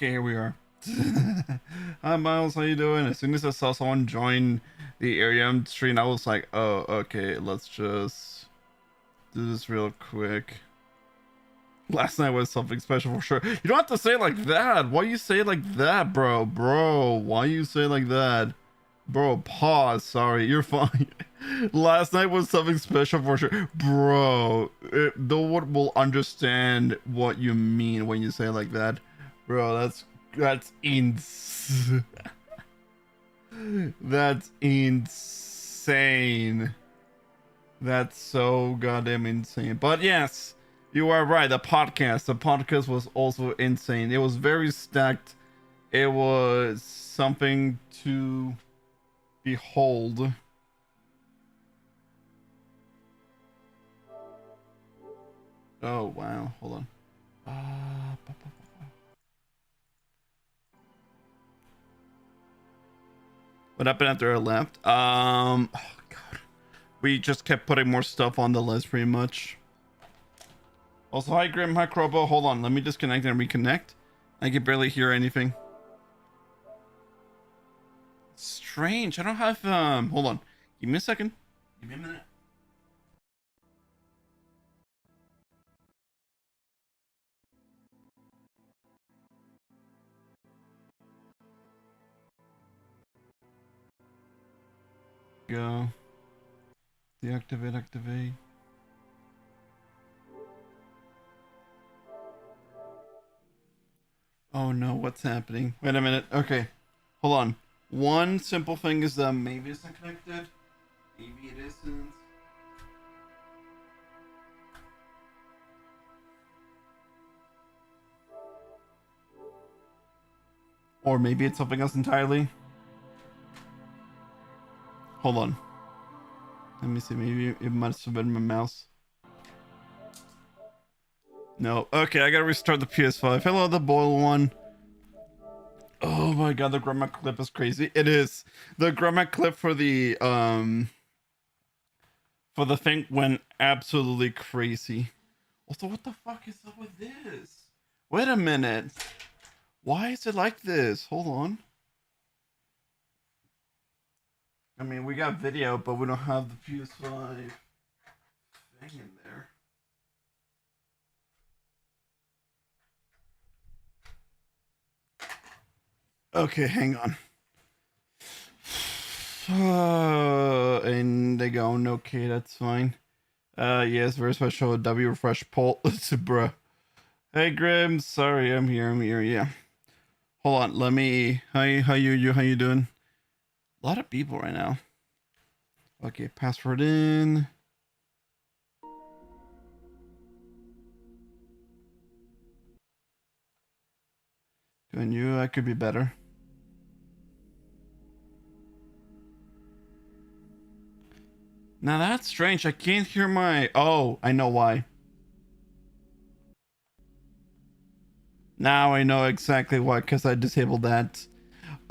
Okay, here we are. Hi Miles, how you doing? As soon as I saw someone join the Elysium stream, I was like, oh, okay, let's just do this real quick. Last night was something special for sure. You don't have to say it like that. Why you say it like that, bro? Bro, why you say it like that? Bro, pause. Sorry, you're fine. Last night was something special for sure. Bro, no one will understand what you mean when you say it like that. Bro, that's that's insane. That's so goddamn insane. But yes, you are right. The podcast was also insane. It was very stacked. It was something to behold. Oh wow, hold on. What happened after I left? Oh god, we just kept putting more stuff on the list pretty much. Also, hi Grim, hi Crobo. Hold on, let me disconnect and reconnect. I can barely hear anything. Strange, I don't have hold on, give me a second, give me a minute. Go deactivate, activate. Oh no, what's happening? Wait a minute. Okay, hold on. One simple thing is that maybe it's not connected. Maybe it isn't. Or maybe it's something else entirely. Hold on. Let me see. Maybe it must have been my mouse. No. Okay, I gotta restart the PS5. Hello, the boil one. Oh my god, the grandma clip is crazy. It is. The grandma clip for the thing went absolutely crazy. Also, what the fuck is up with this? Wait a minute. Why is it like this? Hold on. I mean, we got video, but we don't have the PS5 thing in there. Okay, hang on. And they go, okay, that's fine. Yes, very special W refresh poll. Bruh. Hey Grim, sorry, I'm here, yeah. Hold on, let me how you doing? A lot of people right now. Okay, password in. Doing you, I could be better. Now that's strange. I can't hear my. Oh, I know why. Now I know exactly why, because I disabled that.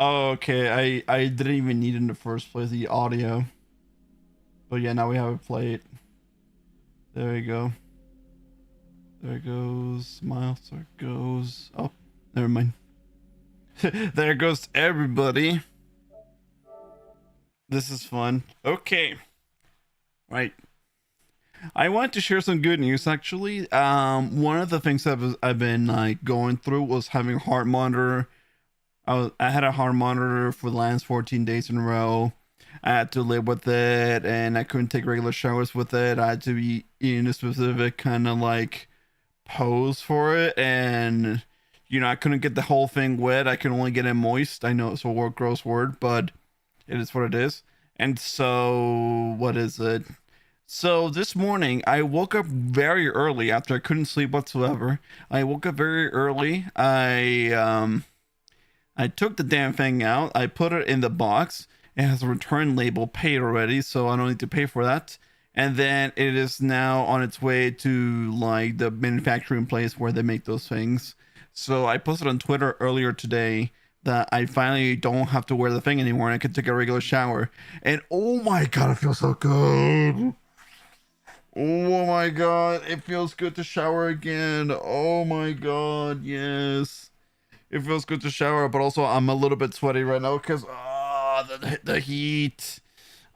Oh, okay, I didn't even need in the first place the audio. But yeah, now we have it played. There we go. There it goes. Miles, there it goes. Oh, never mind. There goes everybody. This is fun. Okay. Right. I want to share some good news actually. One of the things I've been like going through was having a heart monitor. I had a heart monitor for the last 14 days in a row. I had to live with it, and I couldn't take regular showers with it. I had to be in a specific kind of like pose for it, and I couldn't get the whole thing wet. I could only get it moist. I know it's a gross word, but it is what it is. And so, what is it? So this morning, I woke up very early after I couldn't sleep whatsoever. I woke up very early. I took the damn thing out. I put it in the box. It has a return label paid already, so I don't need to pay for that. And then it is now on its way to like the manufacturing place where they make those things. So I posted on Twitter earlier today that I finally don't have to wear the thing anymore and I can take a regular shower. And oh my god, it feels so good. Oh my god, it feels good to shower again. Oh my god, yes. it feels good to shower, but also I'm a little bit sweaty right now because the heat.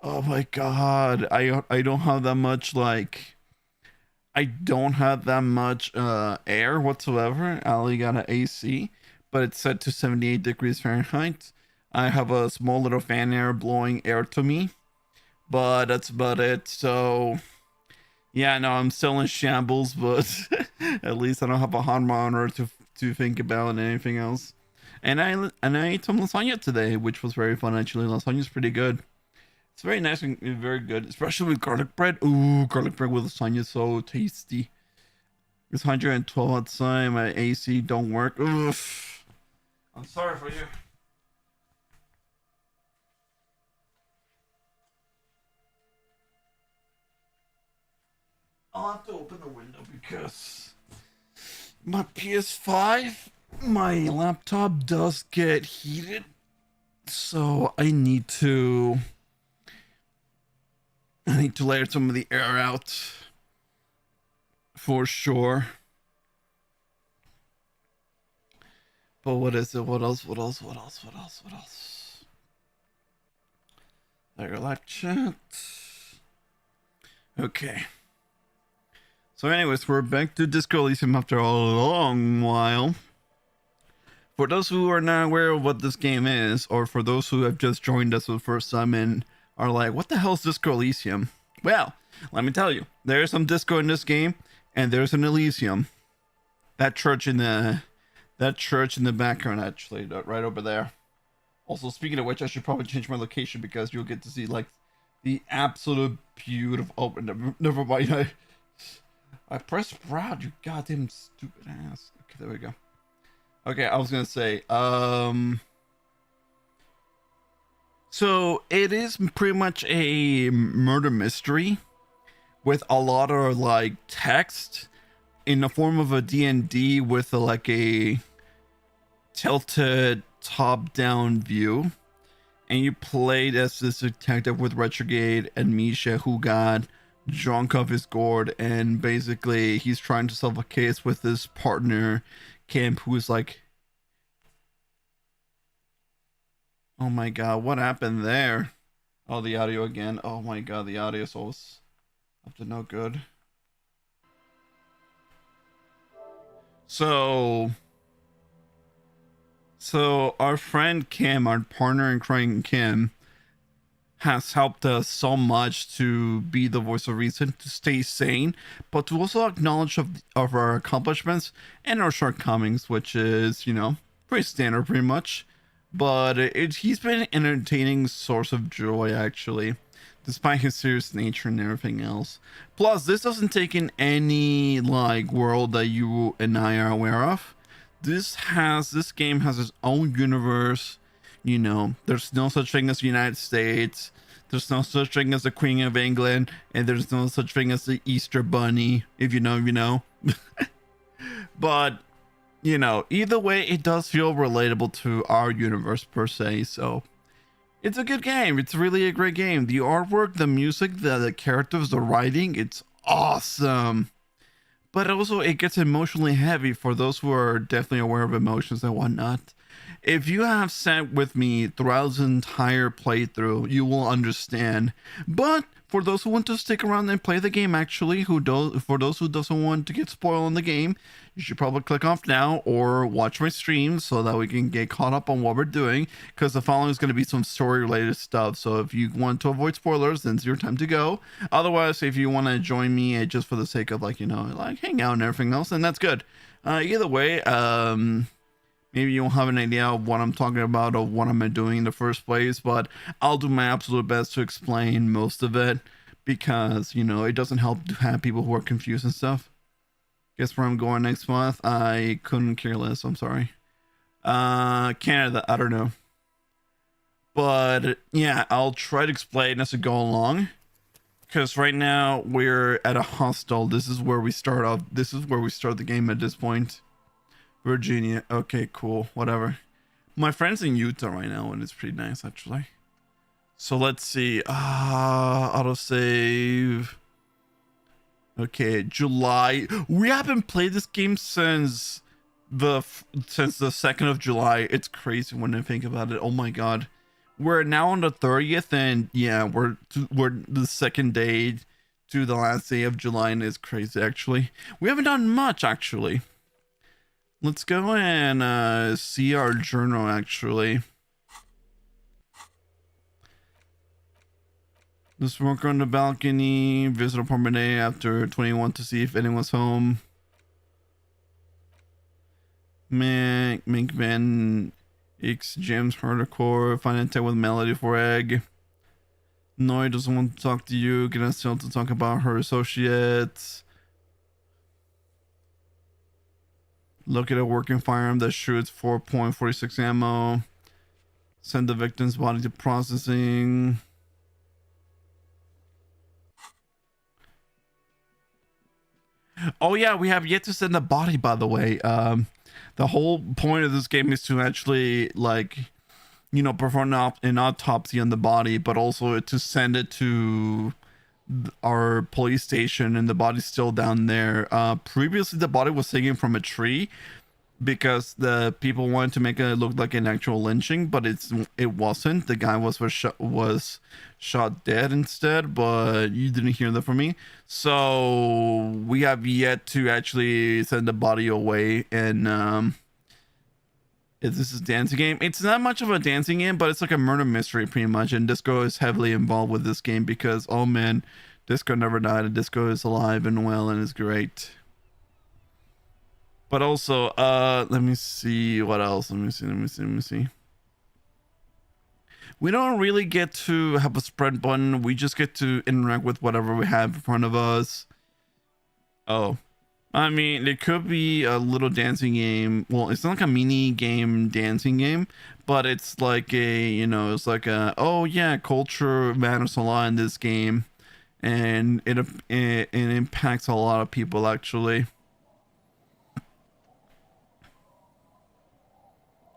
Oh my god, I don't have that much I don't have that much air whatsoever. I only got an AC, but it's set to 78 degrees Fahrenheit. I have a small little fan air blowing air to me, but that's about it. So yeah, no, I'm still in shambles, but at least I don't have a hot monitor to think about anything else. And I ate some lasagna today, which was very fun actually. Lasagna's pretty good. It's very nice and very good, especially with garlic bread. Ooh, garlic bread with lasagna is so tasty. It's 112 outside. My AC don't work. Oof. I'm sorry for you. I'll have to open the window because my PS5, my laptop does get heated. So I need to let some of the air out for sure. But what is it? What else? What else? What else? What else? What else? There, live chat. Okay. So, anyways, we're back to Disco Elysium after a long while. For those who are not aware of what this game is, or for those who have just joined us for the first time and are like, what the hell is Disco Elysium? Well, let me tell you, there's some disco in this game, and there's an Elysium. That church in the background, actually, right over there. Also, speaking of which, I should probably change my location because you'll get to see like the absolute beautiful. Oh, never mind. I pressed proud, you goddamn stupid ass. Okay, there we go. Okay, I was gonna say, so it is pretty much a murder mystery with a lot of like text in the form of a D&D with like a tilted top-down view, and you played as this detective with Retrograde and Misha, who got drunk off his gourd, and basically he's trying to solve a case with his partner Camp, who is like, oh my god, what happened there? Oh, the audio again. Oh my god, the audio is always up to no good. So our friend Kim, our partner in crime Kim, has helped us so much to be the voice of reason, to stay sane, but to also acknowledge of our accomplishments and our shortcomings, which is, you know, pretty standard pretty much. But he's been an entertaining source of joy, actually, despite his serious nature and everything else. Plus, this doesn't take in any, like, world that you and I are aware of. This game has its own universe. You know, there's no such thing as the United States. There's no such thing as the Queen of England, and there's no such thing as the Easter Bunny. If you know, you know. But, you know, either way, it does feel relatable to our universe per se. So it's a good game. It's really a great game. The artwork, the music, the characters, the writing, it's awesome. But also, it gets emotionally heavy for those who are definitely aware of emotions and whatnot. If you have sat with me throughout the entire playthrough, you will understand. But for those who want to stick around and play the game, actually, for those who doesn't want to get spoiled on the game, you should probably click off now or watch my stream so that we can get caught up on what we're doing, because the following is going to be some story related stuff. So if you want to avoid spoilers, then it's your time to go. Otherwise, if you want to join me just for the sake of, like, you know, like hang out and everything else, then that's good. Either way, maybe you won't have an idea of what I'm talking about or what I'm doing in the first place, but I'll do my absolute best to explain most of it, because, you know, it doesn't help to have people who are confused and stuff. Guess where I'm going next month? I couldn't care less. I'm sorry. Canada. I don't know. But yeah, I'll try to explain as we go along. Because right now we're at a hostel. This is where we start off. This is where we start the game at this point. Virginia. Okay, cool. Whatever. My friend's in Utah right now, and it's pretty nice actually. So let's see. Autosave. Okay, July. We haven't played this game since since the 2nd of July. It's crazy when I think about it. Oh my god. We're now on the 30th, and yeah, we're the second day to the last day of July, and it's crazy actually. We haven't done much actually. Let's go and see our journal actually. Just work on the balcony, visit apartment A after 21 to see if anyone's home. Make Ben X James hardcore, find a tech with Melody for egg. Noi doesn't want to talk to you, get us to talk about her associates. Look at a working firearm that shoots 4.46 ammo. Send the victim's body to processing. Oh yeah, we have yet to send the body, by the way. The whole point of this game is to actually, like, you know, perform an autopsy on the body, but also to send it to our police station, and the body's still down there. Previously, the body was hanging from a tree because the people wanted to make it look like an actual lynching, but it wasn't. The guy was shot dead instead, but you didn't hear that from me. So we have yet to actually send the body away. And if this is a dancing game, it's not much of a dancing game, but it's like a murder mystery pretty much. And Disco is heavily involved with this game because, oh man, Disco never died, and Disco is alive and well and is great. But also, let me see what else. Let me see. We don't really get to have a spread button. We just get to interact with whatever we have in front of us. Oh, I mean, it could be a little dancing game. Well, it's not like a mini game dancing game, but it's like a, you know, it's like a, oh yeah, culture matters a lot in this game, and it impacts a lot of people actually.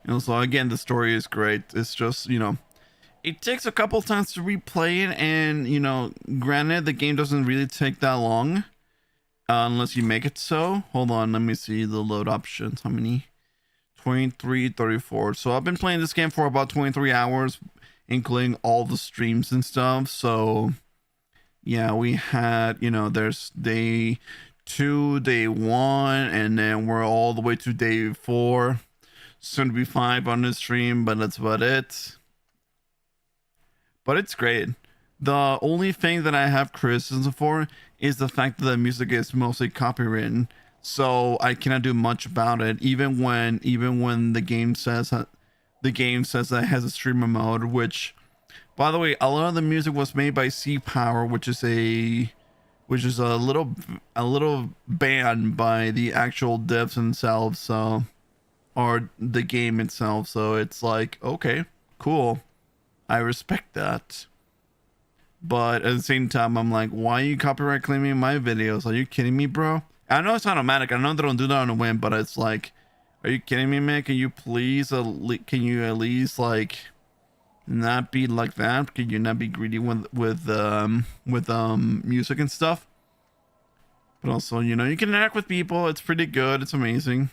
And so again, the story is great. It's just, you know, it takes a couple times to replay it, and, you know, granted, the game doesn't really take that long, unless you make it so. Hold on, let me see the load options. How many? 23, 34. So I've been playing this game for about 23 hours, including all the streams and stuff. So yeah, we had, you know, there's day 2, day 1, and then we're all the way to day 4. Soon to be 5 on the stream, but that's about it. But it's great. The only thing that I have criticism for is the fact that the music is mostly copywritten, so I cannot do much about it. Even when the game says that it has a streamer mode, which, by the way, a lot of the music was made by C Power, which is a little band by the actual devs themselves. So, or the game itself. So it's like, okay, cool, I respect that. But at the same time, I'm like, why are you copyright claiming my videos? Are you kidding me, bro? I know it's automatic. I know they don't do that on a whim, but it's like, are you kidding me, man? Can you please, can you at least, like, not be like that? Can you not be greedy with music and stuff? But also, you know, you can interact with people. It's pretty good. It's amazing.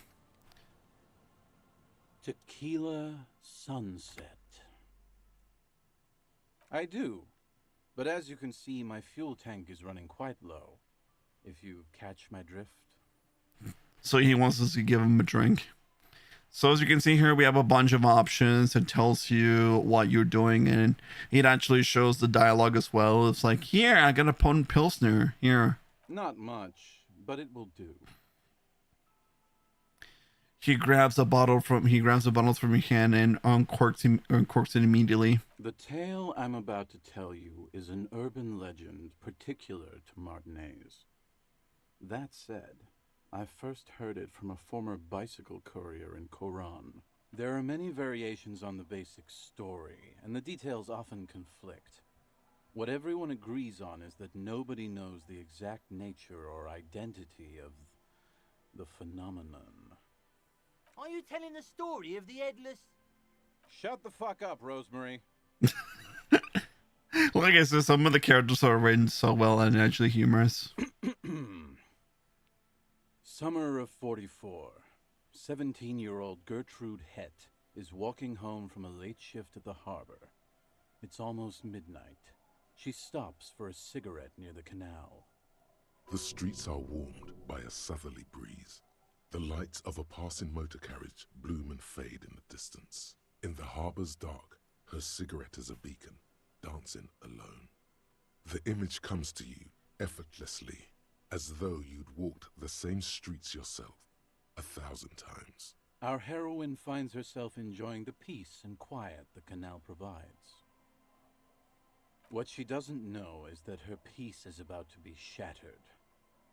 Tequila sunset. I do. But as you can see, my fuel tank is running quite low. If you catch my drift. So he wants us to give him a drink. So as you can see here, we have a bunch of options. It tells you what you're doing, and it actually shows the dialogue as well. It's like, here, I got a potent pilsner. Here. Not much, but it will do. He grabs the bottles from your hand and uncorks it immediately. The tale I'm about to tell you is an urban legend particular to Martinez. That said, I first heard it from a former bicycle courier in Coron. There are many variations on the basic story, and the details often conflict. What everyone agrees on is that nobody knows the exact nature or identity of the phenomenon. Are you telling the story of the headless? Shut the fuck up, Rosemary. Like I said, some of the characters are written so well and actually humorous. Summer of 44. 17-year-old Gertrude Het is walking home from a late shift at the harbor. It's almost midnight. She stops for a cigarette near the canal. The streets are warmed by a southerly breeze. The lights of a passing motor carriage bloom and fade in the distance. In the harbor's dark, her cigarette is a beacon, dancing alone. The image comes to you effortlessly, as though you'd walked the same streets yourself 1,000 times. Our heroine finds herself enjoying the peace and quiet the canal provides. What she doesn't know is that her peace is about to be shattered.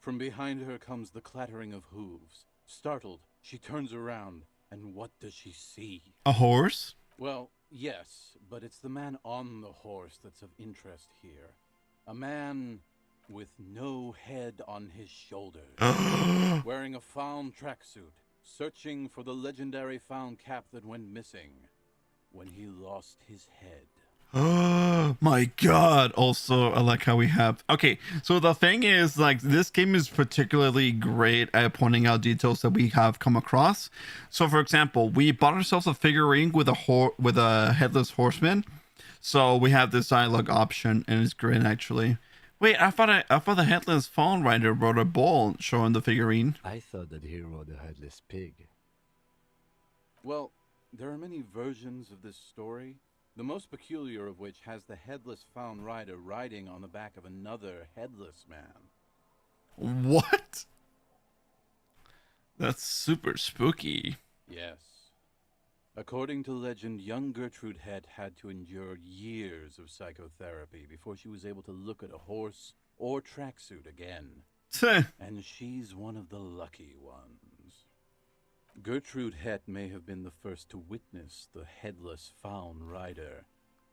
From behind her comes the clattering of hooves. Startled, she turns around, and what does she see? A horse? Well, yes, but it's the man on the horse that's of interest here. A man with no head on his shoulders, wearing a found tracksuit, searching for the legendary found cap that went missing when he lost his head. Oh my god. Also, I like how we have okay, so the thing is, like, this game is particularly great at pointing out details that we have come across. So for example, we bought ourselves a figurine with a headless horseman, so we have this dialogue option, and it's great actually. Wait, I thought the headless Fallen Rider wrote a ball showing the figurine. I thought that he rode a headless pig. Well, there are many versions of this story, the most peculiar of which has the headless found rider riding on the back of another headless man. What? That's super spooky. Yes. According to legend, young Gertrude Het had to endure years of psychotherapy before she was able to look at a horse or tracksuit again. And she's one of the lucky ones. Gertrude Het may have been the first to witness the headless found rider,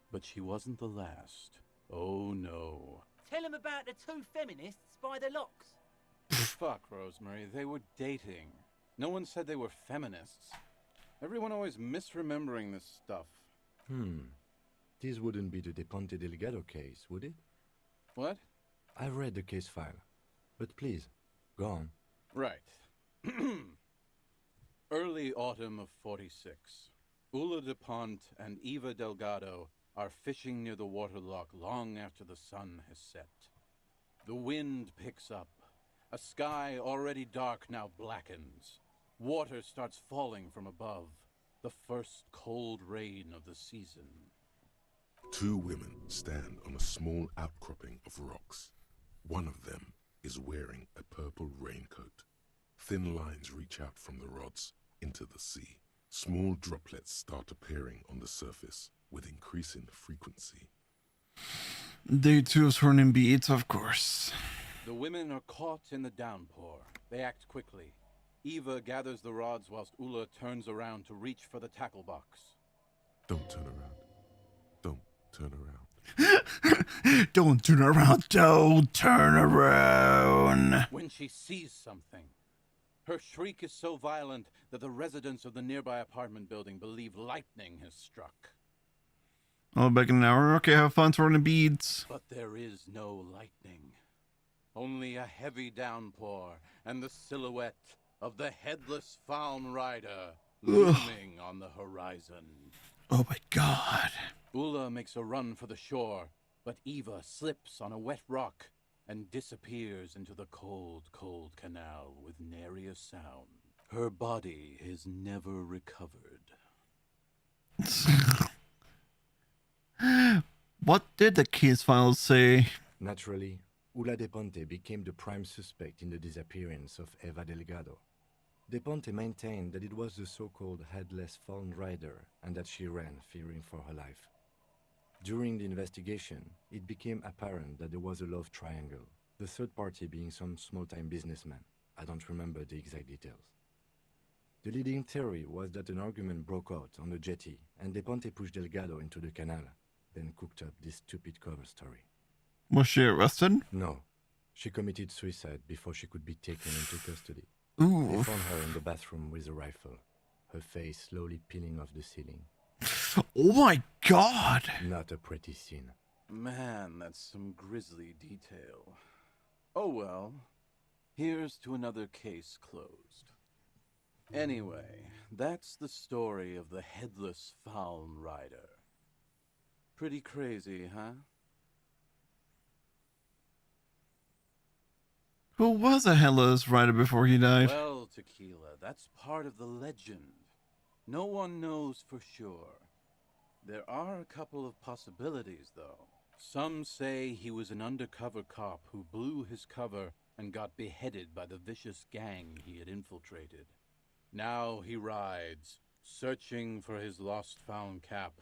but she wasn't the last. Oh no. Tell him about the two feminists by the locks. Fuck, Rosemary, they were dating. No one said they were feminists. Everyone always misremembering this stuff. This wouldn't be the De Ponte Delgado case, would it? What? I've read the case file. But please, go on. Right. Early autumn of 46. Ulla de Ponte and Eva Delgado are fishing near the waterlock long after the sun has set. The wind picks up. A sky already dark now blackens. Water starts falling from above. The first cold rain of the season. Two women stand on a small outcropping of rocks. One of them is wearing a purple raincoat. Thin lines reach out from the rods into the sea. Small droplets start appearing on the surface with increasing frequency. Day 2 of Swirling Beads, of course. The women are caught in the downpour. They act quickly. Eva gathers the rods whilst Ulla turns around to reach for the tackle box. Don't turn around. Don't turn around. Don't turn around. Don't turn around. When she sees something, her shriek is so violent that the residents of the nearby apartment building believe lightning has struck. Oh, back in an hour. Okay, have fun swirling beads. But there is no lightning. Only a heavy downpour and the silhouette of the headless found rider looming on the horizon. Oh my god. Ulla makes a run for the shore, but Eva slips on a wet rock and disappears into the cold, cold canal with nary a sound. Her body is never recovered. What did the case file say? Naturally, Ulla de Ponte became the prime suspect in the disappearance of Eva Delgado. De Ponte maintained that it was the so-called headless found rider and that she ran, fearing for her life. During the investigation, it became apparent that there was a love triangle, the third party being some small-time businessman. I don't remember the exact details. The leading theory was that an argument broke out on the jetty and De Ponte pushed Delgado into the canal, then cooked up this stupid cover story. Was she arrested? No, she committed suicide before she could be taken into custody. Ooh. They found her in the bathroom with a rifle, her face slowly peeling off the ceiling. Oh my god. Not a pretty scene. Man, that's some grisly detail. Oh well, here's to another case closed. Anyway, that's the story of the Headless Fallen Rider. Pretty crazy, huh? Who was a Headless Rider before he died? Well, Tequila, that's part of the legend. No one knows for sure. There are a couple of possibilities, though. Some say he was an undercover cop who blew his cover and got beheaded by the vicious gang he had infiltrated. Now he rides, searching for his lost-found cap,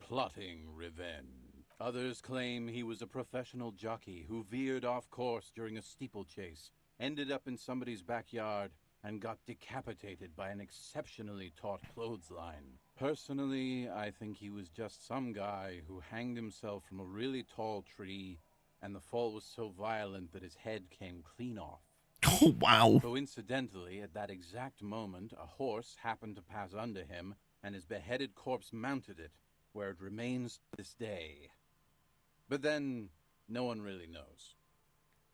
plotting revenge. Others claim he was a professional jockey who veered off course during a steeplechase, ended up in somebody's backyard, and got decapitated by an exceptionally taut clothesline. Personally, I think he was just some guy who hanged himself from a really tall tree, and the fall was so violent that his head came clean off. Oh, wow. Coincidentally, at that exact moment, a horse happened to pass under him, and his beheaded corpse mounted it, where it remains to this day. But then, no one really knows.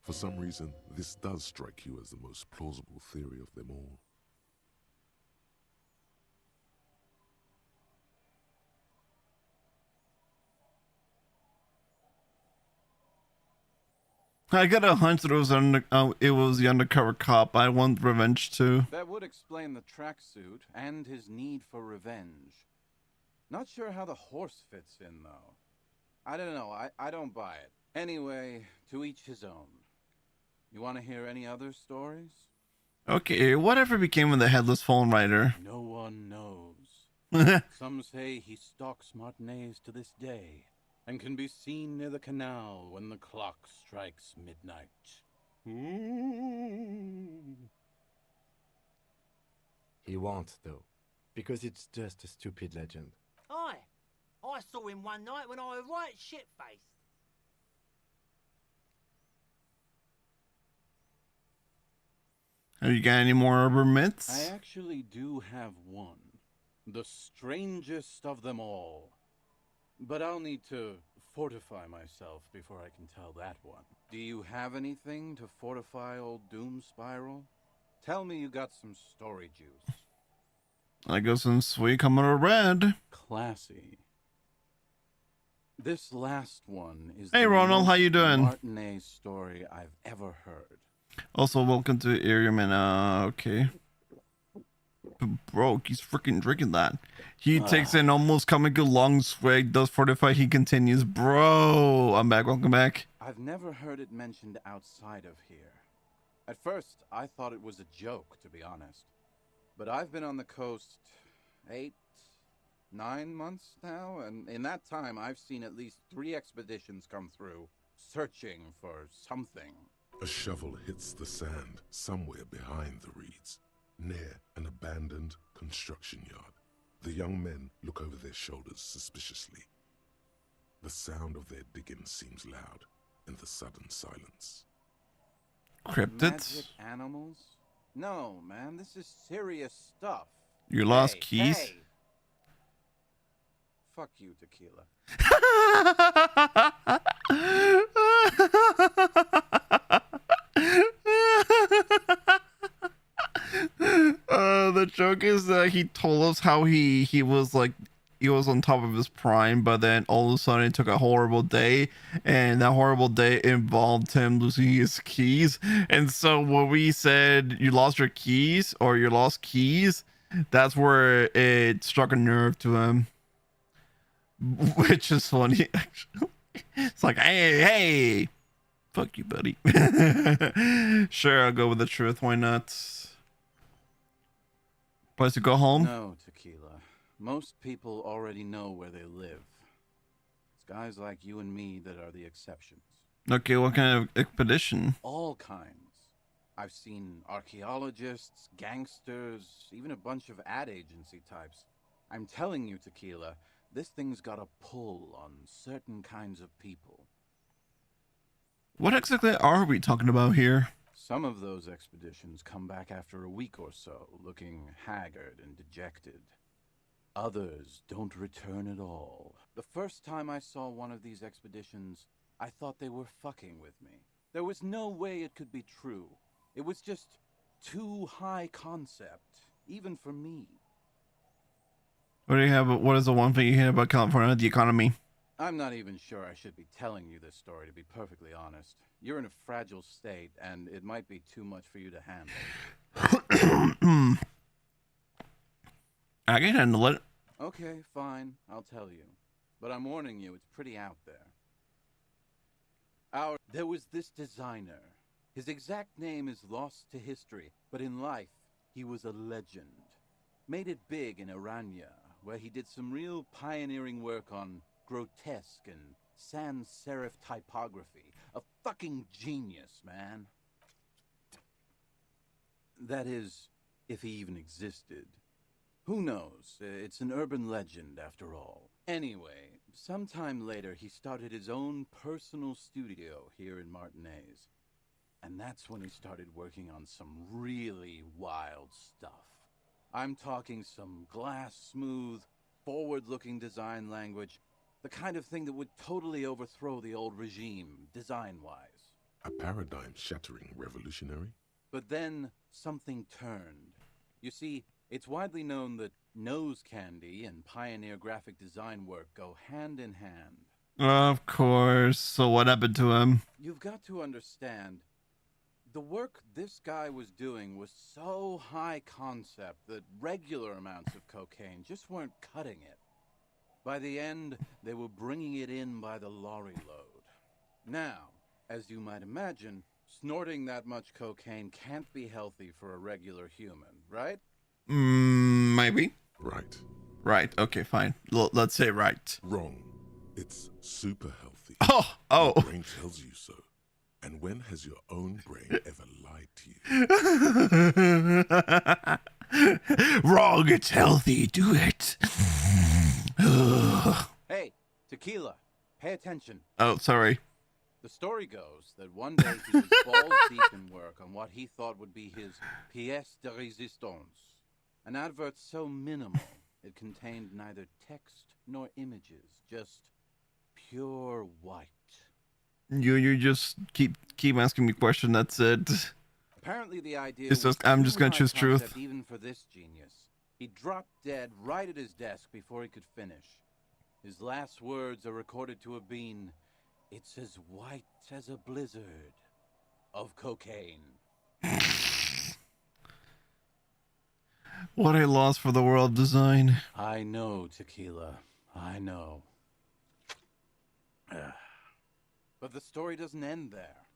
For some reason, this does strike you as the most plausible theory of them all. I got a hunch that it was the undercover cop. I want revenge too. That would explain the tracksuit and his need for revenge. Not sure how the horse fits in, though. I don't know. I don't buy it. Anyway, to each his own. You want to hear any other stories? Okay, whatever became of the Headless Fallen Rider? No one knows. Some say he stalks Martinez to this day, and can be seen near the canal when the clock strikes midnight. He won't, though, because it's just a stupid legend. Aye. I saw him one night when I was right shit-faced. Have you got any more urban myths? I actually do have one. The strangest of them all. But I'll need to fortify myself before I can tell that one. Do you have anything to fortify old Doom Spiral? Tell me you got some story juice. I got some sweet coming to red. Classy. This last one is Hey the Ronald, how most you doing? Martinez story I've ever heard. Also, welcome to Elysium and okay. Bro, he's freaking drinking that. He takes an almost comical long swig, does 45, he continues. Bro, I'm back, welcome back. I've never heard it mentioned outside of here. At first, I thought it was a joke, to be honest. But I've been on the coast 8, 9 months now, and in that time I've seen at least 3 expeditions come through, searching for something. A shovel hits the sand somewhere behind the reeds, near an abandoned construction yard. The young men look over their shoulders suspiciously. The sound of their digging seems loud in the sudden silence. Cryptids? Magic animals? No, man, this is serious stuff. You lost Hey, keys? hey. Fuck you, Tequila. The joke is that he told us how he was like he was on top of his prime, but then all of a sudden it took a horrible day, and that horrible day involved him losing his keys. And so when we said you lost your keys or you lost keys, that's where it struck a nerve to him, which is funny. Actually, it's like hey, fuck you, buddy. Sure, I'll go with the truth. Why not? Place to go home? No, Tequila. Most people already know where they live. It's guys like you and me that are the exceptions. Okay, what kind of expedition? All kinds. I've seen archaeologists, gangsters, even a bunch of ad agency types. I'm telling you, Tequila, this thing's got a pull on certain kinds of people. What exactly are we talking about here? Some of those expeditions come back after a week or so, looking haggard and dejected. Others don't return at all. The first time I saw one of these expeditions, I thought they were fucking with me. There was no way it could be true. It was just too high concept. even for me. What do you have? What is the one thing you hate about California? The economy. I'm not even sure I should be telling you this story, to be perfectly honest. You're in a fragile state, and it might be too much for you to handle. I can handle it. Okay, fine, I'll tell you. But I'm warning you, it's pretty out there. There was this designer. His exact name is lost to history, but in life, he was a legend. Made it big in Aranya, where he did some real pioneering work on grotesque and sans serif typography. A fucking genius, man. That is, if he even existed. Who knows? It's an urban legend, after all. Anyway, sometime later, he started his own personal studio here in Martinez. And that's when he started working on some really wild stuff. I'm talking some glass-smooth, forward-looking design language, the kind of thing that would totally overthrow the old regime, design-wise. A paradigm-shattering revolutionary? But then, something turned. You see, it's widely known that nose candy and pioneer graphic design work go hand in hand. Of course. So what happened to him? You've got to understand, the work this guy was doing was so high concept that regular amounts of cocaine just weren't cutting it. By the end, they were bringing it in by the lorry load. Now, as you might imagine, snorting that much cocaine can't be healthy for a regular human, right? Maybe. Right. Right. Okay, fine. Let's say right. Wrong. It's super healthy. Oh. Your brain tells you so. And when has your own brain ever lied to you? Wrong. It's healthy. Do it. Hey, tequila, pay attention. Oh, sorry. The story goes that one day he was balls deep in work on what he thought would be his pièce de résistance, an advert so minimal it contained neither text nor images, just pure white. You just keep asking me questions. That's it. Apparently the idea It's was just- I'm too just gonna high choose truth. concept even for this genius. He dropped dead right at his desk before he could finish. His last words are recorded to have been, "It's as white as a blizzard of cocaine." What a loss for the world design. I know, tequila. I know. But the story doesn't end there.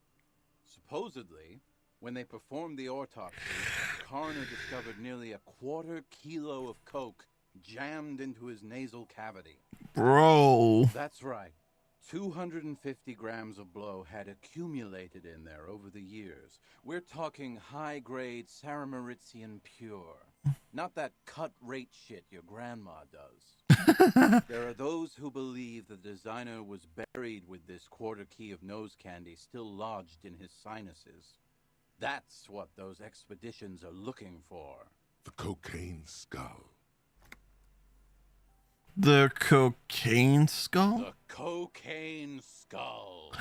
Supposedly, when they performed the autopsy, the coroner discovered nearly a quarter kilo of coke jammed into his nasal cavity. Bro. That's right. 250 grams of blow had accumulated in there over the years. We're talking high-grade Saramaritsian pure. Not that cut-rate shit your grandma does. There are those who believe the designer was buried with this quarter key of nose candy still lodged in his sinuses. That's what those expeditions are looking for. The cocaine skull. The cocaine skull? The cocaine skull.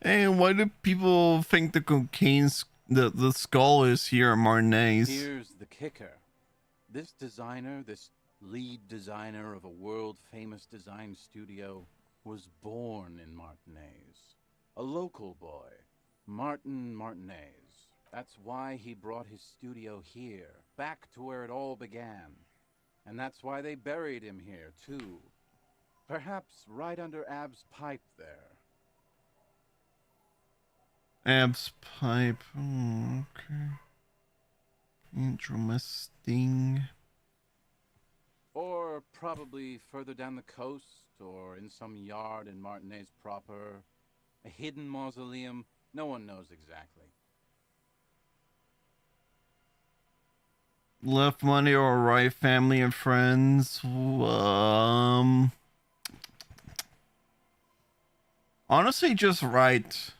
And why do people think the the skull is here at Martinez? Here's the kicker. This designer, this lead designer of a world-famous design studio, was born in Martinez. A local boy, Martin Martinez. That's why he brought his studio here, back to where it all began. And that's why they buried him here, too. Perhaps right under Ab's pipe there. Ab's pipe. Oh, okay. Interesting. Or probably further down the coast, or in some yard in Martinez proper. A hidden mausoleum. No one knows exactly. Left money or right, family and friends. Honestly, just right.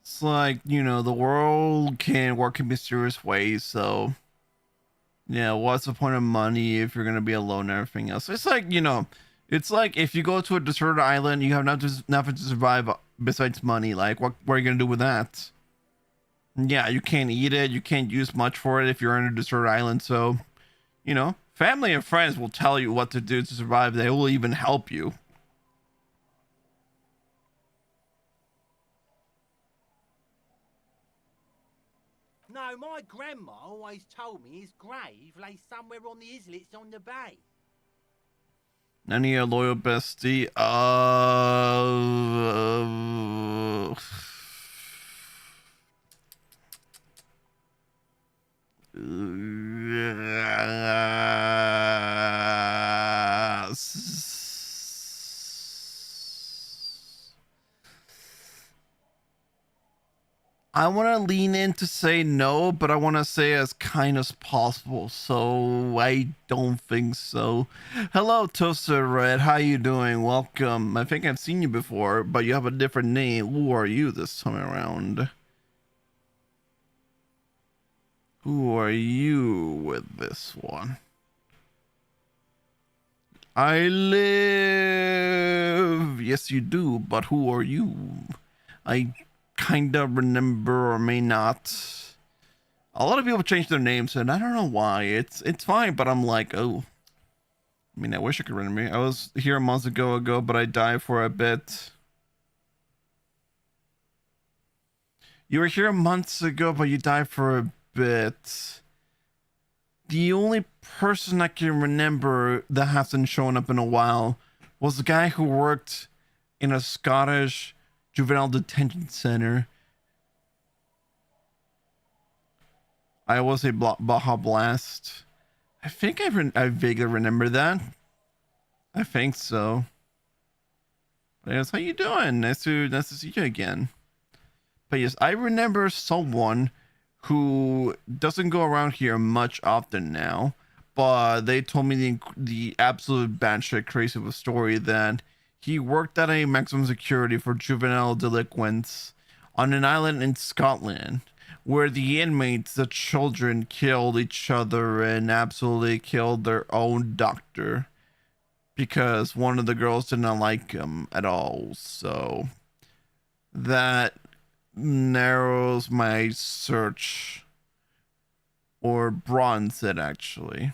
It's like, you know, the world can work in mysterious ways, so yeah, what's the point of money if you're gonna be alone and everything else? It's like, you know, it's like if you go to a deserted island, you have nothing to survive besides money. Like, what are you gonna do with that? Yeah, you can't eat it. You can't use much for it if you're on a desert island. So, you know, family and friends will tell you what to do to survive. They will even help you. No, my grandma always told me his grave lay somewhere on the islets on the bay. Any a loyal bestie? I want to lean in to say no, but I want to say as kind as possible, so I don't think so. Hello, Toaster Red. How you doing? Welcome. I think I've seen you before, but you have a different name. Who are you this time around? Who are you with this one? I live. Yes, you do, but who are you? I kind of remember or may not. A lot of people change their names, and I don't know why. It's fine, but I'm like, oh. I mean, I wish I could remember. I was here a month ago, but I died for a bit. You were here months ago, but you died for a bit. The only person I can remember that hasn't shown up in a while was the guy who worked in a Scottish juvenile detention center. I was a Baja Blast. I think I vaguely remember that. I think so. But yes, how you doing? Nice to see you again. But yes, I remember someone who doesn't go around here much often now, but they told me the absolute batshit crazy of a story that he worked at a maximum security for juvenile delinquents on an island in Scotland where the inmates, the children, killed each other and absolutely killed their own doctor because one of the girls did not like him at all. So that narrows my search, or broadens it actually.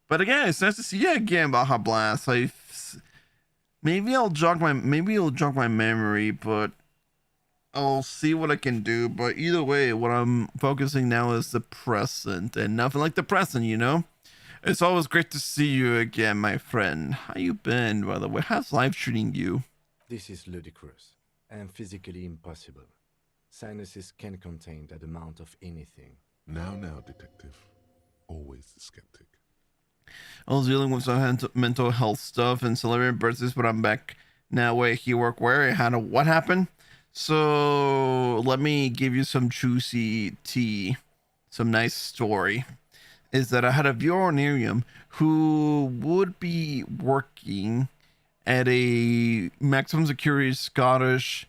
But again, it's nice to see you again, Baja Blast. Maybe it'll jog my memory, but I'll see what I can do. But either way, what I'm focusing now is the present, and nothing like the present, you know? It's always great to see you again, my friend. How you been, by the way? How's life treating you? This is ludicrous and physically impossible. Sinuses can contain that amount of anything. Now, detective. Always the skeptic. I was dealing with some mental health stuff and celebrating birthdays, but I'm back now. Wait, he worked where? What happened? So let me give you some juicy tea, some nice story. Is that I had a viewer near him who would be working at a maximum security Scottish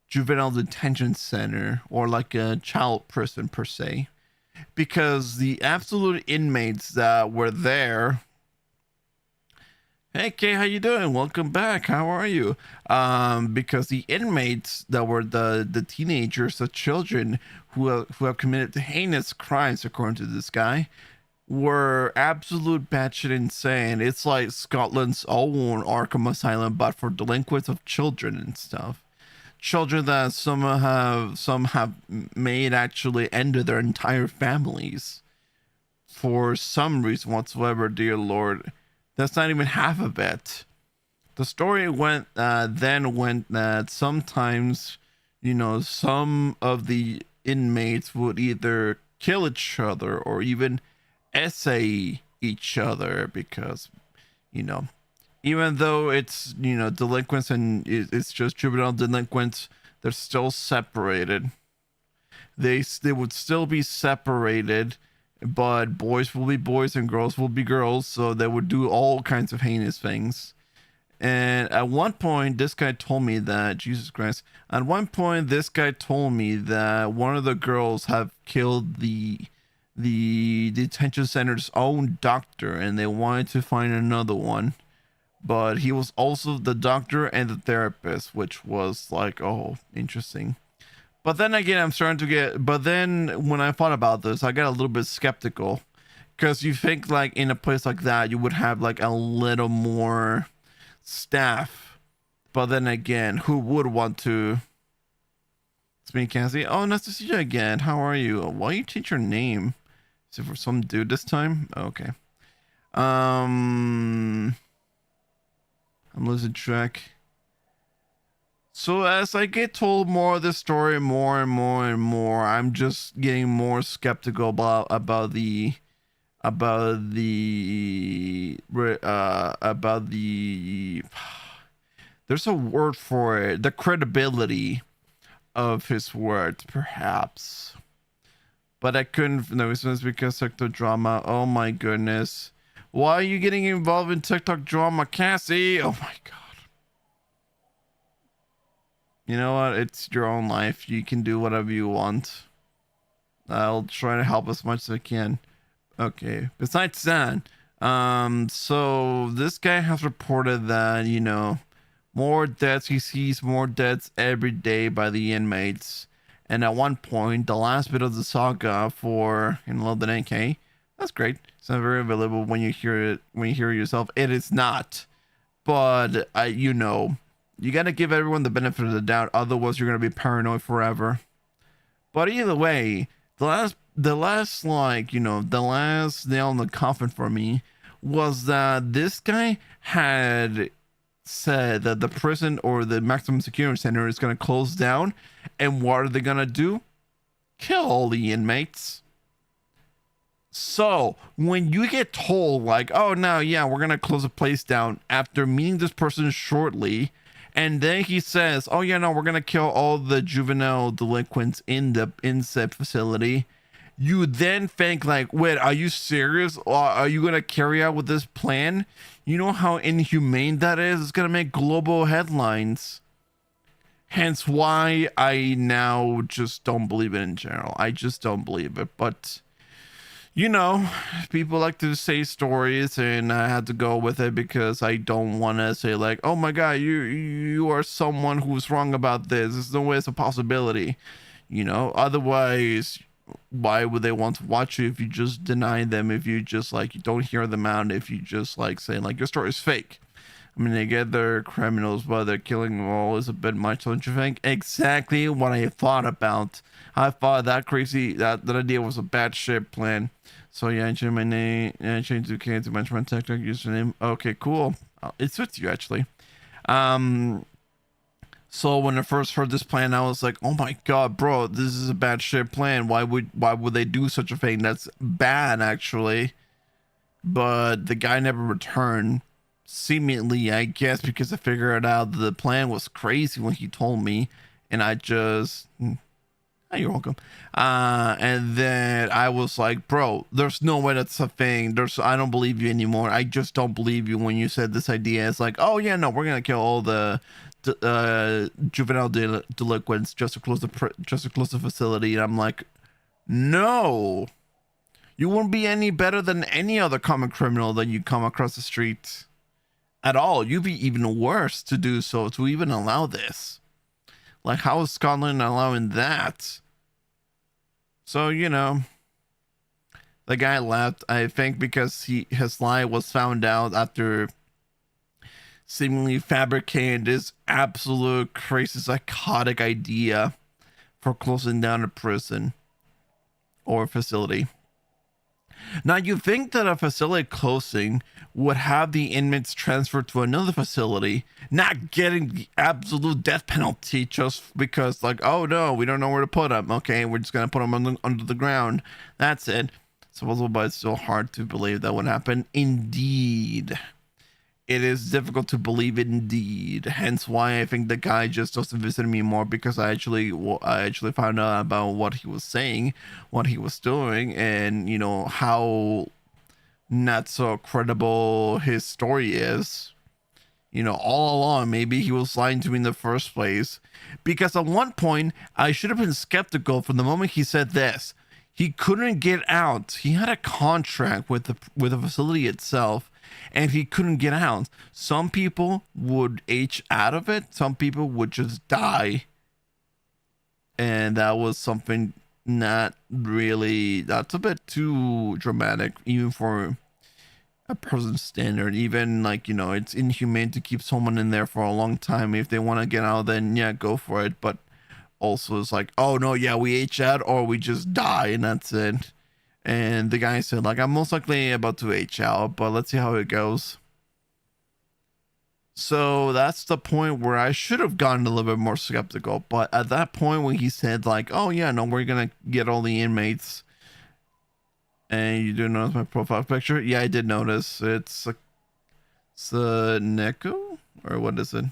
juvenile detention center, or like a child prison per se, because the absolute inmates that were there. Hey Kay, how you doing? Welcome back. How are you? Because the inmates that were the teenagers, the children who have committed heinous crimes, according to this guy, were absolute batshit insane. It's like Scotland's own Arkham Asylum, but for delinquents of children and stuff. Children that some have made actually ended their entire families for some reason whatsoever. Dear Lord, that's not even half of it. The story went that sometimes, you know, some of the inmates would either kill each other or even essay each other because, you know, even though it's, you know, delinquents and it's just juvenile delinquents, they're still separated. They would still be separated, but boys will be boys and girls will be girls, so they would do all kinds of heinous things. And at one point, this guy told me that, Jesus Christ, at one point, this guy told me that one of the girls have killed the detention center's own doctor, and they wanted to find another one. But he was also the doctor and the therapist, which was like, oh, interesting. But then again, I'm starting to get. But then when I thought about this, I got a little bit skeptical, because you think like in a place like that you would have like a little more staff. But then again, who would want to? It's me, Cassie. Oh, nice to see you again. How are you? Why you change your name? Is it for some dude this time? Okay. I'm losing track. So as I get told more of the story, more and more and more, I'm just getting more skeptical about the there's a word for it, the credibility of his words, perhaps. But I couldn't. No, it's because TikTok drama. Oh my goodness. Why are you getting involved in TikTok drama, Cassie? Oh my god. You know what? It's your own life. You can do whatever you want. I'll try to help as much as I can. Okay. Besides that, so this guy has reported that, you know, more deaths. He sees more deaths every day by the inmates. And at one point, the last bit of the saga for Enload the NK, that's great. It's not very available when you hear it, when you hear it yourself. It is not. But, you know, you got to give everyone the benefit of the doubt. Otherwise, you're going to be paranoid forever. But either way, the last, like, you know, the last nail in the coffin for me was that this guy had said that the prison or the maximum security center is going to close down. And what are they going to do? Kill all the inmates. So when you get told like, oh no, yeah, we're going to close the place down after meeting this person shortly, and then he says, oh yeah, no, we're going to kill all the juvenile delinquents in the said facility, you then think like, wait, are you serious? Or are you going to carry out with this plan? You know how inhumane that is? It's going to make global headlines. Hence why I now just don't believe it in general. I just don't believe it. But, you know, people like to say stories, and I had to go with it because I don't want to say like, oh my God, you are someone who's wrong about this. There's no way it's a possibility. You know, otherwise, why would they want to watch you if you just deny them, if you just like, you don't hear them out, if you just like say like your story is fake? I mean, they get their criminals, but they're killing them all is a bit much, don't you think? Exactly what I thought about. I thought that crazy, that idea was a bad shit plan. So yeah, I changed my name, and I changed the K to match my TikTok username. Okay, cool. It suits you actually. So when I first heard this plan, I was like, oh my God, bro, this is a bad shit plan. Why would they do such a thing? That's bad actually. But the guy never returned. Seemingly, I guess, because I figured out the plan was crazy when he told me, and I just, oh, you're welcome. And then I was like, bro, there's no way that's a thing. I don't believe you anymore. I just don't believe you when you said this idea. It's like, oh yeah, no, we're gonna kill all the juvenile delinquents just to close the facility. And I'm like, no, you won't be any better than any other common criminal that you come across the street. At all. You'd be even worse to do so, to even allow this. Like, how is Scotland allowing that? So, you know, the guy left, I think, because his lie was found out after seemingly fabricating this absolute crazy psychotic idea for closing down a prison or facility. Now, you think that a facility closing would have the inmates transferred to another facility, not getting the absolute death penalty just because, like, oh no, we don't know where to put them. Okay, we're just going to put them under the ground. That's it. Supposedly, but it's still hard to believe that would happen. Indeed. It is difficult to believe it, indeed. Hence why I think the guy just doesn't visit me more, because I actually found out about what he was saying, what he was doing, and, you know, how not so credible his story is. You know, all along, maybe he was lying to me in the first place. Because at one point, I should have been skeptical from the moment he said this. He couldn't get out. He had a contract with the facility itself, and he couldn't get out. Some people would age out of it. Some people would just die. and that was something not really, that's a bit too dramatic even for a prison standard. Even like, you know, it's inhumane to keep someone in there for a long time. If they want to get out, then yeah, go for it. But also it's like, oh no, yeah, we H out or we just die and that's it. And the guy said like, I'm most likely about to H out, but let's see how it goes. So that's the point where I should have gotten a little bit more skeptical. But at that point when he said like, oh yeah, no, we're gonna get all the inmates. And you do notice my profile picture? Yeah, I did notice. It's a Neko? Or what is it?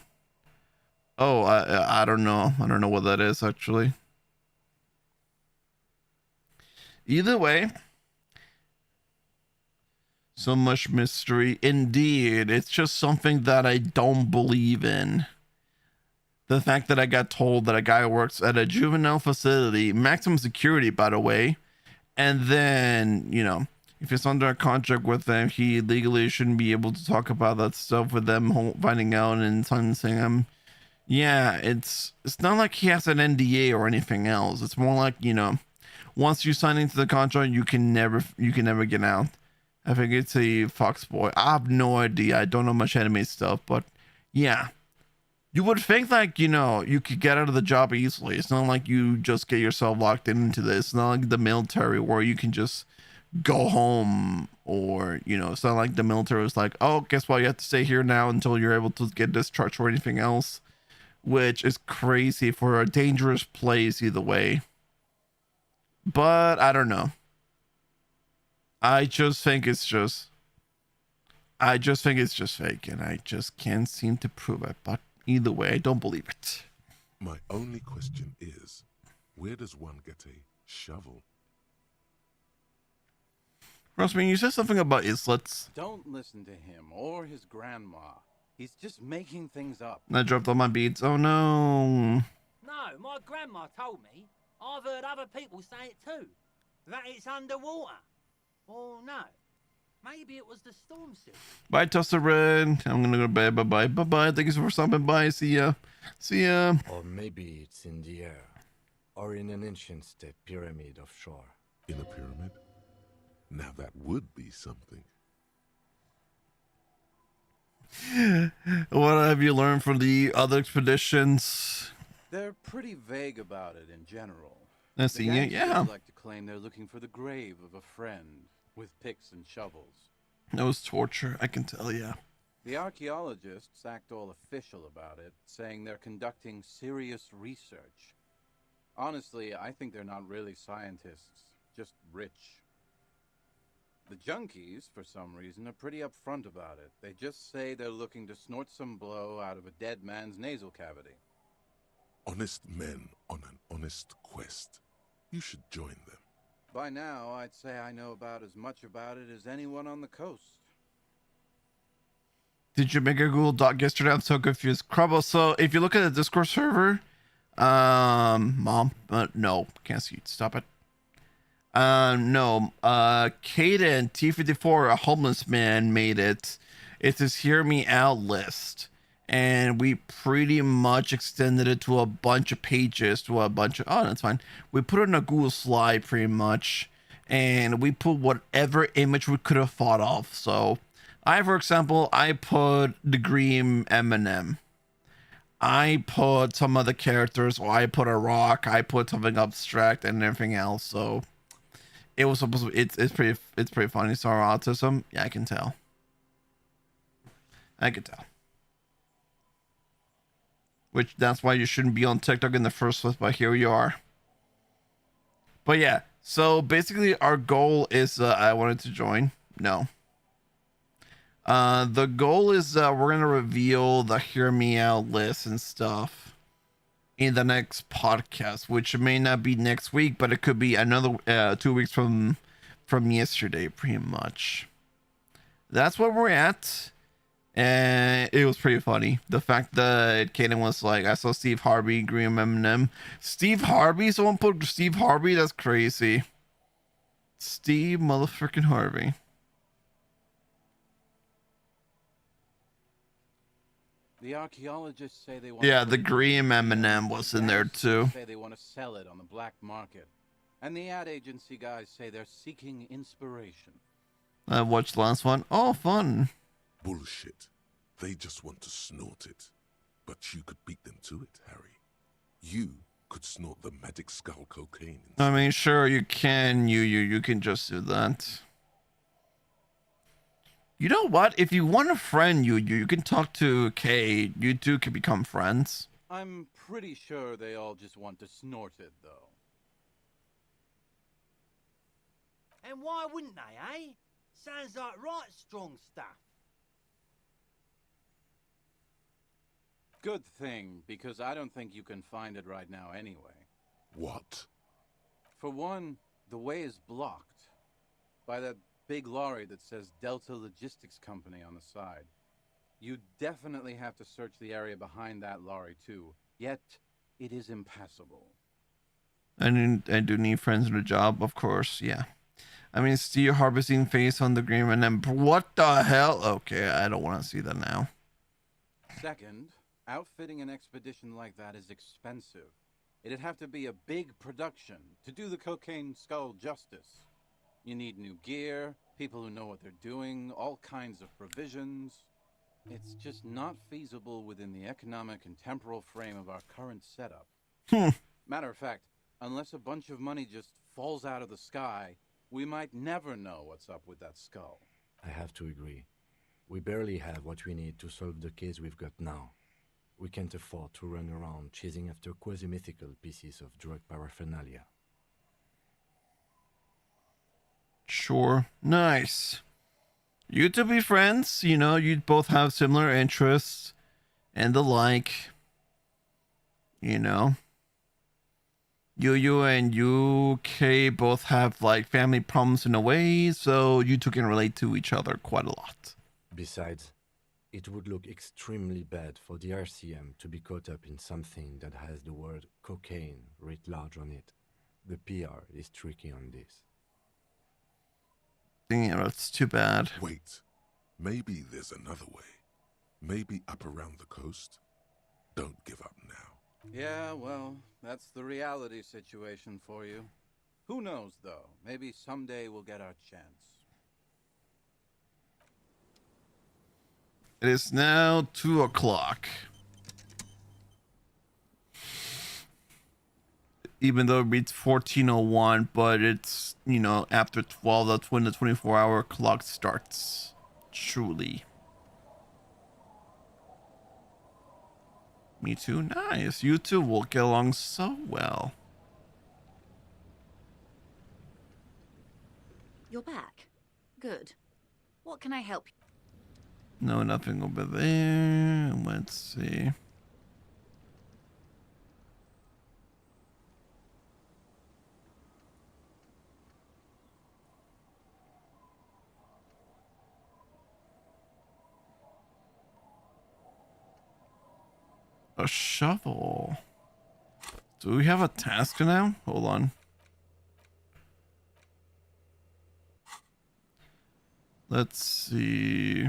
Oh, I don't know. I don't know what that is actually. Either way, so much mystery. Indeed, it's just something that I don't believe in. The fact that I got told that a guy works at a juvenile facility, maximum security, by the way, and then, you know, if he's under a contract with them, he legally shouldn't be able to talk about that stuff with them finding out and sentencing him. Yeah, it's not like he has an NDA or anything else. It's more like, you know, once you sign into the contract, you can never get out. I think it's a Fox boy. I have no idea. I don't know much anime stuff, but yeah. You would think like, you know, you could get out of the job easily. It's not like you just get yourself locked into this. It's not like the military where you can just go home, or, you know, it's not like the military was like, oh, guess what? You have to stay here now until you're able to get discharged or anything else, which is crazy for a dangerous place either way. But I don't know. I just think it's just fake, and I just can't seem to prove it. But either way, I don't believe it. My only question is, where does one get a shovel? Rossman, you said something about islets. Don't listen to him or his grandma. He's just making things up. I dropped all my beads. Oh no. No, my grandma told me. I've heard other people say it too. That it's underwater. Or no. Maybe it was the storm suit. Bye, Tuster Red. I'm gonna go to bed. Bye-bye. Bye-bye. Thank you for stopping by. See ya. See ya. Or maybe it's in the air. Or in an ancient step pyramid offshore. In a pyramid? Now that would be something. What have you learned from the other expeditions? They're pretty vague about it in general. I see. Yeah. Like to claim they're looking for the grave of a friend with picks and shovels. That was torture, I can tell ya. The archaeologists act all official about it, saying they're conducting serious research. Honestly, I think they're not really scientists, just rich. The junkies, for some reason, are pretty upfront about it. They just say they're looking to snort some blow out of a dead man's nasal cavity. Honest men on an honest quest. You should join them. By now, I'd say I know about as much about it as anyone on the coast. Did you make a Google Doc yesterday? I'm so confused. Crubble, so if you look at the Discord server, Mom, no, can't see it. Stop it. No, Caden T54, a homeless man, made it. It's his Hear Me Out list. And we pretty much extended it to a bunch of pages, to a bunch of, oh, that's fine. We put it in a Google slide pretty much, and we put whatever image we could have thought of. So for example, I put the Green Eminem. I put some of the characters, or I put a rock, I put something abstract and everything else. So it was supposed to, it's pretty funny. Sorry, autism. Yeah, I can tell. I can tell. Which, that's why you shouldn't be on TikTok in the first place, but here you are. But yeah, so basically our goal is, I wanted to join. No. The goal is we're going to reveal the Hear Me Out list and stuff in the next podcast, which may not be next week, but it could be another 2 weeks from yesterday, pretty much. That's where we're at. And it was pretty funny. The fact that Kaden was like, I saw Steve Harvey, Green Eminem. Steve Harvey? Someone put Steve Harvey? That's crazy. Steve motherfucking Harvey. The archaeologists say they want. Yeah, the green M&M was in there too. Say they want to sell it on the black market, and the ad agency guys say they're seeking inspiration. I watched the last one. Oh, fun. Bullshit. They just want to snort it. But you could beat them to it, Harry. You could snort the magic skull cocaine. I mean, sure, you can. You can just do that. You know what? If you want a friend, you can talk to Kay. You two can become friends. I'm pretty sure they all just want to snort it, though. And why wouldn't they, eh? Sounds like right strong stuff. Good thing, because I don't think you can find it right now anyway. What? For one, the way is blocked by that big lorry that says Delta Logistics Company on the side. You definitely have to search the area behind that lorry too, yet it is impassable. I do need friends in the job, of course, yeah. I mean, see your harvesting face on the green and then what the hell? Okay, I don't want to see that now. Second, outfitting an expedition like that is expensive. It'd have to be a big production to do the cocaine skull justice. You need new gear, people who know what they're doing, all kinds of provisions. It's just not feasible within the economic and temporal frame of our current setup. Matter of fact, unless a bunch of money just falls out of the sky, we might never know what's up with that skull. I have to agree. We barely have what we need to solve the case we've got now. We can't afford to run around chasing after quasi-mythical pieces of drug paraphernalia. Sure. Nice. You two be friends. You know, you both have similar interests and the like. You know. You and UK both have like family problems in a way, so you two can relate to each other quite a lot. Besides, it would look extremely bad for the RCM to be caught up in something that has the word cocaine writ large on it. The PR is tricky on this. Yeah, that's too bad. Wait, maybe there's another way. Maybe up around the coast? Don't give up now. Yeah, well, that's the reality situation for you. Who knows, though? Maybe someday we'll get our chance. It is now 2 o'clock. Even though it reads 14:01, but it's, you know, after 12, that's when the 24-hour clock starts. Truly. Me too. Nice. You two will get along so well. You're back. Good. What can I help you? No, nothing over there. Let's see. A shovel. Do we have a task now? Hold on. Let's see.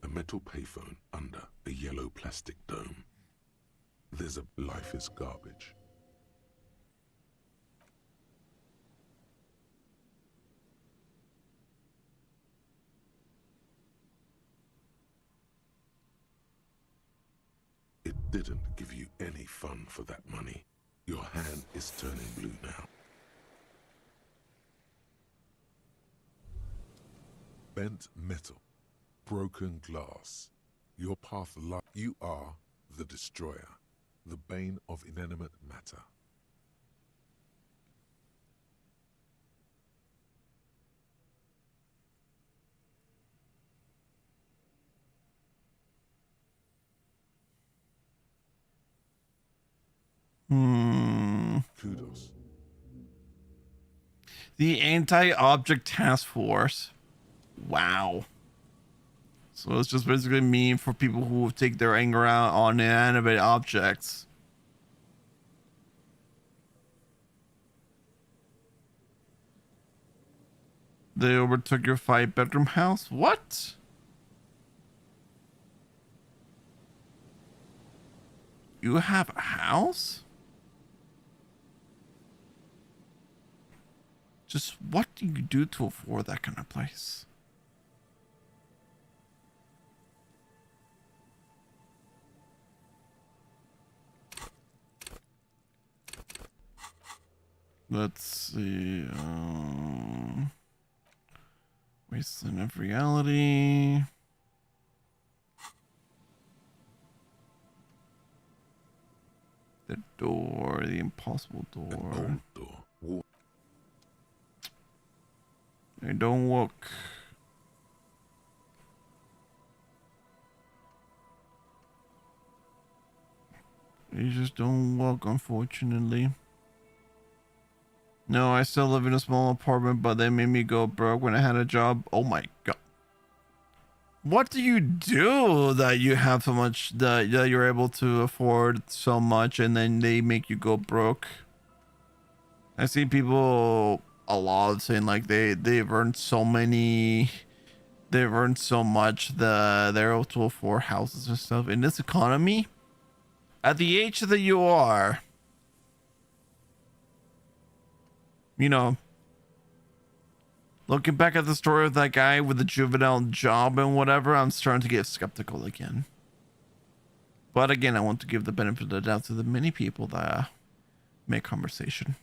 A metal payphone under a yellow plastic dome. There's a life is garbage. It didn't give you any fun for that money. Your hand is turning blue now. Bent metal, broken glass. Your path lies. You are the destroyer, the bane of inanimate matter. Kudos. The Anti-Object Task Force. Wow. So it's just basically mean for people who take their anger out on inanimate objects. They overtook your 5-bedroom house? What? You have a house? Just what do you do to afford that kind of place? Let's see. Wasteland of Reality. The door, the impossible door. An old door. They don't walk. They just don't walk, unfortunately. No, I still live in a small apartment, but they made me go broke when I had a job. Oh my god. What do you do that you have so much, that you're able to afford so much and then they make you go broke? I see people a lot saying like they've earned so many, they've earned so much that they're able to afford houses and stuff in this economy. At the age that you are, you know, looking back at the story of that guy with the juvenile job and whatever, I'm starting to get skeptical again. But again, I want to give the benefit of the doubt to the many people that make conversation.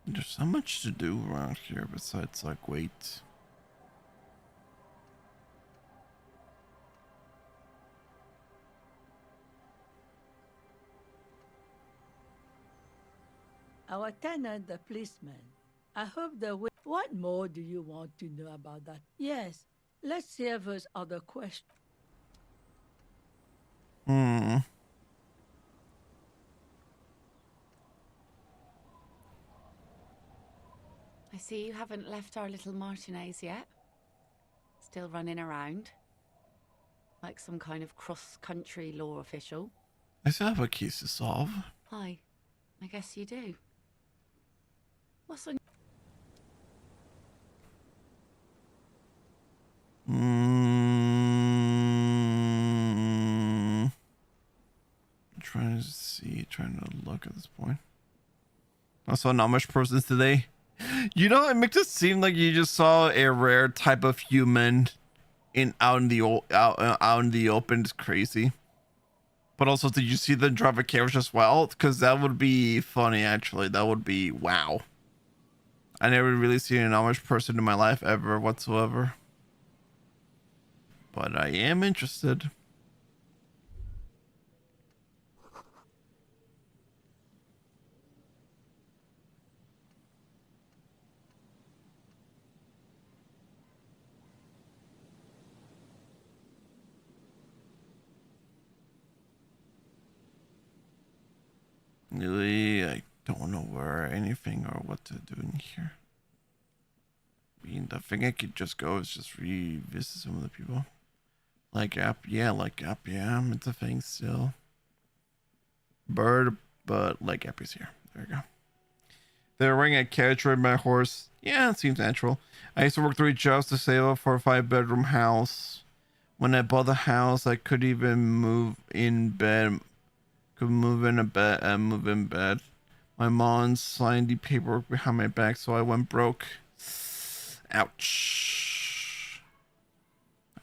There's so much to do around here besides like wait. Our tenant, the policeman. I hope the way. What more do you want to know about that? Yes, let's see if there's other questions. I see you haven't left our little Martinez yet. Still running around. Like some kind of cross-country law official. I still have a case to solve. Hi. I guess you do. What's on... Trying to see, trying to look at this point. I saw not much persons today. You know, it makes it seem like you just saw a rare type of human out in the open. It's crazy. But also, did you see them drive a carriage as well? Because that would be funny, actually. That would be wow. I never really seen an Amish person in my life ever whatsoever. But I am interested. Really, I don't know where anything or what to do in here. I mean, the thing I could just go is just revisit some of the people. Like app, yeah, it's a thing still. Bird, but like app is here. There we go. They're wearing a carriage ride my horse. Yeah, it seems natural. I used to work 3 jobs to save up for a 5-bedroom house. When I bought the house, I could even move in bed. Could move in a bed and move in bed. My mom signed the paperwork behind my back, so I went broke. Ouch.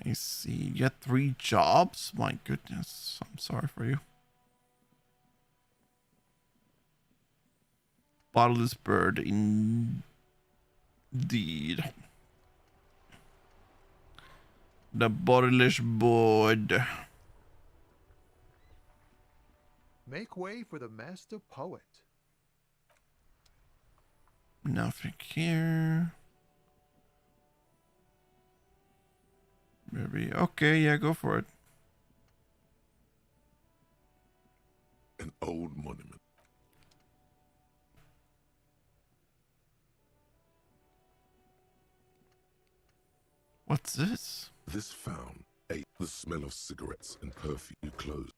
I see. You had 3 jobs? My goodness. I'm sorry for you. Bottleless bird, indeed. The bottleless bird. Make way for the master poet. Nothing here. Maybe. Okay, yeah, go for it. An old monument. What's this? This found ate the smell of cigarettes and perfume clothes.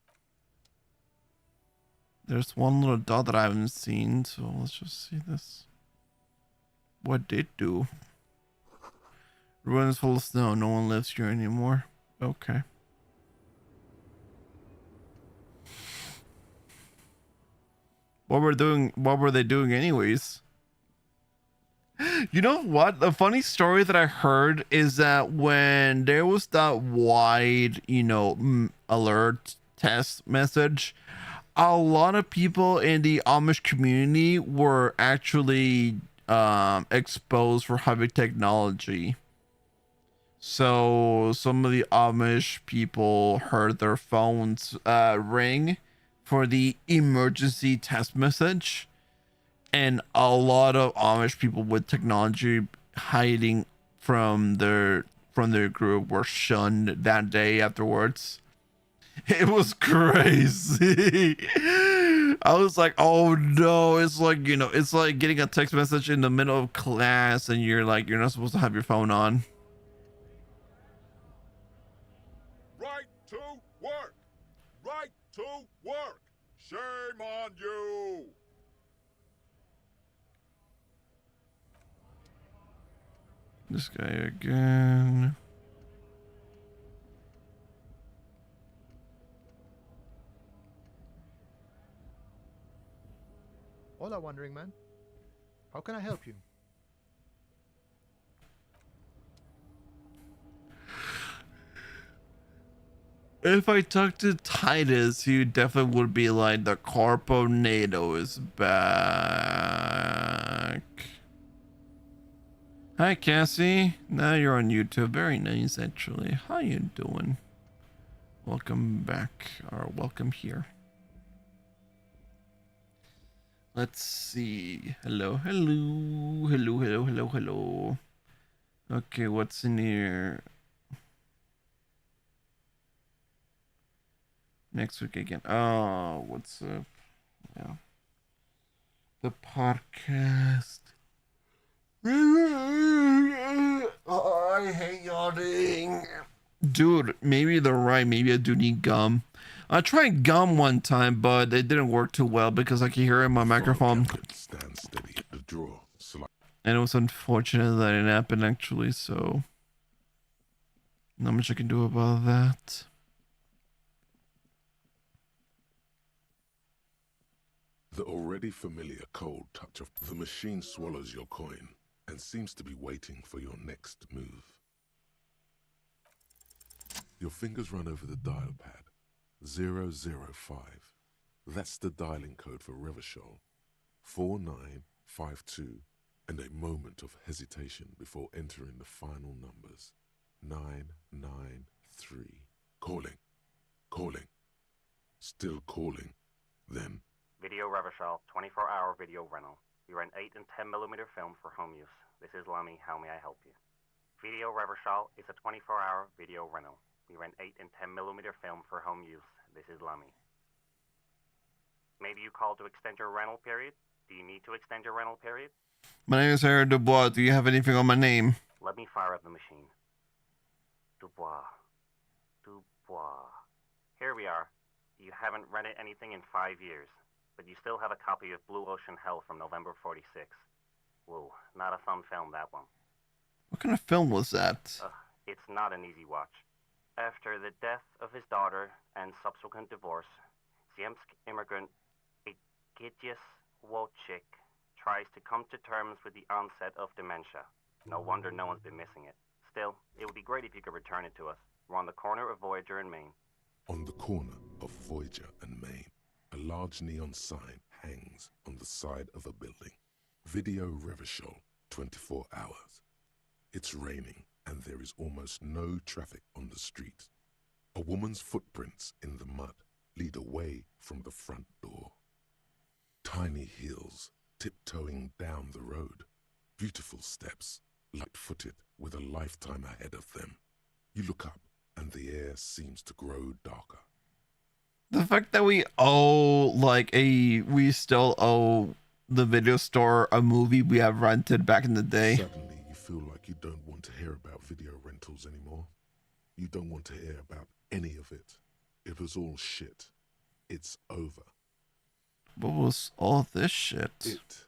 There's one little dot that I haven't seen, so let's just see this. What did it do? Ruins full of snow. No one lives here anymore. Okay. What were they doing anyways? You know what? The funny story that I heard is that when there was that wide, alert test message, a lot of people in the Amish community were actually exposed for heavy technology. So some of the Amish people heard their phones ring for the emergency test message, and a lot of Amish people with technology hiding from their group were shunned that day afterwards. It was crazy. I was like, oh no, it's like, it's like getting a text message in the middle of class and you're not supposed to have your phone on. Right to work. Right to work. Shame on you. This guy again. Hola, Wandering Man. How can I help you? If I talked to Titus, he definitely would be like, the Carponado is back. Hi, Cassie. Now you're on YouTube. Very nice, actually. How you doing? Welcome back, or welcome here. Let's see. Hello. Okay, what's in here? Next week again. Oh, what's up? Yeah. The podcast. Oh, I hate yawning. Dude, maybe they're right. Maybe I do need gum. I tried gum one time, but it didn't work too well because I can hear it in my microphone. Stand steady at the drawer. And it was unfortunate that it happened, actually, so not much I can do about that. The already familiar cold touch of the machine swallows your coin and seems to be waiting for your next move. Your fingers run over the dial pad. 005. That's the dialing code for Revachol. 4952. And a moment of hesitation before entering the final numbers. 993. Calling. Still calling. Then Video Revachol, 24-hour video rental. We rent 8 and 10mm film for home use. This is Lummy. How may I help you? Video Revachol is a 24-hour video rental. We rent 8 and 10mm film for home use. This is Lummy. Maybe you called to extend your rental period? Do you need to extend your rental period? My name is Aaron Dubois. Do you have anything on my name? Let me fire up the machine. Dubois. Here we are. You haven't rented anything in 5 years, but you still have a copy of Blue Ocean Hell from November 46. Whoa, not a fun film, that one. What kind of film was that? It's not an easy watch. After the death of his daughter and subsequent divorce, Ziemsk immigrant Egidius Wojcik tries to come to terms with the onset of dementia. No wonder no one's been missing it. Still, it would be great if you could return it to us. We're on the corner of Voyager and Maine. on the corner of Voyager and Maine, a large neon sign hangs on the side of a building. Video Revachol, 24 hours. It's raining and there is almost no traffic on the street. A woman's footprints in the mud lead away from the front door. Tiny heels tiptoeing down the road. Beautiful steps, light-footed with a lifetime ahead of them. You look up and the air seems to grow darker. The fact that we still owe the video store a movie we have rented back in the day. Suddenly you feel like you don't want to hear about video rental fundamentals anymore. You don't want to hear about any of it. It was all shit. It's over. What was all this shit? It.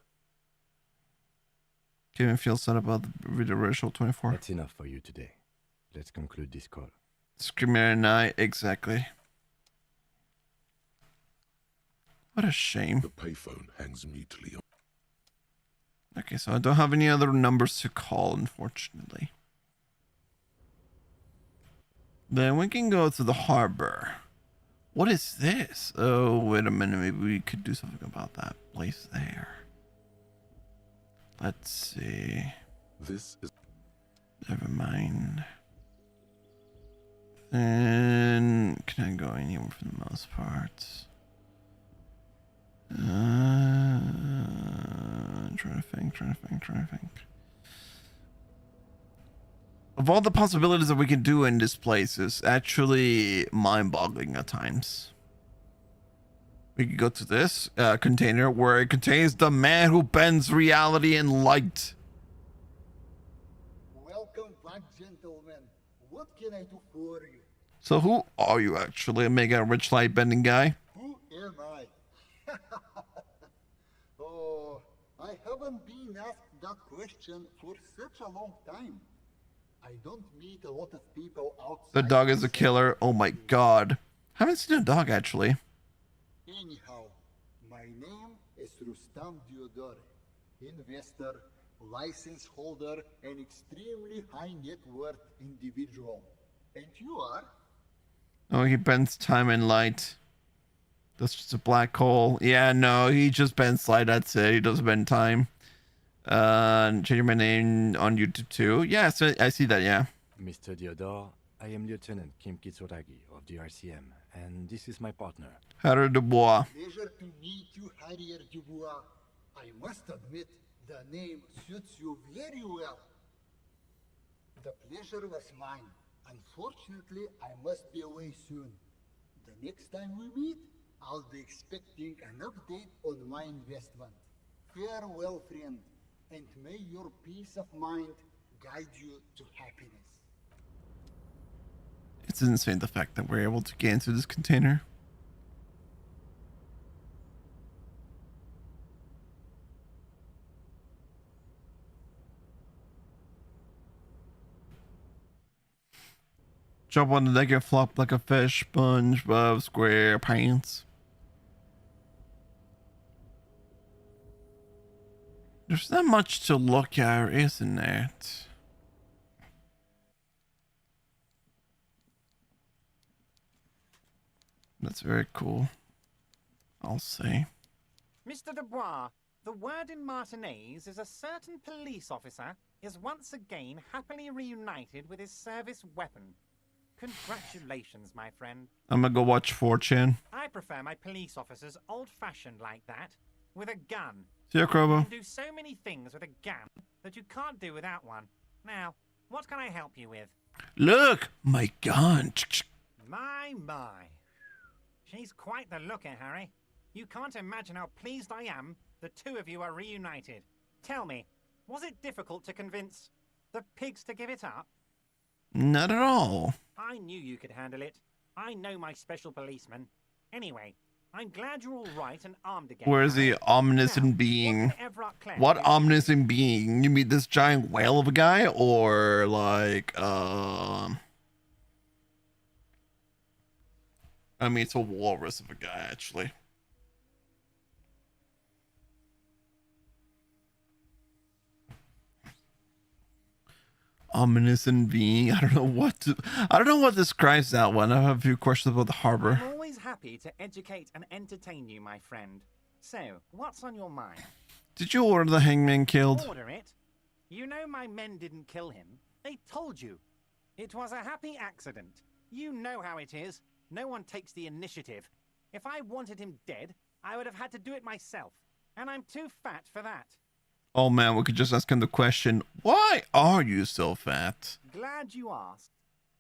Kevin feels sad about the original 24. That's enough for you today. Let's conclude this call. Screamer and I, exactly. What a shame. The payphone hangs mutely on. Okay, so I don't have any other numbers to call, unfortunately. Then we can go to the harbor. What is this? Oh, wait a minute. Maybe we could do something about that place there. Let's see. This is... Never mind. And can I go anywhere for the most part? Trying to think. Of all the possibilities that we can do in this place, is actually mind-boggling at times. We could go to this container where it contains the man who bends reality and light. Welcome back, gentlemen. What can I do for you? So who are you actually? A mega rich light bending guy? Who am I? Oh, I haven't been asked that question for such a long time. I don't meet a lot of people outside. The dog is a killer. Oh my god. Haven't seen a dog actually. Anyhow, my name is Rustam Diodore, investor, license holder, and extremely high net worth individual. And you are? Oh, he bends time and light. That's just a black hole. Yeah, no, he just bends light. That's it. He doesn't bend time. Changing my name on YouTube too. Yeah, so I see that. Yeah. Mr. Diodore, I am Lieutenant Kim Kitsuragi of the RCM, and this is my partner. Harry Dubois. Pleasure to meet you, Harrier Dubois. I must admit, the name suits you very well. The pleasure was mine. Unfortunately, I must be away soon. The next time we meet, I'll be expecting an update on my investment. Farewell, friend, and may your peace of mind guide you to happiness. It's insane the fact that we're able to get into this container. Jump on the deck and flop like a fish, SpongeBob SquarePants. There's not much to look at, isn't it? That's very cool, I'll say. Mr. Dubois, the word in Martinez is a certain police officer is once again happily reunited with his service weapon. Congratulations, my friend. I'm gonna go watch 4chan. I prefer my police officers old-fashioned like that, with a gun. See ya, Krobo. You can do so many things with a gun that you can't do without one. Now, what can I help you with? Look, my gun. My. She's quite the looker, Harry. You can't imagine how pleased I am the two of you are reunited. Tell me, was it difficult to convince the pigs to give it up? Not at all. I knew you could handle it. I know my special policeman. Anyway, I'm glad you're all right and armed again. Where's the omniscient being? What omniscient being? You mean this giant whale of a guy? Or like, I mean, it's a walrus of a guy, actually. Omniscient being. I don't know what describes that one. I have a few questions about the harbor. I'm always happy to educate and entertain you, my friend. So, what's on your mind? Did you order the hangman killed? Order it? You know my men didn't kill him. They told you. It was a happy accident. You know how it is. No one takes the initiative. If I wanted him dead, I would have had to do it myself. And I'm too fat for that. Oh man, we could just ask him the question, why are you so fat? Glad you asked.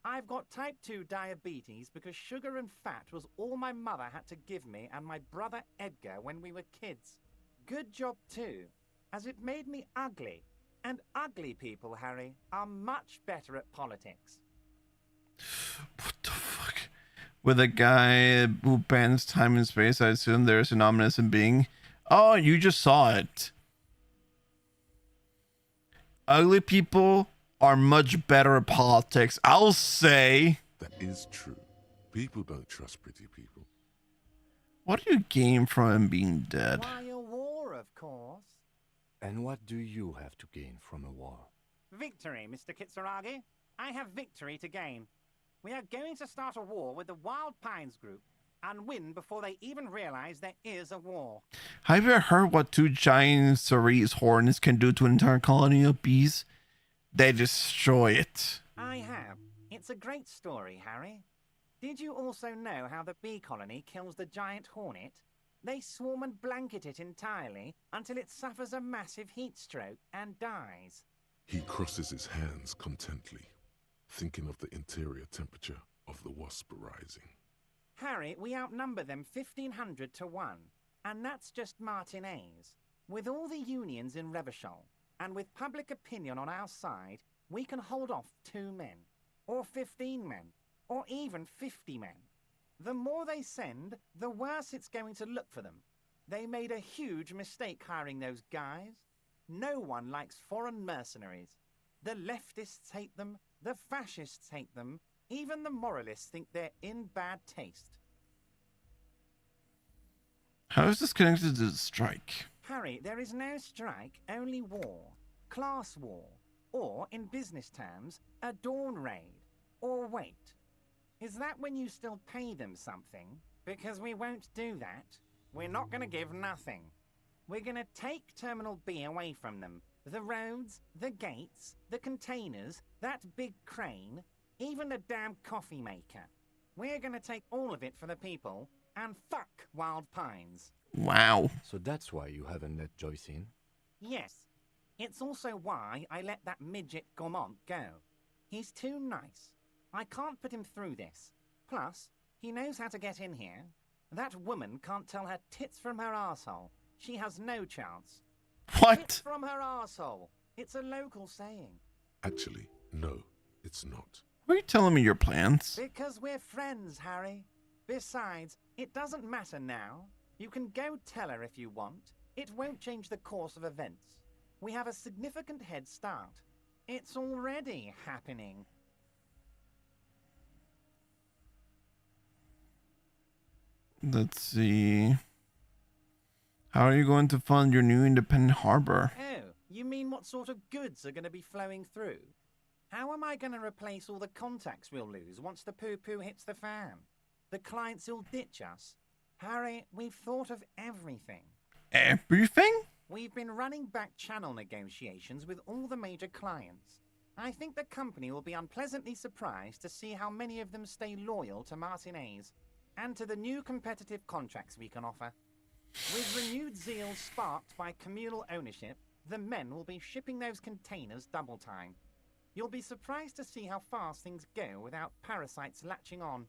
I've got type 2 diabetes because sugar and fat was all my mother had to give me and my brother Edgar when we were kids. Good job too, as it made me ugly And ugly people, Harry, are much better at politics. What the fuck? With a guy who bans time and space, I assume there's an omniscient being. Oh, you just saw it. Ugly people are much better at politics, I'll say. That is true. People don't trust pretty people. What do you gain from him being dead? Why, a war, of course. And what do you have to gain from a war? Victory, Mr. Kitsuragi. I have victory to gain. We are going to start a war with the Wild Pines group and win before they even realize there is a war. Have you ever heard what 2 giant cerise hornets can do to an entire colony of bees? They destroy it. I have. It's a great story, Harry. Did you also know how the bee colony kills the giant hornet? They swarm and blanket it entirely until it suffers a massive heat stroke and dies. He crosses his hands contently, thinking of the interior temperature of the wasp rising. Harry, we outnumber them 1,500 to 1, and that's just Martinez. With all the unions in Revachol, and with public opinion on our side, we can hold off 2 men, or 15 men, or even 50 men. The more they send, the worse it's going to look for them. They made a huge mistake hiring those guys. No one likes foreign mercenaries. The leftists hate them, the fascists hate them, even the moralists think they're in bad taste. How is this connected to the strike? Harry, there is no strike, only war. Class war. Or, in business terms, a dawn raid. Or wait. Is that when you still pay them something? Because we won't do that. We're not going to give nothing. We're going to take Terminal B away from them. The roads, the gates, the containers, that big crane, even the damn coffee maker. We're going to take all of it for the people, and fuck Wild Pines. Wow. So that's why you haven't let Joyce in? Yes. It's also why I let that midget Gaumont go. He's too nice. I can't put him through this. Plus, he knows how to get in here. That woman can't tell her tits from her arsehole. She has no chance. What? Tits from her arsehole. It's a local saying. Actually, no, it's not. Why are you telling me your plans? Because we're friends, Harry. Besides, it doesn't matter now. You can go tell her if you want. It won't change the course of events. We have a significant head start. It's already happening. Let's see. How are you going to fund your new independent harbor? Oh, you mean what sort of goods are going to be flowing through? How am I going to replace all the contacts we'll lose once the poo-poo hits the fan? The clients who'll ditch us? Harry, we've thought of everything. Everything? We've been running back channel negotiations with all the major clients. I think the company will be unpleasantly surprised to see how many of them stay loyal to Martinez and to the new competitive contracts we can offer. With renewed zeal sparked by communal ownership, the men will be shipping those containers double time. You'll be surprised to see how fast things go without parasites latching on.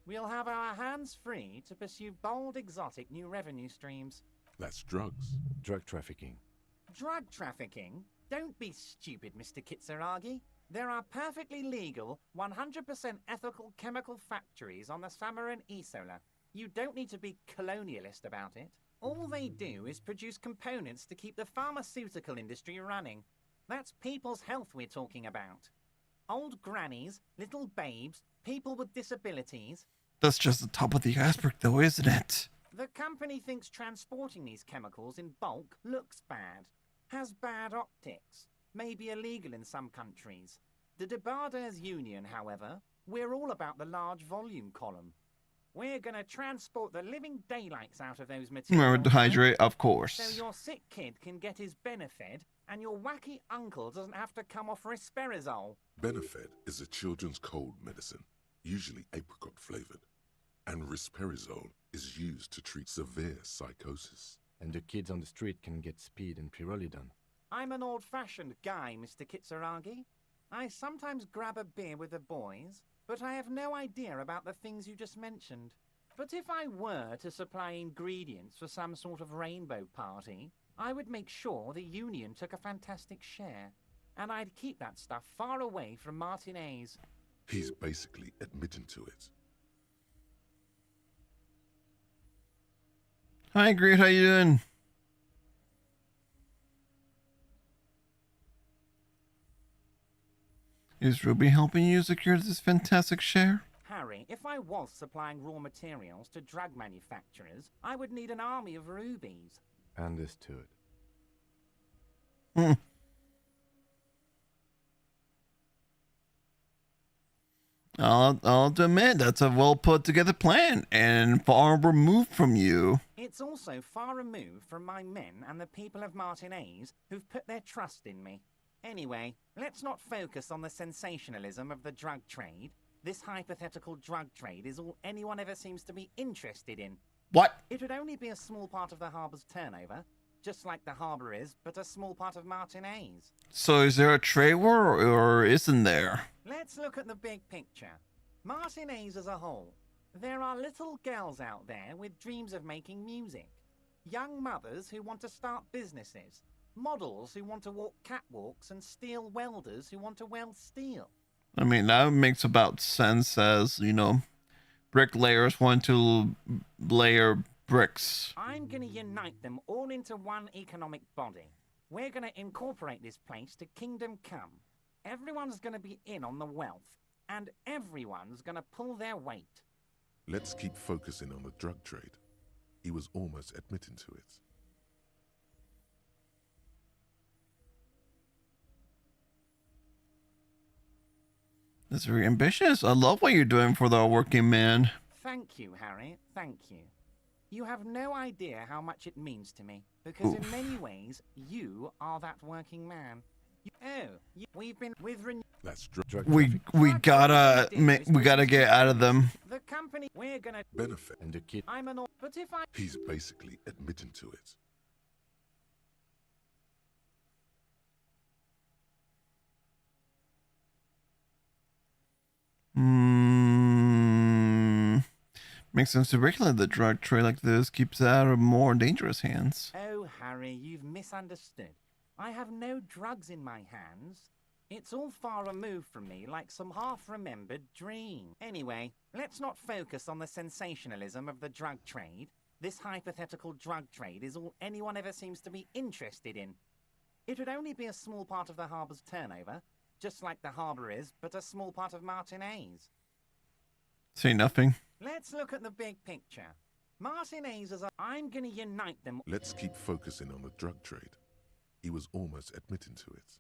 We'll have our hands free to pursue bold, exotic new revenue streams. That's drugs. Drug trafficking. Drug trafficking? Don't be stupid, Mr. Kitsuragi. There are perfectly legal, 100% ethical chemical factories on the Samaran Isola. You don't need to be colonialist about it. All they do is produce components to keep the pharmaceutical industry running. That's people's health we're talking about. Old grannies, little babes, people with disabilities. That's just the top of the iceberg, though, isn't it? The company thinks transporting these chemicals in bulk looks bad, has bad optics, may be illegal in some countries. The Debarders Union, however, we're all about the large volume column. We're going to transport the living daylights out of those materials. Remember to hydrate, of course. So your sick kid can get his Benefed, and your wacky uncle doesn't have to come off risperidone. Benefed is a children's cold medicine, usually apricot flavored, and risperidone is used to treat severe psychosis. And the kids on the street can get speed and pyrrolidone. I'm an old-fashioned guy, Mr. Kitsuragi. I sometimes grab a beer with the boys, but I have no idea about the things you just mentioned. But if I were to supply ingredients for some sort of rainbow party, I would make sure the Union took a fantastic share. And I'd keep that stuff far away from Martinez. He's basically admitting to it. Hi, Great. How you doing? Is Ruby helping you secure this fantastic share? Harry, if I was supplying raw materials to drug manufacturers, I would need an army of rubies. Understood. I'll admit that's a well put together plan and far removed from you. It's also far removed from my men and the people of Martinez who've put their trust in me. Anyway, let's not focus on the sensationalism of the drug trade. This hypothetical drug trade is all anyone ever seems to be interested in. What? It would only be a small part of the harbor's turnover, just like the harbor is, but a small part of Martinez. So is there a trade war or isn't there? Let's look at the big picture. Martinez as a whole. There are little girls out there with dreams of making music. Young mothers who want to start businesses. Models who want to walk catwalks and steel welders who want to weld steel. I mean, that makes about sense as, you know, bricklayers want to layer bricks. I'm going to unite them all into one economic body. We're going to incorporate this place to Kingdom Come. Everyone's going to be in on the wealth, and everyone's going to pull their weight. Let's keep focusing on the drug trade. He was almost admitting to it. That's very ambitious. I love what you're doing for the working man. Thank you, Harry. Thank you. You have no idea how much it means to me, because in many ways, you are that working man. We've been with That's we gotta get out of them. the company. We're gonna benefit And the kid. I'm an. But if I. He's basically admitting to it. Makes sense to regulate the drug trade like this, keeps it out of more dangerous hands. Oh, Harry, you've misunderstood. I have no drugs in my hands. It's all far removed from me, like some half-remembered dream. Anyway, let's not focus on the sensationalism of the drug trade. This hypothetical drug trade is all anyone ever seems to be interested in. It would only be a small part of the harbor's turnover, just like the harbor is, but a small part of Martinez. Say nothing. Let's look at the big picture. Martinez is I'm gonna unite them. Let's keep focusing on the drug trade. He was almost admitting to it.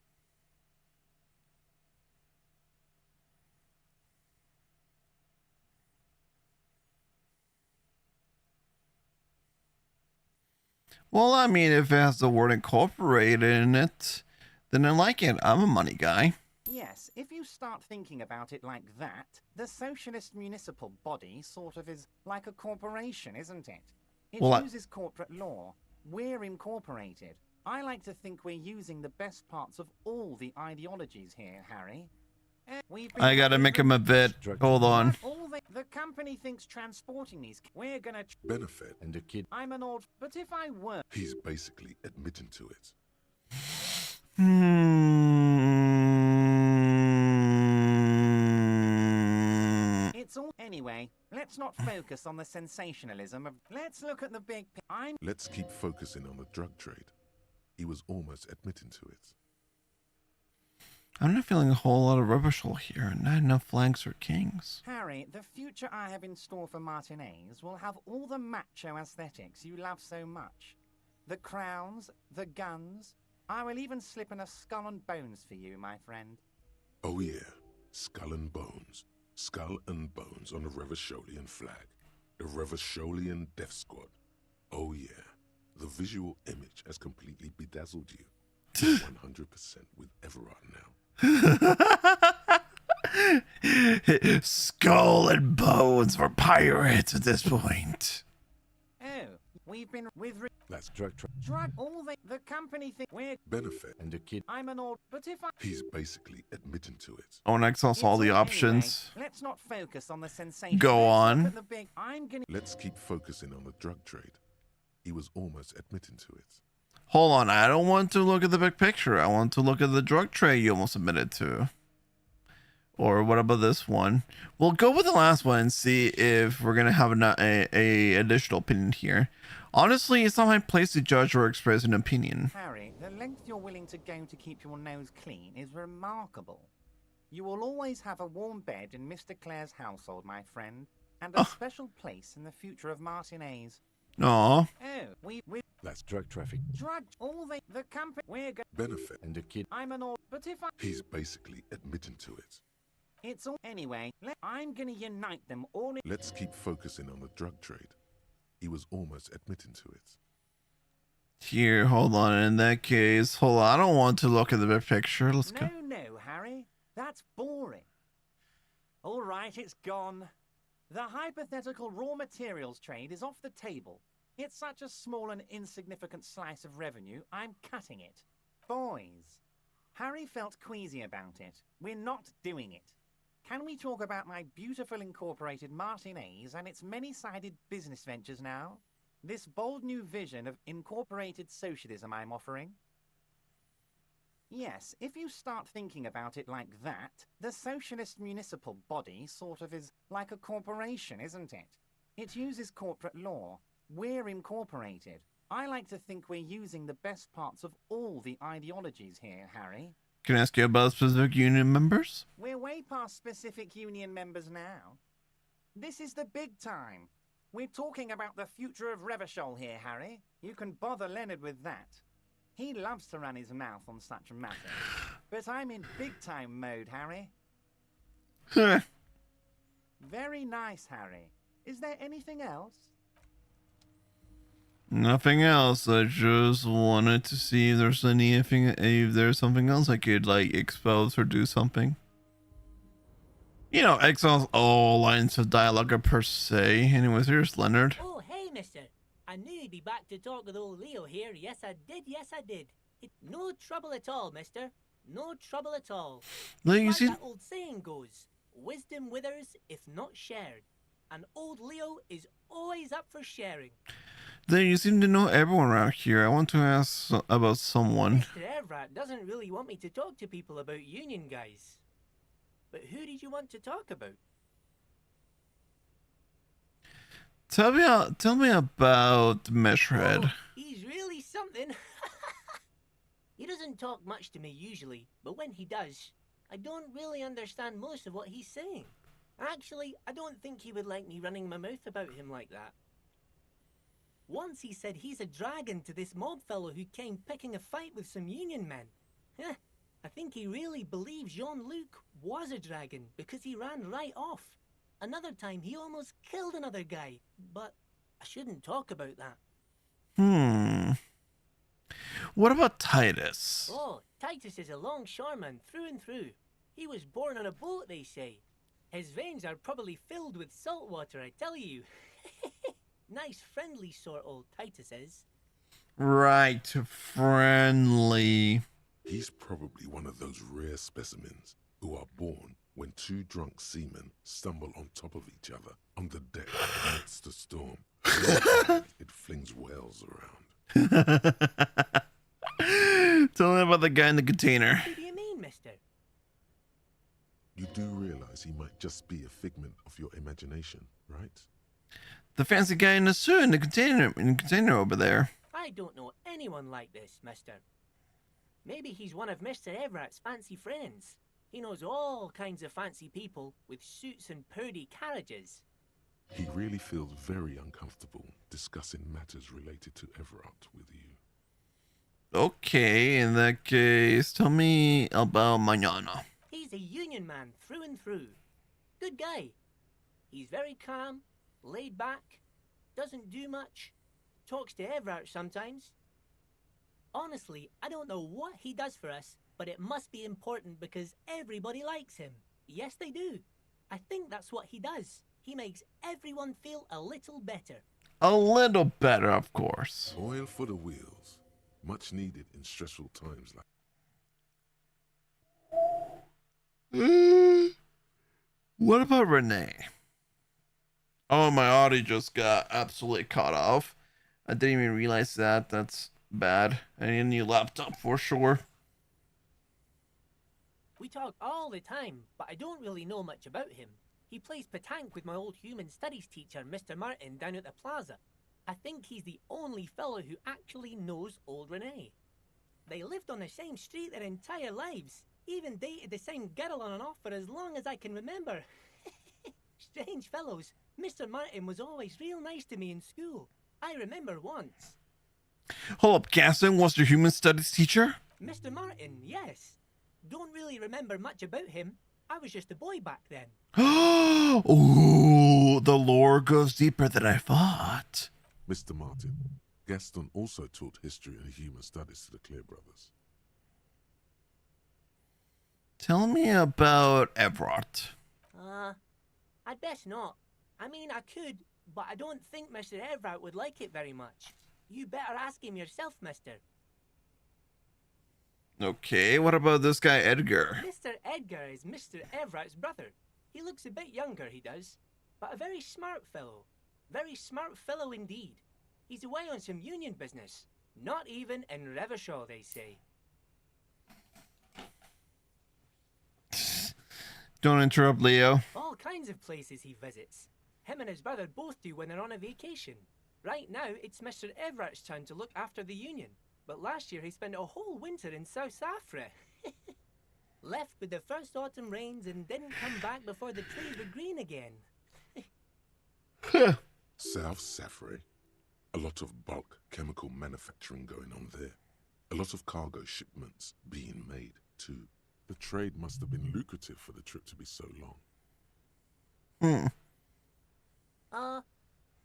Well, I mean, if it has the word incorporated in it, then I like it. I'm a money guy. Yes, if you start thinking about it like that, the socialist municipal body sort of is like a corporation, isn't it? It uses corporate law. We're incorporated. I like to think we're using the best parts of all the ideologies here, Harry. I gotta make him a bit. Hold on. The company thinks transporting these. We're gonna benefit. And the kid. I'm an old. But if I were. He's basically admitting to it. It's all. Anyway, let's not focus on the sensationalism of. Let's look at the big. Let's keep focusing on the drug trade. He was almost admitting to it. I'm not feeling a whole lot of rubbish here. Not enough flanks or kings. Harry, the future I have in store for Martinez will have all the macho aesthetics you love so much. The crowns, the guns. I will even slip in a skull and bones for you, my friend. Oh yeah, skull and bones. Skull and bones on the Revacholian flag. The Revacholian Death Squad. Oh yeah, the visual image has completely bedazzled you. 100% with Everard now. Skull and bones for pirates at this point. Oh, we've been with That's drug all the company thing. We're Benefit. and the kid. I'm an old, but if I He's basically admitting to it. I want to exhaust all the It's options. Anyway, let's not focus on the sensation. Go Let's on. look at the big. I'm gonna. Let's keep focusing on the drug trade. He was almost admitting to it. Hold on, I don't want to look at the big picture. I want to look at the drug trade you almost admitted to. Or what about this one? We'll go with the last one and see if we're gonna have a additional opinion here. Honestly, it's not my place to judge or express an opinion. Harry, the length you're willing to go to keep your nose clean is remarkable. You will always have a warm bed in Mr. Clare's household, my friend, and a special place in the future of Martinez. Aw. Oh, we That's drug traffic. drug all the company. We're Benefit. And the kid. I'm an old, but if I He's basically admitting to it. it's all anyway. I'm gonna unite them all. Let's keep focusing on the drug trade. He was almost admitting to it. Here, hold on. In that case, hold on. I don't want to look at the big picture. Let's go. No, Harry. That's boring. All right, it's gone. The hypothetical raw materials trade is off the table. It's such a small and insignificant slice of revenue, I'm cutting it. Boys, Harry felt queasy about it. We're not doing it. Can we talk about my beautiful incorporated Martinez and its many-sided business ventures now? This bold new vision of incorporated socialism I'm offering? Yes, if you start thinking about it like that, the socialist municipal body sort of is like a corporation, isn't it? It uses corporate law. We're incorporated. I like to think we're using the best parts of all the ideologies here, Harry. Can I ask you about specific union members? We're way past specific union members now. This is the big time. We're talking about the future of Revachol here, Harry. You can bother Leonard with that. He loves to run his mouth on such matters. But I'm in big-time mode, Harry. Very nice, Harry. Is there anything else? Nothing else. I just wanted to see if there's if there's something else I could like expose or do something. You know, exhaust all lines of dialogue per se. Anyways, here's Leonard. Oh, hey, mister. I knew you'd be back to talk with old Leo here. Yes, I did. No trouble at all, mister. No trouble at all. Like, you Like see, that old saying goes, wisdom withers if not shared. And old Leo is always up for sharing. then you seem to know everyone around here. I want to ask about someone. Mr. Evrat doesn't really want me to talk to people about union guys. But who did you want to talk about? Tell me about Meshred. Oh, he's really something. He doesn't talk much to me usually, but when he does, I don't really understand most of what he's saying. Actually, I don't think he would like me running my mouth about him like that. Once he said he's a dragon to this mob fellow who came picking a fight with some union men. I think he really believes Jean-Luc was a dragon because he ran right off. Another time he almost killed another guy, but I shouldn't talk about that. What about Titus? Oh, Titus is a longshoreman through and through. He was born on a boat, they say. His veins are probably filled with salt water, I tell you. Nice, friendly sort old Titus is. Right, friendly. He's probably one of those rare specimens who are born when two drunk seamen stumble on top of each other on the deck amidst a storm. It flings whales around. Tell me about the guy in the container. What do you mean, mister? You do realize he might just be a figment of your imagination, right? The fancy guy in the suit in the container over there. I don't know anyone like this, mister. Maybe he's one of Mr. Everett's fancy friends. He knows all kinds of fancy people with suits and purdy carriages. He really feels very uncomfortable discussing matters related to Everett with you. Okay, in that case, tell me about Mañana. He's a union man through and through. Good guy. He's very calm, laid back, doesn't do much, talks to Everett sometimes. Honestly, I don't know what he does for us, but it must be important because everybody likes him. Yes, they do. I think that's what he does. He makes everyone feel a little better. A little better, of course. Oil for the wheels. Much needed in stressful times like... What about Renee? Oh, my audio just got absolutely cut off. I didn't even realize that. That's bad. I need a new laptop for sure. We talk all the time, but I don't really know much about him. He plays petanque with my old human studies teacher, Mr. Martin, down at the plaza. I think he's the only fellow who actually knows old Renee. They lived on the same street their entire lives, even dated the same girl on and off for as long as I can remember. Strange fellows. Mr. Martin was always real nice to me in school. I remember once. Hold up, Gaston was your human studies teacher? Mr. Martin, yes. Don't really remember much about him. I was just a boy back then. Ooh, the lore goes deeper than I thought. Mr. Martin, Gaston also taught history and human studies to the Clear brothers. Tell me about Everett. I'd best not. I mean, I could, but I don't think Mr. Everett would like it very much. You better ask him yourself, mister. Okay, what about this guy Edgar? Mr. Edgar is Mr. Everett's brother. He looks a bit younger, he does, but a very smart fellow. Very smart fellow indeed. He's away on some union business. Not even in Revershaw, they say. Don't interrupt, Leo. All kinds of places he visits. Him and his brother both do when they're on a vacation. Right now, it's Mr. Everett's turn to look after the union. But last year he spent a whole winter in South Africa. Left with the first autumn rains and didn't come back before the trees were green again. South Safari. A lot of bulk chemical manufacturing going on there. A lot of cargo shipments being made, too. The trade must have been lucrative for the trip to be so long.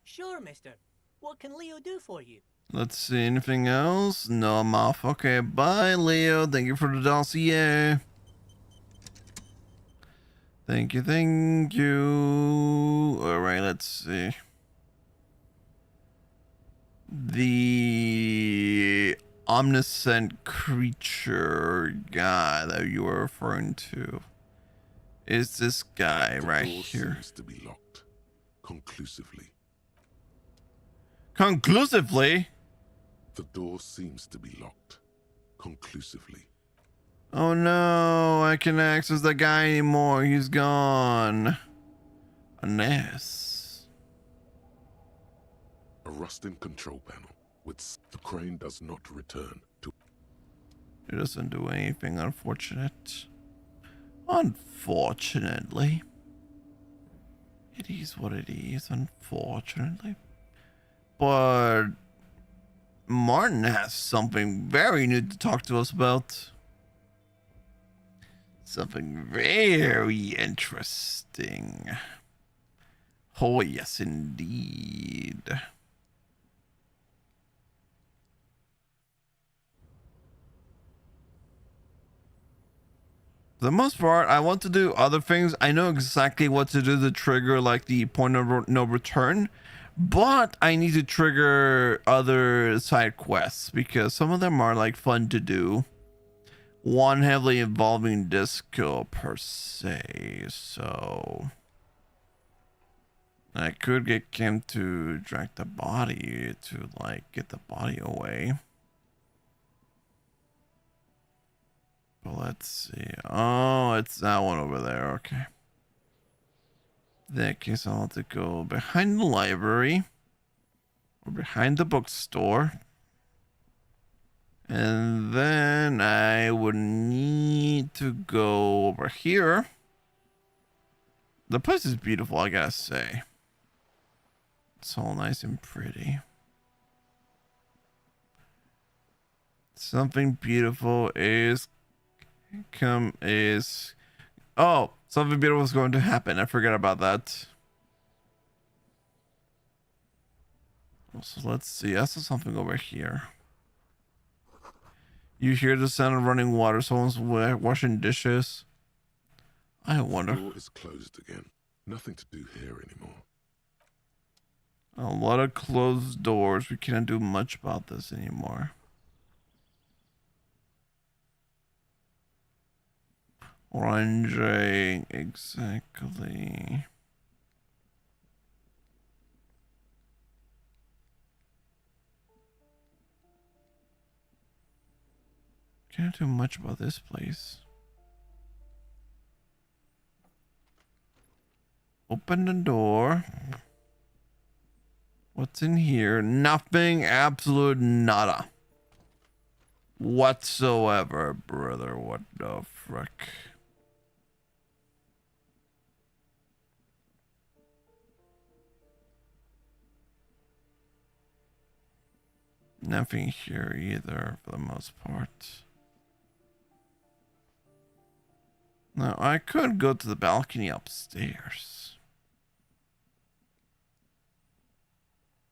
Sure, mister. What can Leo do for you? Let's see, anything else? No, I'm off. Okay, bye, Leo. Thank you for the dossier. Thank you, thank you. Alright, let's see. The omniscient creature guy that you were referring to is this guy right here. Seems to be locked. Conclusively. Conclusively? The door seems to be locked. Conclusively. Oh no, I can't access that guy anymore. He's gone. Unless. A rusting control panel. With the crane does not return to. It doesn't do anything, unfortunate. Unfortunately. It is what it is, unfortunately. But Martin has something very new to talk to us about. Something very interesting. Oh, yes, indeed. For the most part, I want to do other things. I know exactly what to do to trigger like the point of no return, but I need to trigger other side quests because some of them are like fun to do. One heavily involving Disco per se, so I could get Kim to drag the body to like get the body away. But let's see. Oh, it's that one over there. Okay. In that case, I'll have to go behind the library or behind the bookstore. And then I would need to go over here. The place is beautiful, I gotta say. It's all nice and pretty. Something beautiful is oh, something beautiful is going to happen. I forgot about that. So let's see. I saw something over here. You hear the sound of running water. Someone's washing dishes. I wonder. The door is closed again. Nothing to do here anymore. A lot of closed doors. We can't do much about this anymore. Orange, exactly. Can't do much about this place. Open the door. What's in here? Nothing. Absolute nada. Whatsoever, brother. What the frick? Nothing here either, for the most part. Now, I could go to the balcony upstairs.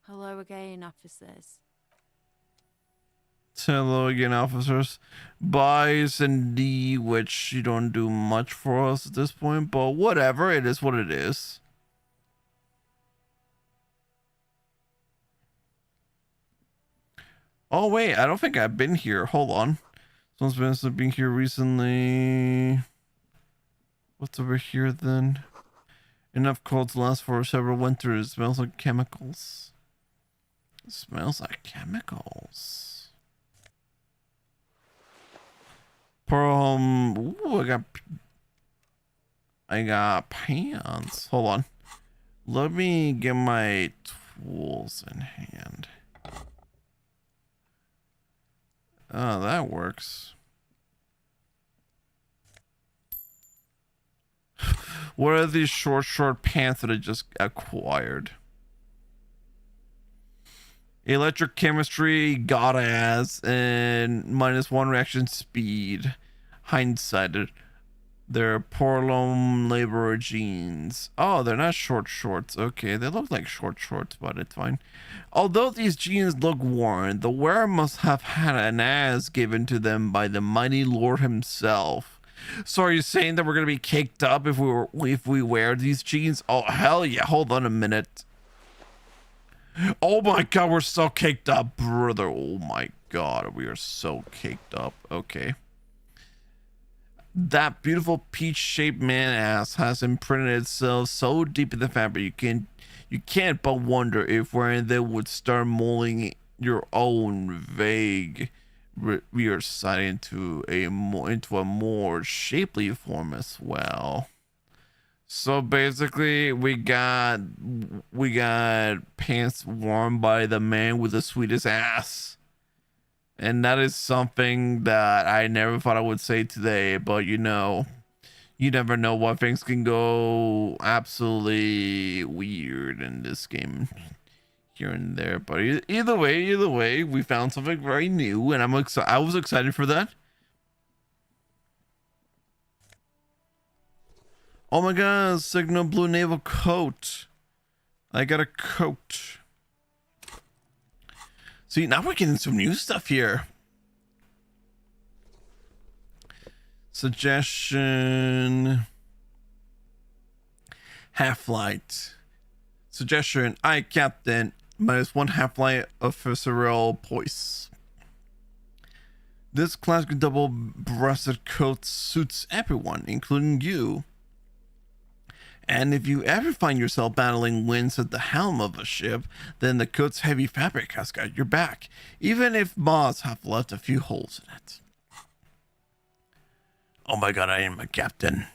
Hello again, officers. Hello again, officers. Buys and D, which you don't do much for us at this point, but whatever, it is what it is. Oh wait, I don't think I've been here. Hold on. Someone's been here recently. What's over here then? Enough cold to last for several winters. It smells like chemicals. It smells like chemicals. Ooh, I got pants. Hold on. Let me get my tools in hand. Oh, that works. What are these short pants that I just acquired? Electric chemistry, got as, and -1 reaction speed. Hindsighted. They're Porlum laborer jeans. Oh, they're not short shorts. Okay, they look like short shorts, but it's fine. Although these jeans look worn, the wearer must have had an ass given to them by the mighty Lord himself. So are you saying that we're gonna be caked up if we wear these jeans? Oh hell yeah! Hold on a minute. Oh my god, we're so caked up, brother. Oh my god, we are so caked up. Okay. That beautiful peach-shaped man ass has imprinted itself so deep in the fabric you can't but wonder if wearing them would start molding your own vague weird side into a more shapely form as well. So basically, we got pants worn by the man with the sweetest ass. And that is something that I never thought I would say today, but you know, you never know what things can go absolutely weird in this game here and there. But either way, we found something very new, and I was excited for that. Oh my god, Signal Blue Naval Coat. I got a coat. See, now we're getting some new stuff here. Suggestion. Half-light. Suggestion. I, Captain, -1 half-light official poise. This classic double-breasted coat suits everyone, including you. And if you ever find yourself battling winds at the helm of a ship, then the coat's heavy fabric has got your back, even if moths have left a few holes in it. Oh my god, I am a captain.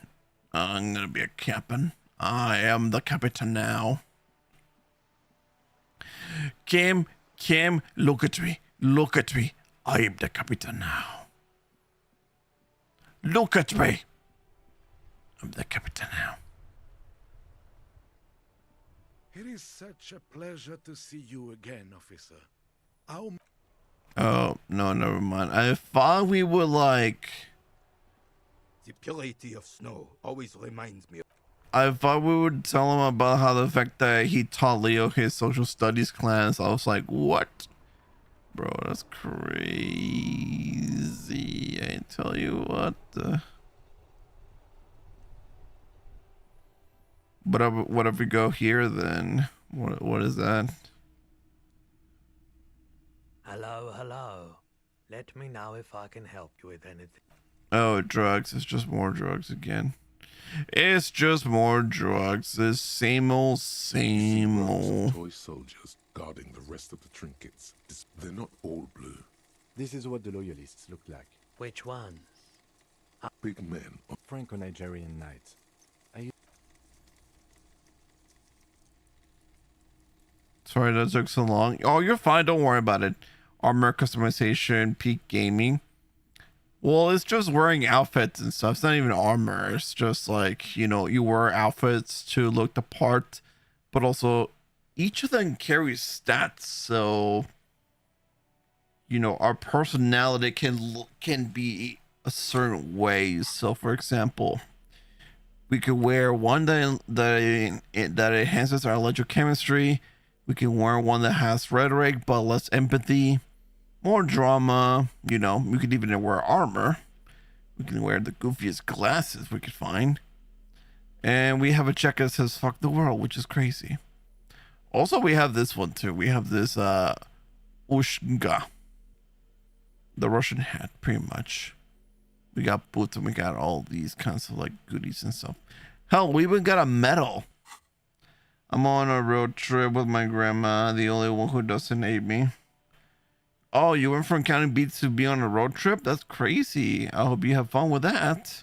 I'm gonna be a captain. I am the captain now. Kim, look at me. Look at me. I am the captain now. Look at me. I'm the captain now. It is such a pleasure to see you again, officer. Oh, no, never mind. I thought we were like... The purity of snow always reminds me of... I thought we would tell him about how the fact that he taught Leo his social studies class. I was like, what? Bro, that's crazy. I tell you what. Whatever we go here then. What is that? Hello, hello. Let me know if I can help you with anything. Oh, drugs. It's just more drugs again. It's just more drugs. The same old, same old. Toy soldiers guarding the rest of the trinkets. They're not all blue. This is what the loyalists look like. Which ones? Big men. Franco-Nigerian knights. Sorry that took so long. Oh, you're fine. Don't worry about it. Armor customization, peak gaming. Well, it's just wearing outfits and stuff. It's not even armor. It's just like, you know, you wear outfits to look the part, but also each of them carries stats. So, you know, our personality can be a certain way. So, for example, we could wear one that enhances our electrochemistry. We can wear one that has rhetoric but less empathy, more drama. You know, we could even wear armor. We can wear the goofiest glasses we could find. And we have a check that says fuck the world, which is crazy. Also, we have this one too. We have this Ushga. The Russian hat, pretty much. We got boots and we got all these kinds of like goodies and stuff. Hell, we even got a medal. I'm on a road trip with my grandma, the only one who doesn't hate me. Oh, you went from counting beats to be on a road trip? That's crazy. I hope you have fun with that.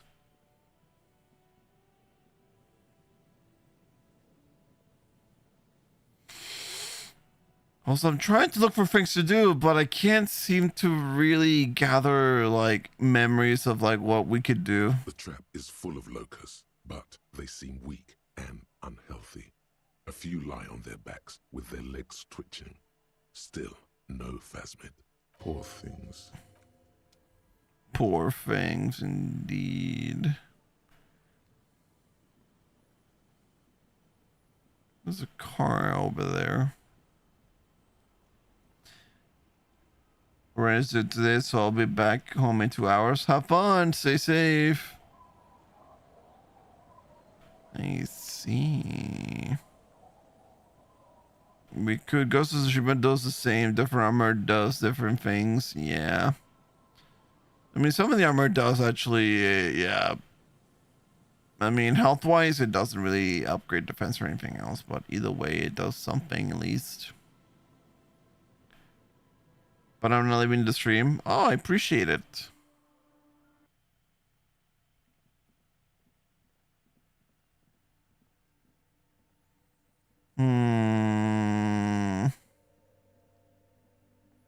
Also, I'm trying to look for things to do, but I can't seem to really gather like memories of like what we could do. The trap is full of locusts, but they seem weak and unhealthy. A few lie on their backs with their legs twitching. Still, no phasmid. Poor things. Poor things, indeed. There's a car over there. We're gonna do today, so I'll be back home in 2 hours. Have fun. Stay safe. I see. We could. Ghost of Tsushima does the same. Different armor does different things. Yeah. I mean, some of the armor does actually, yeah. I mean, health-wise, it doesn't really upgrade defense or anything else, but either way, it does something at least. But I'm not leaving the stream. Oh, I appreciate it.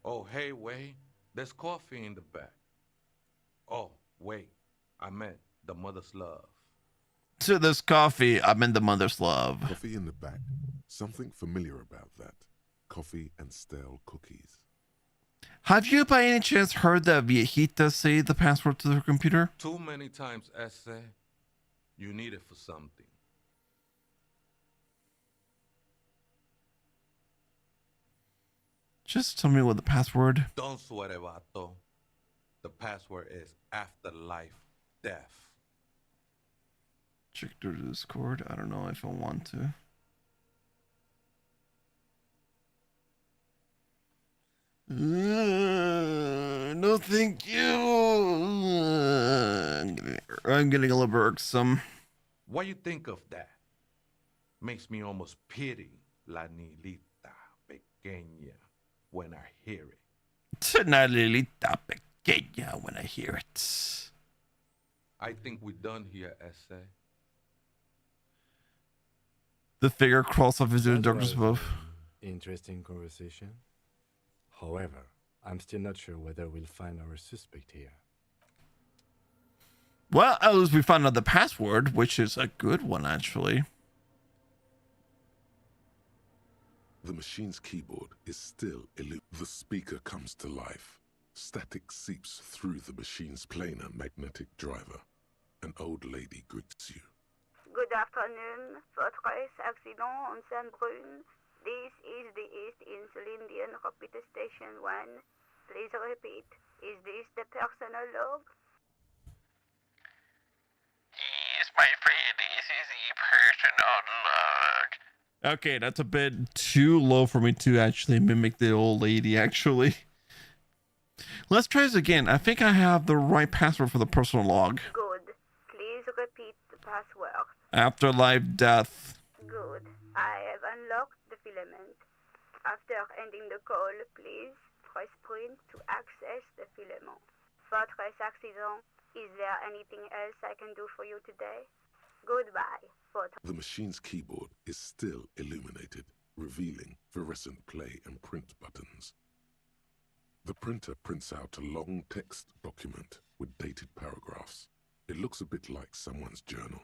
Oh, hey, wait. There's coffee in the back. Oh, wait. I meant the mother's love. To this coffee, I'm in the mother's love. Coffee in the back. Something familiar about that. Coffee and stale cookies. Have you by any chance heard that Viejita say the password to their computer? Too many times, Ese. You need it for something. Just tell me what the password. Don't sweat it, vato. The password is afterlife death. Check through Discord. I don't know if I want to. No, thank you. I'm getting a little irksome. What you think of that? Makes me almost pity La Nilita Pequeña when I hear it. La Nilita Pequeña when I hear it. I think we're done here, Ese. The figure crawls off into the darkness above. Interesting conversation. However, I'm still not sure whether we'll find our suspect here. Well, at least we found out the password, which is a good one, actually. The machine's keyboard is still the speaker comes to life. Static seeps through the machine's planar magnetic driver. An old lady greets you. Good afternoon, Fortress, Accident on Saint-Brune. This is the East Insulindian Repeater Station 1. Please repeat. Is this the personal log? Yes, my friend, this is the personal log. Okay, that's a bit too low for me to actually mimic the old lady, actually. Let's try this again. I think I have the right password for the personal log. Good. Please repeat the password. Afterlife death. Good. I have unlocked the filament. After ending the call, please press print to access the filament. Fortress Accident, is there anything else I can do for you today? Goodbye, Fortress. The machine's keyboard is still illuminated, revealing fluorescent play and print buttons. The printer prints out a long text document with dated paragraphs. It looks a bit like someone's journal.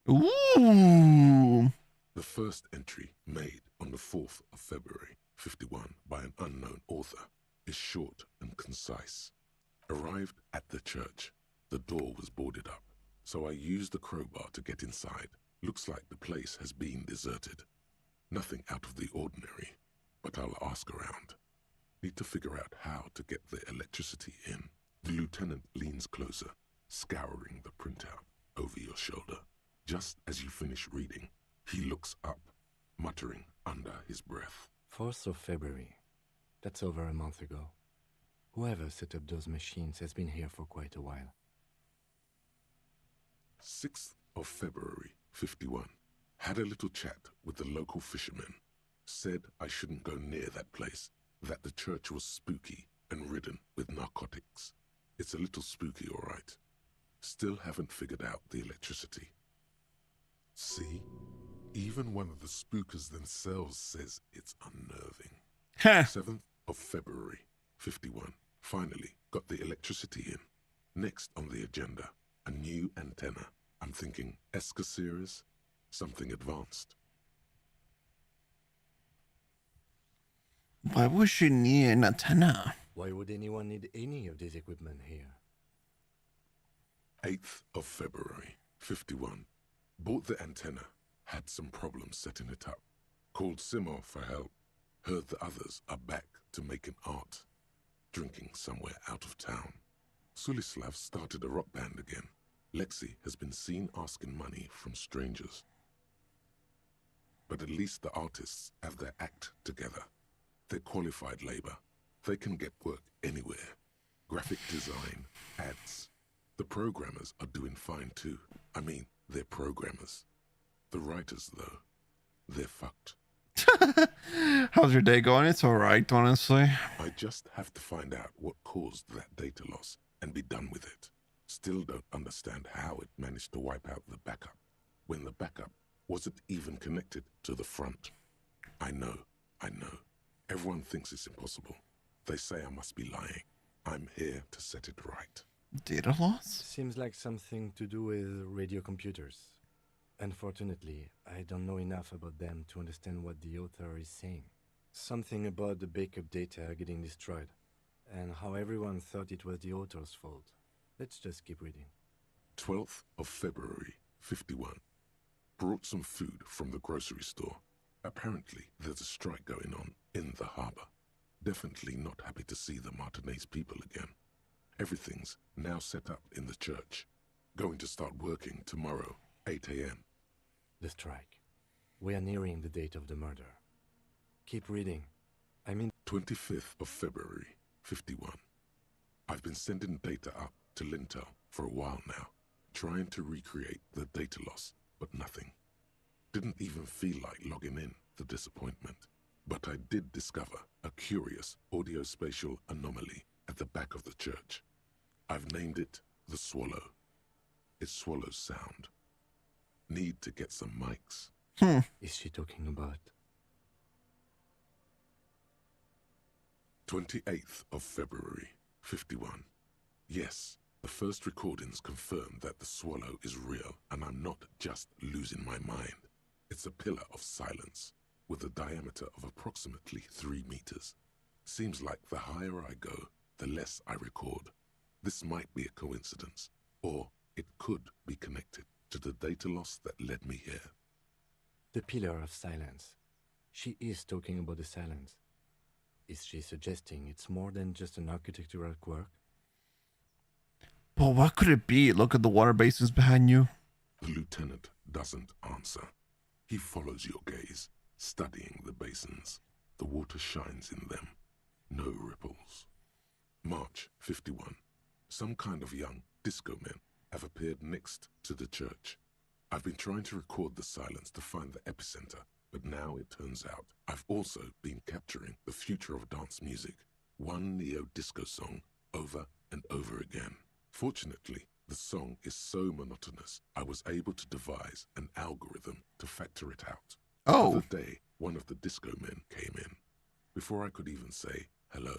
Ooh. The first entry, made on the 4th of February, 51, by an unknown author, is short and concise. Arrived at the church. The door was boarded up, so I used the crowbar to get inside. Looks like the place has been deserted. Nothing out of the ordinary, but I'll ask around. Need to figure out how to get the electricity in. The lieutenant leans closer, scouring the printout over your shoulder. Just as you finish reading, he looks up, muttering under his breath. 4th of February. That's over a month ago. Whoever set up those machines has been here for quite a while. 6th of February, 51. Had a little chat with the local fishermen. Said I shouldn't go near that place, that the church was spooky and ridden with narcotics. It's a little spooky, all right. Still haven't figured out the electricity. See? Even one of the spookers themselves says it's unnerving. 7th of February, 51. Finally got the electricity in. Next on the agenda, a new antenna. I'm thinking ESCA series, something advanced. Why would she need an antenna? Why would anyone need any of this equipment here? 8th of February, 51. Bought the antenna. Had some problems setting it up. Called Simon for help. Heard the others are back to making art. Drinking somewhere out of town. Sulislav started a rock band again. Lexi has been seen asking money from strangers. But at least the artists have their act together. They're qualified labor. They can get work anywhere. Graphic design, ads. The programmers are doing fine too. I mean, they're programmers. The writers, though, they're fucked. How's your day going? It's alright, honestly. I just have to find out what caused that data loss and be done with it. Still don't understand how it managed to wipe out the backup, when the backup wasn't even connected to the front. I know. Everyone thinks it's impossible. They say I must be lying. I'm here to set it right. Data loss? Seems like something to do with radio computers. Unfortunately, I don't know enough about them to understand what the author is saying. Something about the backup data getting destroyed, and how everyone thought it was the author's fault. Let's just keep reading. 12th of February, 51. Brought some food from the grocery store. Apparently, there's a strike going on in the harbor. Definitely not happy to see the Martinez people again. Everything's now set up in the church. Going to start working tomorrow, 8 a.m. The strike. We are nearing the date of the murder. Keep reading. 25th of February, 51. I've been sending data up to Lintel for a while now, trying to recreate the data loss, but nothing. Didn't even feel like logging in, the disappointment. But I did discover a curious audio-spatial anomaly at the back of the church. I've named it the Swallow. It swallows sound. Need to get some mics. Is she talking about? 28th of February, 51. Yes, the first recordings confirm that the Swallow is real, and I'm not just losing my mind. It's a pillar of silence, with a diameter of approximately 3 meters. Seems like the higher I go, the less I record. This might be a coincidence, or it could be connected to the data loss that led me here. The pillar of silence. She is talking about the silence. Is she suggesting it's more than just an architectural quirk? But what could it be? Look at the water basins behind you. The lieutenant doesn't answer. He follows your gaze, studying the basins. The water shines in them. No ripples. March 51. Some kind of young disco men have appeared next to the church. I've been trying to record the silence to find the epicenter, but now it turns out I've also been capturing the future of dance music, one neo-disco song over and over again. Fortunately, the song is so monotonous, I was able to devise an algorithm to factor it out. Oh. The other day, one of the disco men came in. Before I could even say hello,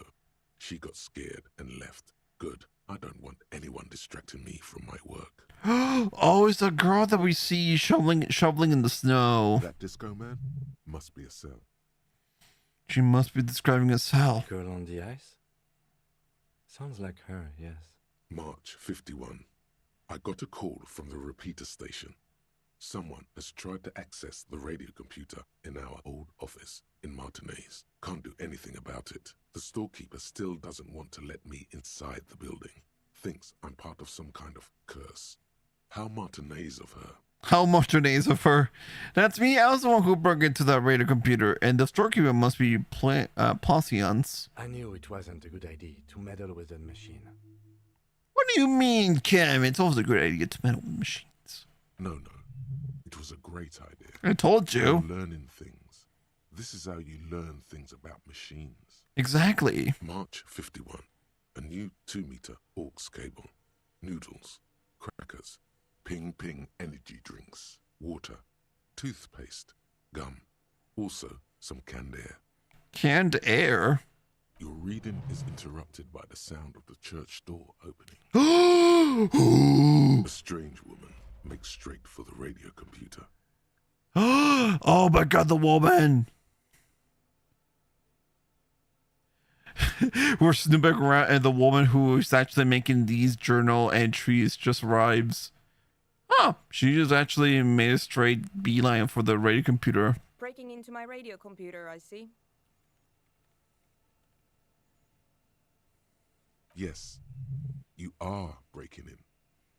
she got scared and left. Good. I don't want anyone distracting me from my work. Oh, it's the girl that we see shoveling in the snow. That disco man must be a cell. She must be describing a cell. Girl on the ice? Sounds like her, yes. March 51. I got a call from the repeater station. Someone has tried to access the radio computer in our old office in Martinez. Can't do anything about it. The storekeeper still doesn't want to let me inside the building. Thinks I'm part of some kind of curse. How Martinez of her. How Martinez of her. That's me. I was the one who broke into that radio computer, and the storekeeper must be Pausians. I knew it wasn't a good idea to meddle with that machine. What do you mean, Cam? It's always a good idea to meddle with machines. No. It was a great idea. I told you. You're learning things. This is how you learn things about machines. Exactly. March 51. A new 2-meter aux cable. Noodles. Crackers. Ping energy drinks. Water. Toothpaste. Gum. Also some canned air. Canned air? Your reading is interrupted by the sound of the church door opening. A strange woman makes straight for the radio computer. Oh my god, the woman! We're snooping around, and the woman who is actually making these journal entries just arrives. Oh, she just actually made a straight beeline for the radio computer. Breaking into my radio computer, I see. Yes, you are breaking in,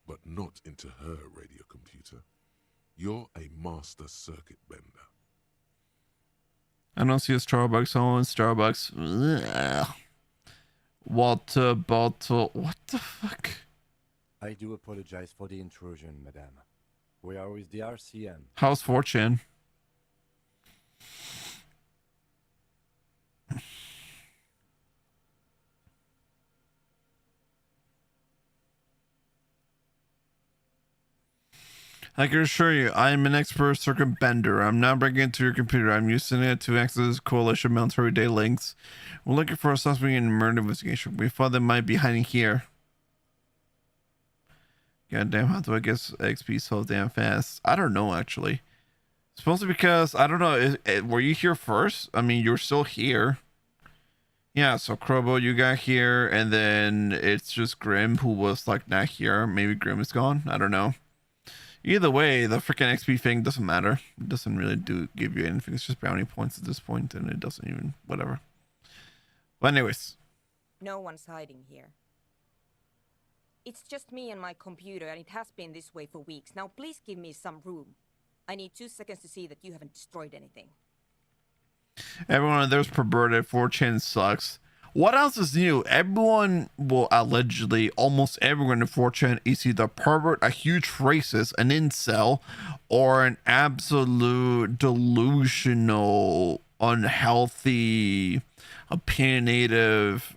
but not into her radio computer. You're a master circuit bender. I don't see a Starbucks on Starbucks. Ugh. Water bottle. What the fuck? I do apologize for the intrusion, madame. We are with the RCM. How's Fortune? I can assure you, I am an expert circuit bender. I'm not breaking into your computer. I'm using it to access coalition military data links. We're looking for a suspect in a murder investigation. We thought they might be hiding here. Goddamn, how do I get XP so damn fast? I don't know, actually. Supposed to because, I don't know, were you here first? I mean, you're still here. Yeah, so Krobo, you got here, and then it's just Grim who was, like, not here. Maybe Grim is gone. I don't know. Either way, the freaking XP thing doesn't matter. It doesn't really give you anything. It's just bounty points at this point, and it doesn't even, whatever. But anyways. No one's hiding here. It's just me and my computer, and it has been this way for weeks. Now please give me some room. I need 2 seconds to see that you haven't destroyed anything. Everyone, there's perverted. 4chan sucks. What else is new? Everyone, well, allegedly, almost everyone in 4chan is either pervert, a huge racist, an incel, or an absolute delusional, unhealthy, opinionative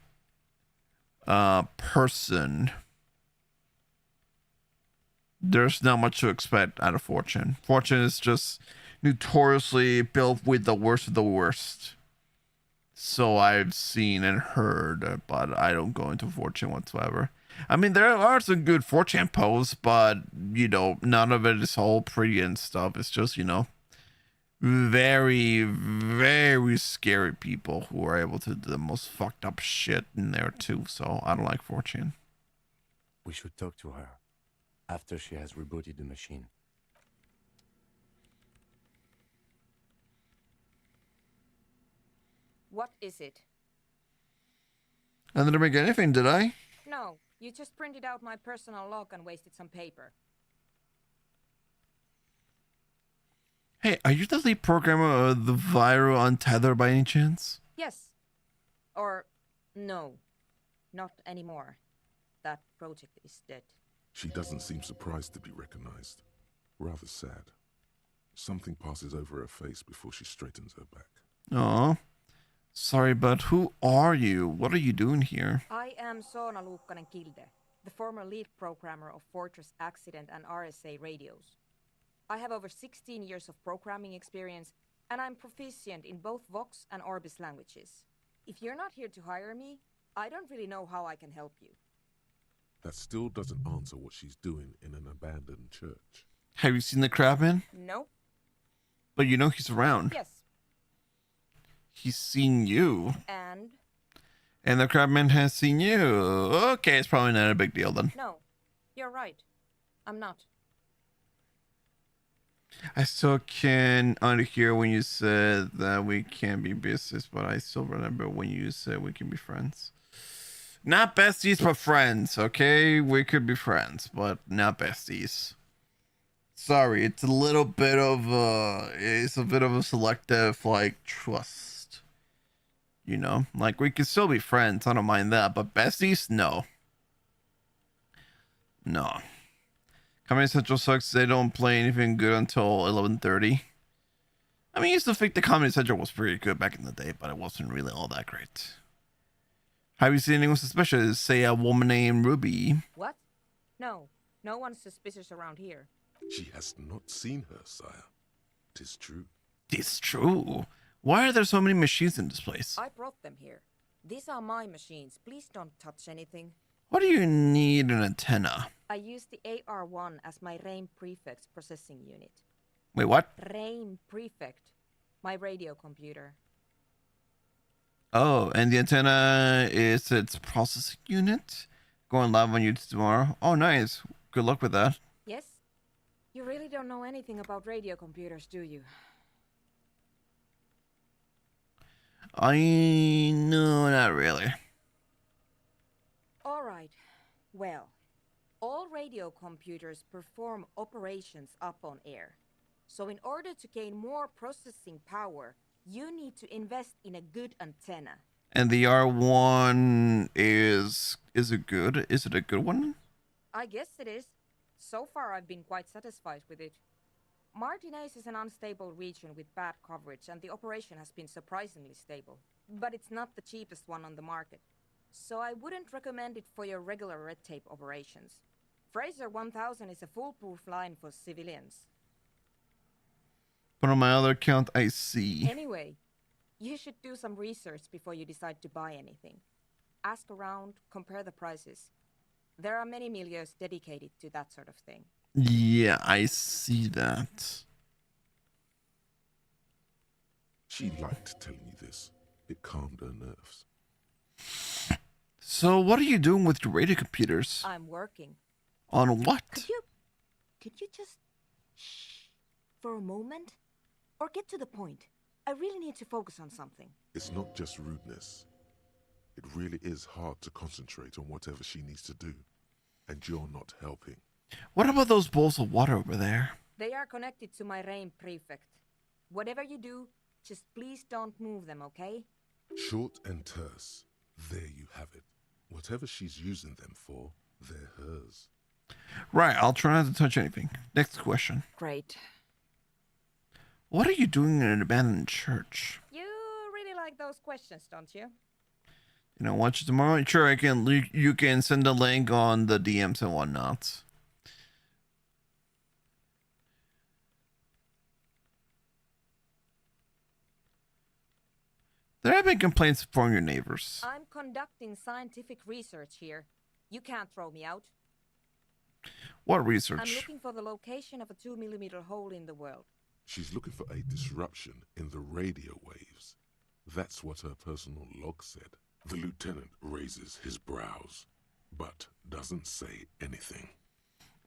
person. There's not much to expect out of 4chan. 4chan is just notoriously built with the worst of the worst. So I've seen and heard, but I don't go into 4chan whatsoever. I mean, there are some good 4chan posts, but, you know, none of it is all pretty and stuff. It's just, you know, very, very scary people who are able to do the most fucked up shit in there, too. So I don't like 4chan. We should talk to her after she has rebooted the machine. What is it? I didn't make anything, did I? No, you just printed out my personal log and wasted some paper. Hey, are you the lead programmer of the viral Untether by any chance? Yes. Or no. Not anymore. That project is dead. She doesn't seem surprised to be recognized. Rather sad. Something passes over her face before she straightens her back. Aw. Sorry, but who are you? What are you doing here? I am Soona Luukkanen-Kilde, the former lead programmer of Fortress Accident and RSA radios. I have over 16 years of programming experience, and I'm proficient in both Vox and Orbis languages. If you're not here to hire me, I don't really know how I can help you. That still doesn't answer what she's doing in an abandoned church. Have you seen the Crabman? No. But you know he's around. Yes. He's seen you. And? And the Crabman has seen you. Okay, it's probably not a big deal then. No. You're right. I'm not. I still can underhear when you said that we can't be business, but I still remember when you said we can be friends. Not besties, but friends, okay? We could be friends, but not besties. Sorry, it's a little bit of a selective, like, trust. You know? Like, we could still be friends, I don't mind that, but besties? No. No. Comedy Central sucks. They don't play anything good until 11:30. I mean, I used to think the Comedy Central was pretty good back in the day, but it wasn't really all that great. Have you seen anyone suspicious? Say a woman named Ruby. What? No. No one's suspicious around here. She has not seen her, sire. 'Tis true. 'Tis true. Why are there so many machines in this place? I brought them here. These are my machines. Please don't touch anything. What do you need an antenna? I use the AR-1 as my RAIM prefect processing unit. Wait, what? RAIM prefect. My radio computer. Oh, and the antenna is its processing unit? Going live on YouTube tomorrow. Oh, nice. Good luck with that. Yes? You really don't know anything about radio computers, do you? No, not really. All right. Well, all radio computers perform operations up on air. So in order to gain more processing power, you need to invest in a good antenna. And the R1 is it good? Is it a good one? I guess it is. So far I've been quite satisfied with it. Martinez is an unstable region with bad coverage, and the operation has been surprisingly stable. But it's not the cheapest one on the market. So I wouldn't recommend it for your regular red tape operations. Fraser 1000 is a foolproof line for civilians. But on my other account, I see. Anyway, you should do some research before you decide to buy anything. Ask around, compare the prices. There are many milieus dedicated to that sort of thing. Yeah, I see that. She liked telling you this. It calmed her nerves. So what are you doing with your radio computers? I'm working. On what? Could you just shh for a moment? Or get to the point. I really need to focus on something. It's not just rudeness. It really is hard to concentrate on whatever she needs to do. And you're not helping. What about those bowls of water over there? They are connected to my RAIM prefect. Whatever you do, just please don't move them, okay? Short and terse. There you have it. Whatever she's using them for, they're hers. Right, I'll try not to touch anything. Next question. Great. What are you doing in an abandoned church? You really like those questions, don't you? You know, watch it tomorrow. Sure, you can send a link on the DMs and whatnot. There have been complaints from your neighbors. I'm conducting scientific research here. You can't throw me out. What research? I'm looking for the location of a 2mm hole in the world. She's looking for a disruption in the radio waves. That's what her personal log said. The lieutenant raises his brows, but doesn't say anything.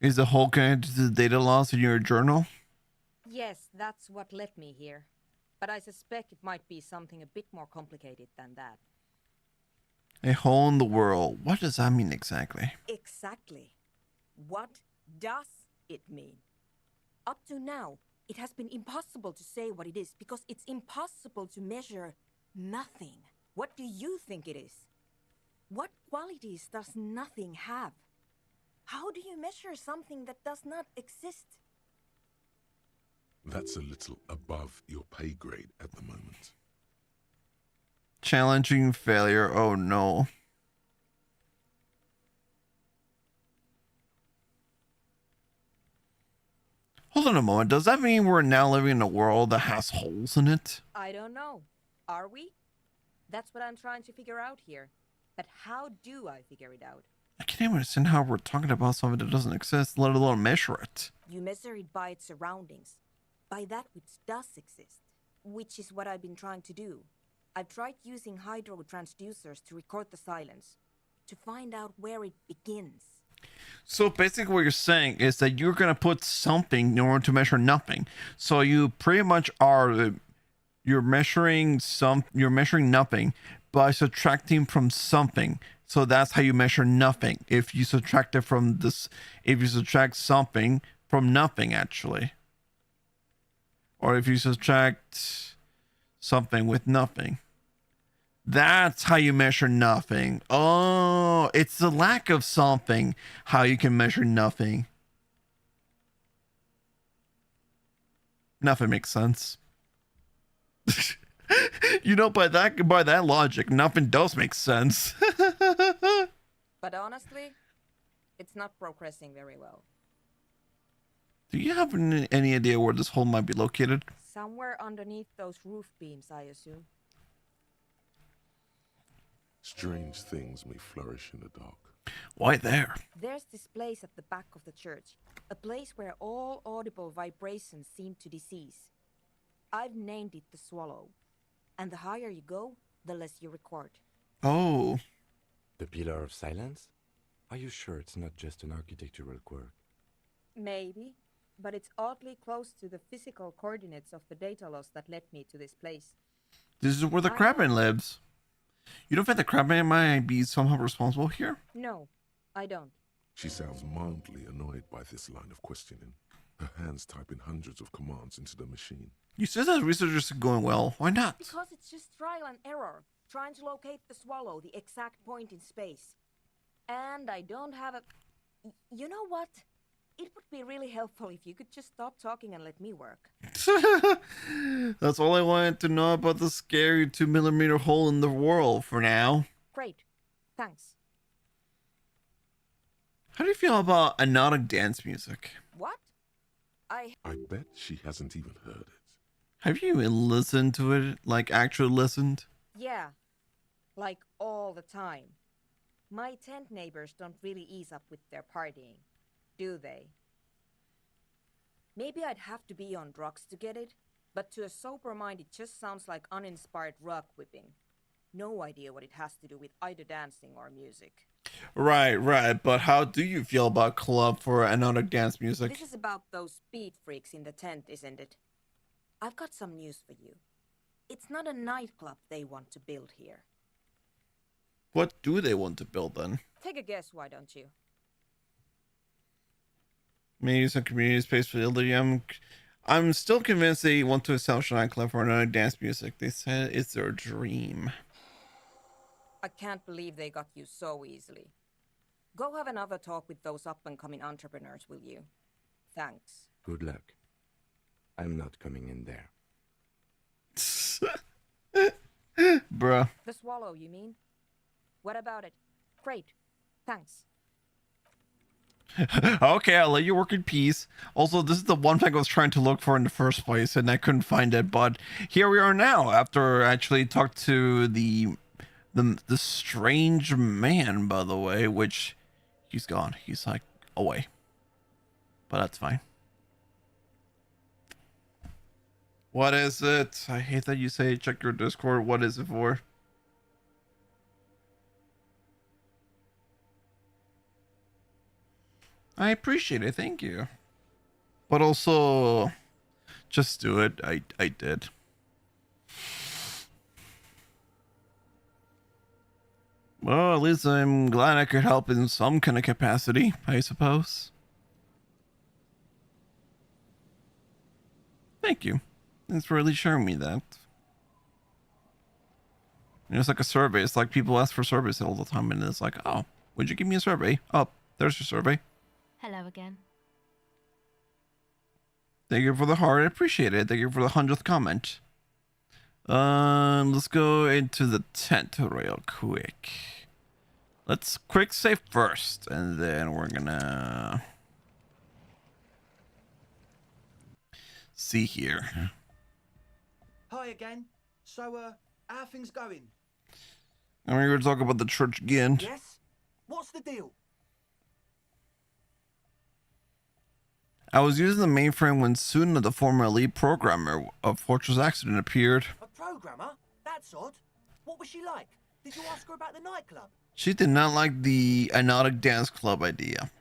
Is the hole connected to the data loss in your journal? Yes, that's what led me here. But I suspect it might be something a bit more complicated than that. A hole in the world. What does that mean exactly? Exactly. What does it mean? Up to now, It has been impossible to say what it is because it's impossible to measure nothing. What do you think it is? What qualities does nothing have? How do you measure something that does not exist? That's a little above your pay grade at the moment. Challenging failure. Oh no. Hold on a moment. Does that mean we're now living in a world that has holes in it? I don't know. Are we? That's what I'm trying to figure out here. But how do I figure it out? I can't even understand how we're talking about something that doesn't exist, let alone measure it. You measure it by its surroundings, by that which does exist, which is what I've been trying to do. I've tried using hydro transducers to record the silence, to find out where it begins. So basically what you're saying is that you're going to put something in order to measure nothing. So you pretty much are, you're measuring nothing by subtracting from something. So that's how you measure nothing. If you subtract it from this, if you subtract something from nothing, actually. Or if you subtract something with nothing. That's how you measure nothing. Oh, it's the lack of something how you can measure nothing. Nothing makes sense. You know, by that logic, nothing does make sense. But honestly, it's not progressing very well. Do you have any idea where this hole might be located? Somewhere underneath those roof beams, I assume. Strange things may flourish in the dark. Why there? There's this place at the back of the church. A place where all audible vibrations seem to decease. I've named it the Swallow. And the higher you go, the less you record. Oh. The Pillar of Silence? Are you sure it's not just an architectural quirk? Maybe, but it's oddly close to the physical coordinates of the data loss that led me to this place. This is where the Crabman lives. You don't think the Crabman might be somehow responsible here? No, I don't. She sounds mildly annoyed by this line of questioning. Her hands typing hundreds of commands into the machine. You said that research is going well. Why not? Because it's just trial and error. Trying to locate the Swallow, the exact point in space. And I don't have a... You know what? It would be really helpful if you could just stop talking and let me work. That's all I wanted to know about the scary 2mm hole in the world for now. Great. Thanks. How do you feel about anodic dance music? What? I bet she hasn't even heard it. Have you even listened to it? Like, actually listened? Yeah. Like, all the time. My tent neighbors don't really ease up with their partying, do they? Maybe I'd have to be on drugs to get it, but to a sober mind it just sounds like uninspired rug whipping. No idea what it has to do with either dancing or music. Right, but how do you feel about club for anodic dance music? This is about those speed freaks in the tent, isn't it? I've got some news for you. It's not a nightclub they want to build here. What do they want to build then? Take a guess, why don't you? Maybe some community space for Elysium. I'm still convinced they want to establish a nightclub for another dance music. They said it's their dream. I can't believe they got you so easily. Go have another talk with those up-and-coming entrepreneurs, will you? Thanks. Good luck. I'm not coming in there. Bruh. The Swallow, you mean? What about it? Great. Thanks. Okay, I'll let you work in peace. Also, this is the one thing I was trying to look for in the first place, and I couldn't find it. But here we are now, after actually talked to the strange man, by the way, which he's gone. He's like away, but that's fine. What is it? I hate that you say check your Discord. What is it for? I appreciate it, thank you. But also, just do it. I did. Well, at least I'm glad I could help in some kind of capacity, I suppose. Thank you. Thanks for really showing me that. It's like a survey. It's like people ask for surveys all the time, and it's like, oh, would you give me a survey? Oh, there's your survey. Hello again. Thank you for the heart. I appreciate it. Thank you for the 100th comment. Let's go into the tent real quick. Let's quick save first, and then we're gonna see here. Hi again. So, how are things going? And we're gonna talk about the church again. Yes? What's the deal? I was using the mainframe when Suna, the former lead programmer of Fortress Accident, appeared. A programmer? That's odd. What was she like? Did you ask her about the nightclub? She did not like the Hypnotic Dance Club idea.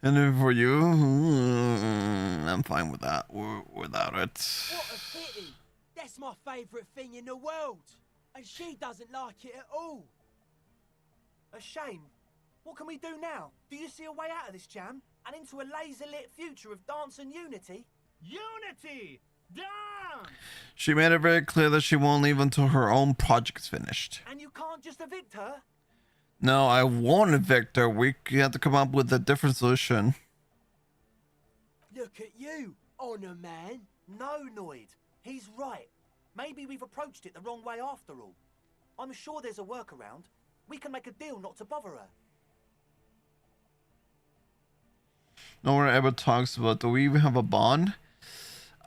And then for you, I'm fine with that, or without it. What a pity. That's my favourite thing in the world. And she doesn't like it at all. A shame. What can we do now? Do you see a way out of this jam? And into a laser-lit future of dance and unity? Unity! Dance! She made it very clear that she won't leave until her own project's finished. And you can't just evict her? No, I won't evict her. We have to come up with a different solution. Look at you, Honor Man. No, Noid. He's right. Maybe we've approached it the wrong way after all. I'm sure there's a workaround. We can make a deal not to bother her. No one ever talks about, do we even have a bond?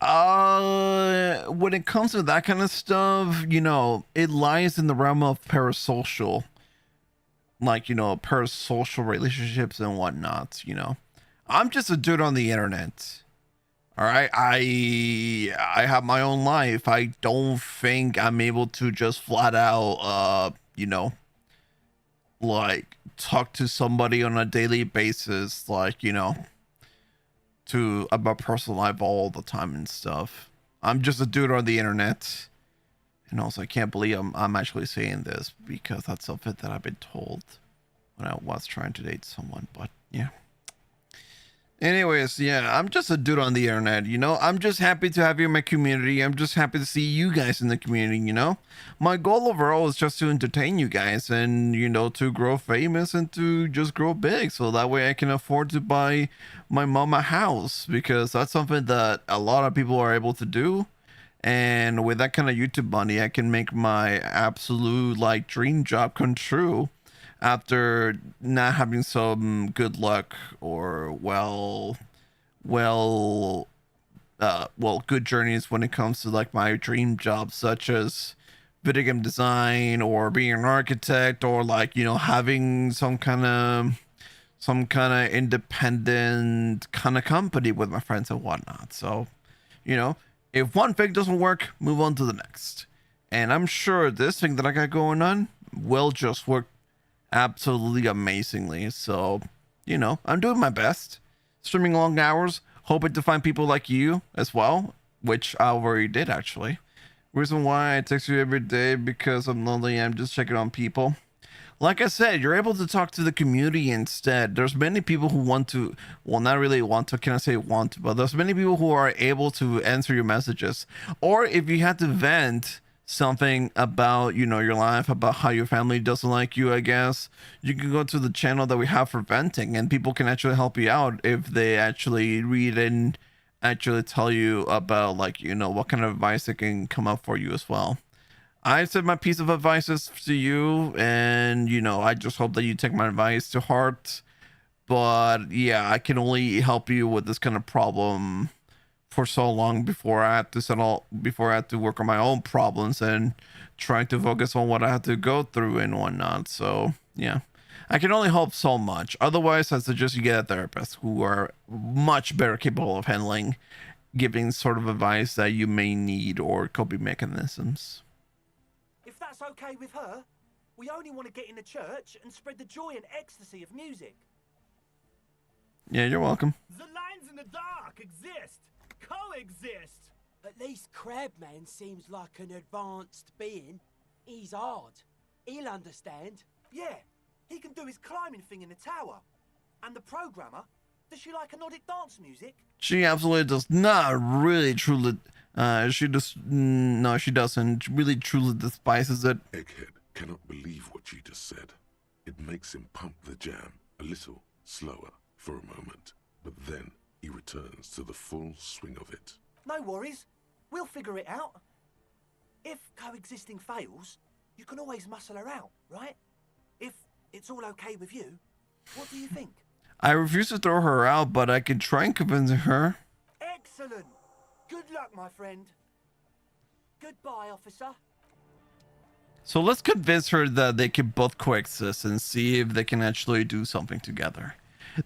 When it comes to that kind of stuff, you know, it lies in the realm of parasocial. Like, you know, parasocial relationships and whatnot, you know. I'm just a dude on the internet. All right, I have my own life. I don't think I'm able to just flat out, you know, like talk to somebody on a daily basis, like, you know, to about personal life all the time and stuff. I'm just a dude on the internet. And also, I can't believe I'm actually saying this because that's something that I've been told when I was trying to date someone. But yeah. Anyways, yeah, I'm just a dude on the internet, you know. I'm just happy to have you in my community. I'm just happy to see you guys in the community, you know. My goal overall is just to entertain you guys and, you know, to grow famous and to just grow big. So that way I can afford to buy my mom a house, because that's something that a lot of people are able to do. And with that kind of YouTube money, I can make my absolute like dream job come true after not having some good luck or good journeys when it comes to like my dream jobs, such as video game design or being an architect, or like, you know, having some kind of independent kind of company with my friends and whatnot. So, you know, if one thing doesn't work, move on to the next. And I'm sure this thing that I got going on will just work absolutely amazingly. So, you know, I'm doing my best, streaming long hours, hoping to find people like you as well, which I already did actually. Reason why I text you every day, because I'm lonely. I'm just checking on people. Like I said, you're able to talk to the community instead. There's many people who want to, well, not really want to, can I say want to, but there's many people who are able to answer your messages. Or if you had to vent something about, you know, your life, about how your family doesn't like you, I guess, you can go to the channel that we have for venting, and people can actually help you out if they actually read and actually tell you about, like, you know, what kind of advice they can come up for you as well. I said my piece of advice to you, and, you know, I just hope that you take my advice to heart. But yeah, I can only help you with this kind of problem for so long before I had to work on my own problems and trying to focus on what I had to go through and whatnot. So yeah, I can only hope so much. Otherwise, I suggest you get a therapist who are much better capable of handling giving sort of advice that you may need, or coping mechanisms. If that's okay with her, we only want to get in the church and spread the joy and ecstasy of music. Yeah, you're welcome. The lines in the dark exist. Coexist. At least Crabman seems like an advanced being. He's hard. He'll understand. Yeah, he can do his climbing thing in the tower. And the programmer, Does she like Nordic dance music? She absolutely does not really truly. She just no, she doesn't. She really truly despises it. Egghead cannot believe what she just said. It makes him pump the jam a little slower for a moment, but then he returns to the full swing of it. No worries. We'll figure it out. If coexisting fails, you can always muscle her out, right? If it's all okay with you, what do you think? I refuse to throw her out, but I can try and convince her. Excellent. Good luck, my friend. Goodbye, officer. So let's convince her that they can both coexist and see if they can actually do something together.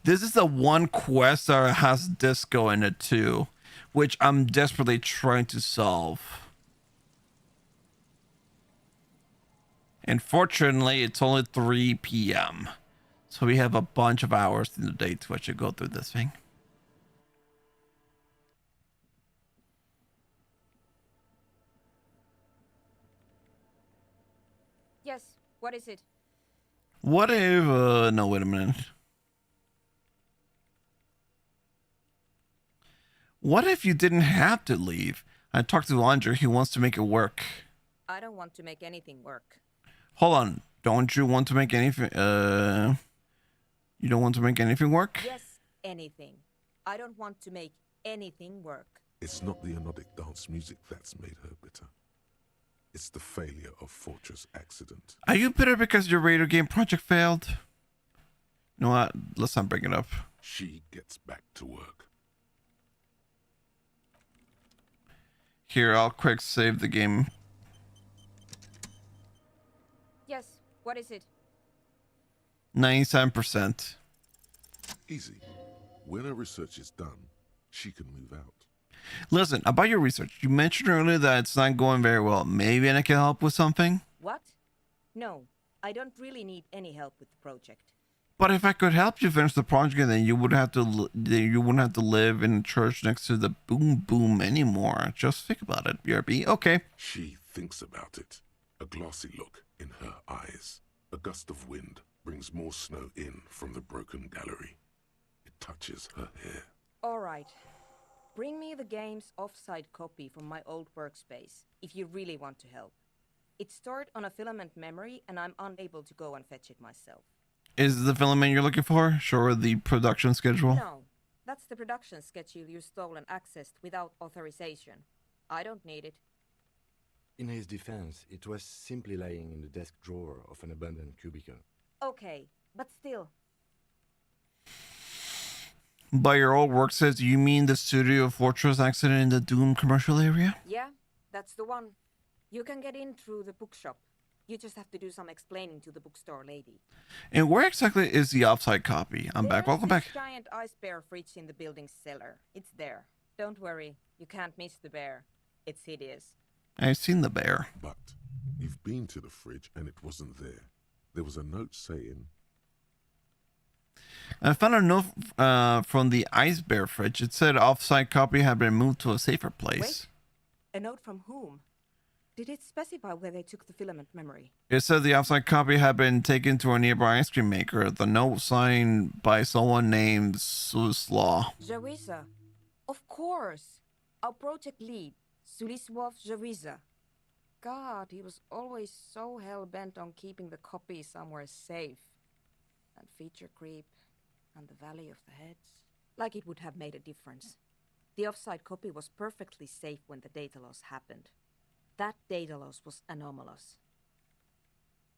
This is the one quest that has disco in it too, which I'm desperately trying to solve. And fortunately, it's only 3 p.m. So we have a bunch of hours in the day to actually go through this thing. Yes, what is it? What if, no, wait a minute. What if you didn't have to leave? I talked to Andre, he wants to make it work. I don't want to make anything work. Hold on, don't you want to make anything, you don't want to make anything work? Yes, anything. I don't want to make anything work. It's not the anodic dance music that's made her bitter. It's the failure of Fortress Accident. Are you bitter because your radio game project failed? You know what? Let's not bring it up. She gets back to work. Here, I'll quick save the game. Yes, what is it? 97%. Easy. When her research is done, she can move out. Listen, about your research, you mentioned earlier that it's not going very well. Maybe I can help with something? What? No, I don't really need any help with the project. But if I could help you finish the project, then you wouldn't have to live in a church next to the boom boom anymore. Just think about it, BRB. Okay. She thinks about it. A glassy look in her eyes. A gust of wind brings more snow in from the broken gallery. It touches her hair. All right. Bring me the game's offsite copy from my old workspace, if you really want to help. It's stored on a filament memory, and I'm unable to go and fetch it myself. Is the filament you're looking for? Sure, the production schedule? No, that's the production schedule you stole and accessed without authorization. I don't need it. In his defense, it was simply lying in the desk drawer of an abandoned cubicle. Okay, but still. By your old work says, you mean the studio Fortress Accident in the Doom commercial area? Yeah, that's the one. You can get in through the bookshop. You just have to do some explaining to the bookstore lady. And where exactly is the offsite copy? I'm back. Welcome back. There's a giant ice bear fridge in the building's cellar. It's there. Don't worry, you can't miss the bear. It's hideous. I've seen the bear. But you've been to the fridge and it wasn't there. There was a note saying... I found a note from the ice bear fridge. It said offsite copy had been moved to a safer place. Wait, a note from whom? Did it specify where they took the filament memory? It said the offsite copy had been taken to a nearby ice cream maker. The note signed by someone named Suslaw. Jawiza. Of course. Our project lead, Suliswov Jawiza. God, he was always so hell-bent on keeping the copy somewhere safe. And feature creep, and the Valley of the Heads. Like it would have made a difference. The offsite copy was perfectly safe when the data loss happened. That data loss was anomalous.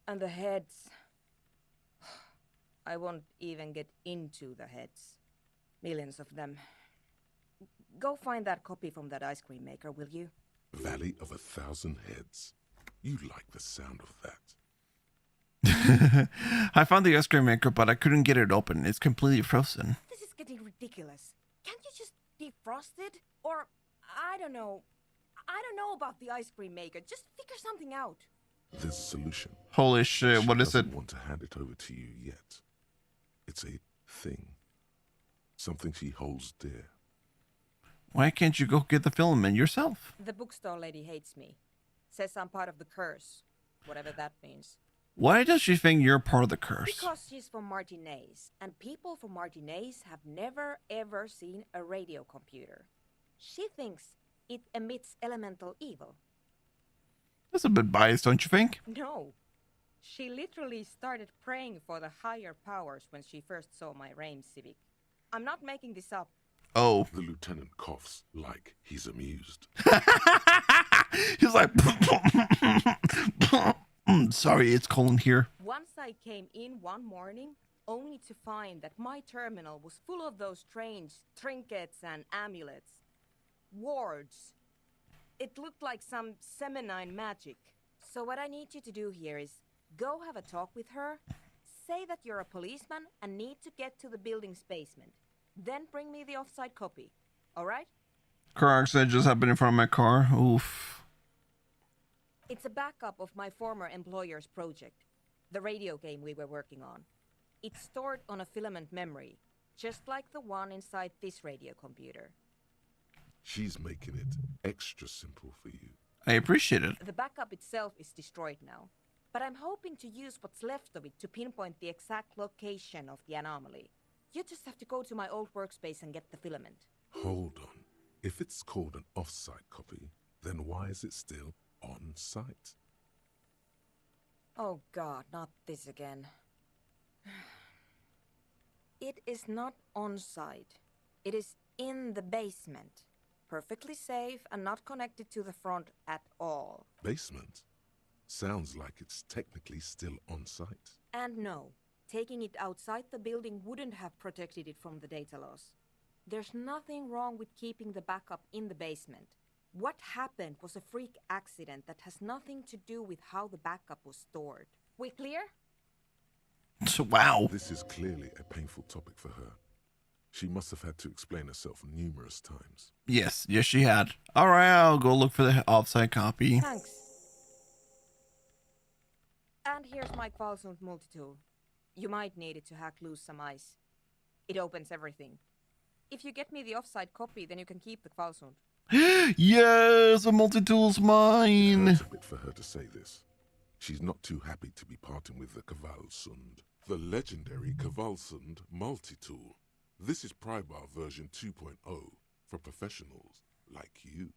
And the heads... I won't even get into the heads. Millions of them. Go find that copy from that ice cream maker, will you? Valley of 1,000 Heads. You like the sound of that. I found the ice cream maker, but I couldn't get it open. It's completely frozen. This is getting ridiculous. Can't you just defrost it? Or, I don't know about the ice cream maker. Just figure something out. There's a solution. Holy shit, what is it? She doesn't want to hand it over to you yet. It's a thing. Something she holds dear. Why can't you go get the filament yourself? The bookstore lady hates me. Says I'm part of the curse. Whatever that means. Why does she think you're part of the curse? Because she's from Martinez, and people from Martinez have never ever seen a radio computer. She thinks it emits elemental evil. That's a bit biased, don't you think? No. She literally started praying for the higher powers when she first saw my Rame Civic. I'm not making this up. Oh. The lieutenant coughs like he's amused. He's like, sorry, it's Colin here. Once I came in one morning, only to find that my terminal was full of those strange trinkets and amulets. Wards. It looked like some Semenine magic. So what I need you to do here is go have a talk with her, say that you're a policeman and need to get to the building's basement. Then bring me the offside copy. Alright? Car accident just happened in front of my car. Oof. It's a backup of my former employer's project, the radio game we were working on. It's stored on a filament memory, just like the one inside this radio computer. She's making it extra simple for you. I appreciate it. The backup itself is destroyed now, but I'm hoping to use what's left of it to pinpoint the exact location of the anomaly. You just have to go to my old workspace and get the filament. Hold on. If it's called an off-site copy, then why is it still on-site? Oh God, not this again. It is not on-site. It is in the basement. Perfectly safe and not connected to the front at all. Basement? Sounds like it's technically still on-site. And no, taking it outside the building wouldn't have protected it from the data loss. There's nothing wrong with keeping the backup in the basement. What happened was a freak accident that has nothing to do with how the backup was stored. We clear? Wow. This is clearly a painful topic for her. She must have had to explain herself numerous times. Yes, she had. All right, I'll go look for the offsite copy. Thanks. And here's my Qualsund multitool. You might need it to hack loose some ice. It opens everything. If you get me the offsite copy, then you can keep the Qualsund. Yes, the multi-tool's mine. It hurts a bit for her to say this. She's not too happy to be parting with the Kvalsund. The legendary Kvalsund multi-tool. This is Prybar version 2.0 for professionals like you.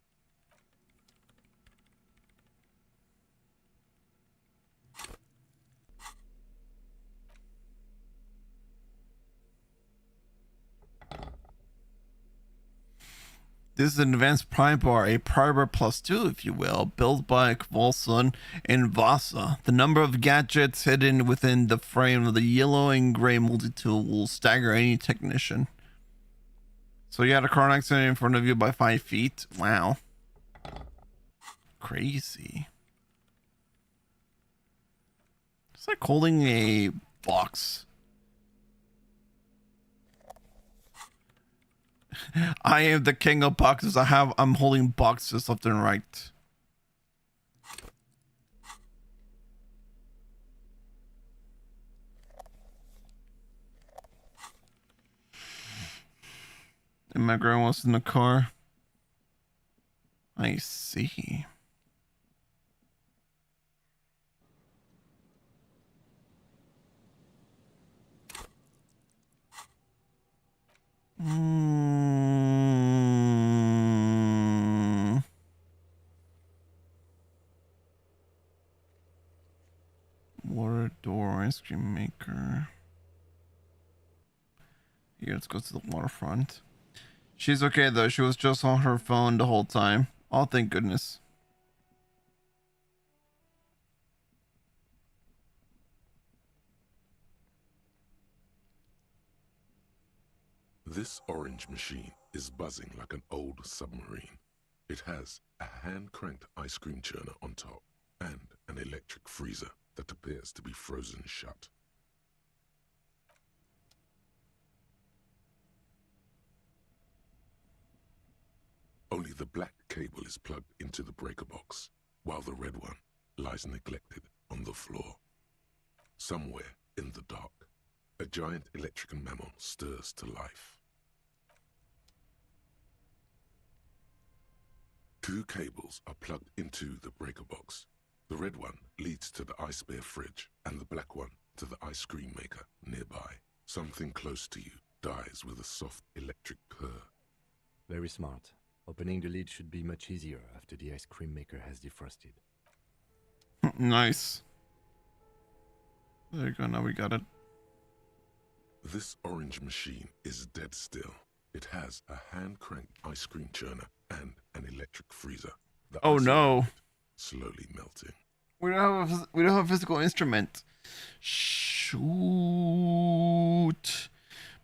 This is an advanced Prybar, a Prybar plus 2, if you will, built by Kvalsund and Vasa. The number of gadgets hidden within the frame of the yellow and gray multi-tool will stagger any technician. So you had a car accident in front of you by 5 feet. Wow. Crazy. It's like holding a box. I am the king of boxes. I'm holding boxes left and right. And my grandma's in the car. I see. Water door, ice cream maker. Here, let's go to the waterfront. She's okay though. She was just on her phone the whole time. Oh, thank goodness. This orange machine is buzzing like an old submarine. It has a hand-cranked ice cream churner on top and an electric freezer that appears to be frozen shut. Only the black cable is plugged into the breaker box, while the red one lies neglected on the floor. Somewhere in the dark, a giant electrical mammal stirs to life. 2 cables are plugged into the breaker box, The red one leads to the ice bear fridge, and the black one to the ice cream maker nearby. Something close to you dies with a soft electric purr. Very smart. Opening the lid should be much easier after the ice cream maker has defrosted. Nice. There you go, now we got it. This orange machine is dead still. It has a hand-cranked ice cream churner and an electric freezer. The Oh ice no. around it slowly melting. We don't have a physical instrument. Shoot.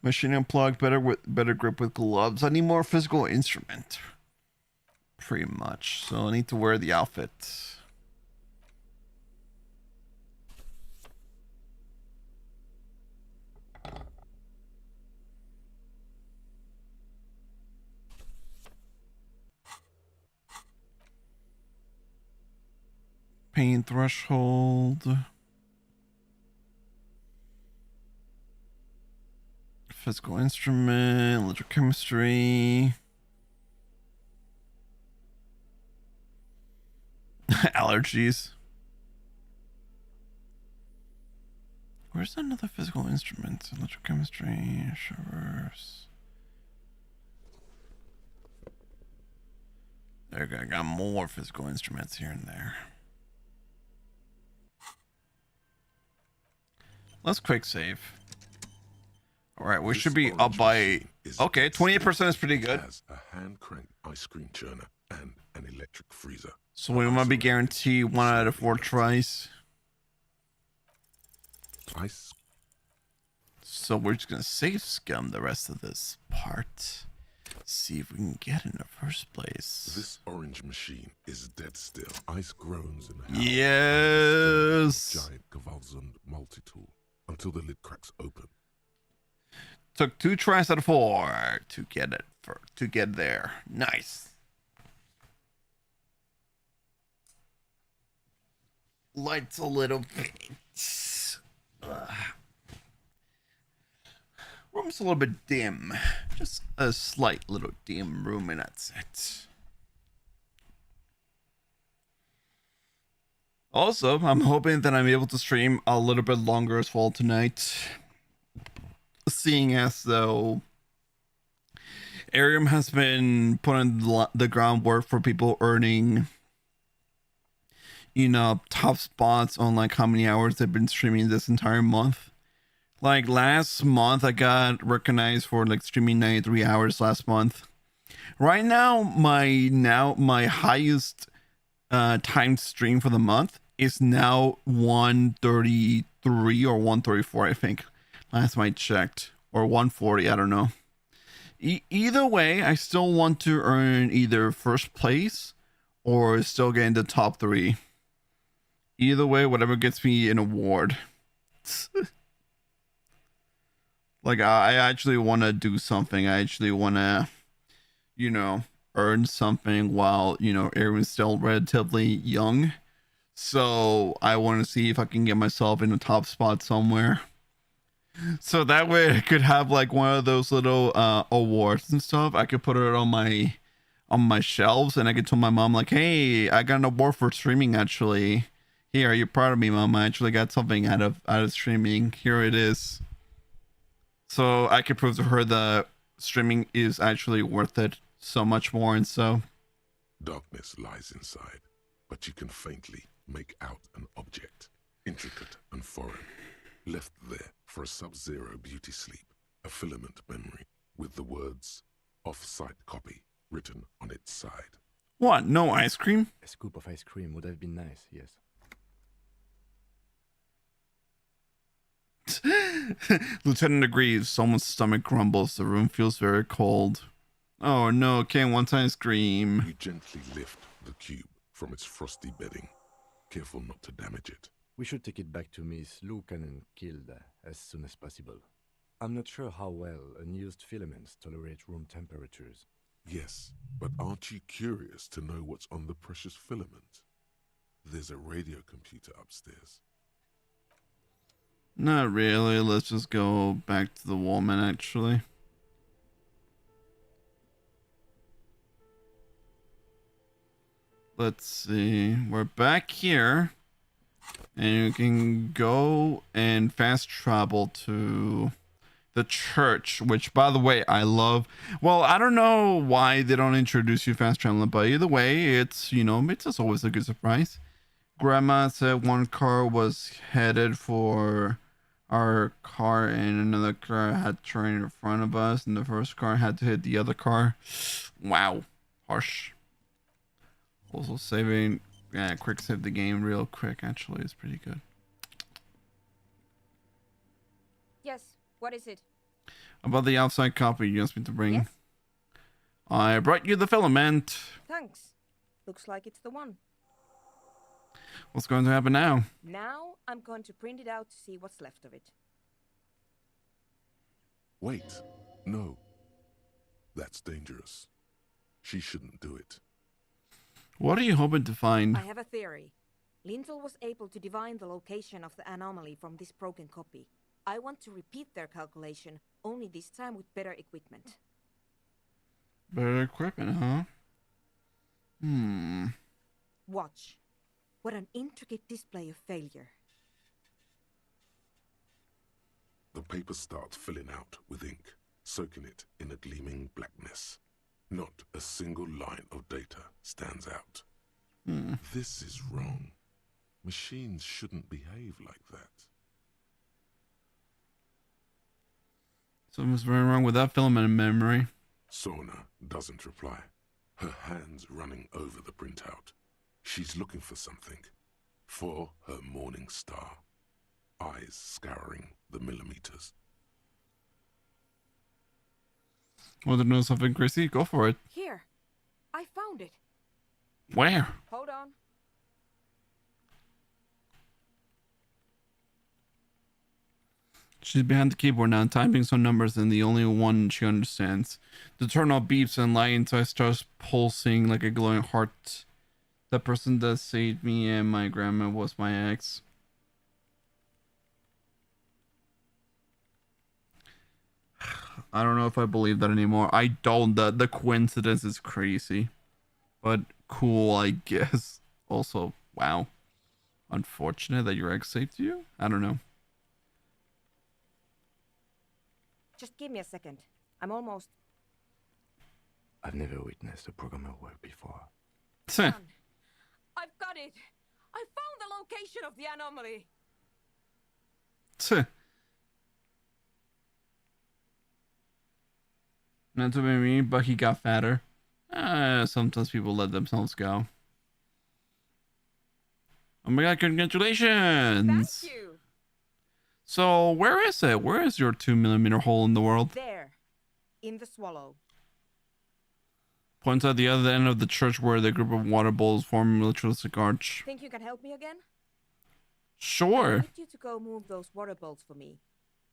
Machine unplugged, better grip with gloves. I need more physical instrument. Pretty much. So I need to wear the outfit. Pain threshold. Physical instrument, electrochemistry. Allergies. Where's another physical instrument? Electrochemistry, shivers. There you go. I got more physical instruments here and there. Let's quick save. All right, we should be up by. Okay, 28% is pretty good. Has a hand-cranked ice cream churner and an electric freezer. So we might be guaranteed 1 out of 4 tries. Ice. So we're just gonna save scum the rest of this part. See if we can get in the first place. This orange machine is dead still. Ice groans and howls. Yes. Giant Gewalsund multi-tool until the lid cracks open. Took 2 tries out of 4 to get it to get there. Nice. Lights a little bit. Room's a little bit dim. Just a slight little dim room, and that's it. Also, I'm hoping that I'm able to stream a little bit longer as well tonight. Seeing as though Arium has been putting the groundwork for people earning, you know, top spots on like how many hours they've been streaming this entire month. Like last month, I got recognized for like streaming 93 hours last month. Right now, my highest time stream for the month is now 133 or 134, I think. Last time I checked, or 140, I don't know. Either way, I still want to earn either first place or still get in the top 3. Either way, whatever gets me an award. Like, I actually want to do something. I actually want to, you know, earn something while, you know, everyone's still relatively young. So I want to see if I can get myself in the top spot somewhere. So that way I could have like one of those little awards and stuff. I could put it on my shelves, and I could tell my mom like, hey, I got an award for streaming actually. Here, are you proud of me, Mom? I actually got something out of streaming. Here it is. So I could prove to her that streaming is actually worth it so much more, and so. Darkness lies inside, but you can faintly make out an object, intricate and foreign, left there for a sub-zero beauty sleep, a filament memory with the words "off-site copy" written on its side. What? No ice cream? A scoop of ice cream would have been nice, yes. Lieutenant agrees. Someone's stomach grumbles. The room feels very cold. Oh no, can't want ice cream. You gently lift the cube from its frosty bedding, careful not to damage it. We should take it back to Miss Lukanen-Kilde as soon as possible. I'm not sure how well unused filaments tolerate room temperatures. Yes, but aren't you curious to know what's on the precious filament? There's a radio computer upstairs. Not really. Let's just go back to the woman, actually. Let's see. We're back here. And you can go and fast travel to the church, which, by the way, I love. Well, I don't know why they don't introduce you fast traveling, but either way, it's, you know, it's just always a good surprise. Grandma said one car was headed for our car and another car had turned in front of us, and the first car had to hit the other car. Wow. Harsh. Also saving, yeah, quick save the game real quick, actually, is pretty good. Yes, what is it? About the outside copy you asked me to bring. Yes? I brought you the filament. Thanks. Looks like it's the one. What's going to happen now? Now I'm going to print it out to see what's left of it. Wait. No. That's dangerous. She shouldn't do it. What are you hoping to find? I have a theory. Lintel was able to divine the location of the anomaly from this broken copy. I want to repeat their calculation, only this time with better equipment. Better equipment, huh? Watch. What an intricate display of failure. The paper starts filling out with ink, soaking it in a gleaming blackness. Not a single line of data stands out. This is wrong. Machines shouldn't behave like that. Something's very wrong with that filament memory. Sona doesn't reply, her hands running over the printout. She's looking for something. For her morning star. Eyes scouring the millimeters. Want to know something, Chrissy? Go for it. Here. I found it. Where? Hold on. She's behind the keyboard now, typing some numbers, and the only one she understands. The terminal beeps and light eyes starts pulsing like a glowing heart. The person that saved me and my grandma was my ex. I don't know if I believe that anymore. I don't. The coincidence is crazy. But cool, I guess. Also, wow. Unfortunate that your ex saved you? I don't know. Just give me a second. I'm almost... I've never witnessed a programmer work before. Done. I've got it! I found the location of the anomaly! Not to be mean, but he got fatter. Sometimes people let themselves go. Oh my god, congratulations! Thank you! So, where is it? Where is your 2mm hole in the world? There. In the swallow. Points at the other end of the church where the group of water bowls form a ritualistic arch. Think you can help me again? Sure. I need you to go move those water bowls for me.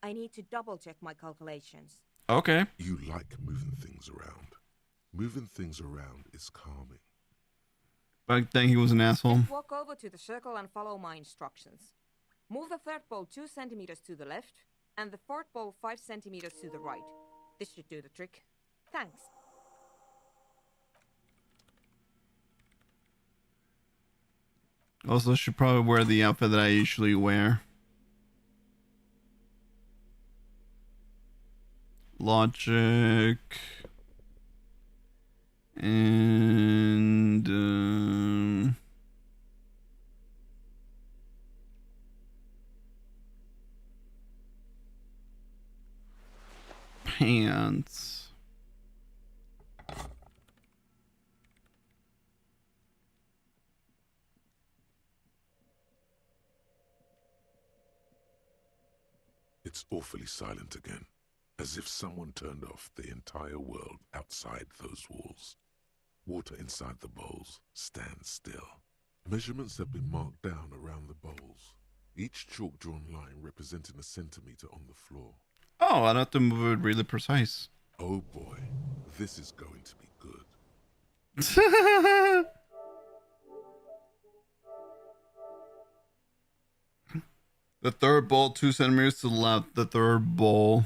I need to double check my calculations. Okay. You like moving things around. Moving things around is calming. Back then he was an asshole. Just walk over to the circle and follow my instructions. Move the third bowl 2 centimeters to the left, and the fourth bowl 5 centimeters to the right. This should do the trick. Thanks. Also, should probably wear the outfit that I usually wear. Logic. And... pants. It's awfully silent again, as if someone turned off the entire world outside those walls. Water inside the bowls stands still. Measurements have been marked down around the bowls, each chalk-drawn line representing a centimeter on the floor. Oh, I'd have to move it really precise. Oh boy, this is going to be good. The third bowl, 2 centimeters to the left. The third bowl.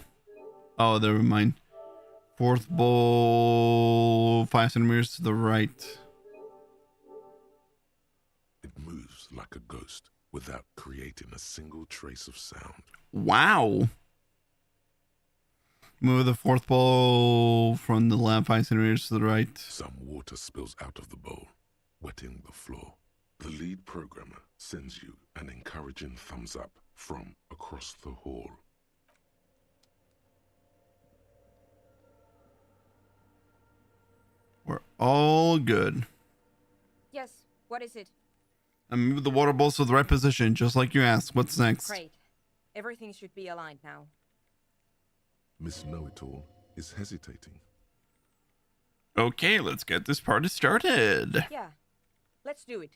Oh, never mind. Fourth bowl, 5 centimeters to the right. It moves like a ghost without creating a single trace of sound. Wow. Move the fourth bowl from the left 5 centimeters to the right. Some water spills out of the bowl, wetting the floor. The lead programmer sends you an encouraging thumbs up from across the hall. We're all good. Yes, what is it? I move the water bowls to the right position, just like you asked. What's next? Great. Everything should be aligned now. Miss Know-It-All is hesitating. Okay, let's get this party started. Yeah, let's do it.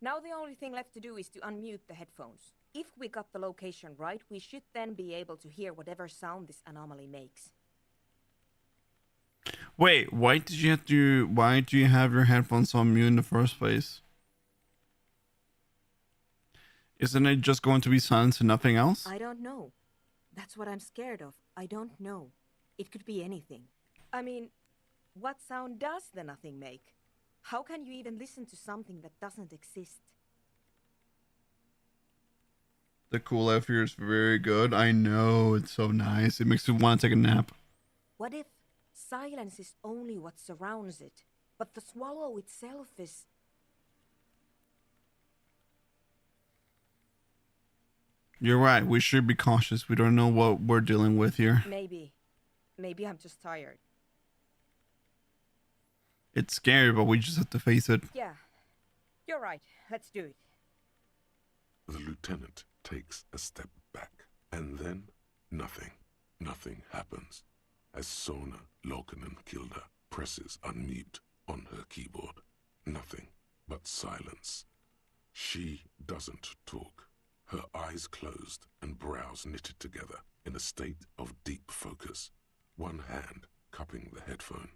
Now the only thing left to do is to unmute the headphones. If we got the location right, we should then be able to hear whatever sound this anomaly makes. Wait, why do you have your headphones on mute in the first place? Isn't it just going to be silence and nothing else? I don't know. That's what I'm scared of. I don't know. It could be anything. I mean, what sound does the nothing make? How can you even listen to something that doesn't exist? The cool air here is very good. I know, it's so nice. It makes me want to take a nap. What if silence is only what surrounds it, but the swallow itself is... You're right. We should be cautious. We don't know what we're dealing with here. Maybe. Maybe I'm just tired. It's scary, but we just have to face it. Yeah. You're right. Let's do it. The lieutenant takes a step back, and then nothing. Nothing happens as Sona Lokanen-Kilda presses unmute on her keyboard. Nothing but silence. She doesn't talk. Her eyes closed and brows knitted together in a state of deep focus, one hand cupping the headphone.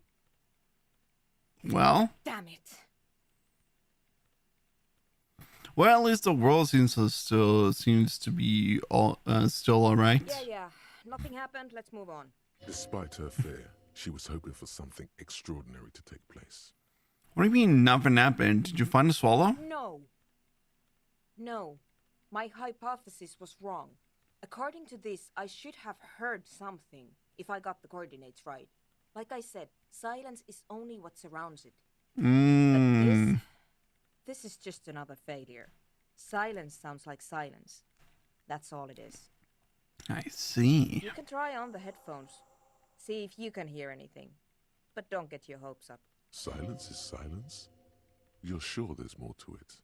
Well? Damn it. Well, at least the world seems to be still all right. Yeah. Nothing happened. Let's move on. Despite her fear, she was hoping for something extraordinary to take place. What do you mean nothing happened? Did you find a swallow? No. My hypothesis was wrong. According to this, I should have heard something if I got the coordinates right. Like I said, silence is only what surrounds it. But this is just another failure. Silence sounds like silence. That's all it is. I see. You can try on the headphones. See if you can hear anything. But don't get your hopes up. Silence is silence? You're sure there's more to it?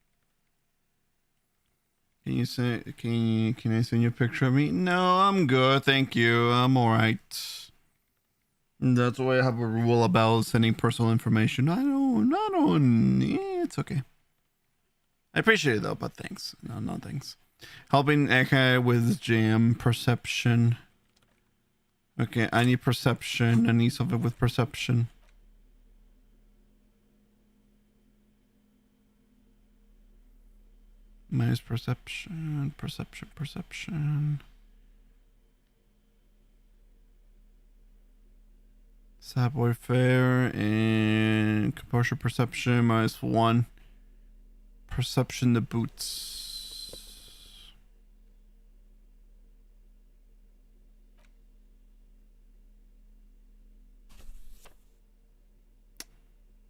Can I send you a picture of me? No, I'm good, thank you. I'm alright. That's why I have a rule about sending personal information. It's okay. I appreciate it though, but thanks. No thanks. Helping Eka with jam perception. Okay, I need perception. I need something with perception. Minus perception. Sab warfare and composure perception -1. Perception the boots.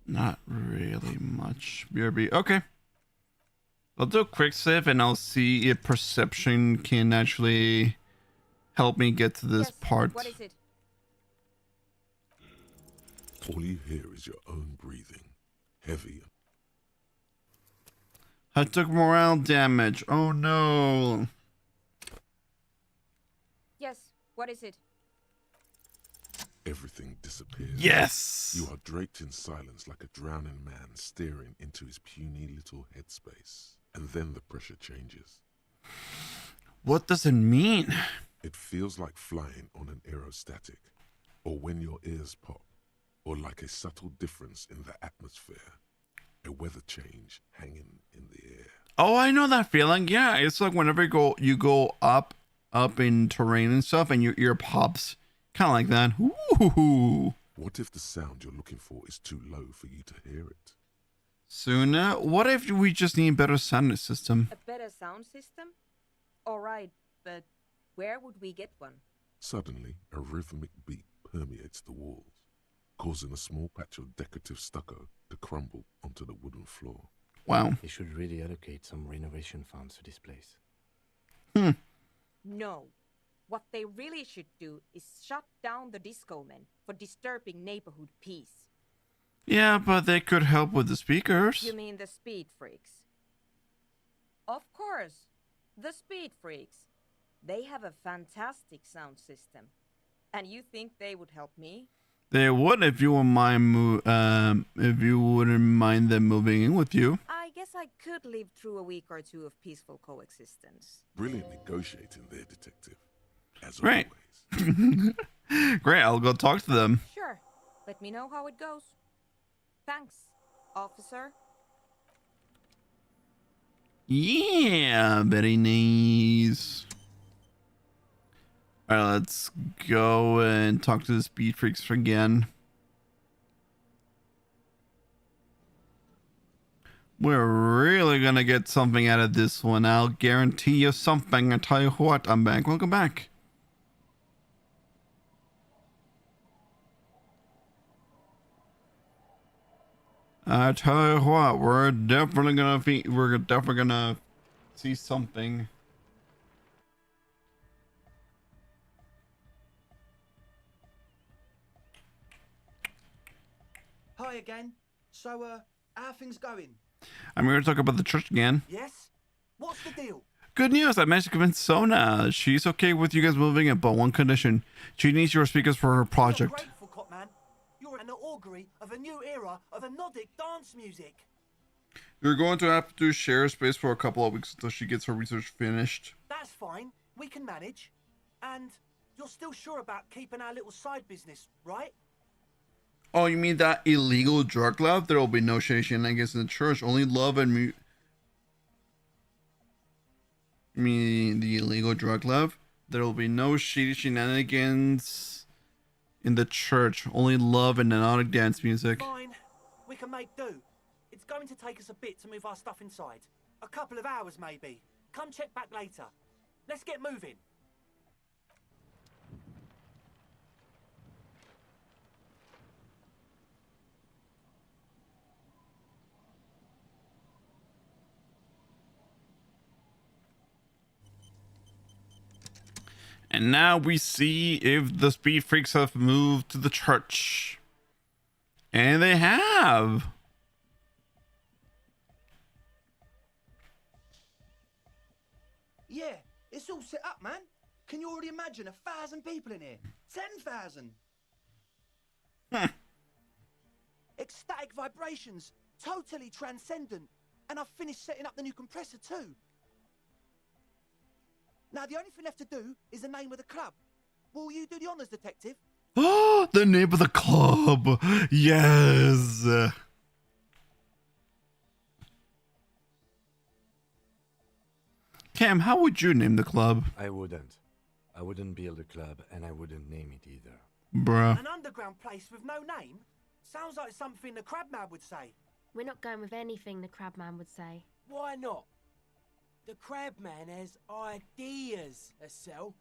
Not really much. BRB. Okay. I'll do a quick save and I'll see if perception can actually help me get to this part. What is it? All you hear is your own breathing. Heavy. I took morale damage. Oh no. Yes, what is it? Everything disappears. Yes! You are draped in silence like a drowning man staring into his puny little headspace. And then the pressure changes. What does it mean? It feels like flying on an aerostatic, or when your ears pop, or like a subtle difference in the atmosphere, a weather change hanging in the air. Oh, I know that feeling. Yeah, it's like whenever you go up in terrain and stuff, and your ear pops, kind of like that. Ooh. What if the sound you're looking for is too low for you to hear it? Suna, what if we just need a better sound system? A better sound system? Alright, but where would we get one? Suddenly, a rhythmic beat permeates the walls, causing a small patch of decorative stucco to crumble onto the wooden floor. Wow. They should really allocate some renovation funds to this place. No. What they really should do is shut down the disco men for disturbing neighborhood peace. Yeah, but they could help with the speakers. You mean the speed freaks? Of course. The speed freaks. They have a fantastic sound system. And you think they would help me? They would if you wouldn't mind them moving in with you. I guess I could live through a week or two of peaceful coexistence. Brilliant negotiating there, detective. As Great. always. Great, I'll go talk to them. Sure. Let me know how it goes. Thanks, officer. Yeah, very nice. Alright, let's go and talk to the speed freaks again. We're really gonna get something out of this one. I'll guarantee you something. I tell you what, I'm back. Welcome back. I tell you what, we're definitely gonna see something. Hi again. So, how are things going? I'm here to talk about the church again. Yes? What's the deal? Good news, I managed to convince Sona. She's okay with you guys moving it, but one condition. She needs your speakers for her project. You're grateful, Copman. You're an augury of a new era of Nordic dance music. You're going to have to share space for a couple of weeks until she gets her research finished. That's fine. We can manage. And you're still sure about keeping our little side business, right? Oh, you mean that illegal drug lab? There will be no shenanigans in the church. Only love and You mean the illegal drug lab? There will be no shady shenanigans in the church. Only love and melodic dance music. Fine. We can make do. It's going to take us a bit to move our stuff inside. A couple of hours, maybe. Come check back later. Let's get moving. And now we see if the speed freaks have moved to the church. And they have. Yeah, it's all set up, man. Can you already imagine 1,000 people in here? 10,000. Ecstatic vibrations, totally transcendent. And I've finished setting up the new compressor too. Now the only thing left to do is the name of the club. Will you do the honors, detective? Oh, the name of the club. Yes. Cam, how would you name the club? I wouldn't. I wouldn't build a club, and I wouldn't name it either. Bruh. An underground place with no name? Sounds like something the Crabman would say. We're not going with anything the Crabman would say. Why not? The Crabman has ideas, Estelle.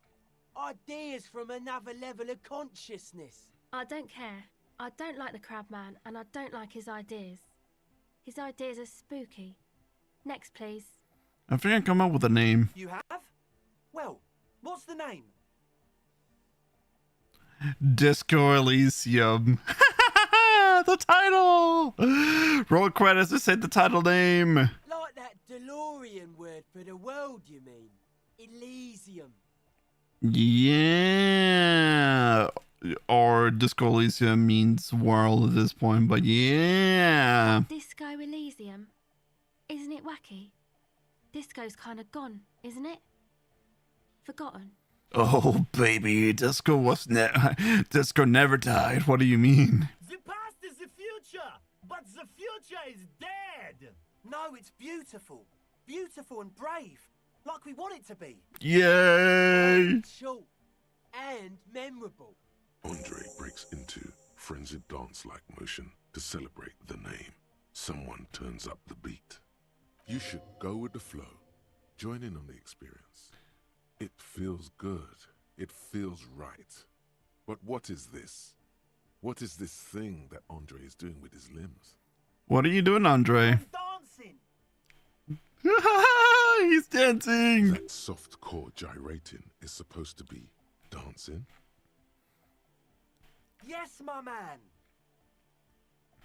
Ideas from another level of consciousness. I don't care. I don't like the Crabman, and I don't like his ideas. His ideas are spooky. Next, please. I think I come up with a name. You have? Well, what's the name? Disco Elysium. The title. Roll credits to say the title name. Like that DeLorean word for the world, you mean? Elysium. Yeah. Or Disco Elysium means world at this point, but yeah. Disco Elysium. Isn't it wacky? Disco's kind of gone, isn't it? Forgotten. Oh baby, disco disco never died. What do you mean? The past is the future, but the future is dead. No, it's beautiful. Beautiful and brave. Like we want it to be. Yay! Short and memorable. Andre breaks into frenzied dance-like motion to celebrate the name. Someone turns up the beat. You should go with the flow. Join in on the experience. It feels good. It feels right. But what is this? What is this thing that Andre is doing with his limbs? What are you doing, Andre? Dancing. He's dancing. That soft core gyrating is supposed to be dancing. Yes, my man.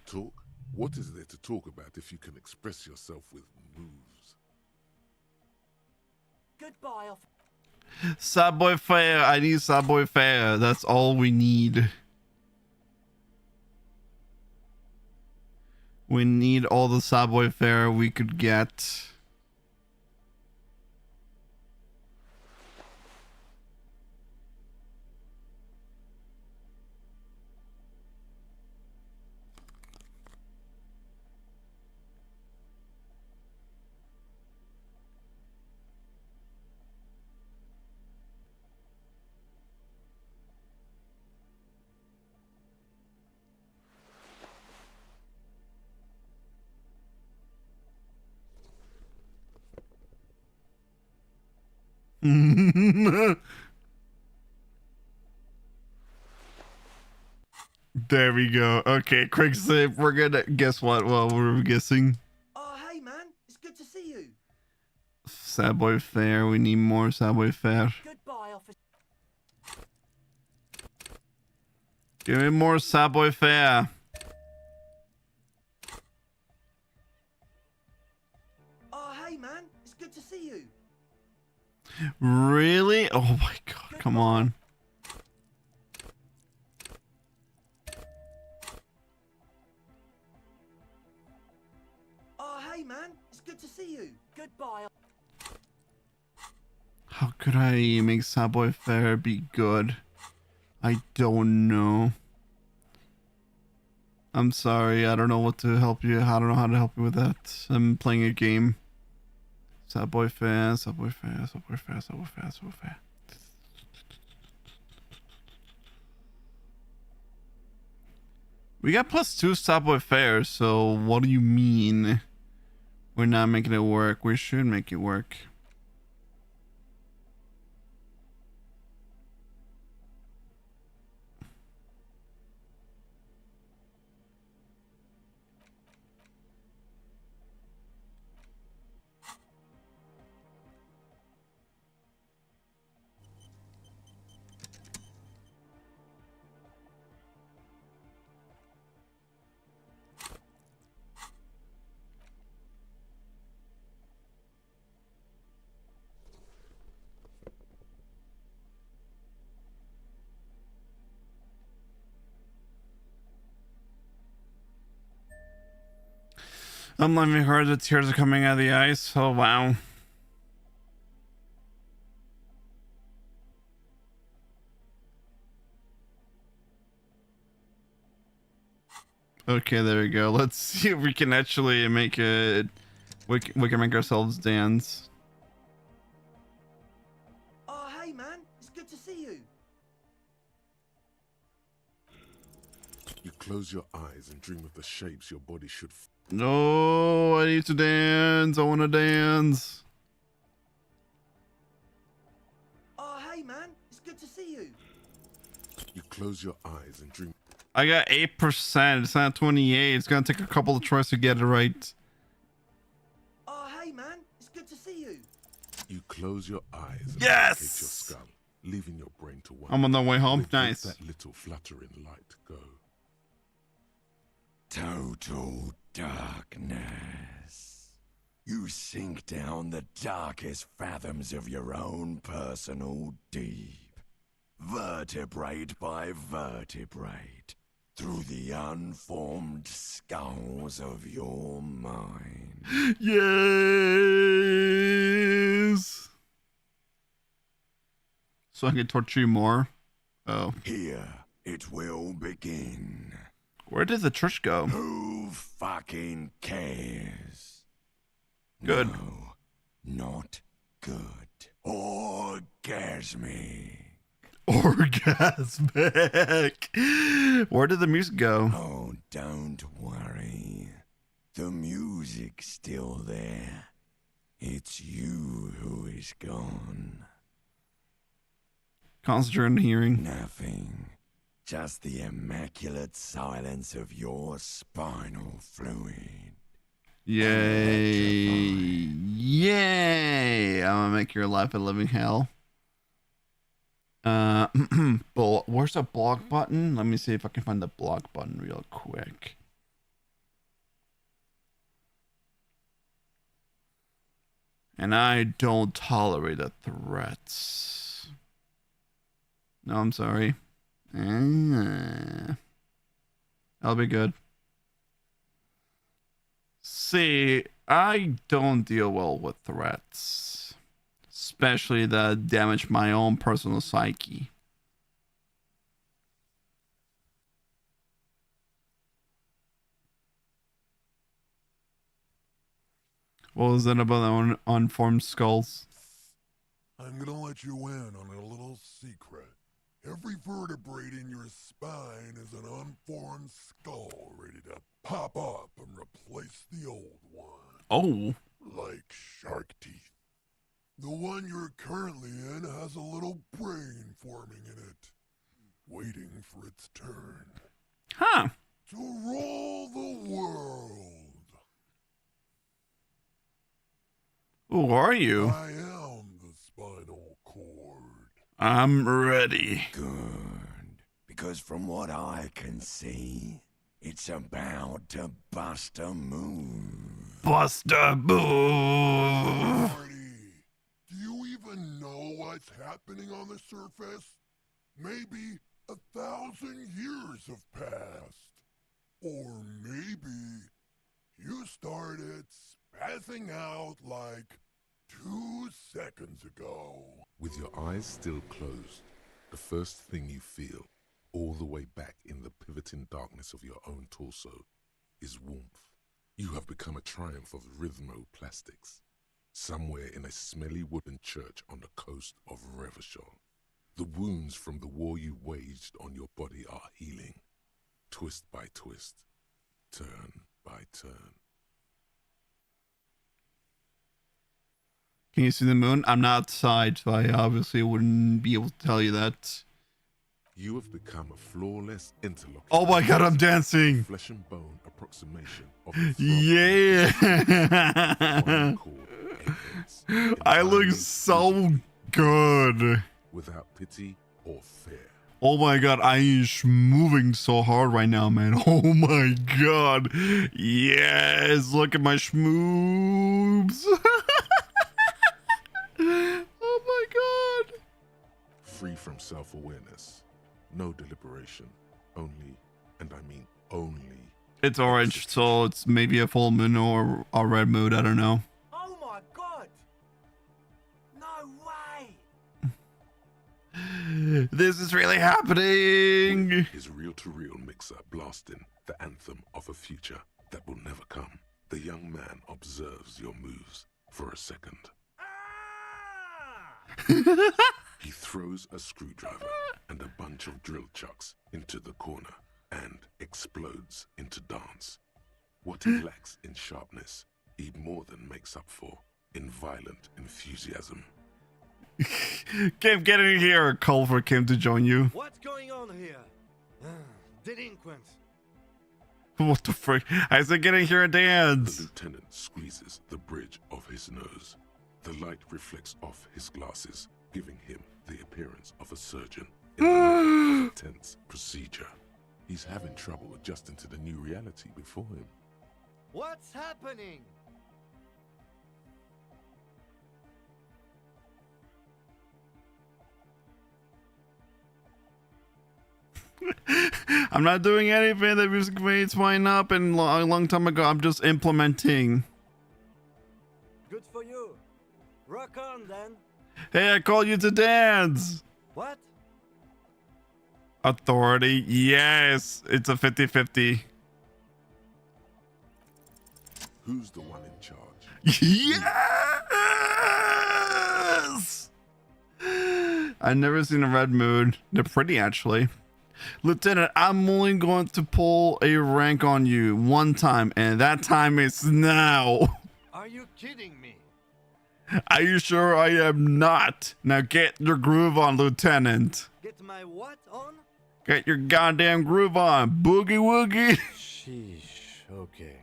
Talk? What is there to talk about if you can express yourself with moves? Goodbye, off. Subway fare. I need Subway fare. That's all we need. We need all the Subway fare we could get. There we go. Okay, quick save. We're gonna guess what? Well, we're guessing. Oh, hey, man. It's good to see you. Subway fare. We need more Subway fare. Goodbye, officer. Give me more Subway fare. Oh, hey, man. It's good to see you. Really? Oh my god, come on. Oh, hey, man. It's good to see you. Goodbye. How could I make Subway fare be good? I don't know. I'm sorry, I don't know what to help you. I don't know how to help you with that. I'm playing a game. Subway fare, Subway fare, Subway fare, Subway fare, Subway fare. We got +2 Subway fares, so what do you mean we're not making it work? We should make it work. I'm letting her, the tears are coming out of the eyes. Oh, wow. Okay, there we go. Let's see if we can actually make it. We can make ourselves dance. Oh, hey, man. It's good to see you. You close your eyes and dream of the shapes your body should. No, I need to dance. I want to dance. Oh, hey, man. It's good to see you. You close your eyes and dream. I got 8%. It's not 28. It's gonna take a couple of tries to get it right. Oh, hey, man. It's good to see you. You close your eyes and yes! rotate your skull, leaving your brain to wonder. I'm on the way home. Let Nice. That little fluttering light go. Total darkness. You sink down the darkest fathoms of your own personal deep, vertebrate by vertebrate, through the unformed skulls of your mind. Yes. So I can torture you more. Oh. Here it will begin. Where did the church go? Who fucking cares? Good. No, not good. Orgasmic. Orgasmic. Where did the music go? Oh, don't worry. The music's still there. It's you who is gone. Concentrate on hearing. Nothing. Just the immaculate silence of your spinal fluid. Yay. Yay. I'm gonna make your life a living hell. Where's the block button? Let me see if I can find the block button real quick. And I don't tolerate the threats. No, I'm sorry. That'll be good. See, I don't deal well with threats, especially that damage my own personal psyche. What was that about the unformed skulls? I'm gonna let you in on a little secret. Every vertebrae in your spine is an unformed skull ready to pop up and replace the old one. Oh. Like shark teeth. The one you're currently in has a little brain forming in it, waiting for its turn. Huh. To rule the world. Who are you? I am the spinal cord. I'm ready. Good. Because from what I can see, it's about to bust a move. Bust a move. Do you even know what's happening on the surface? Maybe 1,000 years have passed. Or maybe you started spazzing out like 2 seconds ago. With your eyes still closed, the first thing you feel, all the way back in the pivoting darkness of your own torso, is warmth. You have become a triumph of rhythmoplastics, somewhere in a smelly wooden church on the coast of Revachol. The wounds from the war you waged on your body are healing, twist by twist, turn by turn. Can you see the moon? I'm not outside, so I obviously wouldn't be able to tell you that. You have become a flawless interlocutor. Oh my god, I'm dancing! Flesh and bone approximation of yeah! I look so good. Without pity or fear. Oh my god, I am moving so hard right now, man. Oh my god. Yes, look at my schmoobs. Oh my god. Free from self-awareness. No deliberation. Only, and I mean only. It's orange, so it's maybe a full moon or a red moon, I don't know. Oh my god! No way! This is really happening. His reel-to-reel mixer blasting the anthem of a future that will never come. The young man observes your moves for a second. He throws a screwdriver and a bunch of drill chucks into the corner and explodes into dance. What he lacks in sharpness, he more than makes up for in violent enthusiasm. Came getting here. Culver came to join you. What's going on here? Delinquent. What the frick? I said get in here and dance. The lieutenant squeezes the bridge of his nose. The light reflects off his glasses, giving him the appearance of a surgeon in the middle of a tense procedure. He's having trouble adjusting to the new reality before him. What's happening? I'm not doing anything that music mates wind up and a long time ago. I'm just implementing. Good for you. Rock on then. Hey, I called you to dance. What? Authority. Yes, it's a 50-50. Who's the one in charge? Yes! I've never seen a red moon. They're pretty, actually. Lieutenant, I'm only going to pull a rank on you one time, and that time is now. Are you kidding me? Are you sure? I am not. Now get your groove on, Lieutenant. Get my what on? Get your goddamn groove on. Boogie woogie. Sheesh, okay.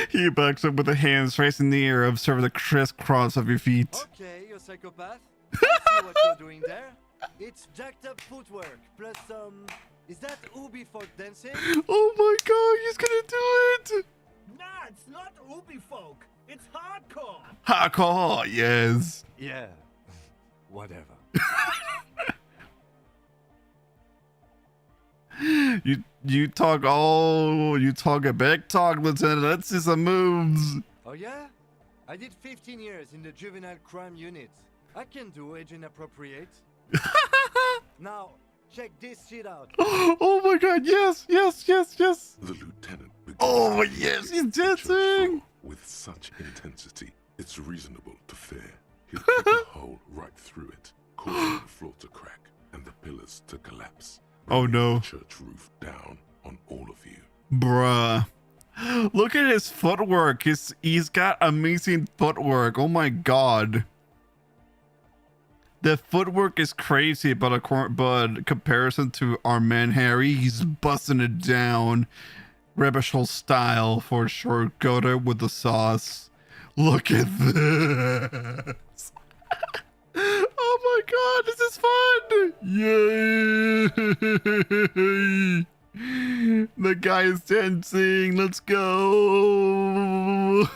He backs up with the hands raised in the air, observing the crisscross of your feet. Okay, you psychopath. I see what you're doing there. It's jacked up footwork, plus is that Ubi folk dancing? Oh my god, he's gonna do it! Nah, it's not Ubi folk. It's hardcore. Hardcore, yes. Yeah, whatever. You talk a big talk, Lieutenant. Let's see some moves. Oh yeah? I did 15 years in the juvenile crime unit. I can do age inappropriate. Now, check this shit out. Oh my god, yes. The lieutenant began Oh yes, he's dancing. with such intensity, it's reasonable to fear he'll kick a hole right through it, causing the floor to crack and the pillars to collapse. Oh no. The church roof down on all of you. Bruh. Look at his footwork. He's got amazing footwork. Oh my god. The footwork is crazy, but comparison to our man Harry, he's busting it down. Rebishal style for sure. Go there with the sauce. Look at this. Oh my god, this is fun! Yay! The guy is dancing. Let's go.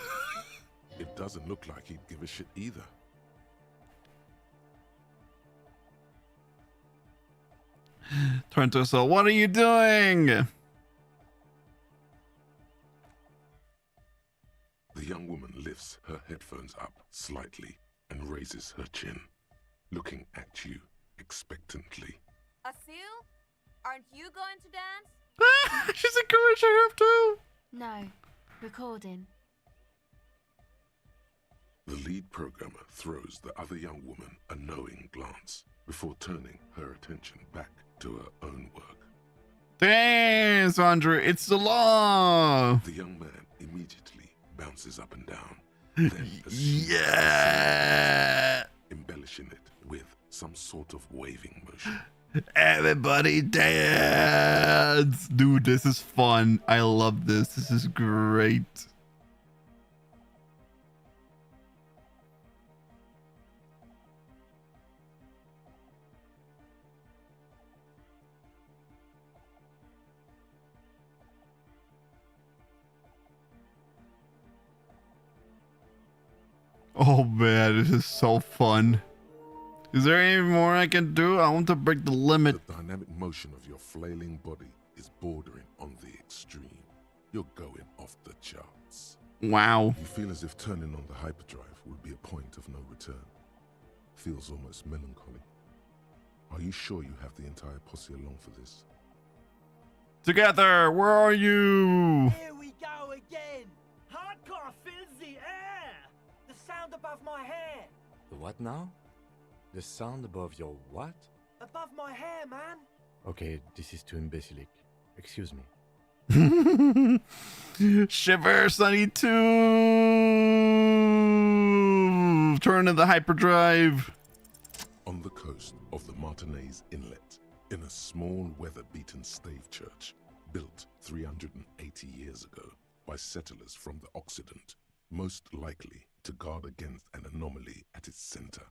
It doesn't look like he'd give a shit either. Turn to us all. What are you doing? The young woman lifts her headphones up slightly and raises her chin, looking at you expectantly. Asil, aren't you going to dance? She's encouraging her too. No, recording. The lead programmer throws the other young woman a knowing glance before turning her attention back to her own work. Dance, Andre. It's the law. The young man immediately bounces up and down, then Yeah. embellishing it with some sort of waving motion. Everybody dance. Dude, this is fun. I love this. This is great. Oh man, this is so fun. Is there any more I can do? I want to break the limit. The dynamic motion of your flailing body is bordering on the extreme. You're going off the charts. Wow. You feel as if turning on the hyperdrive would be a point of no return. Feels almost melancholy. Are you sure you have the entire posse along for this? Together, where are you? Here we go again. Hardcore fills the air. The sound above my hair. The what now? The sound above your what? Above my hair, man. Okay, this is too imbecilic. Excuse me. Shiver, Sunny 2. Turn to the hyperdrive. On the coast of the Martinez Inlet, in a small weather-beaten stave church built 380 years ago by settlers from the Occident, most likely to guard against an anomaly at its center,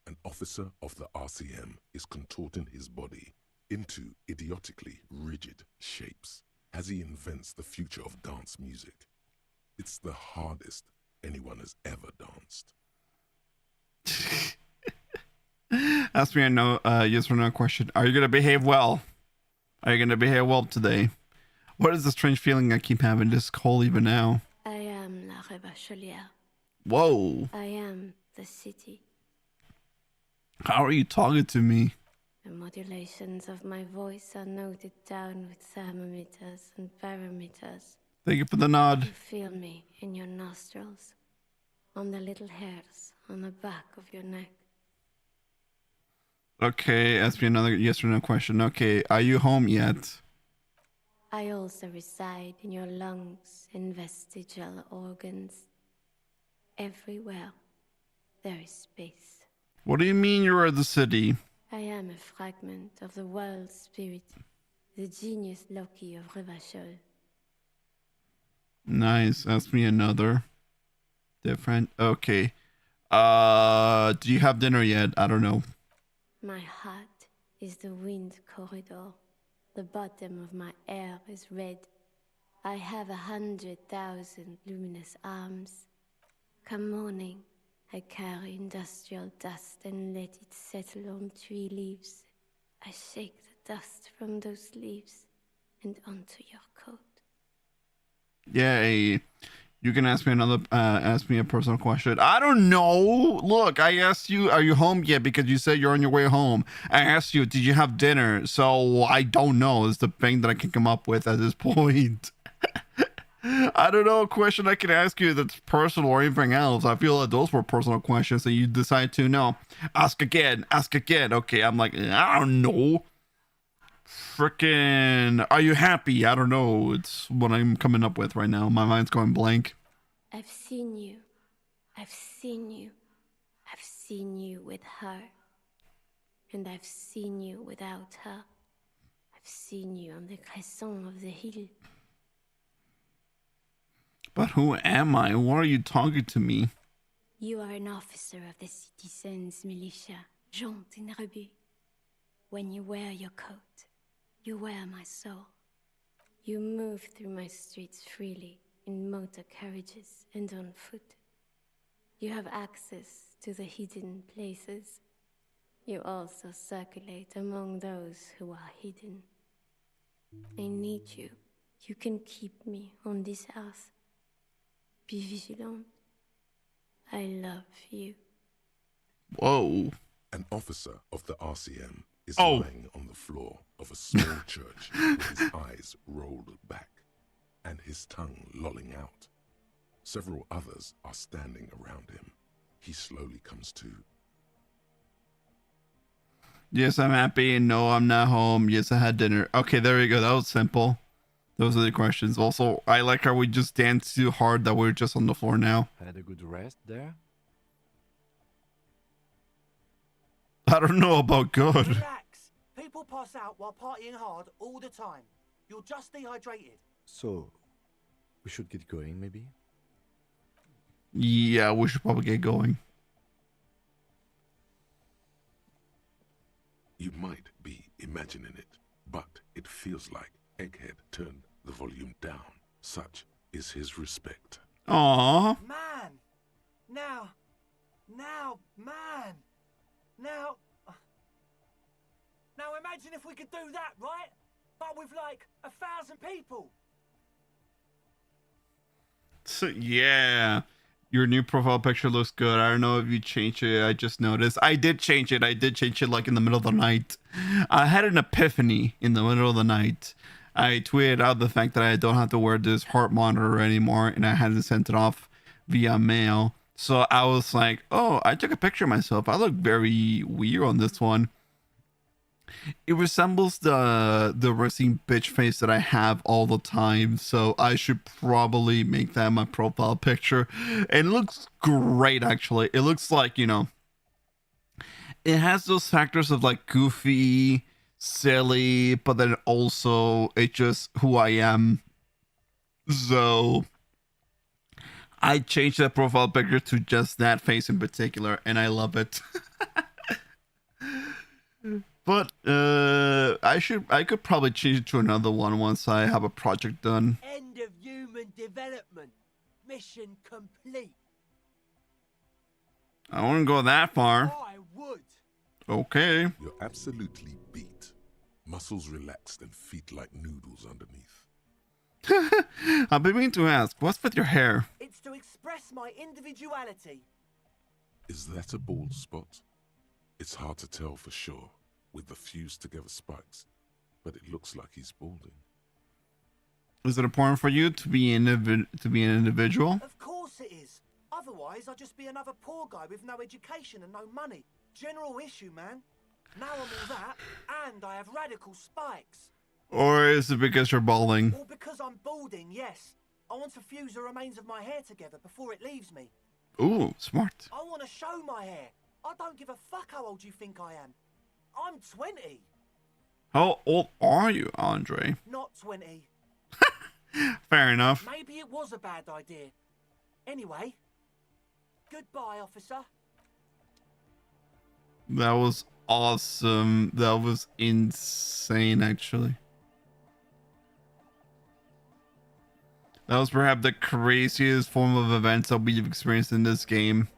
an officer of the RCM is contorting his body into idiotically rigid shapes as he invents the future of dance music. It's the hardest anyone has ever danced. Ask me a no, yes or no question. Are you going to behave well? Are you going to behave well today? What is the strange feeling I keep having this cold even now? I am la Rebachelière. Whoa. I am the city. How are you talking to me? The modulations of my voice are noted down with thermometers and barometers. Thank you for the nod. You feel me in your nostrils, on the little hairs on the back of your neck. Okay, ask me another yes or no question. Okay, are you home yet? I also reside in your lungs and vestigial organs. Everywhere there is space. What do you mean you are the city? I am a fragment of the world spirit, the genius Loki of Revachol. Nice. Ask me another. Different. Okay. Do you have dinner yet? I don't know. My heart is the wind corridor. The bottom of my air is red. I have 100,000 luminous arms. Come morning, I carry industrial dust and let it settle on tree leaves. I shake the dust from those leaves and onto your coat. Yay. You can ask me ask me a personal question. I don't know. Look, I asked you, are you home yet? Because you said you're on your way home. I asked you, did you have dinner? So I don't know is the thing that I can come up with at this point. I don't know a question I can ask you that's personal or anything else. I feel like those were personal questions and you decide to no. Ask again. Okay, I'm like, I don't know. Frickin', are you happy? I don't know. It's what I'm coming up with right now. My mind's going blank. I've seen you. I've seen you. I've seen you with her. And I've seen you without her. I've seen you on the crescent of the hill. But who am I? Why are you talking to me? You are an officer of the citizens' militia, Jean Dann Caeruleum. When you wear your coat, you wear my soul. You move through my streets freely, in motor carriages and on foot. You have access to the hidden places. You also circulate among those who are hidden. I need you. You can keep me on this earth. Be vigilant. I love you. Whoa. An officer of the RCM is lying on the floor of a small church with his eyes rolled back and his tongue lolling out. Several others are standing around him. He slowly comes to. Yes, I'm happy. No, I'm not home. Yes, I had dinner. Okay, there we go. That was simple. Those are the questions. Also, I like how we just danced too hard that we're just on the floor now. Had a good rest there? I don't know about good. Relax. People pass out while partying hard all the time. You're just dehydrated. So, we should get going, maybe? Yeah, we should probably get going. You might be imagining it, but it feels like Egghead turned the volume down. Such is his respect. Aww. Man! Now, man! Now imagine if we could do that, right? But with like 1,000 people. So, yeah. Your new profile picture looks good. I don't know if you changed it. I just noticed. I did change it. Like in the middle of the night. I had an epiphany in the middle of the night. I tweeted out the fact that I don't have to wear this heart monitor anymore and I hadn't sent it off via mail. So I was like, oh, I took a picture of myself. I look very weird on this one. It resembles the resting bitch face that I have all the time, so I should probably make that my profile picture. And it looks great, actually. It looks like, you know, it has those factors of like goofy, silly, but then also it's just who I am. So I changed that profile picture to just that face in particular, and I love it. But I could probably change it to another one once I have a project done. End of human development. Mission complete. I wouldn't go that far. I would. Okay. You're absolutely beat. Muscles relaxed and feet like noodles underneath. I've been meaning to ask, what's with your hair? It's to express my individuality. Is that a bald spot? It's hard to tell for sure with the fused together spikes, but it looks like he's balding. Is it important for you to be an individual? Of course it is. Otherwise, I'd just be another poor guy with no education and no money. General issue, man. Now I'm all that, and I have radical spikes. Or is it because you're balding? Or because I'm balding, yes. I want to fuse the remains of my hair together before it leaves me. Ooh, smart. I want to show my hair. I don't give a fuck how old you think I am. I'm 20. How old are you, Andre? Not 20. Fair enough. Maybe it was a bad idea. Anyway, goodbye, officer. That was awesome. That was insane, actually. That was perhaps the craziest form of events that we've experienced in this game.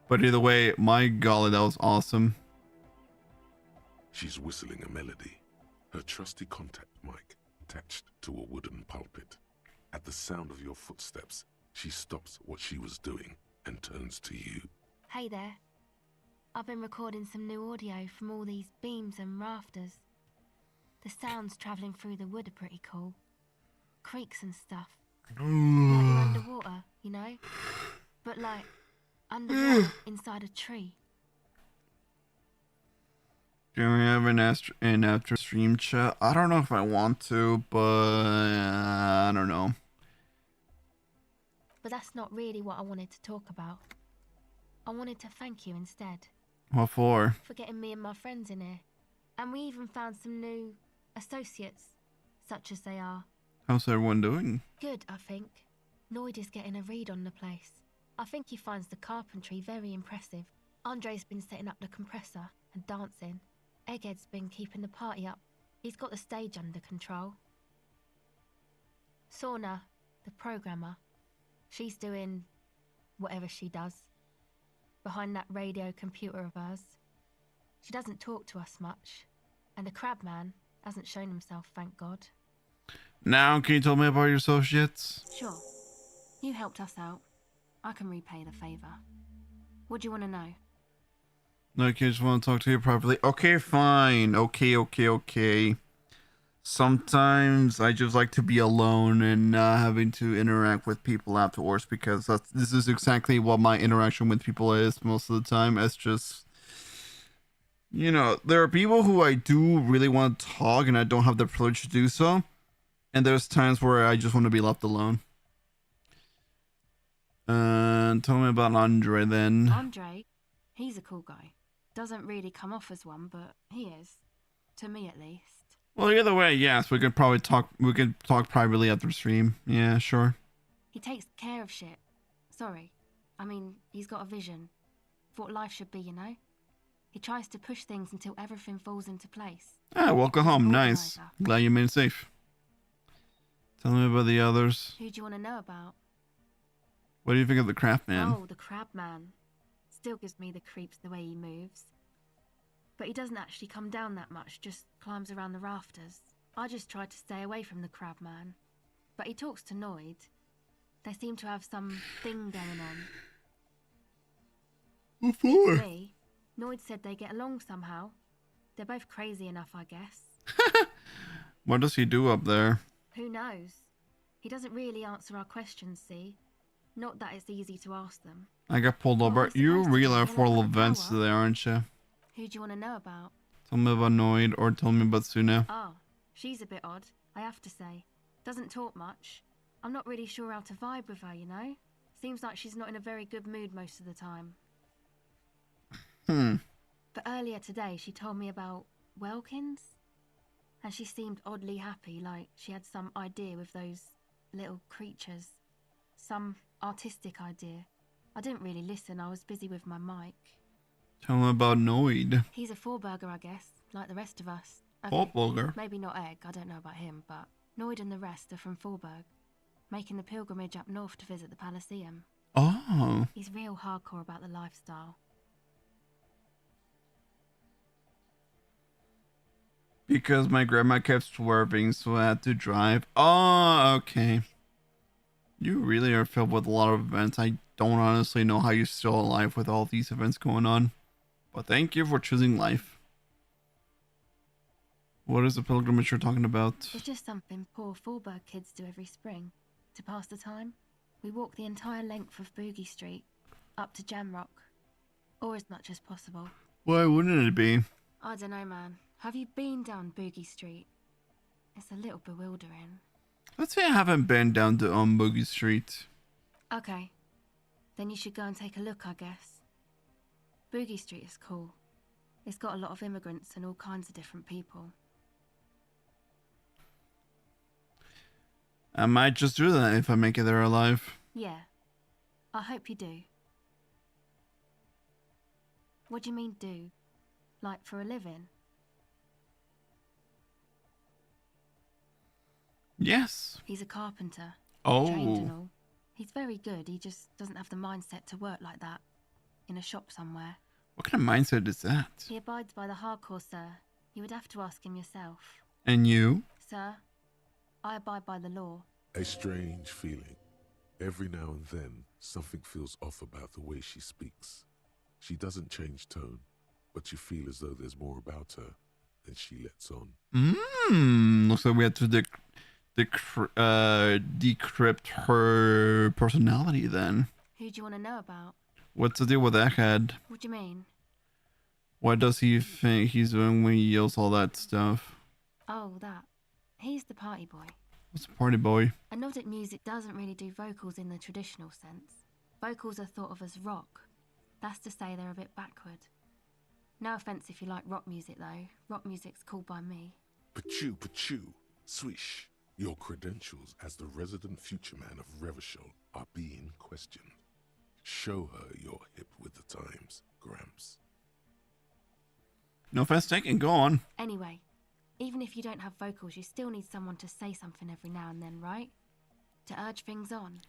But either way, my golly, that was awesome. She's whistling a melody, her trusty contact mic attached to a wooden pulpit. At the sound of your footsteps, she stops what she was doing and turns to you. Hey there. I've been recording some new audio from all these beams and rafters. The sounds travelling through the wood are pretty cool. Creaks and stuff. Like you're underwater, you know? But like, underwater inside a tree. Can we have an after stream chat? I don't know if I want to, but I don't know. But that's not really what I wanted to talk about. I wanted to thank you instead. What for? For getting me and my friends in here. And we even found some new associates, such as they are. How's everyone doing? Good, I think. Noid is getting a read on the place. I think he finds the carpentry very impressive. Andre's been setting up the compressor and dancing. Egghead's been keeping the party up. He's got the stage under control. Sauna, the programmer, she's doing whatever she does. Behind that radio computer of hers. She doesn't talk to us much. And the crabman hasn't shown himself, thank God. Now, can you tell me about your associates? Sure. You helped us out. I can repay the favor. What do you want to know? No, I just want to talk to you properly. Okay, fine. Okay. Sometimes I just like to be alone and not having to interact with people afterwards, because this is exactly what my interaction with people is most of the time. It's just, you know, there are people who I do really want to talk and I don't have the privilege to do so. And there's times where I just want to be left alone. Tell me about Andre then. Andre? He's a cool guy. Doesn't really come off as one, but he is. To me, at least. Well, either way, yes, we could probably talk. We could talk privately after stream. Yeah, sure. He takes care of shit. Sorry. I mean, he's got a vision. For what life should be, you know? He tries to push things until everything falls into place. Ah, welcome home. Nice. Glad you made it safe. Tell me about the others. Who do you want to know about? What do you think of the Craftman? Oh, the Crabman. Still gives me the creeps the way he moves. But he doesn't actually come down that much, just climbs around the rafters. I just try to stay away from the Crabman. But he talks to Noid. They seem to have some thing going on. What for? Me, Noid said they get along somehow. They're both crazy enough, I guess. What does he do up there? Who knows? He doesn't really answer our questions, see? Not that it's easy to ask them. I got pulled over. You really are full of events today, aren't you? Who do you want to know about? Tell me about Noid or tell me about Suna. Oh, she's a bit odd, I have to say. Doesn't talk much. I'm not really sure how to vibe with her, you know? Seems like she's not in a very good mood most of the time. But earlier today she told me about Welkins. And she seemed oddly happy, like she had some idea with those little creatures. Some artistic idea. I didn't really listen, I was busy with my mic. Tell me about Noid. He's a four-burger, I guess, like the rest of us. Four-burger? Maybe not Egg, I don't know about him, but Noid and the rest are from Forburg, making the pilgrimage up north to visit the Elysium. Oh. He's real hardcore about the lifestyle. Because my grandma kept swerving, so I had to drive. Oh, okay. You really are filled with a lot of events. I don't honestly know how you're still alive with all these events going on. But thank you for choosing life. What is the pilgrimage you're talking about? It's just something poor Forburg kids do every spring. To pass the time, we walk the entire length of Boogie Street, up to Jamrock. Or as much as possible. Why wouldn't it be? I don't know, man. Have you been down Boogie Street? It's a little bewildering. Let's say I haven't been down to Boogie Street. Okay. Then you should go and take a look, I guess. Boogie Street is cool. It's got a lot of immigrants and all kinds of different people. I might just do that if I make it there alive. Yeah. I hope you do. What do you mean do? Like for a living? Yes. He's a carpenter. Oh. Trained and all. He's very good, he just doesn't have the mindset to work like that. In a shop somewhere. What kind of mindset is that? He abides by the hardcore, sir. You would have to ask him yourself. And you? Sir, I abide by the law. A strange feeling. Every now and then, something feels off about the way she speaks. She doesn't change tone, but you feel as though there's more about her than she lets on. Looks like we had to decrypt her personality then. Who do you want to know about? What's the deal with Egghead? What do you mean? What does he think he's doing when he yells all that stuff? Oh, that. He's the party boy. What's a party boy? And Nordic music doesn't really do vocals in the traditional sense. Vocals are thought of as rock. That's to say they're a bit backward. No offence if you like rock music though. Rock music's cool by me. Pachoo, swish. Your credentials as the resident future man of Revachol are being questioned. Show her you're hip with the times, Gramps. No offense taken, go on. Anyway, even if you don't have vocals, you still need someone to say something every now and then, right? To urge things on.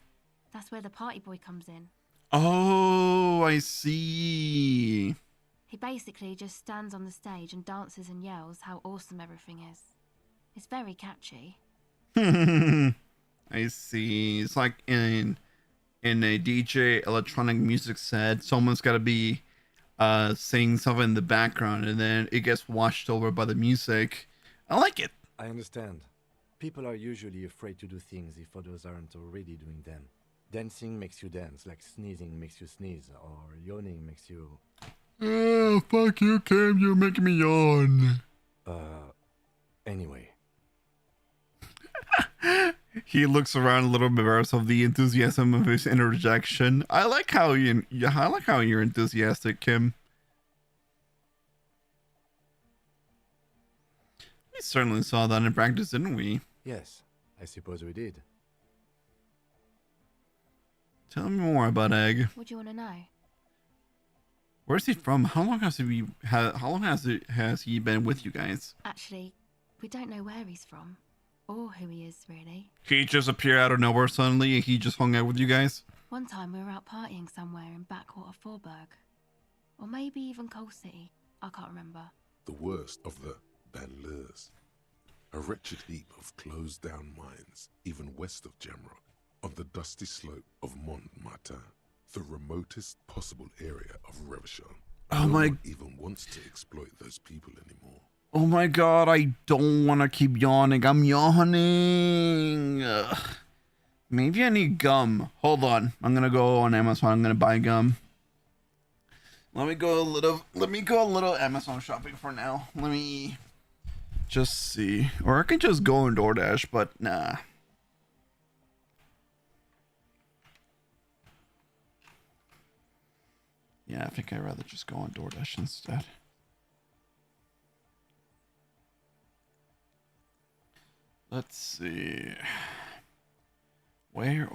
That's where the party boy comes in. Oh, I see. He basically just stands on the stage and dances and yells how awesome everything is. It's very catchy. I see. It's like in a DJ electronic music set, someone's got to be saying something in the background and then it gets washed over by the music. I like it. I understand. People are usually afraid to do things if others aren't already doing them. Dancing makes you dance, like sneezing makes you sneeze, or yawning makes you... Oh, fuck you, Kim. You're making me yawn. Anyway. He looks around a little embarrassed of the enthusiasm of his interjection. I like how you're enthusiastic, Kim. We certainly saw that in practice, didn't we? Yes, I suppose we did. Tell me more about Egg. What do you want to know? Where's he from? How long has he been with you guys? Actually, we don't know where he's from. Or who he is, really. He just appeared out of nowhere suddenly and he just hung out with you guys? One time we were out partying somewhere in backwater Forburg. Or maybe even Coal City. I can't remember. The worst of the banlieues. A wretched heap of closed-down mines, even west of Jamrock, on the dusty slope of Montmartin, the remotest possible area of Revachol. Oh my... No one even wants to exploit those people anymore. Oh my god, I don't want to keep yawning. I'm yawning. Ugh. Maybe I need gum. Hold on. I'm going to go on Amazon. I'm going to buy gum. Let me go a little Amazon shopping for now. Let me just see. Or I can just go on DoorDash, but nah. Yeah, I think I'd rather just go on DoorDash instead. Let's see. Where?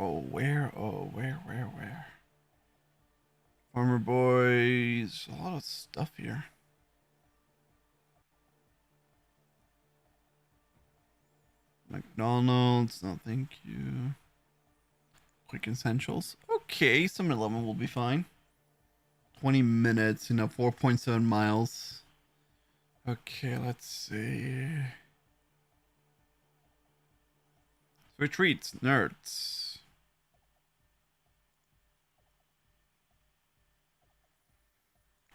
Farmer Boys. A lot of stuff here. McDonald's. No, thank you. Quick Essentials. Okay, 7-Eleven will be fine. 20 minutes, 4.7 miles. Okay, let's see. Retreats, nerds.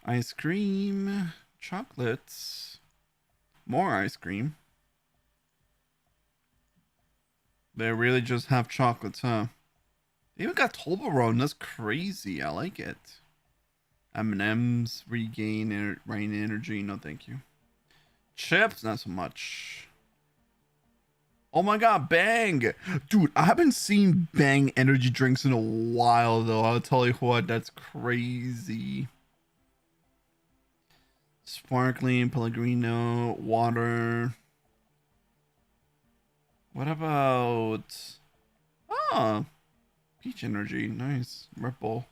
Ice cream, chocolates, more ice cream. They really just have chocolates, huh? They even got Toblerone. That's crazy. I like it. M&M's, regain rain energy. No, thank you. Chips, not so much. Oh my god, Bang! Dude, I haven't seen Bang energy drinks in a while, though. I'll tell you what, that's crazy. Sparkling, Pellegrino, water. What about... Oh, peach energy. Nice. Red Bull.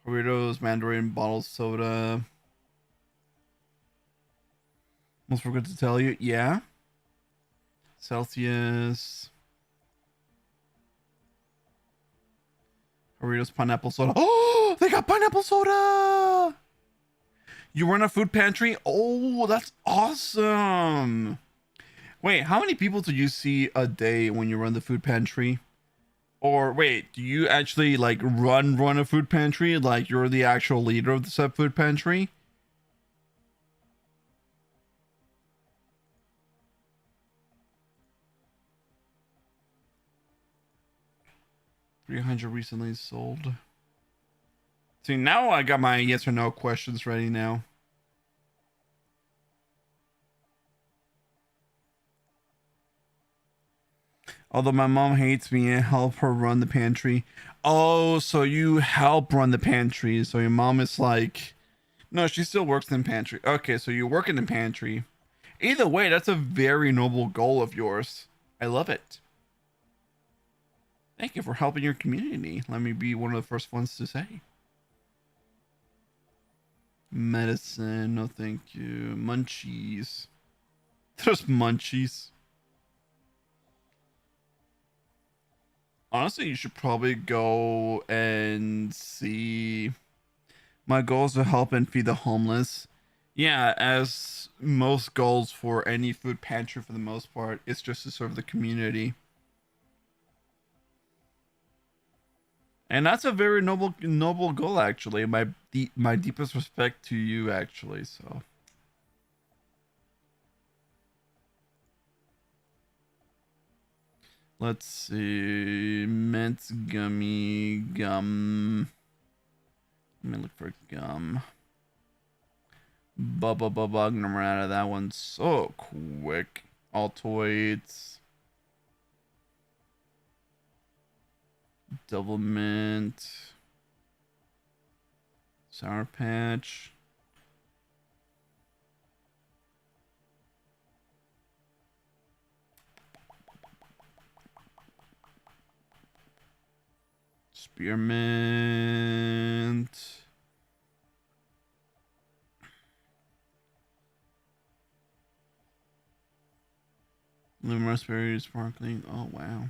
Doritos, Mandarin, bottled soda. Almost forgot to tell you. Yeah. Celsius. Doritos, pineapple soda. Oh, they got pineapple soda. You run a food pantry? Oh, that's awesome. Wait, how many people do you see a day when you run the food pantry? Or wait, do you actually like run a food pantry? Like you're the actual leader of the said food pantry? $300 recently sold. See, now I got my yes or no questions ready now. Although my mom hates me, I help her run the pantry. Oh, so you help run the pantry. So your mom is like... No, she still works in the pantry. Okay, so you work in the pantry. Either way, that's a very noble goal of yours. I love it. Thank you for helping your community. Let me be one of the first ones to say. Medicine, no thank you. Munchies. There's munchies. Honestly, you should probably go and see. My goal is to help and feed the homeless. Yeah, as most goals for any food pantry for the most part, it's just to serve the community. And that's a very noble goal, actually. My deepest respect to you, actually. So. Let's see. Mint gummy gum. Let me look for gum. Bubba. Number out of that one so quick. Altoids. Double mint. Sour Patch. Spearmint. Lemon raspberry sparkling. Oh wow.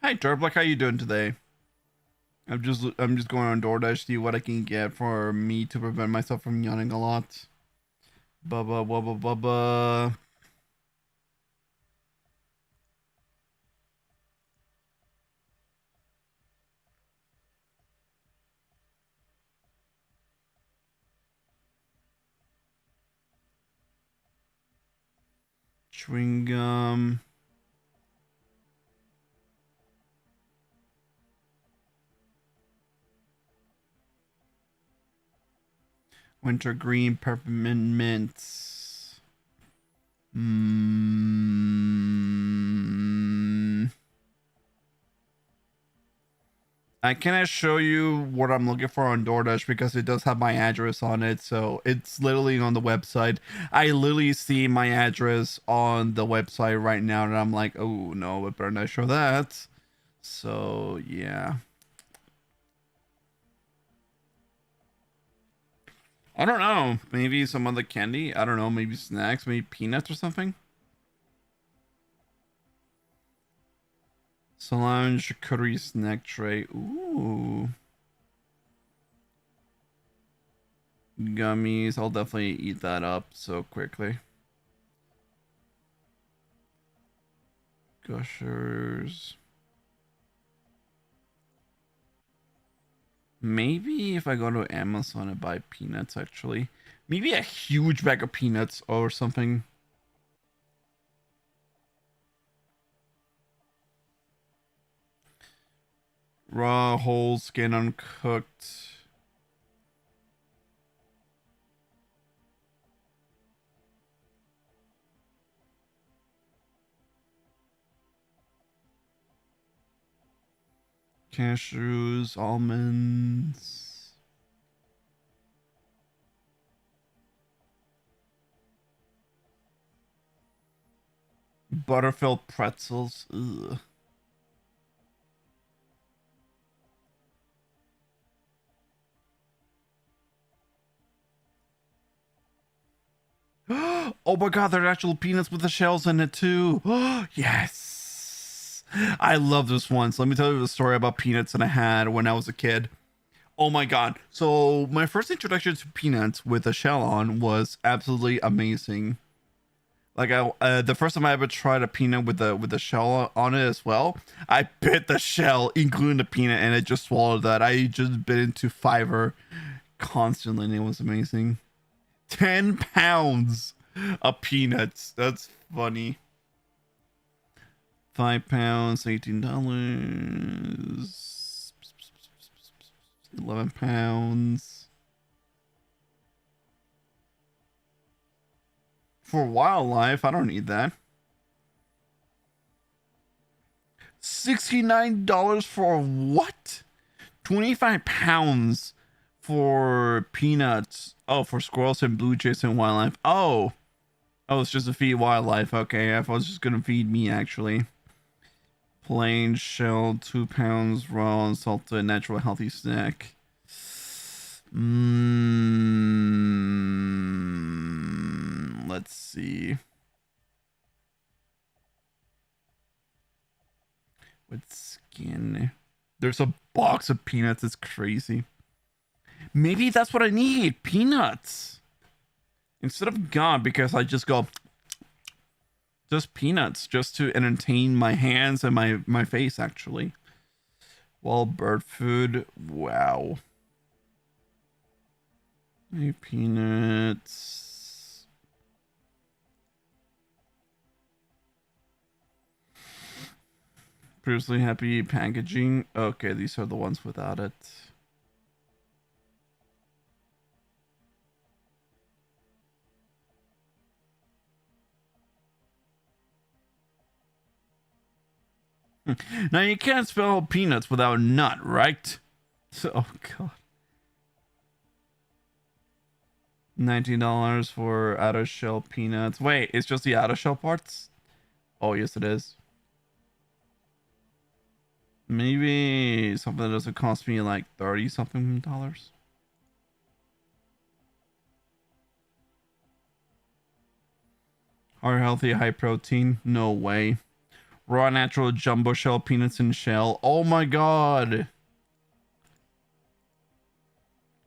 Hi Turblock, how you doing today? I'm just going on DoorDash to see what I can get for me to prevent myself from yawning a lot. Bubba. Chewing gum. Wintergreen peppermint mints. Can I show you what I'm looking for on DoorDash because it does have my address on it, so it's literally on the website. I literally see my address on the website right now, and I'm like, oh no, it better not show that. So yeah. I don't know. Maybe some other candy. I don't know. Maybe snacks. Maybe peanuts or something. Salon charcuterie snack tray. Ooh. Gummies. I'll definitely eat that up so quickly. Gushers. Maybe if I go to Amazon and buy peanuts, actually. Maybe a huge bag of peanuts or something. Raw, whole, skin uncooked. Cashews, almonds. Butterfilled pretzels. Ugh. Oh my god, there are actual peanuts with the shells in it too. Yes. I love this one. So let me tell you the story about peanuts that I had when I was a kid. Oh my god. So my first introduction to peanuts with a shell on was absolutely amazing. Like the first time I ever tried a peanut with the shell on it as well, I bit the shell, including the peanut, and it just swallowed that. I just bit into fiber constantly, and it was amazing. 10 pounds of peanuts. That's funny. 5 pounds, $18. 11 pounds. For wildlife, I don't need that. $69 for what? 25 pounds for peanuts. Oh, for squirrels and blue jays and wildlife. Oh, it's just to feed wildlife. Okay, I thought it was just gonna feed me actually. Plain shell, 2 pounds, raw and salted, natural, healthy snack. Let's see. With skin. There's a box of peanuts. It's crazy. Maybe that's what I need. Peanuts. Instead of gum, because I just go... Just peanuts. Just to entertain my hands and my face, actually. Well, bird food. Wow. Hey, peanuts. Previously happy packaging. Okay, these are the ones without it. Now you can't spell peanuts without nut, right? So, oh god. $19 for outer shell peanuts. Wait, it's just the outer shell parts? Oh, yes it is. Maybe something that doesn't cost me like 30 something dollars. Are healthy, high protein? No way. Raw natural jumbo shell peanuts in shell. Oh my god.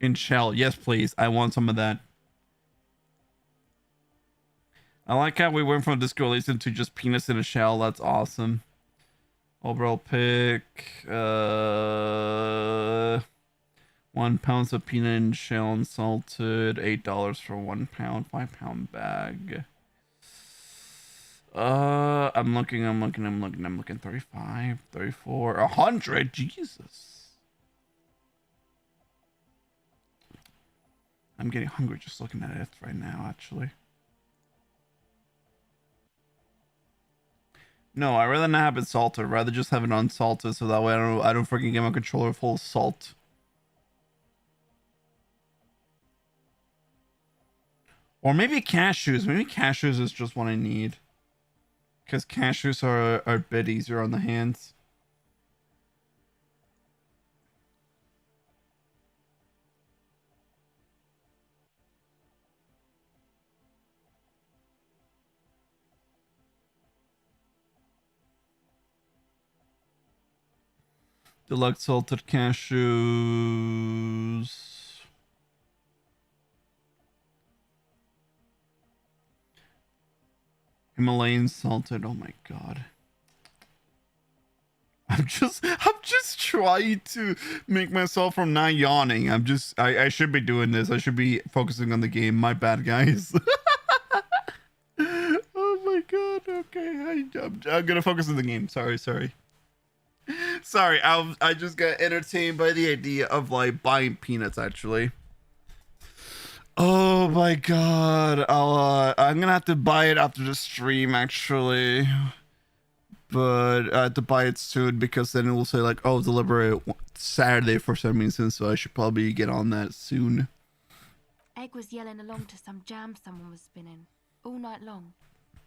In shell. Yes, please. I want some of that. I like how we went from Disco Elysium to just peanuts in a shell. That's awesome. Overall pick. 1 pound of peanut in shell and salted. $8 for 1 pound. 5 pound bag. I'm looking. 35, 34, 100. Jesus. I'm getting hungry just looking at it right now, actually. No, I'd rather not have it salted. I'd rather just have it unsalted, so that way I don't freaking get my controller full of salt. Or maybe cashews. Maybe cashews is just what I need. Because cashews are a bit easier on the hands. Deluxe salted cashews. Himalayan salted. Oh my god. I'm just trying to make myself from not yawning. I should be doing this. I should be focusing on the game. My bad, guys. Oh my god. Okay. I'm gonna focus on the game. Sorry. Sorry, I just got entertained by the idea of like buying peanuts actually. Oh my god. I'm gonna have to buy it after the stream actually. but I have to buy it soon because then it will say like, oh, deliver it Saturday for some reason, so I should probably get on that soon. Egg was yelling along to some jam someone was spinning all night long.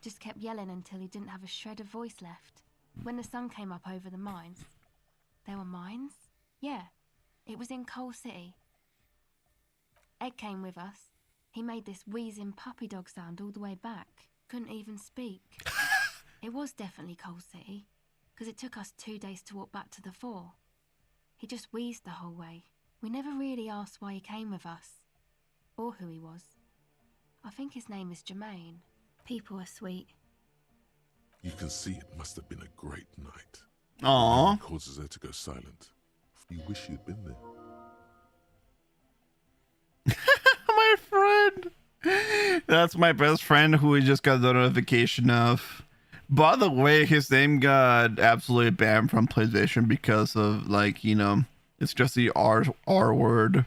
Just kept yelling until he didn't have a shred of voice left. When the sun came up over the mines... There were mines? Yeah, it was in Coal City. Egg came with us. He made this wheezing puppy dog sound all the way back. Couldn't even speak. It was definitely Coal City, because it took us 2 days to walk back to the fort. He just wheezed the whole way. We never really asked why he came with us, or who he was. I think his name is Jermaine. People are sweet. You can see it must have been a great night. Aww. It causes her to go silent. You wish you'd been there. My friend. That's my best friend who we just got the notification of. By the way, his name got absolutely banned from PlayStation because of, like, you know, it's just the R word.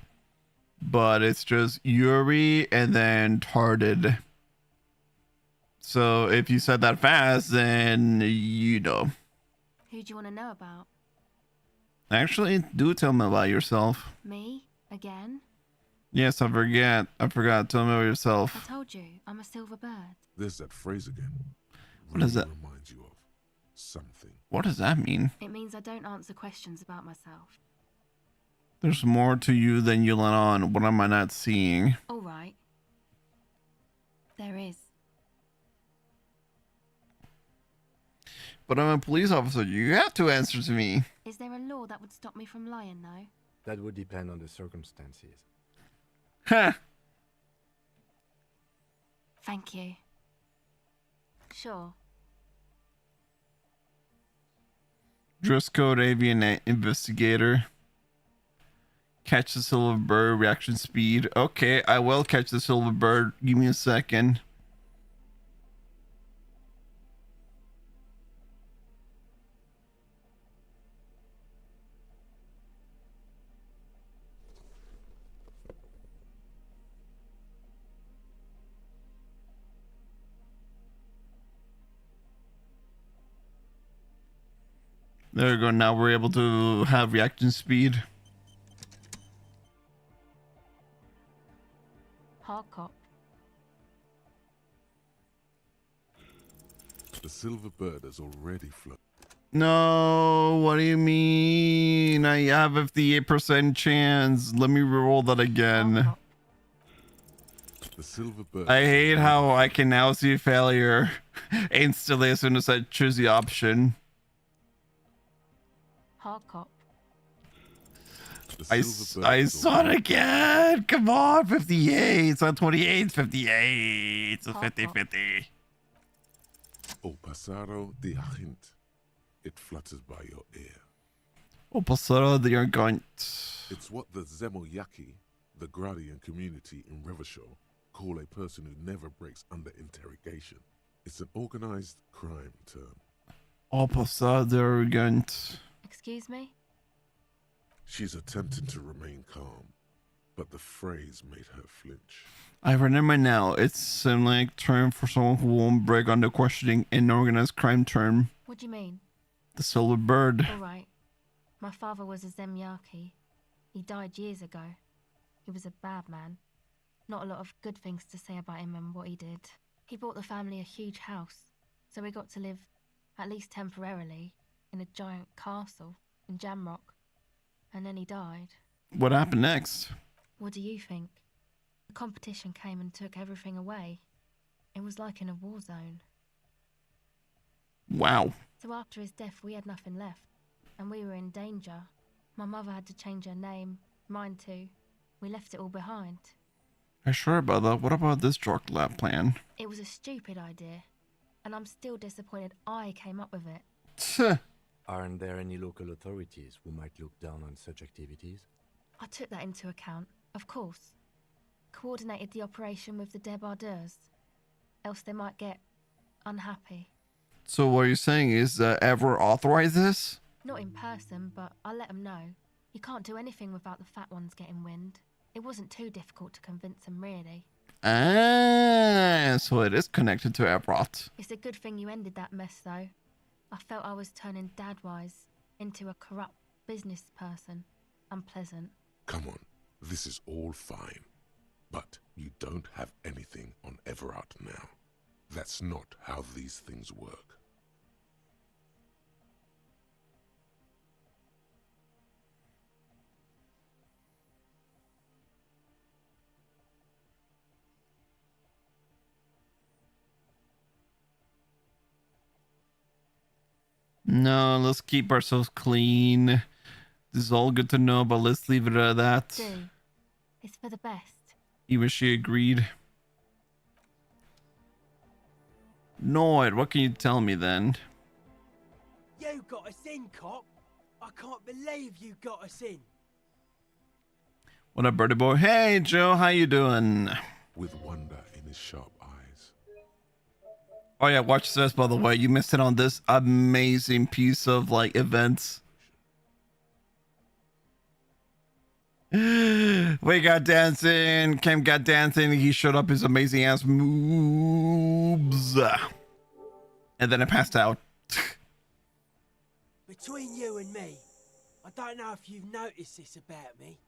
But it's just Yuri and then Tarded. So if you said that fast, then you know. Who do you want to know about? Actually, do tell me about yourself. Me? Again? Yes, I forgot. Tell me about yourself. I told you, I'm a silver bird. There's that phrase again. What is that? Reminds you of something. What does that mean? It means I don't answer questions about myself. There's more to you than you let on. What am I not seeing? All right. There is. But I'm a police officer. You have to answer to me. Is there a law that would stop me from lying, though? That would depend on the circumstances. Huh. Thank you. Sure. Dress code avian investigator. Catch the silver bird, reaction speed. Okay, I will catch the silver bird. Give me a second. There we go. Now we're able to have reaction speed. Hard cop. The silver bird has already flown. No, what do you mean? I have a 58% chance. Let me roll that again. The silver bird. I hate how I can now see failure instantly as soon as I choose the option. Hard cop. I saw it again. Come on, 58. It's not 28, it's 58. It's a 50-50. O pasaro de agint. It flutters by your ear. O pasaro de agint. It's what the Zemoyaki, the Gradian community in Revachol, call a person who never breaks under interrogation. It's an organized crime term. O pasaro de agint. Excuse me? She's attempting to remain calm, but the phrase made her flinch. I remember now. It's a similar term for someone who won't break under questioning, an organized crime term. What do you mean? The silver bird. All right. My father was a Zemyaki. He died years ago. He was a bad man. Not a lot of good things to say about him and what he did. He bought the family a huge house, so we got to live, at least temporarily, in a giant castle in Jamrock. And then he died. What happened next? What do you think? The competition came and took everything away. It was like in a war zone. Wow. So after his death, we had nothing left. And we were in danger. My mother had to change her name, mine too. We left it all behind. Sure about that. What about this drug lab plan? It was a stupid idea. And I'm still disappointed I came up with it. Aren't there any local authorities who might look down on such activities? I took that into account, of course. Coordinated the operation with the débardeurs. Else they might get unhappy. So what you're saying is ever authorize this? Not in person, but I'll let them know. You can't do anything without the fat ones getting wind. It wasn't too difficult to convince them, really. Ah, so it is connected to Evrot. It's a good thing you ended that mess, though. I felt I was turning Dadwise into a corrupt business person. Unpleasant. Come on, this is all fine. But you don't have anything on Everard now. That's not how these things work. No, let's keep ourselves clean. This is all good to know, but let's leave it at that. Do. It's for the best. Even she agreed. Noid, what can you tell me then? You got us in, cop. I can't believe you got us in. What up, birdie boy? Hey, Joe, how you doing? With wonder in his sharp eyes. Oh yeah, watch this, by the way. You missed it on this amazing piece of, like, events. We got dancing. Kim got dancing. He showed up his amazing ass moves. And then I passed out. Between you and me, I don't know if you've noticed this about me.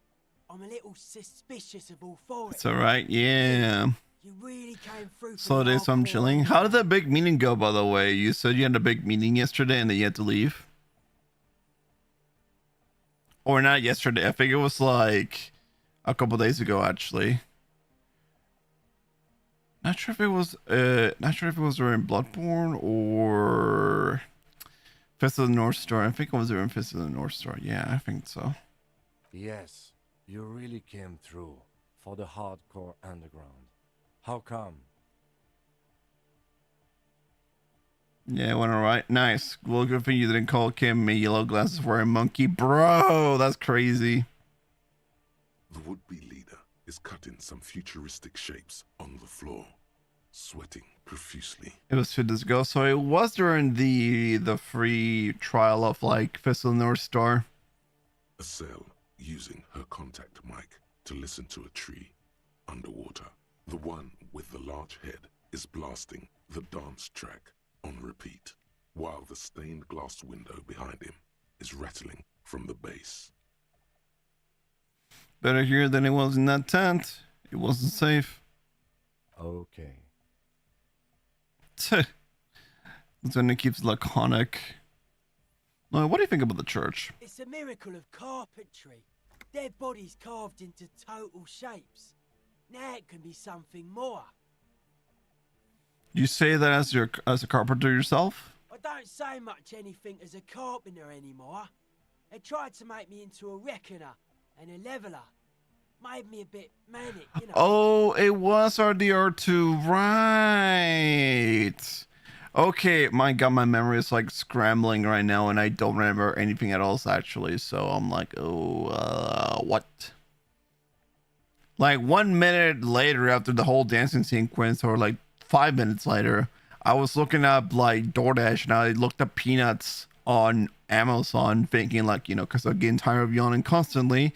I'm a little suspicious of authority. It's alright, yeah. You really came through. So it is, so I'm chilling. How did that big meeting go, by the way? You said you had a big meeting yesterday and then you had to leave. Or not yesterday. I think it was like a couple days ago, actually. Not sure if it was during Bloodborne or Fist of the North Star. I think it was during Fist of the North Star. Yeah, I think so. Yes, you really came through for the hardcore underground. How come? Yeah, it went alright. Nice. Well, good thing you didn't call Kim me yellow glasses for a monkey. Bro, that's crazy. The would-be leader is cutting some futuristic shapes on the floor, sweating profusely. It was 2 days ago, so it was during the free trial of, like, Fist of the North Star. A cell using her contact mic to listen to a tree underwater. The one with the large head is blasting the dance track on repeat, while the stained glass window behind him is rattling from the bass. Better here than it was in that tent. It wasn't safe. Okay. That's when it keeps laconic. What do you think about the church? It's a miracle of carpentry. Dead bodies carved into total shapes. Now it can be something more. You say that as a carpenter yourself? I don't say much anything as a carpenter anymore. They tried to make me into a reckoner and a leveler. Made me a bit manic, you know. Oh, it was RDR2, right. Okay, my god, my memory is like scrambling right now and I don't remember anything at all, actually. So I'm like, what? Like 1 minute later after the whole dancing sequence, or like 5 minutes later, I was looking up like DoorDash and I looked up peanuts on Amazon thinking like, you know, because I'm getting tired of yawning constantly.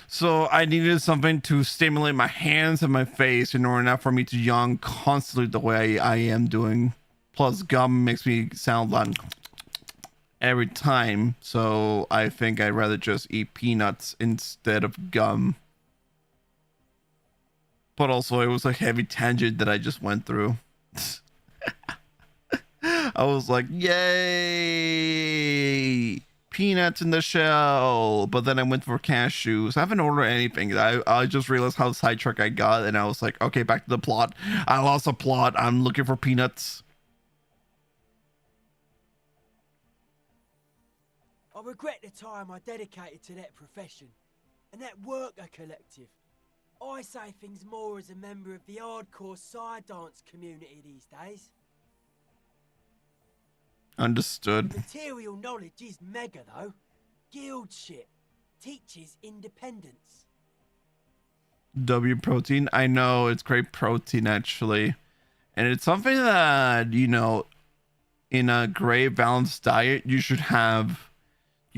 So I needed something to stimulate my hands and my face in order not for me to yawn constantly the way I am doing. Plus gum makes me sound like every time. So I think I'd rather just eat peanuts instead of gum. But also, it was a heavy tangent that I just went through. I was like, yay! Peanuts in the shell. But then I went for cashews. I haven't ordered anything. I just realized how sidetracked I got. And I was like, okay, back to the plot. I lost the plot. I'm looking for peanuts. I regret the time I dedicated to that profession and that worker collective. I say things more as a member of the hardcore side dance community these days. Understood. Material knowledge is mega though. Guild shit. Teaches independence. W protein. I know, it's great protein actually. And it's something that, you know, in a great balanced diet, you should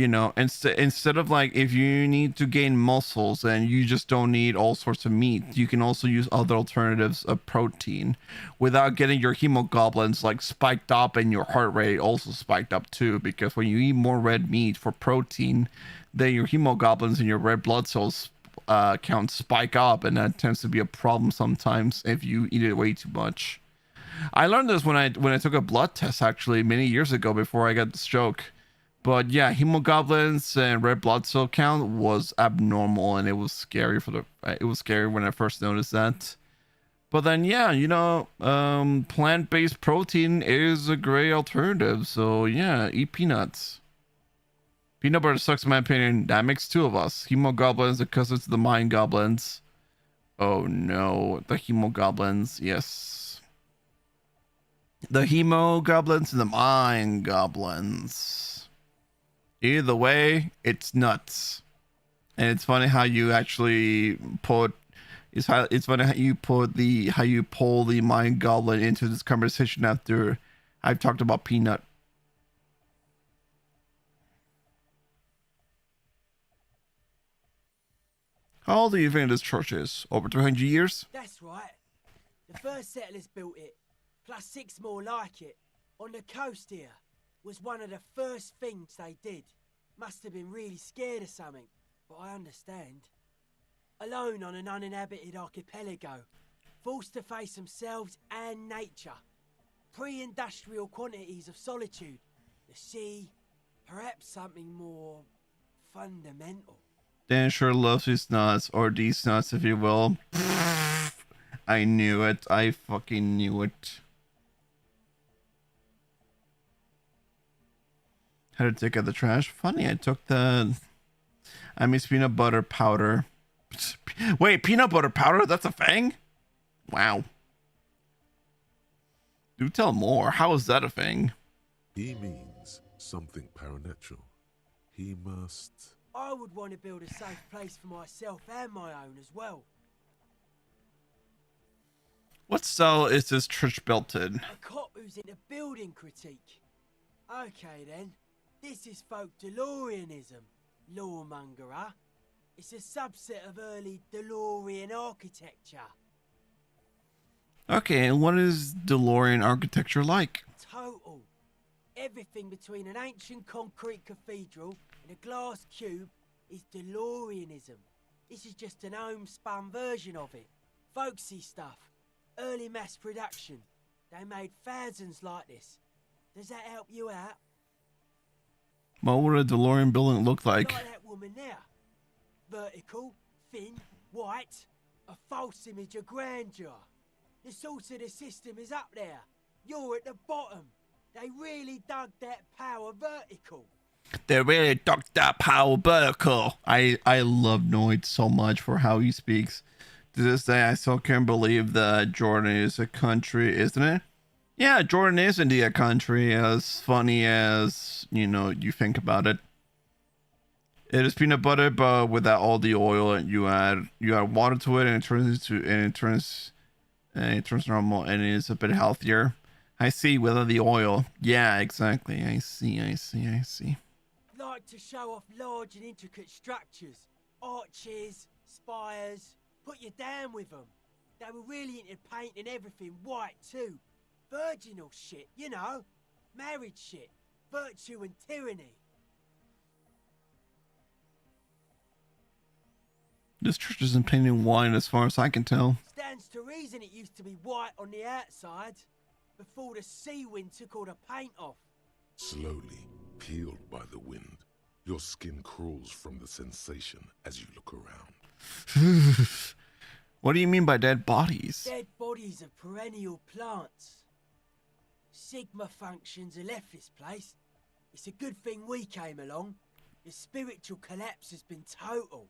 You know, instead of like, if you need to gain muscles and you just don't need all sorts of meat, you can also use other alternatives of protein without getting your hemoglobins like spiked up and your heart rate also spiked up too. Because when you eat more red meat for protein, then your hemoglobins and your red blood cells count spike up, and that tends to be a problem sometimes if you eat it way too much. I learned this when I took a blood test actually many years ago before I got the stroke. But yeah, hemoglobins and red blood cell count was abnormal, and it was scary it was scary when I first noticed that. But then yeah, you know, plant-based protein is a great alternative. So yeah, eat peanuts. Peanut butter sucks in my opinion. That makes two of us. Hemoglobins because it's the mind goblins. Oh no, the hemoglobins, yes. The hemoglobins and the mind goblins. Either way, it's nuts. And it's funny how you actually put it's funny how you pull the mind goblin into this conversation after I've talked about peanut. How old do you think this church is? Over 300 years? That's right. The first settlers built it, plus 6 more like it, on the coast here. Was one of the first things they did. Must have been really scared of something, but I understand. Alone on an uninhabited archipelago, forced to face themselves and nature. Pre-industrial quantities of solitude, the sea, perhaps something more fundamental. Dan sure loves his nuts, or these nuts if you will. I knew it. I fucking knew it. How to take out the trash? Funny, I took the... I miss peanut butter powder. Wait, peanut butter powder? That's a thing? Wow. Do tell more. How is that a thing? He means something paranatural. He must... I would want to build a safe place for myself and my own as well. What style is this church built in? A cop who's into building critique. Okay then. This is folk DeLoreanism, lawmongerer. It's a subset of early DeLorean architecture. Okay, and what is DeLorean architecture like? Total. Everything between an ancient concrete cathedral and a glass cube is DeLoreanism. This is just an homespun version of it. Folksy stuff. Early mass production. They made thousands like this. Does that help you out? What would a DeLorean building look like? Like that woman there. Vertical, thin, white. A false image of grandeur. The source of the system is up there. You're at the bottom. They really dug that power vertical. They really dug that power vertical. I love Noid so much for how he speaks. To this day, I still can't believe that Jordan is a country, isn't it? Yeah, Jordan is indeed a country, as funny as, you know, you think about it. It is peanut butter, but without all the oil, and you add water to it, and it turns normal, and it is a bit healthier. I see, without the oil. Yeah, exactly. I see. Like to show off large and intricate structures, arches, spires. Put you down with them. They were really into painting everything white too. Virginal shit, you know. Married shit. Virtue and tyranny. This church isn't painted white as far as I can tell. Stands to reason it used to be white on the outside before the sea wind took all the paint off. Slowly, peeled by the wind, your skin crawls from the sensation as you look around. What do you mean by dead bodies? Dead bodies of perennial plants. Sigma functions have left this place. It's a good thing we came along. The spiritual collapse has been total.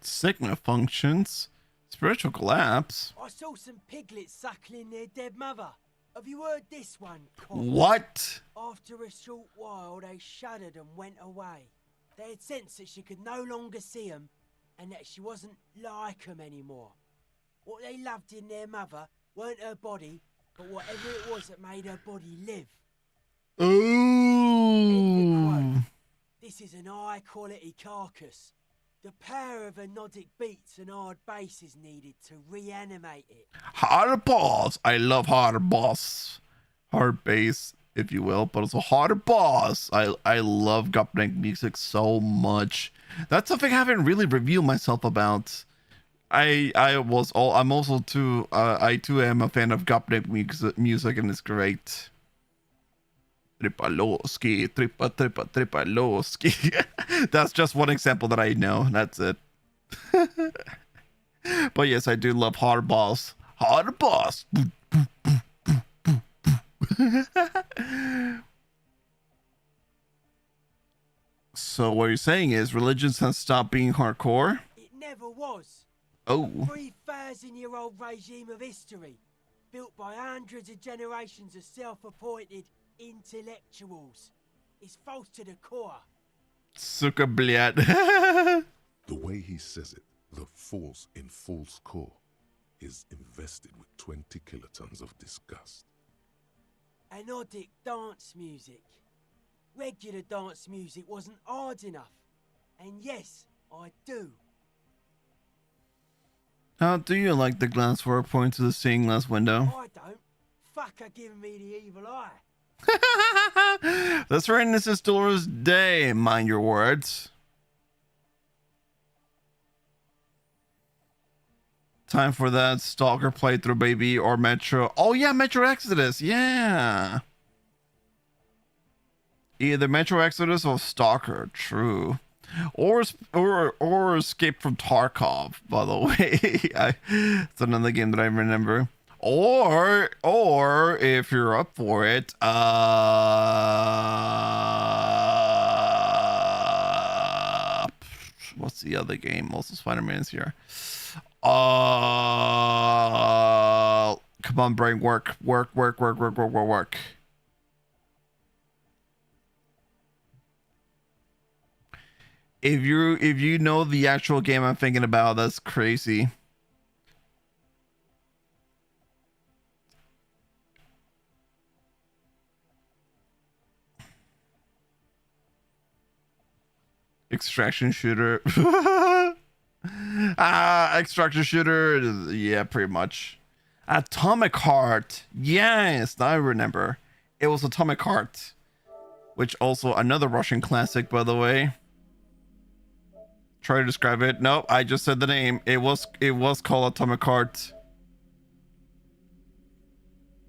Sigma functions? Spiritual collapse? I saw some piglets suckling their dead mother. Have you heard this one? What? After a short while, they shuddered and went away. They had sensed that she could no longer see them, and that she wasn't like them anymore. What they loved in their mother weren't her body, but whatever it was that made her body live. Ooh. This is an high-quality carcass. The power of anodic beats and hard bass is needed to reanimate it. Hard bass. I love hard bass. Hard bass, if you will, but also hard bass. I love Gopnik music so much. That's something I haven't really revealed myself about. I too am a fan of Gopnik music, and it's great. Tripaloski, tripaloski. That's just one example that I know. That's it. But yes, I do love hard bass. Hard bass. So what you're saying is religions have stopped being hardcore? It never was. Oh. 3,000-year-old regime of history, built by hundreds of generations of self-appointed intellectuals. It's false to the core. Suka bled. The way he says it, the force in false core, is invested with 20 kilotons of disgust. Anodic dance music. Regular dance music wasn't hard enough. And yes, I do. How do you like the glassware point to the stained glass window? I don't. Fucker giving me the evil eye. That's right, this is Dolores Day. Mind your words. Time for that Stalker playthrough, baby, or Metro. Oh yeah, Metro Exodus. Yeah. Either Metro Exodus or Stalker. True. Or Escape from Tarkov. By the way, it's another game that I remember. Or if you're up for it, what's the other game? Also Spider-Man's here. Come on, brain, work. If you know the actual game I'm thinking about, that's crazy. Extraction shooter. Extraction shooter. Yeah, pretty much. Atomic Heart. Yes, I remember. It was Atomic Heart, which also another Russian classic, by the way. Try to describe it. Nope, I just said the name. It was called Atomic Heart.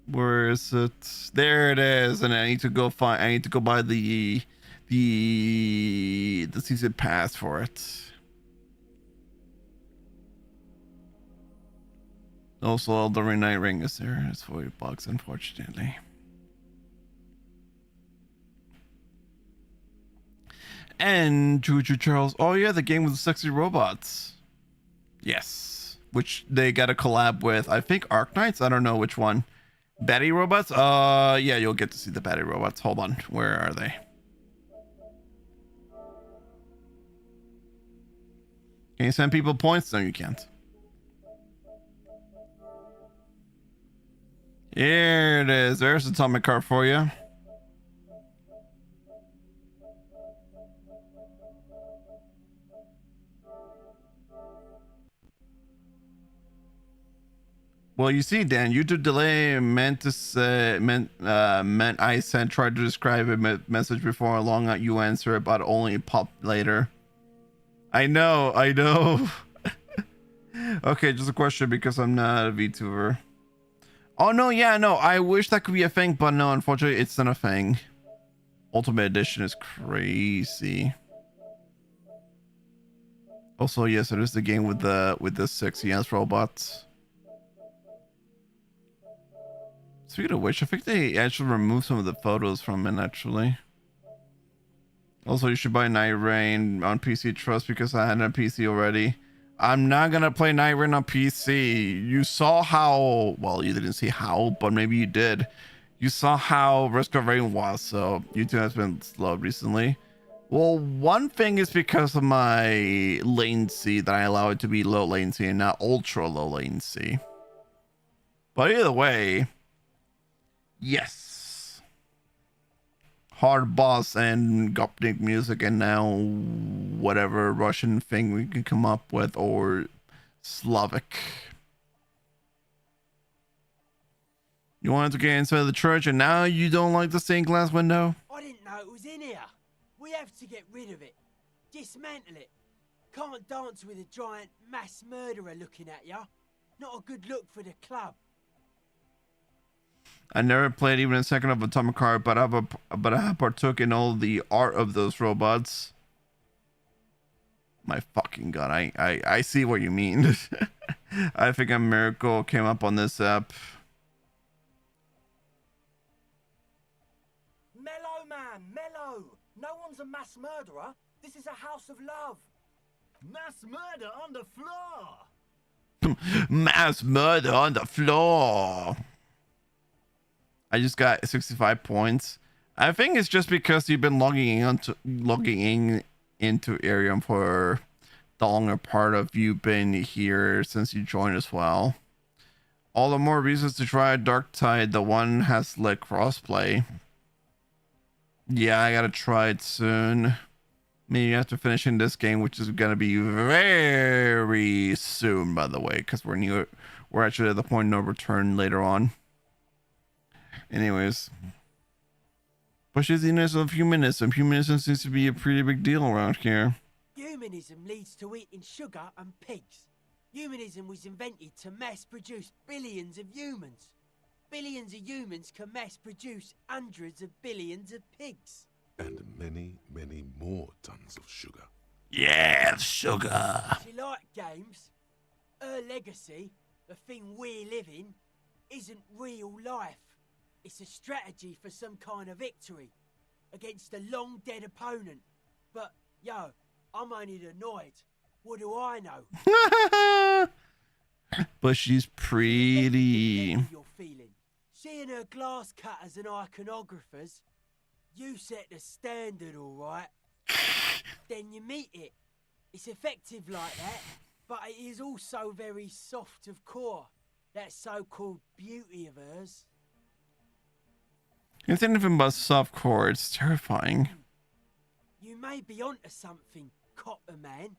Where is it? There it is. And I need to go buy the season pass for it. Also, the Night Ring is there. It's $40, unfortunately. And Juju Charles. Oh yeah, the game with the sexy robots. Yes, which they got a collab with. I think Arknights. I don't know which one. Batty robots. Yeah, you'll get to see the Batty robots. Hold on, where are they? Can you send people points? No, you can't. Here it is. There's Atomic Heart for you. Well, you see, Dan, YouTube delay meant I tried to describe a message before long you answer it, but only popped later. I know. Okay, just a question because I'm not a VTuber. Oh no, yeah, no. I wish that could be a thing, but no, unfortunately, it's not a thing. Ultimate Edition is crazy. Also, yes, it is the game with the sexy ass robots. Speaking of which, I think they actually removed some of the photos from it, actually. Also, you should buy Night Rain on PC Trust because I had a PC already. I'm not gonna play Night Rain on PC. You saw how, well, you didn't see how, but maybe you did. You saw how Risk of Rain was, so YouTube has been slow recently. Well, one thing is because of my latency that I allow it to be low latency and not ultra low latency. But either way, yes. hard boss and Gopnik music, and now whatever Russian thing we can come up with, or Slavic. You wanted to get inside the church, and now you don't like the stained glass window? I didn't know it was in here. We have to get rid of it. Dismantle it. Can't dance with a giant mass murderer looking at ya. Not a good look for the club. I never played even a second of Atomic Heart, but I partook in all the art of those robots. My fucking god, I see what you mean. I think a miracle came up on this app. Mellow, man, mellow. No one's a mass murderer. This is a house of love. Mass murder on the floor. Mass murder on the floor. I just got 65 points. I think it's just because you've been logging into Arium for the longer part of you been here since you joined as well. All the more reasons to try Dark Tide. The one has slick crossplay. Yeah, I gotta try it soon. Maybe after finishing this game, which is gonna be very soon, by the way, because we're actually at the point of no return later on. Anyways, pushes of humanism. Humanism seems to be a pretty big deal around here. Humanism leads to eating sugar and pigs. Humanism was invented to mass produce billions of humans. Billions of humans can mass produce hundreds of billions of pigs. And many, many more tons of sugar. Yeah, sugar. She liked games. Her legacy, the thing we live in, isn't real life. It's a strategy for some kind of victory against a long-dead opponent. But, yo, I'm only annoyed. What do I know? But she's pretty. You're feeling. Seeing her glass cutters and iconographers, you set the standard, all right. Then you meet it. It's effective like that, but it is also very soft of core. That so-called beauty of hers. It's anything but softcore. It's terrifying. You may be onto something, Copper Man.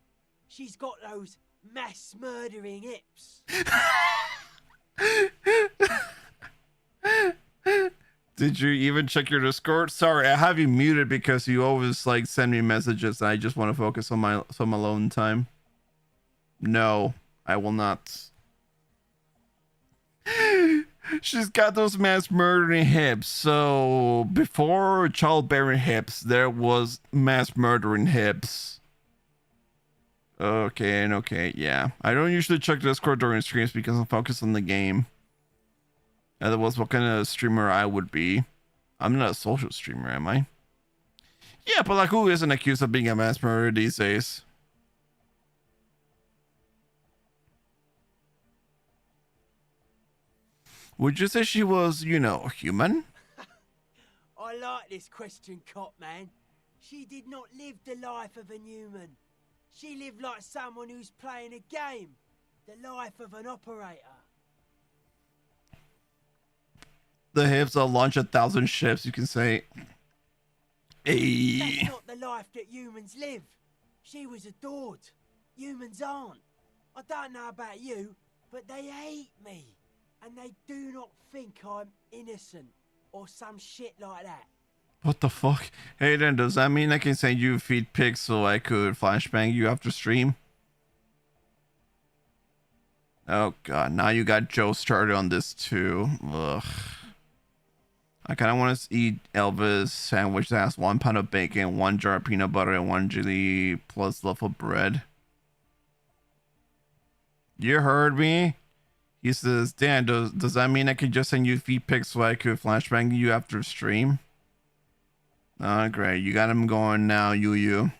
She's got those mass murdering hips. Did you even check your Discord? Sorry, I have you muted because you always like send me messages and I just want to focus on my alone time. No, I will not. She's got those mass murdering hips. So before childbearing hips, there was mass murdering hips. Okay, yeah. I don't usually check Discord during streams because I'm focused on the game. Otherwise, what kind of streamer I would be? I'm not a social streamer, am I? Yeah, but like, who isn't accused of being a mass murderer these days? Would you say she was, human? I like this question, Cop Man. She did not live the life of a human. She lived like someone who's playing a game. The life of an operator. The hips will launch 1,000 ships, you can say. Hey. That's not the life that humans live. She was adored. Humans aren't. I don't know about you, but they hate me. And they do not think I'm innocent or some shit like that. What the fuck? Hey then, does that mean I can send you feed pics so I could flashbang you after stream? Oh god, now you got Joe started on this too. Ugh. I kind of want to eat Elvis sandwich that has 1 pound of bacon, 1 jar of peanut butter, and 1 jelly plus loaf of bread. You heard me? He says, Dan, does that mean I could just send you feed pics so I could flashbang you after stream? Oh, great. You got him going now, you.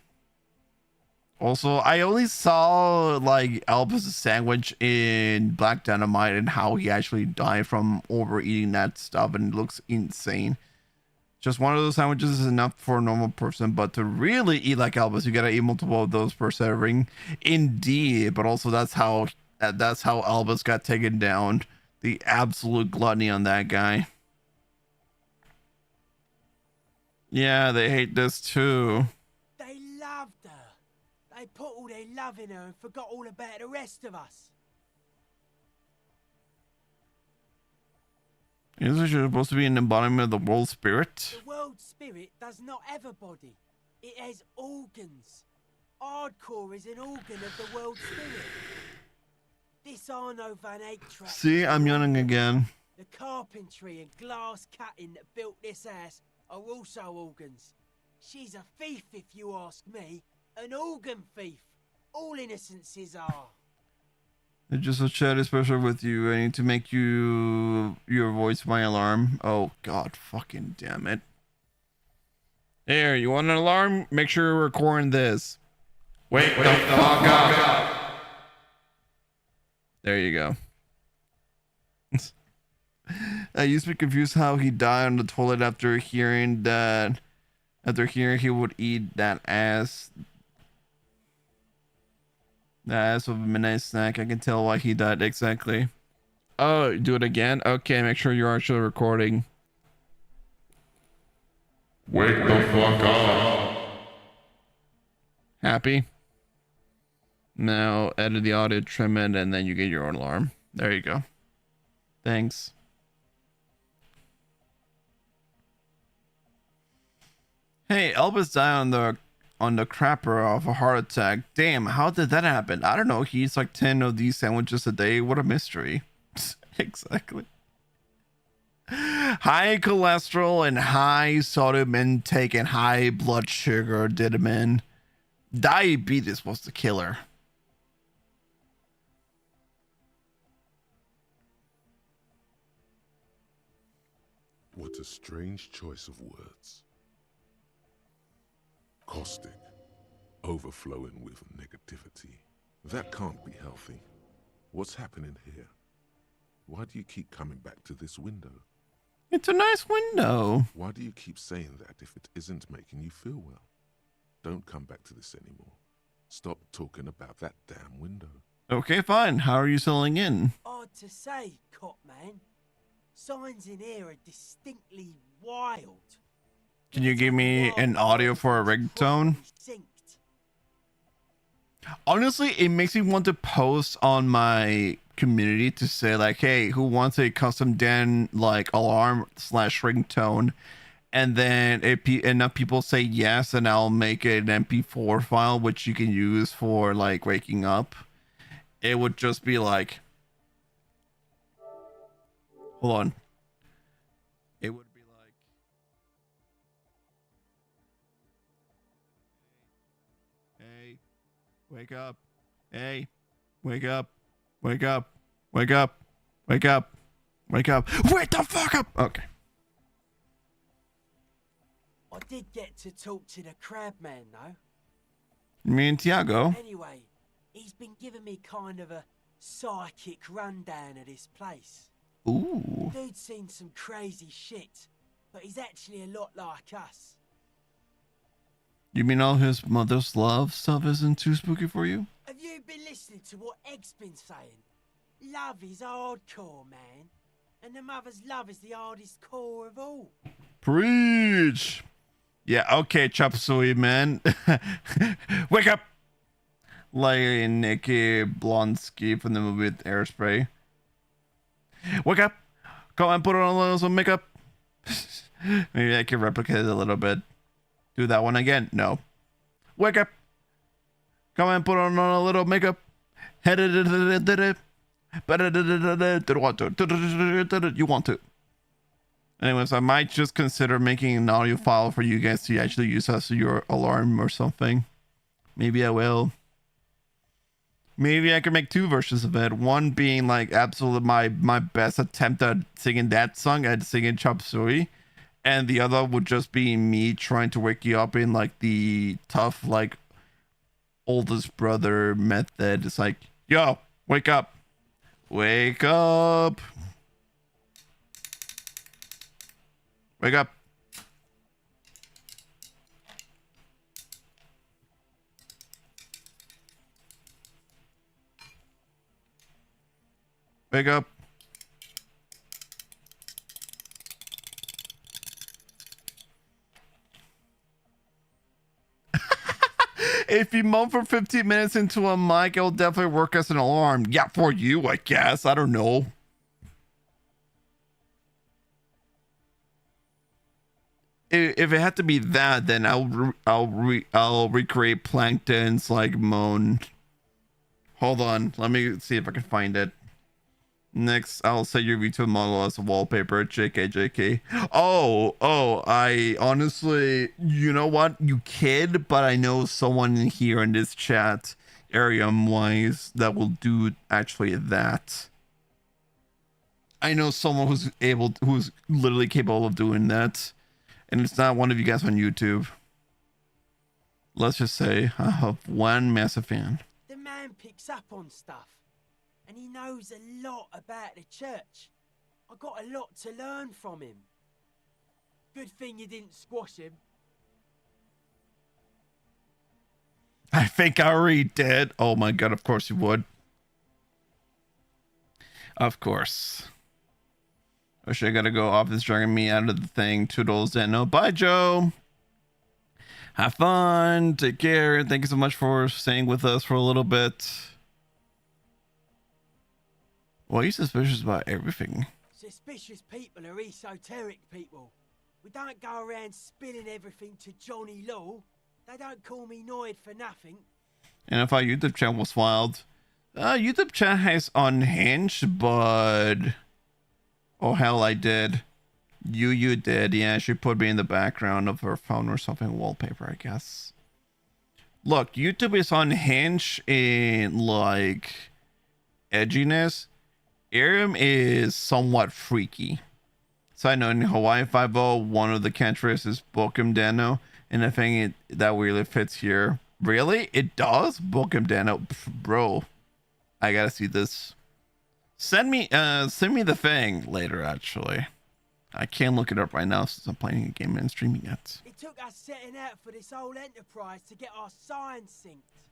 Also, I only saw, like, Elvis' sandwich in Black Dynamite and how he actually died from overeating that stuff, and it looks insane. Just one of those sandwiches is enough for a normal person, but to really eat like Elvis, you gotta eat multiple of those per serving. Indeed, but also that's how Elvis got taken down. The absolute gluttony on that guy. Yeah, they hate this too. They loved her. They put all their love in her and forgot all about the rest of us. Isn't she supposed to be an embodiment of the world spirit? The world spirit does not have a body. It has organs. Hardcore is an organ of the world spirit. This Arno van Eyck track. See, I'm yawning again. The carpentry and glass cutting that built this house are also organs. She's a thief, if you ask me. An organ thief. All innocences are. It's just a chat, especially with you. I need to make your voice my alarm. Oh god, fucking damn it. Here, you want an alarm? Make sure you're recording this. Wake the fuck up. There you go. I used to be confused how he died on the toilet after hearing that. After hearing he would eat that ass. The ass of a midnight snack. I can tell why he died exactly. Oh, do it again? Okay, make sure you're actually recording. Wake the fuck up. Happy? Now edit the audio, trim it, and then you get your own alarm. There you go. Thanks. Hey, Elvis died on the crapper of a heart attack. Damn, how did that happen? I don't know. He eats like 10 of these sandwiches a day. What a mystery. Exactly. High cholesterol and high sodium intake and high blood sugar did him in. Diabetes was the killer. What a strange choice of words. Caustic, overflowing with negativity. That can't be healthy. What's happening here? Why do you keep coming back to this window? It's a nice window. Why do you keep saying that if it isn't making you feel well? Don't come back to this anymore. Stop talking about that damn window. Okay, fine. How are you settling in? Hard to say, cop man. Signs in here are distinctly wild. Can you give me an audio for a ringtone? Honestly, it makes me want to post on my community to say like, hey, who wants a custom Dan like alarm / ringtone? And then if enough people say yes, and I'll make it an MP4 file which you can use for like waking up. It would just be like, hold on. It would be like, hey, wake up. Hey, wake up. Wake up. Wake up. Wake up. Wake up. Wake the fuck up. Okay. I did get to talk to the crab man, though. Me and Tiago. Anyway, he's been giving me kind of a psychic rundown of this place. Ooh. Dude's seen some crazy shit, but he's actually a lot like us. You mean all his mother's love stuff isn't too spooky for you? Have you been listening to what Egg's been saying? Love is hardcore, man. And the mother's love is the hardest core of all. Preach. Yeah, okay, chop suey, man. Wake up! Like Nikki Blonsky from the movie with Airspray. Wake up! Come on, put on a little some makeup. Maybe I can replicate it a little bit. Do that one again. No. Wake up! Come on, put on a little makeup. You want to. Anyways, I might just consider making an audio file for you guys to actually use as your alarm or something. Maybe I will. Maybe I can make two versions of it. One being like absolutely my best attempt at singing that song and singing Chop Suey. And the other would just be me trying to wake you up in like the tough, like oldest brother method. It's like, yo, wake up. Wake up. Wake up. Wake up. If you moan for 15 minutes into a mic, it'll definitely work as an alarm. Yeah, for you, I guess. I don't know. If it had to be that, then I'll recreate Plankton's like moan. Hold on, let me see if I can find it. Next, I'll set your VTuber model as a wallpaper. JK. Oh, I honestly, you know what? You kid, but I know someone in here in this chat, Elysium-wise, that will do actually that. I know someone who's literally capable of doing that. And it's not one of you guys on YouTube. Let's just say I have one massive fan. The man picks up on stuff. And he knows a lot about the church. I got a lot to learn from him. Good thing you didn't squash him. I think I already did. Oh my god, of course you would. Of course. Wish I gotta go off this dragging me out of the thing. Toodles and no. Bye, Joe. Have fun. Take care. Thank you so much for staying with us for a little bit. Why are you suspicious about everything? Suspicious people are esoteric people. We don't go around spilling everything to Johnny Law. They don't call me Noid for nothing. And if our YouTube channel was wild. YouTube channel has unhinged, but... Oh, hell, I did. You did. Yeah, she put me in the background of her phone or something. Wallpaper, I guess. Look, YouTube is unhinged in, like, edginess. Elysium is somewhat freaky. So I know in Hawaii 5.0, one of the catchphrases is Bokum Dano. And I think that really fits here. Really? It does? Bokum Dano. Bro, I gotta see this. Send me the thing later, actually. I can't look it up right now since I'm playing a game and streaming it. It took us setting out for this whole enterprise to get our signs synced.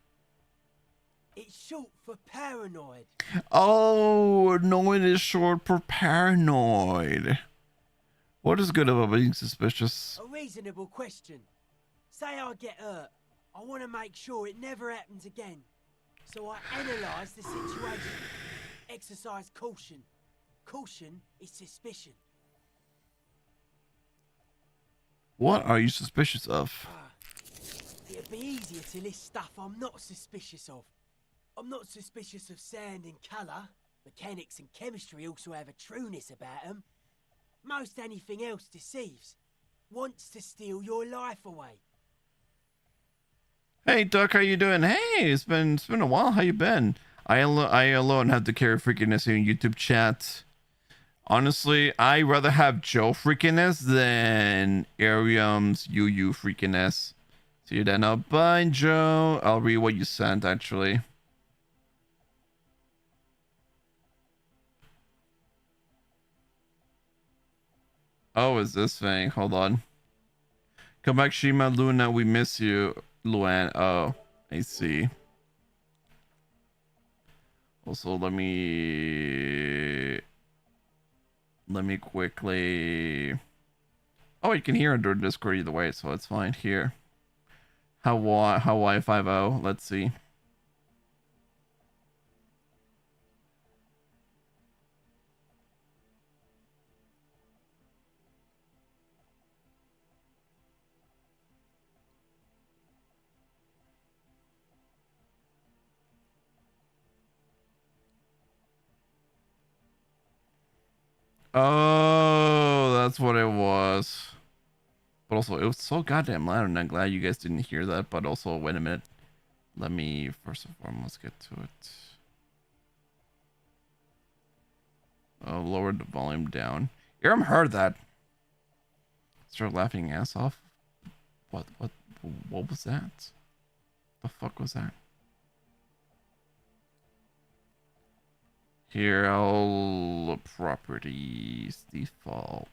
It's short for paranoid. Oh, no, it is short for paranoid. What is good about being suspicious? A reasonable question. Say I get hurt. I want to make sure it never happens again. So I analyse the situation. Exercise caution. Caution is suspicion. What are you suspicious of? It'd be easier to list stuff I'm not suspicious of. I'm not suspicious of sound and colour. Mechanics and chemistry also have a trueness about them. Most anything else deceives. Wants to steal your life away. Hey, Duck, how you doing? Hey, it's been a while. How you been? I alone have to carry freakiness in YouTube chat. Honestly, I'd rather have Joe freakiness than Elysium's UU freakiness. See you then. Bye, Joe. I'll read what you sent, actually. Oh, is this thing? Hold on. Come back, Shima Luna. We miss you, Luan. Oh, I see. Also, let me quickly. Oh, you can hear under Discord either way, so it's fine. Here. Hawaii 5.0. Let's see. Oh, that's what it was. But also, it was so goddamn loud, and I'm glad you guys didn't hear that. But also, wait a minute. Let me, first and foremost, get to it. Oh, lowered the volume down. Aram heard that. Start laughing ass off. What was that? The fuck was that? Here, I'll properties default.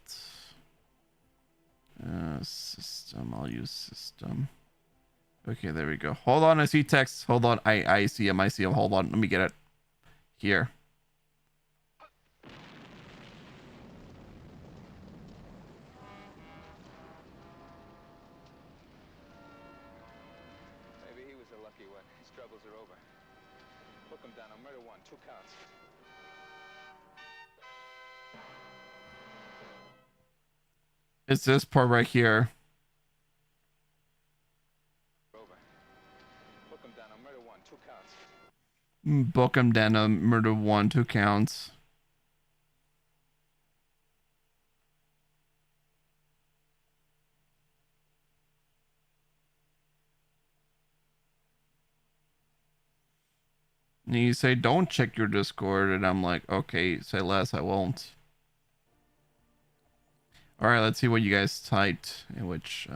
System. I'll use system. Okay, there we go. Hold on, I see text. Hold on, I see him. I see him. Hold on, let me get it. Here. Maybe he was lucky one. His troubles are over. Book him down on murder 1, 2 counts. It's this part right here. Book him down on murder 1, 2 counts. Book him down on murder 1, 2 counts. And you say, don't check your Discord, and I'm like, okay, say less, I won't. All right, let's see what you guys typed. In which,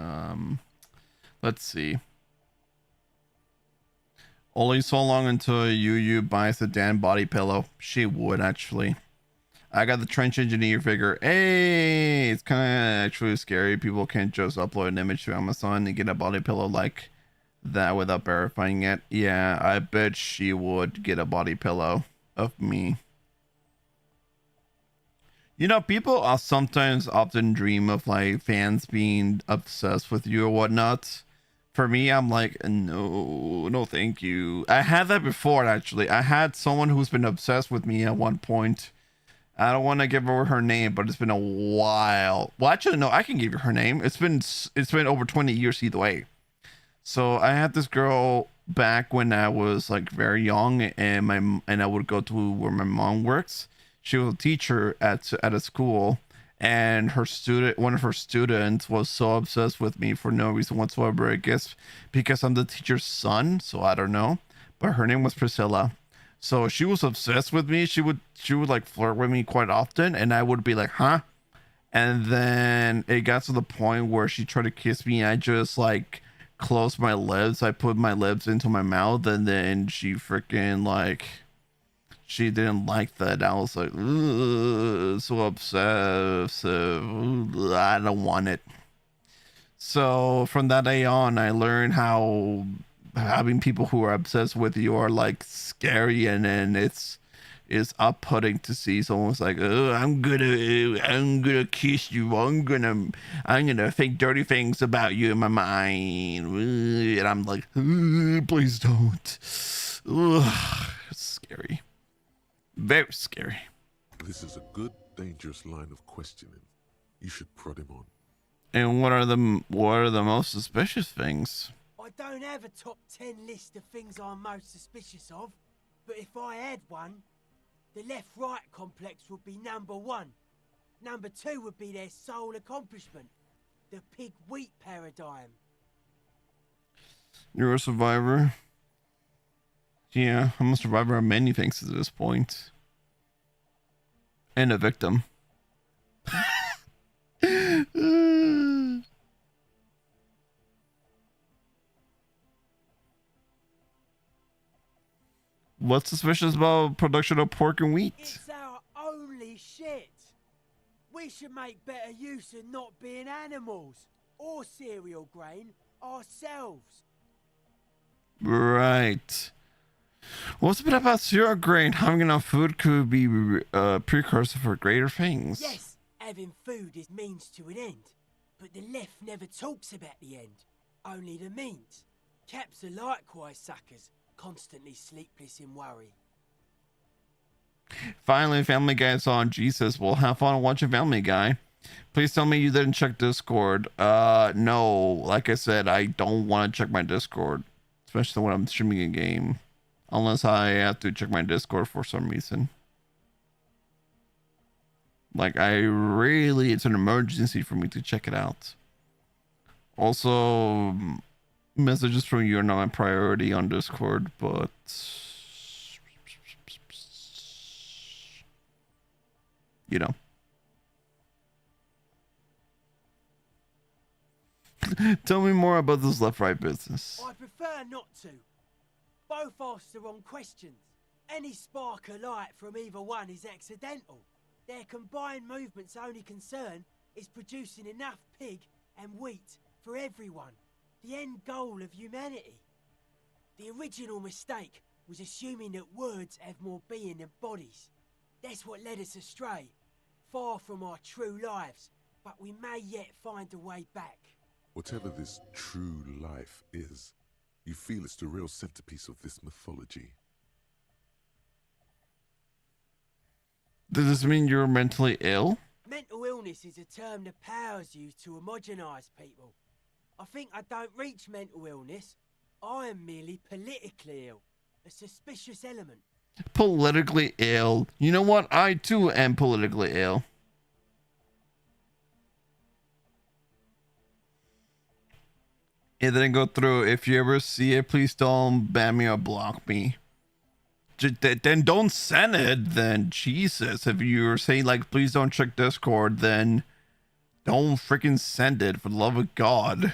let's see. Only so long until you buys the damn body pillow. She would, actually. I got the trench engineer figure. Hey, it's kind of actually scary. People can't just upload an image to Amazon and get a body pillow like that without verifying it. Yeah, I bet she would get a body pillow of me. You know, people are sometimes often dream of like fans being obsessed with you or whatnot. For me, I'm like, no, thank you. I had that before, actually. I had someone who's been obsessed with me at one point. I don't want to give her her name, but it's been a while. Well, actually, no, I can give you her name. It's been over 20 years either way. So I had this girl back when I was like very young, and I would go to where my mom works. She was a teacher at a school, and one of her students was so obsessed with me for no reason whatsoever. I guess because I'm the teacher's son, so I don't know. But her name was Priscilla. So she was obsessed with me. She would like flirt with me quite often, and I would be like, huh? And then it got to the point where she tried to kiss me. I just like closed my lips. I put my lips into my mouth, and then she freaking like, she didn't like that. I was like, so obsessive. I don't want it. So from that day on, I learned how having people who are obsessed with you are like scary, and then it's off-putting to see someone's like, oh, I'm gonna kiss you. I'm gonna think dirty things about you in my mind, and I'm like, please don't. It's scary. Very scary. This is a good, dangerous line of questioning. You should prod him on. And what are the most suspicious things? I don't have a top 10 list of things I'm most suspicious of, but if I had one, the left-right complex would be number 1. Number 2 would be their sole accomplishment, the pig-wheat paradigm. You're a survivor? Yeah, I'm a survivor of many things at this point. And a victim. What's suspicious about production of pork and wheat? It's our only shit. We should make better use of not being animals or cereal grain ourselves. Right. What's a bit about cereal grain? Having enough food could be a precursor for greater things. Yes, having food is means to an end, but the left never talks about the end, only the means. Caps are likewise suckers, constantly sleepless in worry. Finally, Family Guy's on. Jesus, well, have fun watching Family Guy. Please tell me you didn't check Discord. No, like I said, I don't want to check my Discord, especially when I'm streaming a game, unless I have to check my Discord for some reason. Like, it's an emergency for me to check it out. Also, messages from you are not my priority on Discord, but you know. Tell me more about this left-right business. I prefer not to. Both ask the wrong questions. Any spark of light from either one is accidental. Their combined movement's only concern is producing enough pig and wheat for everyone. The end goal of humanity. The original mistake was assuming that words have more being than bodies. That's what led us astray, far from our true lives, but we may yet find a way back. Whatever this true life is, You feel it's the real centerpiece of this mythology. Does this mean you're mentally ill? Mental illness is a term that powers you to homogenize people. I think I don't reach mental illness. I am merely politically ill. A suspicious element. Politically ill. You know what? I too am politically ill. It didn't go through. If you ever see it, please don't ban me or block me. Then don't send it. Then Jesus, if you're saying like please don't check Discord, then don't freaking send it for the love of God.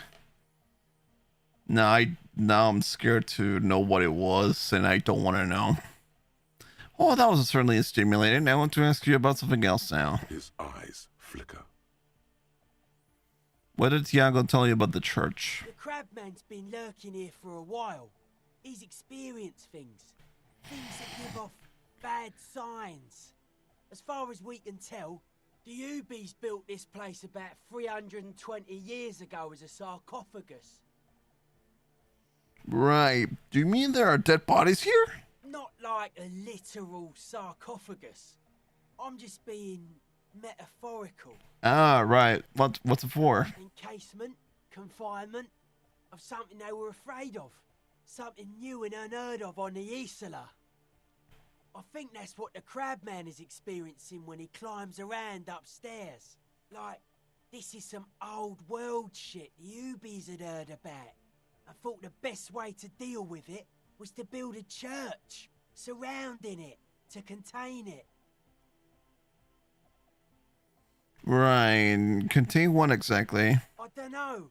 Now I'm scared to know what it was, and I don't want to know. Oh, that was certainly stimulating. I want to ask you about something else now. His eyes flicker. What did Tiago tell you about the church? The Crabman's been lurking here for a while. He's experienced things. Things that give off bad signs. As far as we can tell, the Ubies built this place about 320 years ago as a sarcophagus. Right. Do you mean there are dead bodies here? Not like a literal sarcophagus. I'm just being metaphorical. Ah, right. What's it for? Encasement, confinement, of something they were afraid of. Something new and unheard of on the Isla. I think that's what the Crabman is experiencing when he climbs around upstairs. Like, this is some old world shit the Ubies had heard about. I thought the best way to deal with it was to build a church surrounding it to contain it. Right. Contain what exactly? I don't know.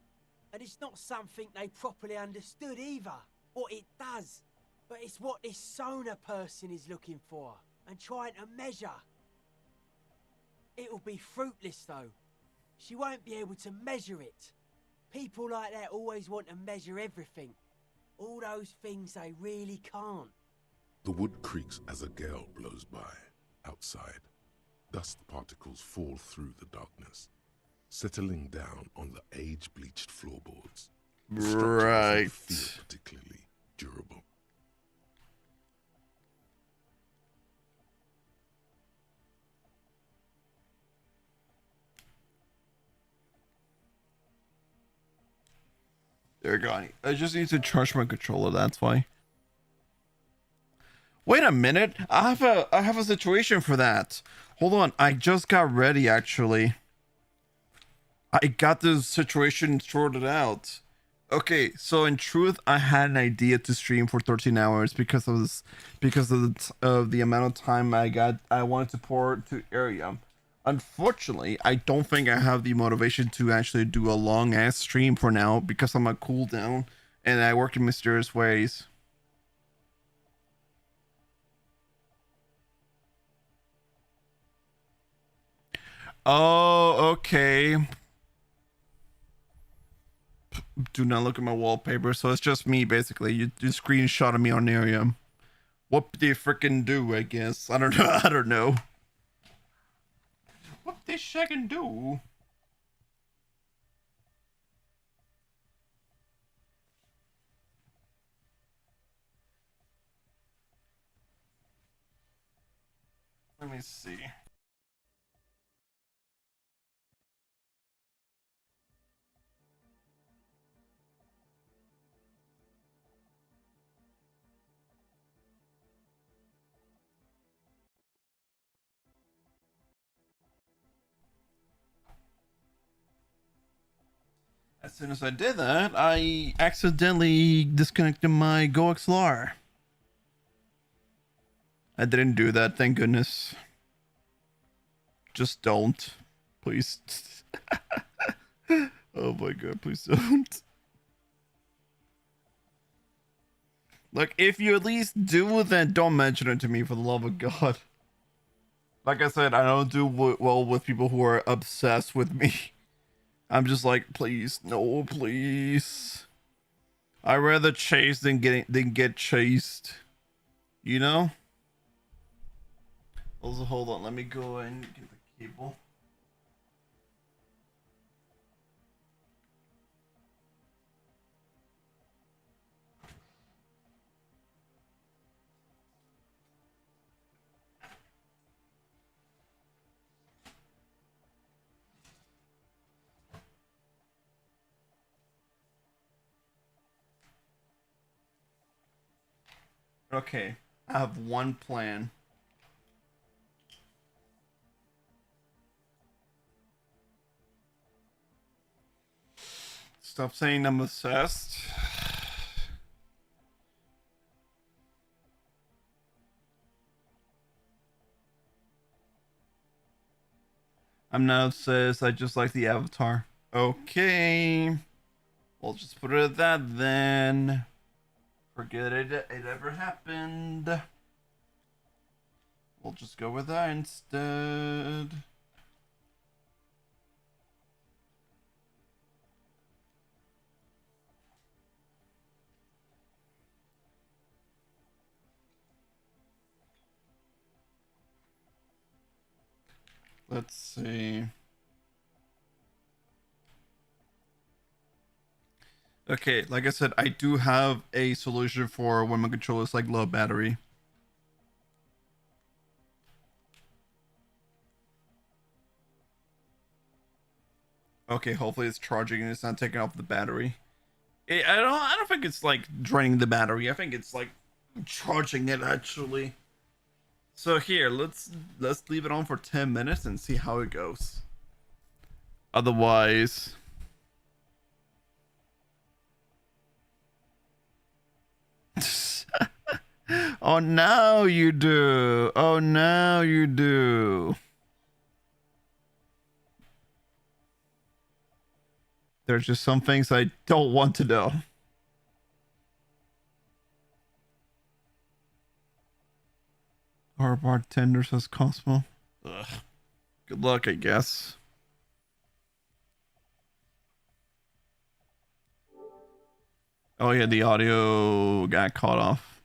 And it's not something they properly understood either. What it does. But it's what this Sona person is looking for and trying to measure. It'll be fruitless though. She won't be able to measure it. People like that always want to measure everything. All those things they really can't. The wood creaks as a gale blows by. Outside, dust particles fall through the darkness, settling down on the age-bleached floorboards. The structure doesn't feel particularly durable. There we go. I just need to charge my controller, that's why. Wait a minute. I have a situation for that. Hold on. I just got ready actually. I got this situation sorted out. Okay, so in truth, I had an idea to stream for 13 hours because of this, of the amount of time I wanted to pour to Elysium. Unfortunately, I don't think I have the motivation to actually do a long ass stream for now because I'm on cooldown and I work in mysterious ways. Oh, okay. Do not look at my wallpaper, so it's just me basically. You screenshotted me on Elysium. What do you freaking do, I guess? I don't know. I don't know. What they shaggin' do? Let me see. As soon as I did that, I accidentally disconnected my GoXLR. I didn't do that, thank goodness. Just don't. Please. Oh my god, please don't. Look, if you at least do, then don't mention it to me for the love of God. Like I said, I don't do well with people who are obsessed with me. I'm just like, please, no, please. I'd rather chase than get chased. You know? Also, hold on, let me go and get the cable. Okay, I have one plan. Stop saying I'm obsessed. I'm not obsessed, I just like the avatar. Okay. We'll just put it at that then. Forget it ever happened. We'll just go with that instead. Let's see. Okay, like I said, I do have a solution for when my controller is like low battery. Okay, hopefully it's charging and it's not taking off the battery. I don't think it's like draining the battery. I think it's like charging it actually. So here, let's leave it on for 10 minutes and see how it goes. Otherwise, oh, now you do. Oh, now you do. There's just some things I don't want to know. Our bartender says Cosmo. Ugh. Good luck, I guess. Oh yeah, the audio got caught off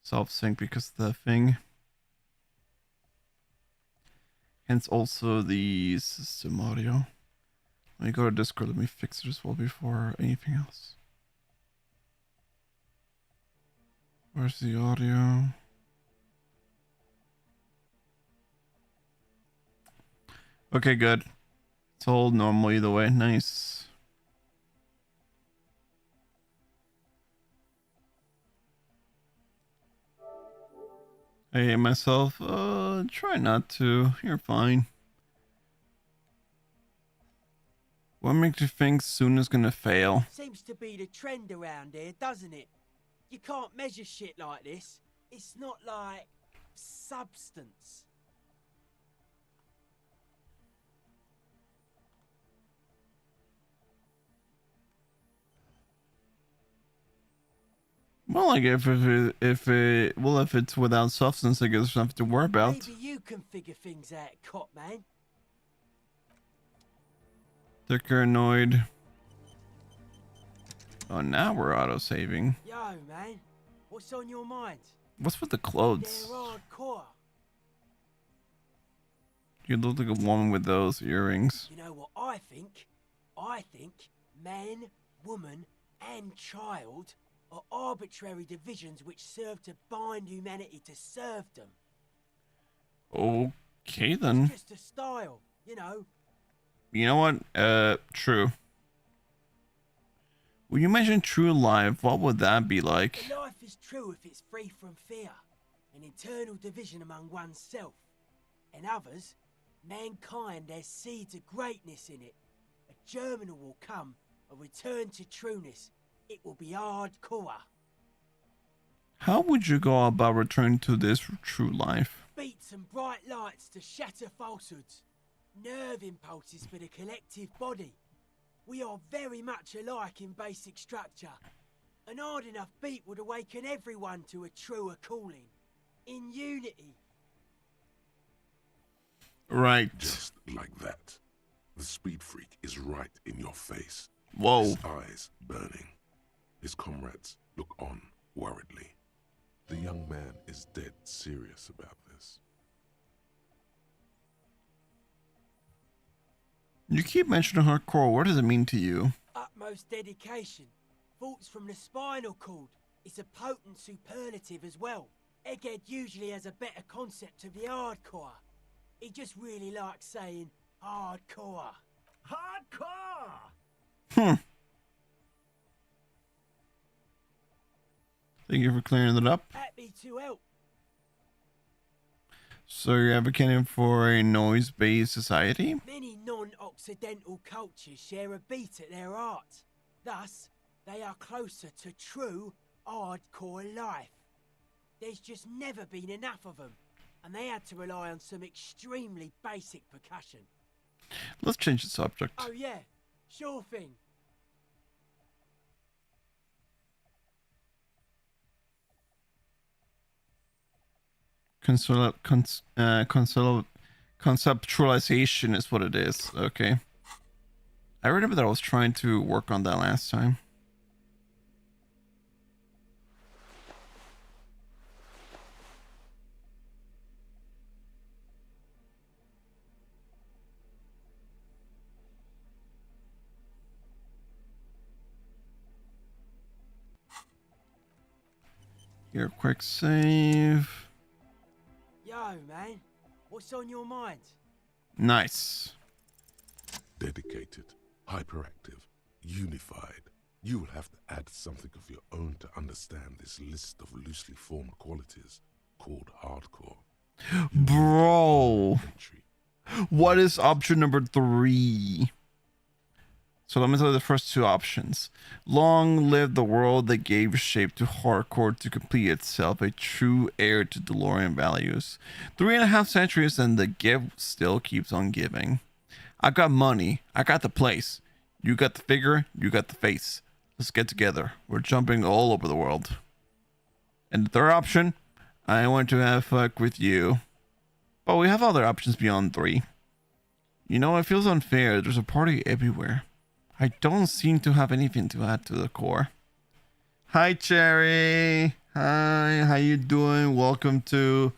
self-sync because of the thing. Hence also the system audio. Let me go to Discord, let me fix it as well before anything else. Where's the audio? Okay, good. It's all normal either way. Nice. I hate myself. Try not to. You're fine. What makes you think soon is gonna fail? Seems to be the trend around here, doesn't it? You can't measure shit like this. It's not like substance. Well, like if it's without substance, I guess there's nothing to worry about. Maybe you can figure things out, cop man. Thicker annoyed. Oh, now we're auto-saving. Yo, man, what's on your mind? What's with the clothes? They're hardcore. You look like a woman with those earrings. You know what I think? I think man, woman, and child are arbitrary divisions which serve to bind humanity to serfdom. Okay then. It's just a style, you know. You know what? True. When you mention true life, what would that be like? But life is true if it's free from fear, an internal division among oneself and others. Mankind, there's seeds of greatness in it. A germinal will come, a return to trueness. It will be hardcore. How would you go about returning to this true life? Beats and bright lights to shatter falsehoods. Nerve impulses for the collective body. We are very much alike in basic structure. An hard enough beat would awaken everyone to a truer calling. In unity. Right. Just like that. The speed freak is right in your face. Whoa. His eyes burning. His comrades look on worriedly. The young man is dead serious about this. You keep mentioning hardcore. What does it mean to you? Utmost dedication. Thoughts from the spinal cord. It's a potent superlative as well. Egghead usually has a better concept of the hardcore. He just really likes saying hardcore. Hardcore! The Thank you for clearing it up. Happy to help. So you're advocating for a noise-based society? Many non-Occidental cultures share a beat at their art. Thus, they are closer to true, hardcore life. There's just never been enough of them, and they had to rely on some extremely basic percussion. Let's change the subject. Oh yeah, sure thing. Conceptualization is what it is. Okay. I remember that I was trying to work on that last time. Here, quick save. Yo, man, what's on your mind? Nice. Dedicated, hyperactive, unified. You will have to add something of your own to understand this list of loosely formed qualities called hardcore. Bro, what is option number 3? So let me tell you the first 2 options. Long live the world that gave shape to hardcore to complete itself, a true heir to DeLorean values. 3.5 centuries and the give still keeps on giving. I got money. I got the place. You got the figure. You got the face. Let's get together. We're jumping all over the world. And the third option, I want to have fuck with you. But we have other options beyond 3. You know, it feels unfair. There's a party everywhere. I don't seem to have anything to add to the core. Hi, Cherry. Hi, how you doing? Welcome to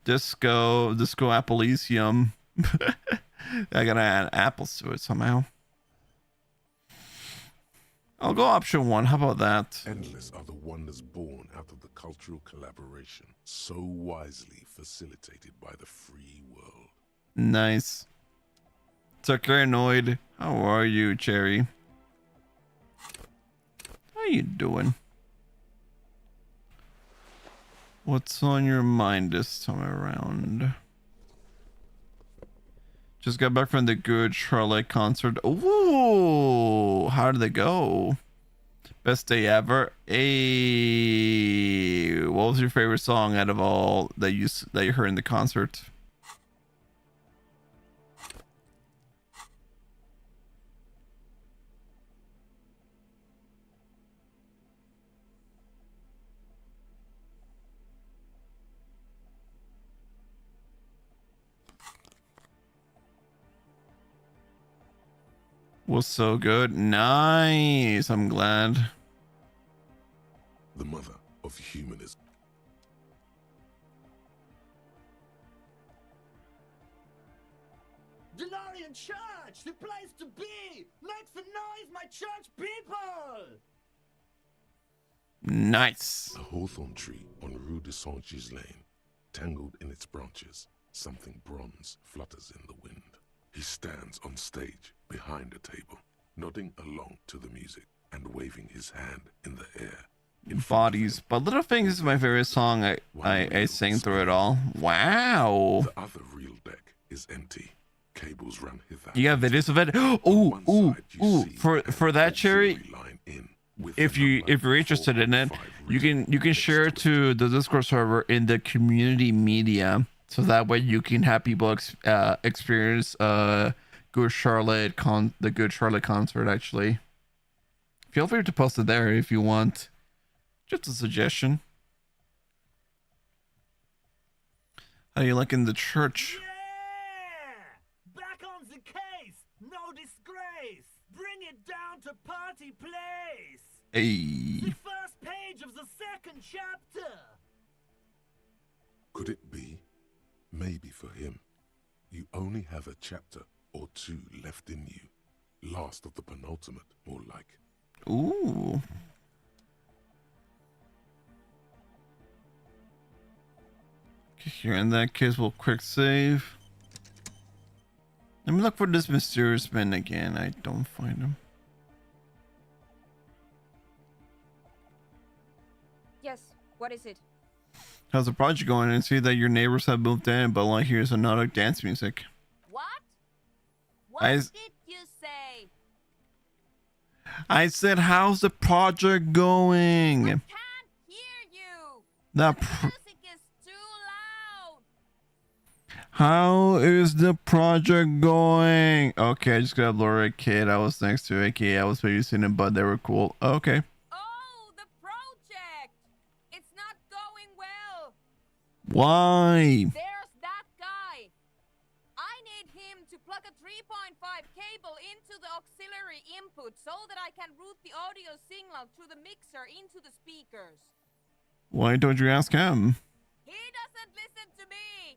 Disco Elysium. I gotta add apples to it somehow. I'll go option 1. How about that? Endless are the wonders born out of the cultural collaboration, so wisely facilitated by the free world. Nice. Tucker annoyed. How are you, Cherry? How you doing? What's on your mind this time around? Just got back from the Good Charlotte concert. Ooh, how did it go? Best day ever. Hey, what was your favorite song out of all that you heard in the concert? Was so good. Nice. I'm glad. The mother of humanism. DeLorean Church, the place to be! Make some noise, my church people! Nice. A hawthorn tree on Rue de Saint-Gilles Lane, tangled in its branches, something bronze flutters in the wind. He stands on stage behind a table, nodding along to the music and waving his hand in the air. Bodies, but Little Things is my favorite song. I sang through it all. Wow. The other reel deck is empty. Cables run hither. You got videos of it? Ooh. For that, Cherry, if you're interested in it, you can share it to the Discord server in the community media. So that way you can have people experience the Good Charlotte concert. Actually, feel free to post it there if you want. Just a suggestion. How you liking the church? Yeah! Back on the case! No disgrace! Bring it down to party place! Hey. The first page of the second chapter! Could it be? Maybe for him, you only have a chapter or 2 left in you. Last of the penultimate, more like. Ooh. Here, in that case, we'll quick save. Let me look for this mysterious man again. I don't find him. Yes, What is it? How's the project going? And see that your neighbors have moved in, but all I hear is another dance music. What? What I did you say? I said, how's the project going? Can't hear you. The Music is too loud. How is the project going? Okay, I just got a blurry kid. I was next to it. I was babysitting, but they were cool. Okay. Oh, the project. It's not going well. Why? There's that guy. I need him to plug a 3.5 cable into the auxiliary input so that I can route the audio signal through the mixer into the speakers. Why don't you ask him? He doesn't listen to me.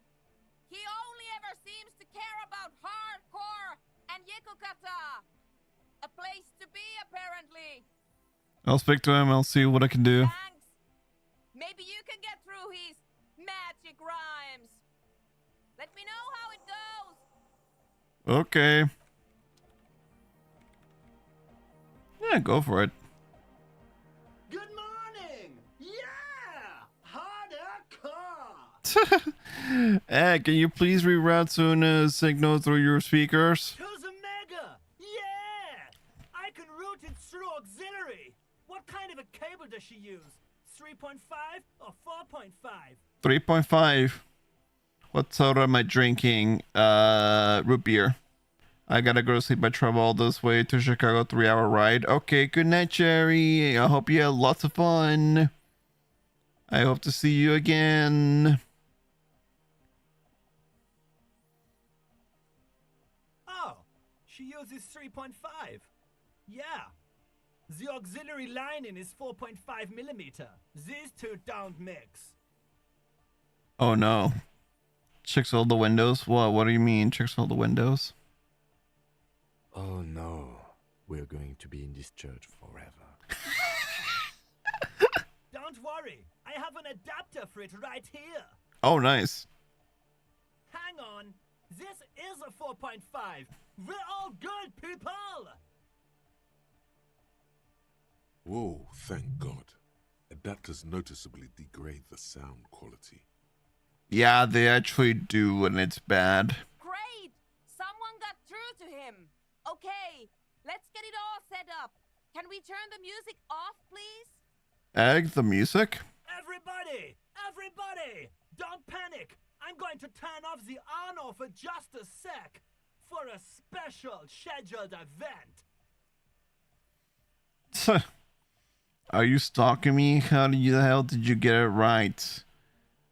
He only ever seems to care about hardcore and Yekukata. A place to be, apparently. I'll speak to him. I'll see what I can do. Thanks. Maybe you can get through his magic rhymes. Let me know how it goes. Okay. Yeah, go for it. Good morning! Yeah! Hardcore! Hey, can you please reroute Suna's signal through your speakers? To the mega! Yeah! I can route it through auxiliary. What kind of a cable does she use? 3.5 or 4.5? 3.5. What soda am I drinking? Root beer. I gotta go to sleep. I travel all this way to Chicago, 3-hour ride. Okay, good night, Jerry. I hope you had lots of fun. I hope to see you again. Oh, she uses 3.5. Yeah. The auxiliary lining is 4.5 millimeter. These two don't mix. Oh no. Checks all the windows? What do you mean? Checks all the windows? Oh no, we're going to be in this church forever. Don't worry, I have an adapter for it right here. Oh, nice. Hang on, this is a 4.5. We're all good people. Whoa, thank God. Adapters noticeably degrade the sound quality. Yeah, they actually do, and it's bad. Great! Someone got through to him. Okay, let's get it all set up. Can we turn the music off, please? Egg, the music? Everybody! Everybody! Don't panic! I'm going to turn off the on for just a sec for a special scheduled event. Are you stalking me? How the hell did you get it right?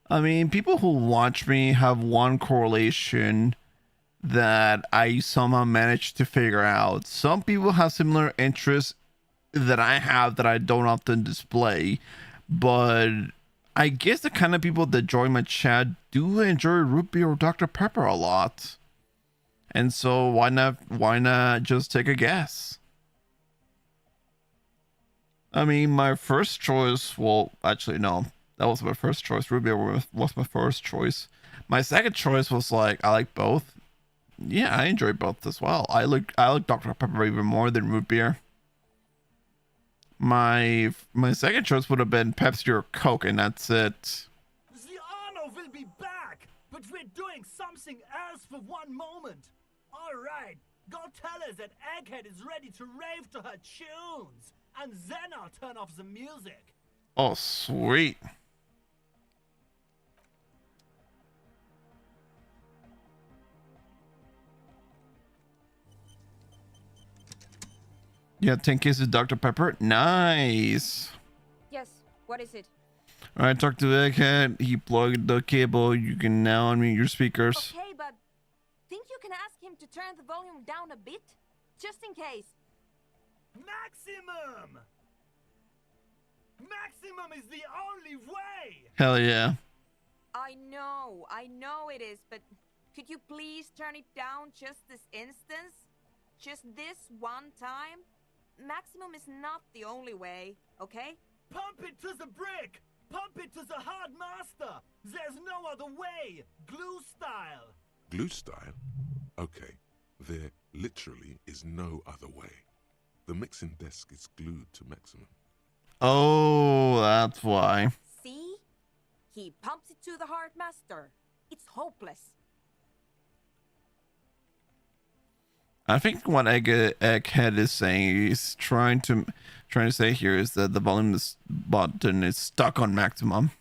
I mean, people who watch me have one correlation that I somehow managed to figure out. Some people have similar interests that I have that I don't often display, but I guess the kind of people that join my chat do enjoy root beer or Dr. Pepper a lot. And so why not just take a guess? I mean, my first choice, well, actually no, that wasn't my first choice. Root beer was my first choice. My second choice was like, I like both. Yeah, I enjoy both as well. I like Dr. Pepper even more than root beer. My second choice would have been Pepsi or Coke, and that's it. The honor will be back, but we're doing something else for one moment. All right, go tell her that Egghead is ready to rave to her tunes, and then I'll turn off the music. Oh, sweet. Yeah, 10 cases of Dr. Pepper. Nice. Yes, what is it? Alright, talk to Egghead. He plugged the cable. You can now unmute your speakers. Okay, but think you can ask him to turn the volume down a bit? Just in case. Maximum! Maximum is the only way! Hell yeah. I know it is, but could you please turn it down just this instance? Just this one time? Maximum is not the only way, okay? Pump it to the brick! Pump it to the hard master! There's no other way! Glue style! Glue style? Okay, there literally is no other way. The mixing desk is glued to maximum. Oh, that's why. See? He pumps it to the heart master. It's hopeless. I think what Egghead is saying, he's trying to say here is that the volume button is stuck on maximum.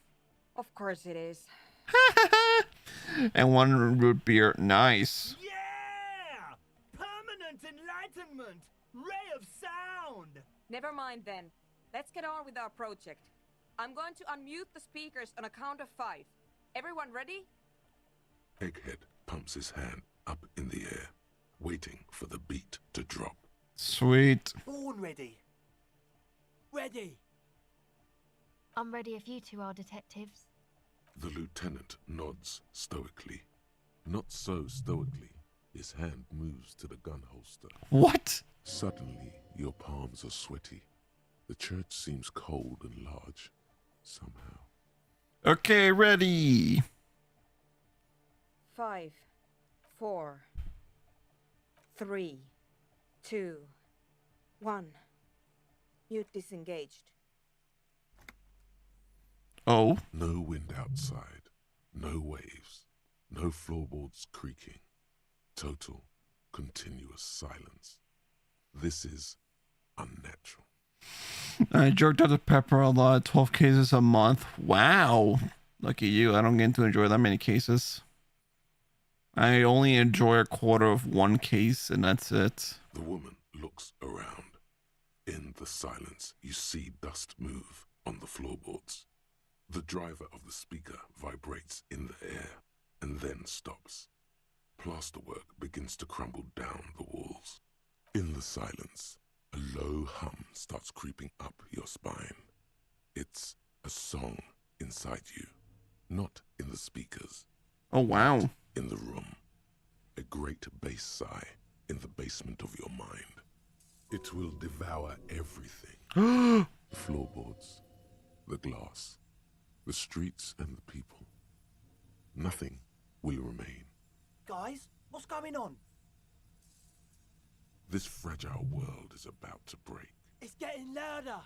Of course it is. And 1 root beer, nice. Yeah! Permanent enlightenment! Ray of sound! Never mind then. Let's get on with our project. I'm going to unmute the speakers on a count of 5. Everyone ready? Egghead pumps his hand up in the air, waiting for the beat to drop. Sweet. Born ready. Ready. I'm ready if you two are detectives. The lieutenant nods stoically. Not so stoically. His hand moves to the gun holster. What? Suddenly, your palms are sweaty. The church seems cold and large, somehow. Okay, ready. 5, 4, 3, 2, 1. Mute disengaged. Oh. No wind outside, no waves, no floorboards creaking. Total, continuous silence. This is unnatural. I jerked out the pepper a lot, 12 cases a month. Wow. Lucky you, I don't get to enjoy that many cases. I only enjoy a quarter of 1 case, and that's it. The woman looks around. In the silence, you see dust move on the floorboards. The driver of the speaker vibrates in the air and then stops. Plasterwork begins to crumble down the walls. In the silence, a low hum starts creeping up your spine. It's a song inside you, not in the speakers. Oh, wow. In the room, a great bass sigh in the basement of your mind. It will devour everything. The floorboards, the glass, the streets and the people. Nothing will remain. Guys, what's going on? This fragile world is about to break. It's getting louder.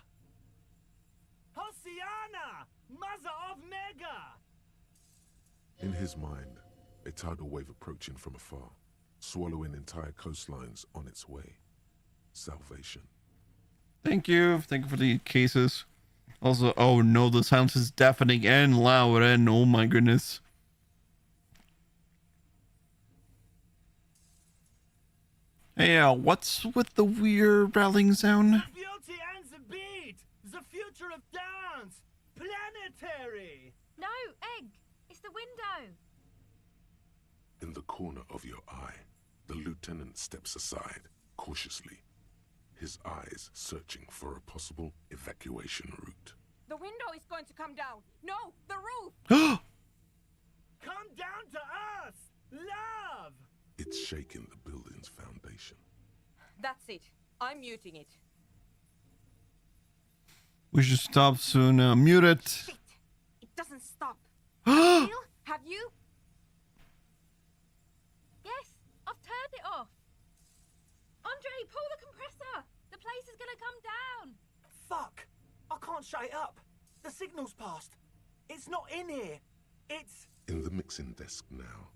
Hosiana, Mother of Mega! In his mind, a tidal wave approaching from afar, swallowing entire coastlines on its way. Salvation. Thank you. Thank you for the cases. Also, oh no, the silence is deafening and loud, and oh my goodness. Hey, what's with the weird rattling sound? The beauty and the beat! The future of dance! Planetary! No, Egg! It's the window! In the corner of your eye, the lieutenant steps aside, cautiously, his eyes searching for a possible evacuation route. The window is going to come down. No, the roof! Come down to us! Love! It's shaking the building's foundation. That's it. I'm muting it. We should stop soon. Mute it. Shit! It doesn't stop. Neil, have you? Yes, I've turned it off. Andre, pull the compressor. The place is gonna come down. Fuck! I can't shut it up. The signal's passed. It's not in here. It's... In the mixing desk now,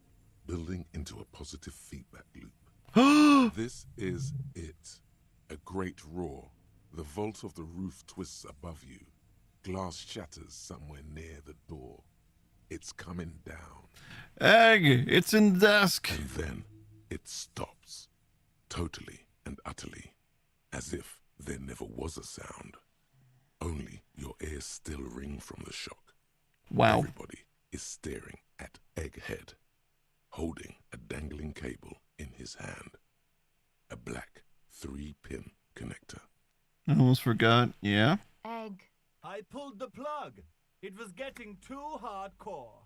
building into a positive feedback loop. This is it. A great roar. The vault of the roof twists above you. Glass shatters somewhere near the door. It's coming down. Egg, it's in the desk. And then it stops. Totally and utterly. As if there never was a sound. Only your ears still ring from the shock. Wow. Everybody is staring at Egghead, holding a dangling cable in his hand. A black 3-pin connector. I almost forgot. Yeah. Egg. I pulled the plug. It was getting too hardcore.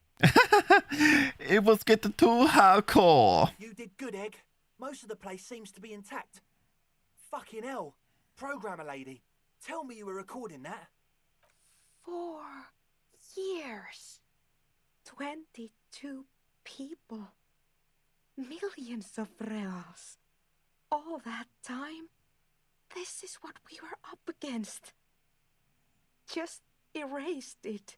It was getting too hardcore. You did good, Egg. Most of the place seems to be intact. Fucking hell. Programmer lady, tell me you were recording that. 4 years. 22 people. Millions of reals. All that time? This is what we were up against. Just erased it.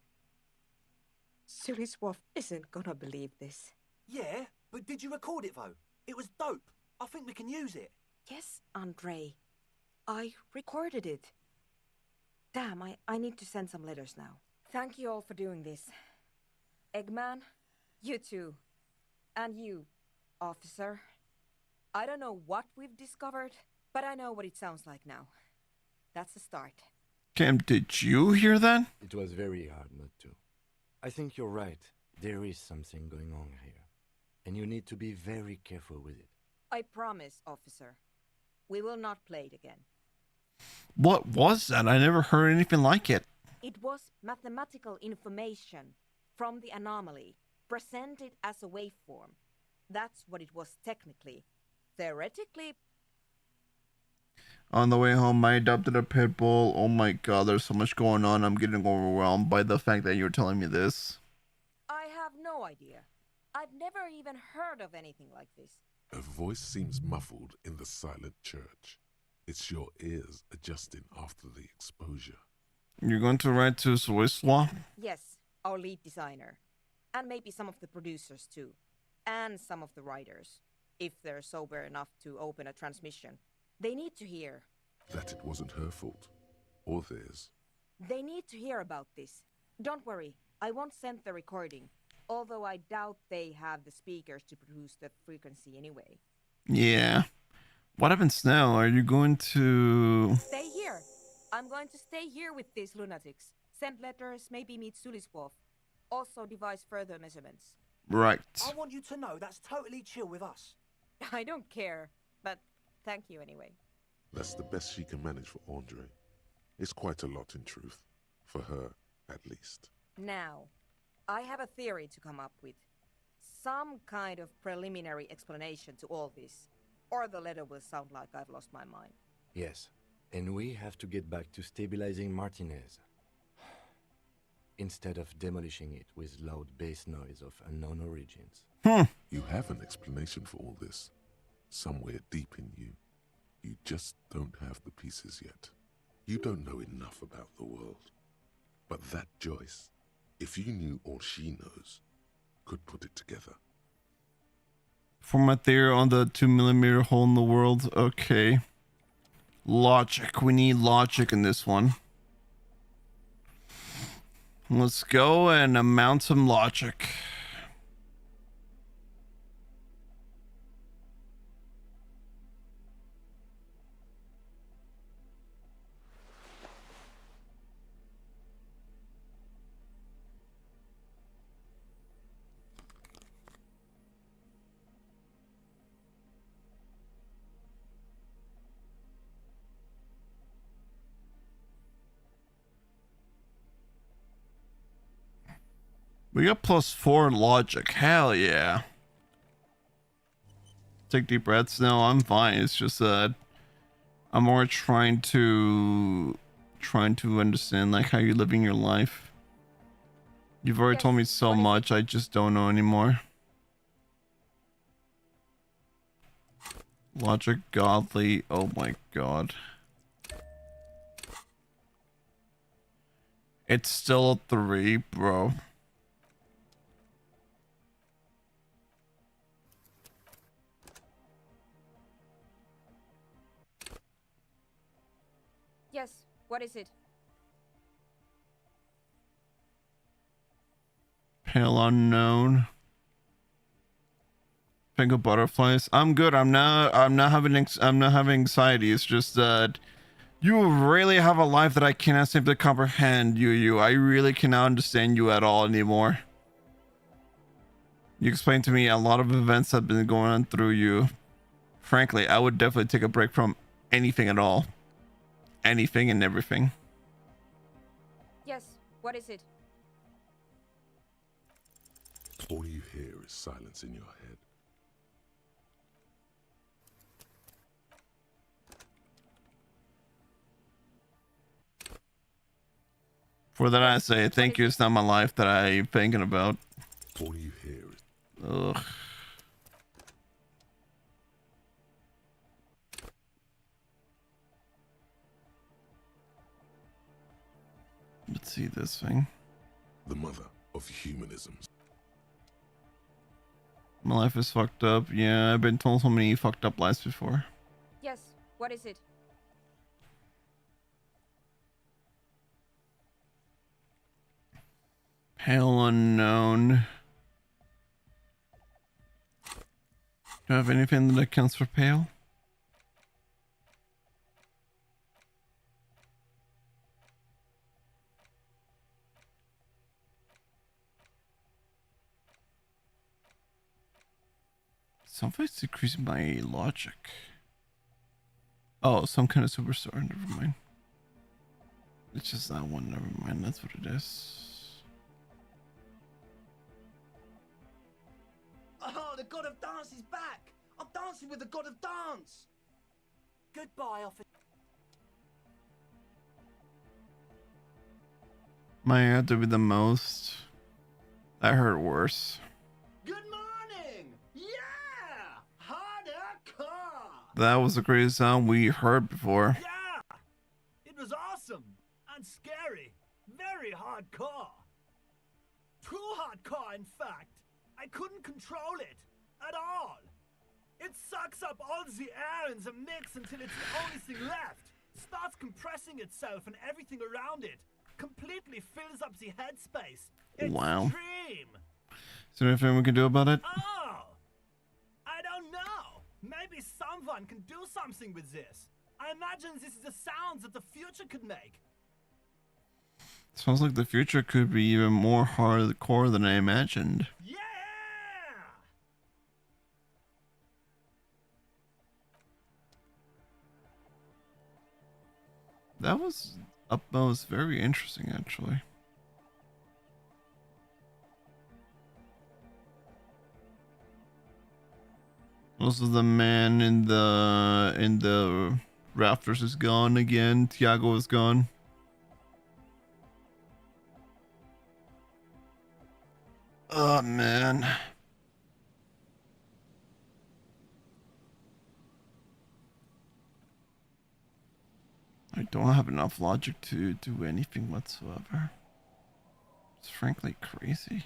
Suliswolf isn't gonna believe this. Yeah, but did you record it though? It was dope. I think we can use it. Yes, Andre. I recorded it. Damn, I need to send some letters now. Thank you all for doing this. Eggman, you too. And you, officer. I don't know what we've discovered, but I know what it sounds like now. That's the start. Cam, did you hear that? It was very hard not to. I think you're right. There is something going on here. And you need to be very careful with it. I promise, officer. We will not play it again. What was that? I never heard anything like it. It was mathematical information from the anomaly, presented as a waveform. That's what it was technically. Theoretically... On the way home, I adopted a pit bull. Oh my god, there's so much going on. I'm getting overwhelmed by the fact that you're telling me this. I have no idea. I've never even heard of anything like this. A voice seems muffled in the silent church. It's your ears adjusting after the exposure. You're going to write to Swiswa? Yes, our lead designer. And maybe some of the producers too. And some of the writers. If they're sober enough to open a transmission. They need to hear. That it wasn't her fault. Or theirs. They need to hear about this. Don't worry, I won't send the recording. Although I doubt they have the speakers to produce the frequency anyway. Yeah. What happens now? Are you going to... Stay here. I'm going to stay here with these lunatics. Send letters, maybe meet Suliswolf. Also devise further measurements. Right. I want you to know that's totally chill with us. I don't care, but thank you anyway. That's the best she can manage for Andre. It's quite a lot in truth. For her, at least. Now, I have a theory to come up with. Some kind of preliminary explanation to all this. Or the letter will sound like I've lost my mind. Yes, and we have to get back to stabilizing Martinez. Instead of demolishing it with loud bass noise of unknown origins. You have an explanation for all this. Somewhere deep in you. You just don't have the pieces yet. You don't know enough about the world. But that Joyce, if you knew all she knows, could put it together. For my theory on the 2mm hole in the world. Okay. Logic. We need logic in this one. Let's go and mount some logic. We got +4 logic. Hell yeah. Take deep breaths. No, I'm fine. It's just that I'm more trying to understand like how you're living your life. You've already told me so much. I just don't know anymore. Logic godly. Oh my god. It's still a 3, bro. Yes, what is it? Pale unknown. Pink of butterflies. I'm good. I'm not having anxiety. It's just that you really have a life that I cannot simply comprehend. I really cannot understand you at all anymore. You explained to me a lot of events that have been going on through you. Frankly, I would definitely take a break from anything at all. Anything and everything. Yes, what is it? All you hear is silence in your head. For that I say, thank you. It's not my life that I'm thinking about. All you hear is... Ugh. Let's see this thing. The mother, of humanisms. My life is fucked up. Yeah, I've been told so many fucked up lies before. Yes, what is it? Pale unknown. Do I have anything that accounts for pale? Something's decreasing my logic. Oh, some kind of superstar. Never mind. It's just that one. Never mind. That's what it is. Oh, the god of dance is back! I'm dancing with the god of dance! Goodbye, officer. Might have to be the most. That hurt worse. Good morning! Yeah! Harder car! That was the greatest sound we heard before. Yeah! It was awesome and scary. Very hardcore. Too hardcore, in fact. I couldn't control it at all. It sucks up all the air in the mix until it's the only thing left. Starts compressing itself and everything around it. Completely fills up the headspace. Wow. Extreme. Is there anything we can do about it? Oh! I don't know. Maybe someone can do something with this. I imagine this is the sounds that the future could make. Sounds like the future could be even more hardcore than I imagined. Yeah! That was very interesting, actually. Also, the man in the rafters is gone again. Tiago is gone. Oh man. I don't have enough logic to do anything whatsoever. It's frankly crazy.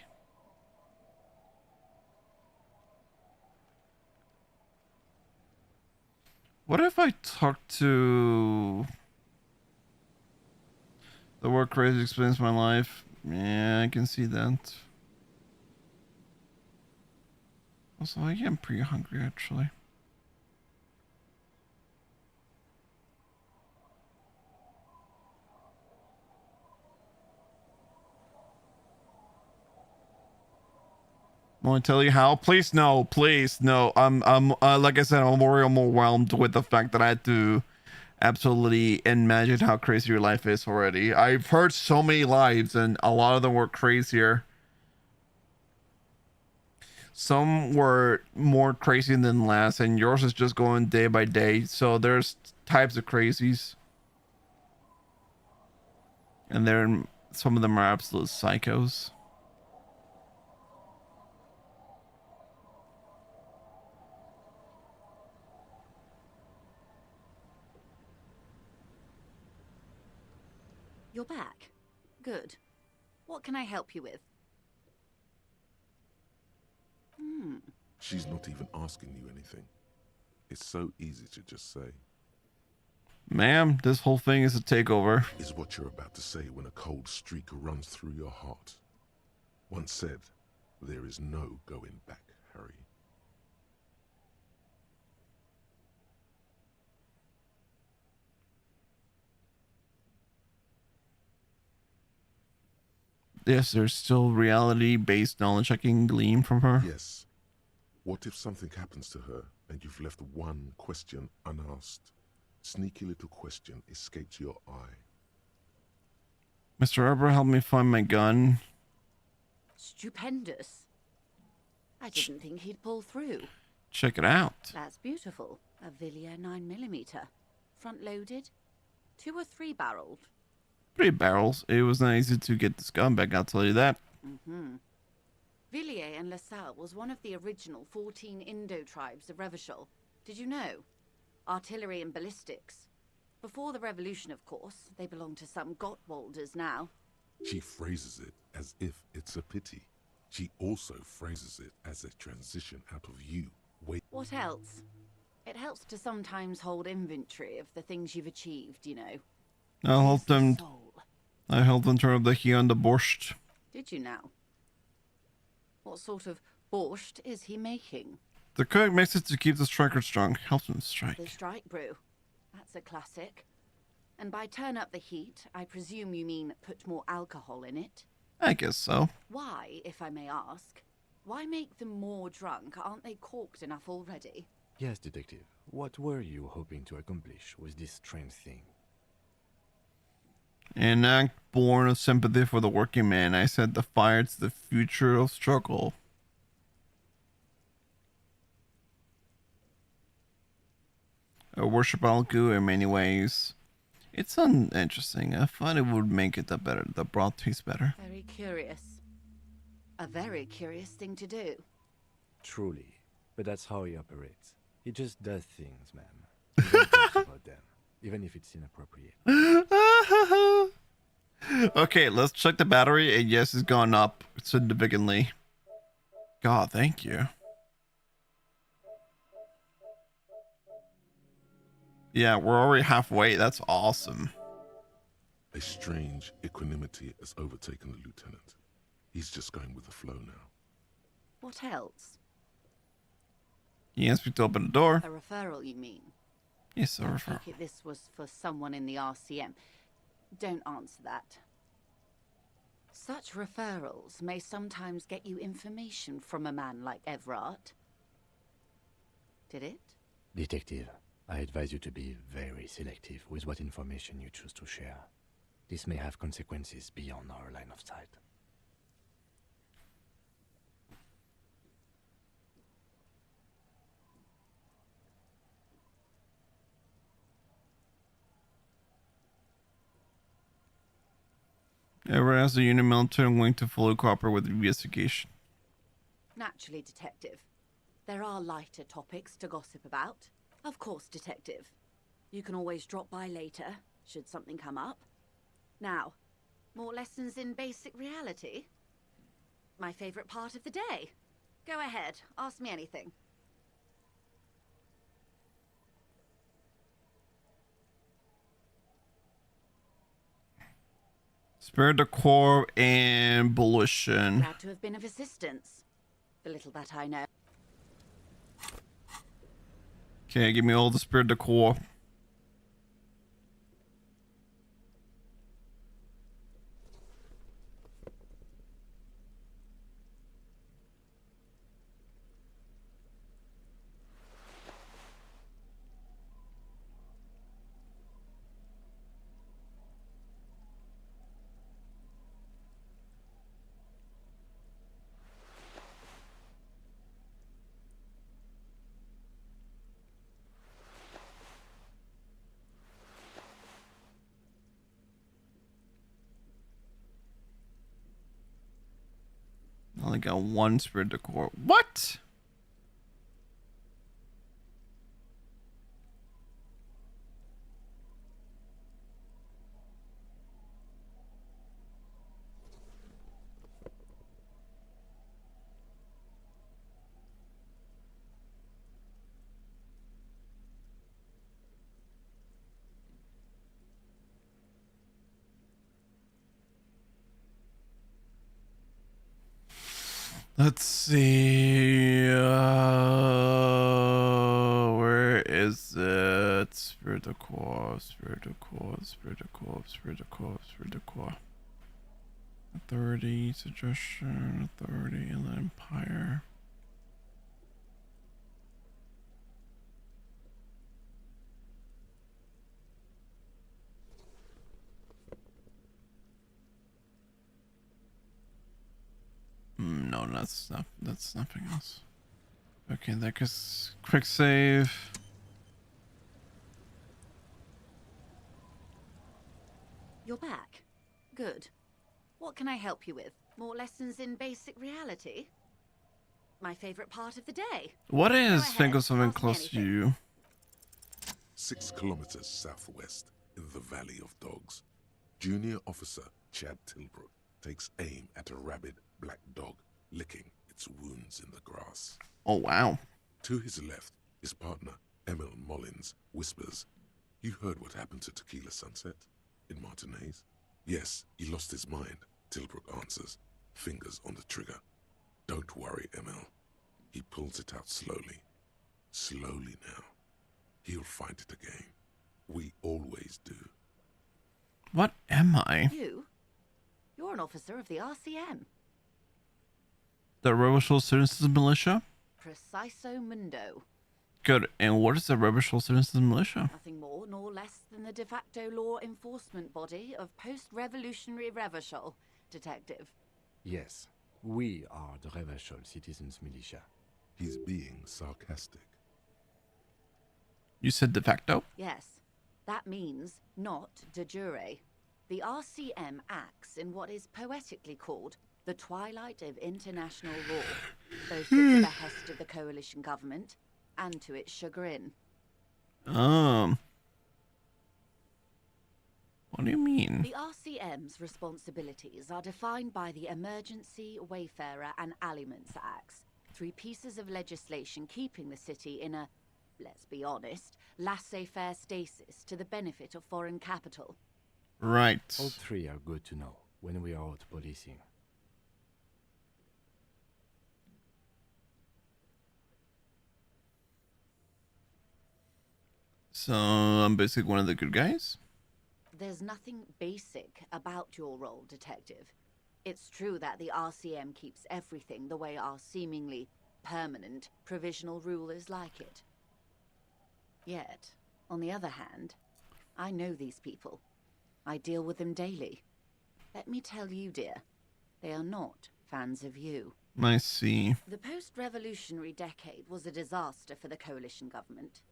What if I talk to the word crazy explains my life? Yeah, I can see that. Also, I am pretty hungry actually. Want to tell you how? Please no, please no. I'm like I said, I'm very overwhelmed with the fact that I had to absolutely imagine how crazy your life is already. I've heard so many lives, and a lot of them were crazier. Some were more crazy than last, and yours is just going day by day. So there's types of crazies, and some of them are absolute psychos. You're back. Good. What can I help you with? She's not even asking you anything. It's so easy to just say. Ma'am, this whole thing is a takeover. Is what you're about to say when a cold streak runs through your heart. Once said, there is no going back, Harry. Yes, there's still reality-based knowledge I can glean from her. Yes. What if something happens to her and you've left one question unasked? Sneaky little question escaped your eye. Mr. Arbor, help me find my gun. Stupendous. I didn't think he'd pull through. Check it out. That's beautiful. A Villiers 9mm. Front-loaded. 2 or 3 barreled. 3 barrels. It was not easy to get this gun back, I'll tell you that. Villiers and LaSalle was one of the original 14 Indo tribes of Revachol. Did you know? Artillery and ballistics. Before the revolution, of course. They belong to some Gottwalders now. She phrases it as if it's a pity. She also phrases it as a transition out of you. Wait. What else? It helps to sometimes hold inventory of the things you've achieved, you know. I helped them turn up the heat on the borscht. Did you now? What sort of borscht is he making? The cook makes it to keep the striker strong. Helps him strike. The strike brew. That's a classic. And by turn up the heat, I presume you mean put more alcohol in it? I guess so. Why, if I may ask? Why make them more drunk? Aren't they corked enough already? Yes, Detective. What were you hoping to accomplish with this strange thing? An act born of sympathy for the working man. I set the fire to the future of struggle. I worship Algu in many ways. It's uninteresting. I thought it would make it the broth tastes better. Very curious. A very curious thing to do. Truly. But that's how he operates. He just does things, ma'am. He don't talk about them, even if it's inappropriate. Okay, let's check the battery. And yes, it's gone up significantly. God, thank you. Yeah, we're already halfway. That's awesome. A strange equanimity has overtaken the lieutenant. He's just going with the flow now. What else? He asked me to open the door. A referral, you mean? Yes, a I referral. take it this was for someone in the RCM. Don't answer that. Such referrals may sometimes get you information from a man like Everard. Did it? Detective, I advise you to be very selective with what information you choose to share. This may have consequences beyond our line of sight. Ever as the unit military, I'm going to fully cooperate with the investigation. Naturally, Detective. There are lighter topics to gossip about. Of course, Detective. You can always drop by later, should something come up. Now, more lessons in basic reality? My favorite part of the day. Go ahead, ask me anything. Spirit of Corps and Bulletion. Glad to have been of assistance. The little that I know. Okay, give me all the Spirit of Corps. I only got one Spirit Decor. What? Let's see. Where is it? Spirit of Core, Spirit of Core, Spirit of Core, Spirit of Core, Spirit of Core. Authority, Suggestion, Authority, and the Empire. No, that's nothing else. Okay, that goes quick save. You're back. Good. What can I help you with? More lessons in basic reality? My favorite part of the day. What is think of something close to you? 6 kilometers southwest in the Valley of Dogs. Junior Officer Chad Tilbrook takes aim at a rabid black dog, licking its wounds in the grass. Oh, wow. To his left, his partner, Emil Mullins, whispers, "You heard what happened to Tequila Sunset in Martinez?" "Yes, he lost his mind," Tilbrook answers, fingers on the trigger. "Don't worry, Emil." He pulls it out slowly. Slowly now. He'll find it again. We always do. What am I? You're an officer of the RCM. The Revolutionary Citizens Militia? Preciso mundo. Good. And what is the Revolutionary Citizens Militia? Nothing more nor less than the de facto law enforcement body of post-revolutionary Revachol, Detective. Yes, we are the Revachol Citizens Militia. He's being sarcastic. You said de facto? Yes. That means not de jure. The RCM acts in what is poetically called the twilight of international law, both at the behest of the coalition government and to its chagrin. What do you mean? The RCM's responsibilities are defined by the Emergency, Wayfarer and Aliments Acts, 3 pieces of legislation keeping the city in a, let's be honest, laissez-faire stasis to the benefit of foreign capital. Right. All 3 are good to know when we are out policing. So I'm basically one of the good guys? There's nothing basic about your role, Detective. It's true that the RCM keeps everything the way our seemingly permanent provisional rulers like it. Yet, on the other hand, I know these people. I deal with them daily. Let me tell you, dear, they are not fans of you. I see. The post-revolutionary decade was a disaster for the coalition government.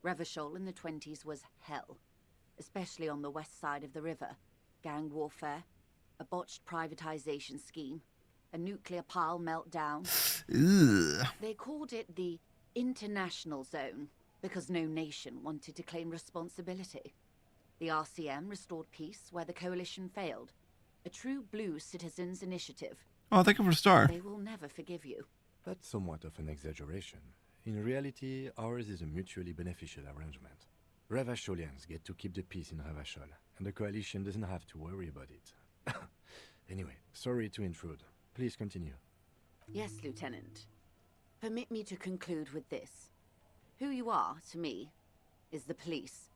Revachol in the 20s was hell, especially on the west side of the river. Gang warfare, a botched privatization scheme, a nuclear pile meltdown. They called it the international zone because no nation wanted to claim responsibility. The RCM restored peace where the coalition failed. A true blue citizens' initiative. Oh, thank you for the star. They will never forgive you. That's somewhat of an exaggeration. In reality, ours is a mutually beneficial arrangement. Revacholians get to keep the peace in Revachol, and the coalition doesn't have to worry about it. Anyway, sorry to intrude. Please continue. Yes, Lieutenant. Permit me to conclude with this. Who you are, to me, is the police.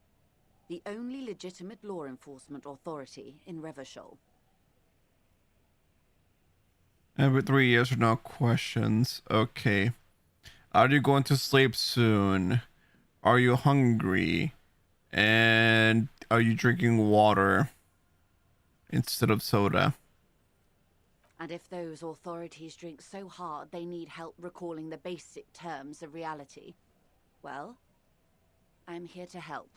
The only legitimate law enforcement authority in Revachol. Every 3 years or no questions. Okay. Are you going to sleep soon? Are you hungry? And are you drinking water instead of soda? And if those authorities drink so hard they need help recalling the basic terms of reality, well, I'm here to help.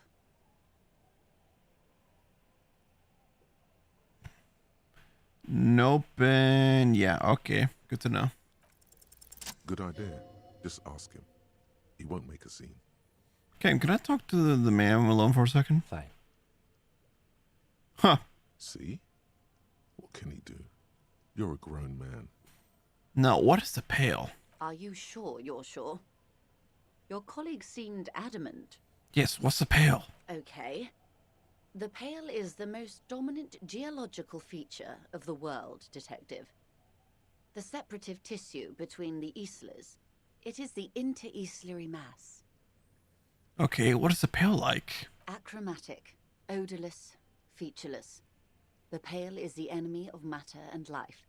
Nope, and yeah, okay. Good to know. Good idea. Just ask him. He won't make a scene. Okay, can I talk to the man alone for a second? Fine. Huh. See? What can he do? You're a grown man. Now, what is the pail? Are you sure you're sure? Your colleague seemed adamant. Yes, what's the pail? Okay. The Pale is the most dominant geological feature of the world, Detective. The separative tissue between the islas. It is the inter-islary mass. Okay, what is the Pale like? Achromatic, odorless, featureless. The Pale is the enemy of matter and life.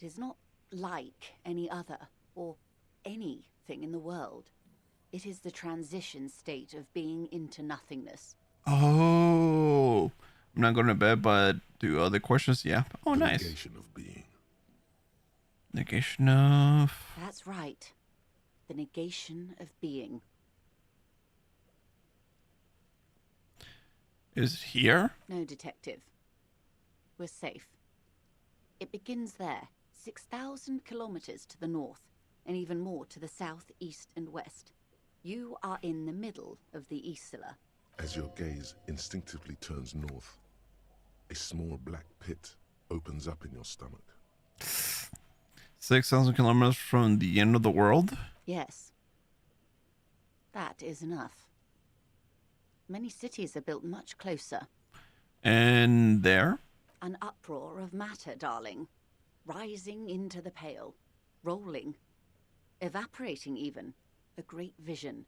It is not like any other, or anything in the world. It is the transition state of being into nothingness. Oh, I'm not going to bed, but do other questions? Yeah. Oh, nice. Negation of being. Negation of... That's right. The negation of being. Is it here? No, Detective. We're safe. It begins there, 6,000 kilometers to the north, and even more to the south, east, and west. You are in the middle of the Isla. As your gaze instinctively turns north, A small black pit opens up in your stomach. 6,000 kilometers from the end of the world? Yes. That is enough. Many cities are built much closer. And there? An uproar of matter, darling. Rising into the pale. Rolling. Evaporating even. A great vision.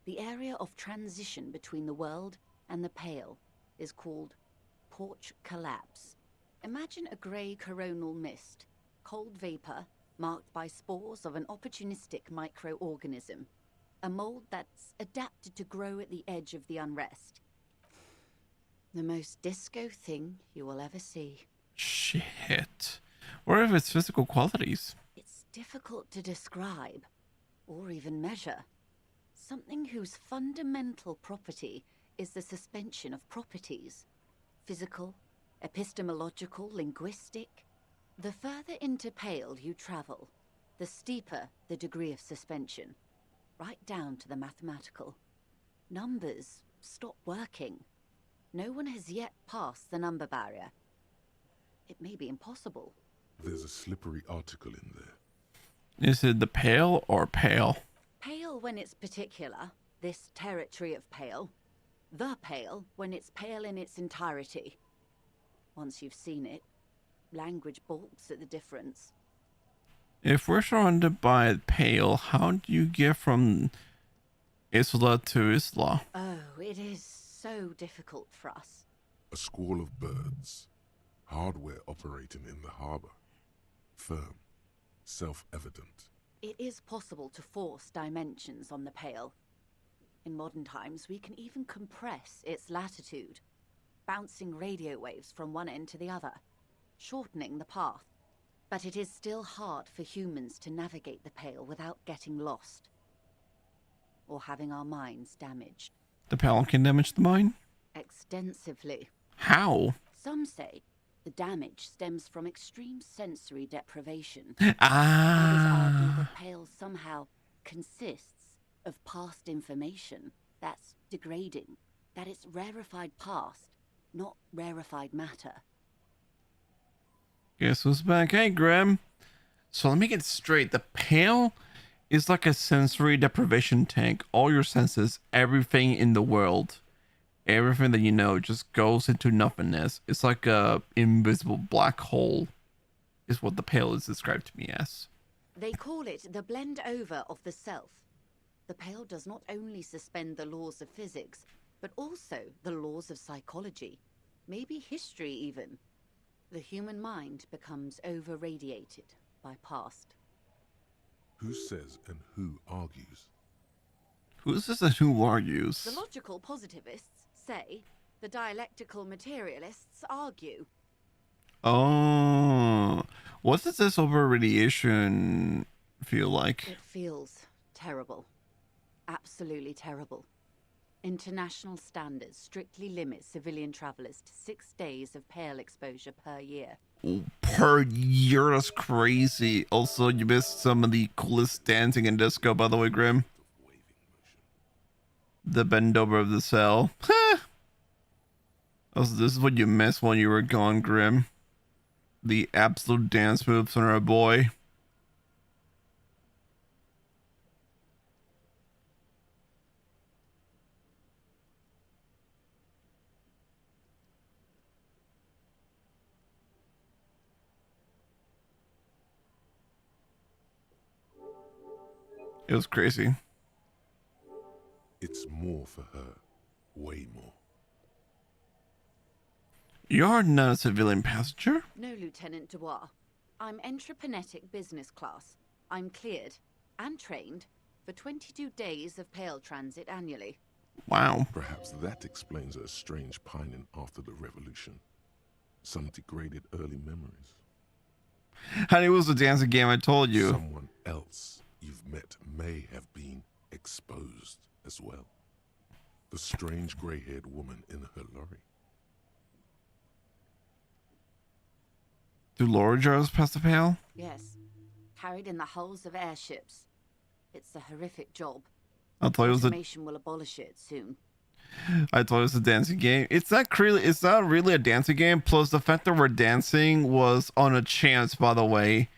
The area of transition between the world and the pale is called porch collapse. Imagine a grey coronal mist. Cold vapor marked by spores of an opportunistic microorganism. A mold that's adapted to grow at the edge of the unrest. The most disco thing you will ever see. Shit. What are its physical qualities? It's difficult to describe, or even measure. Something whose fundamental property is the suspension of properties. Physical, epistemological, linguistic. The further into pale you travel, the steeper the degree of suspension. Right down to the mathematical. Numbers stop working. No one has yet passed the number barrier. It may be impossible. There's a slippery article in there. Is it the pale or pale? Pale when it's particular, this territory of pale. The pale when it's pale in its entirety. Once you've seen it, language balks at the difference. If we're surrounded by pale, how do you get from Isla to Isla? Oh, it is so difficult for us. A squall of birds. Hardware operating in the harbor. Firm. Self-evident. It is possible to force dimensions on the pale. In modern times, we can even compress its latitude, bouncing radio waves from one end to the other, shortening the path. But it is still hard for humans to navigate the pale without getting lost. Or having our minds damaged. The pale can damage the mind? Extensively. How? Some say the damage stems from extreme sensory deprivation. Ah. Others argue the pale somehow consists of past information that's degrading, that it's rarefied past, not rarefied matter. Guess who's back? Hey, Grim. So let me get straight. The pale is like a sensory deprivation tank. All your senses, everything in the world, everything that you know just goes into nothingness. It's like a invisible black hole is what the pale is described to me as. They call it the blend over of the self. The pale does not only suspend the laws of physics, but also the laws of psychology, maybe history even. The human mind becomes over-radiated by past. Who says and who argues? Who says and who argues? The logical positivists say, the dialectical materialists argue. Oh, what does this over-radiation feel like? It feels terrible. Absolutely terrible. International standards strictly limit civilian travelers to 6 days of pale exposure per year. Per year? That's crazy. Also, you missed some of the coolest dancing in disco, by the way, Grim. The bend over of the cell. Also, this is what you missed when you were gone, Grim. The absolute dance moves on our boy. It was crazy. It's more for her. Way more. You're not a civilian passenger? No, Lieutenant Dubois. I'm entreprenetic business class. I'm cleared and trained for 22 days of pale transit annually. Wow. Perhaps that explains her strange pining after the revolution. Some degraded early memories. Honey, it was the dancing game I told you. Someone else you've met may have been exposed as well. The strange grey-haired woman in her lorry. Do lorry drivers pass the pale? Yes. Carried in the hulls of airships. It's a horrific job. I thought it was Automation will abolish it soon. I told you it's a dancing game. It's not really a dancing game. Plus the fact that we're dancing was on a chance, by the way.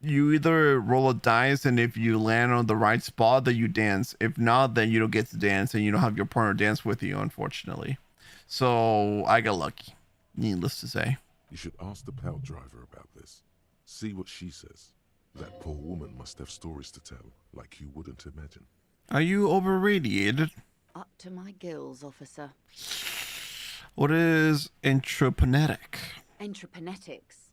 You either roll a dice, and if you land on the right spot, then you dance. If not, then you don't get to dance, and you don't have your partner dance with you, unfortunately. So I got lucky, needless to say. You should ask the pal driver about this. See what she says. That poor woman must have stories to tell, like you wouldn't imagine. Are you over-radiated? Up to my gills, officer. What is entroponetic? Entroponetics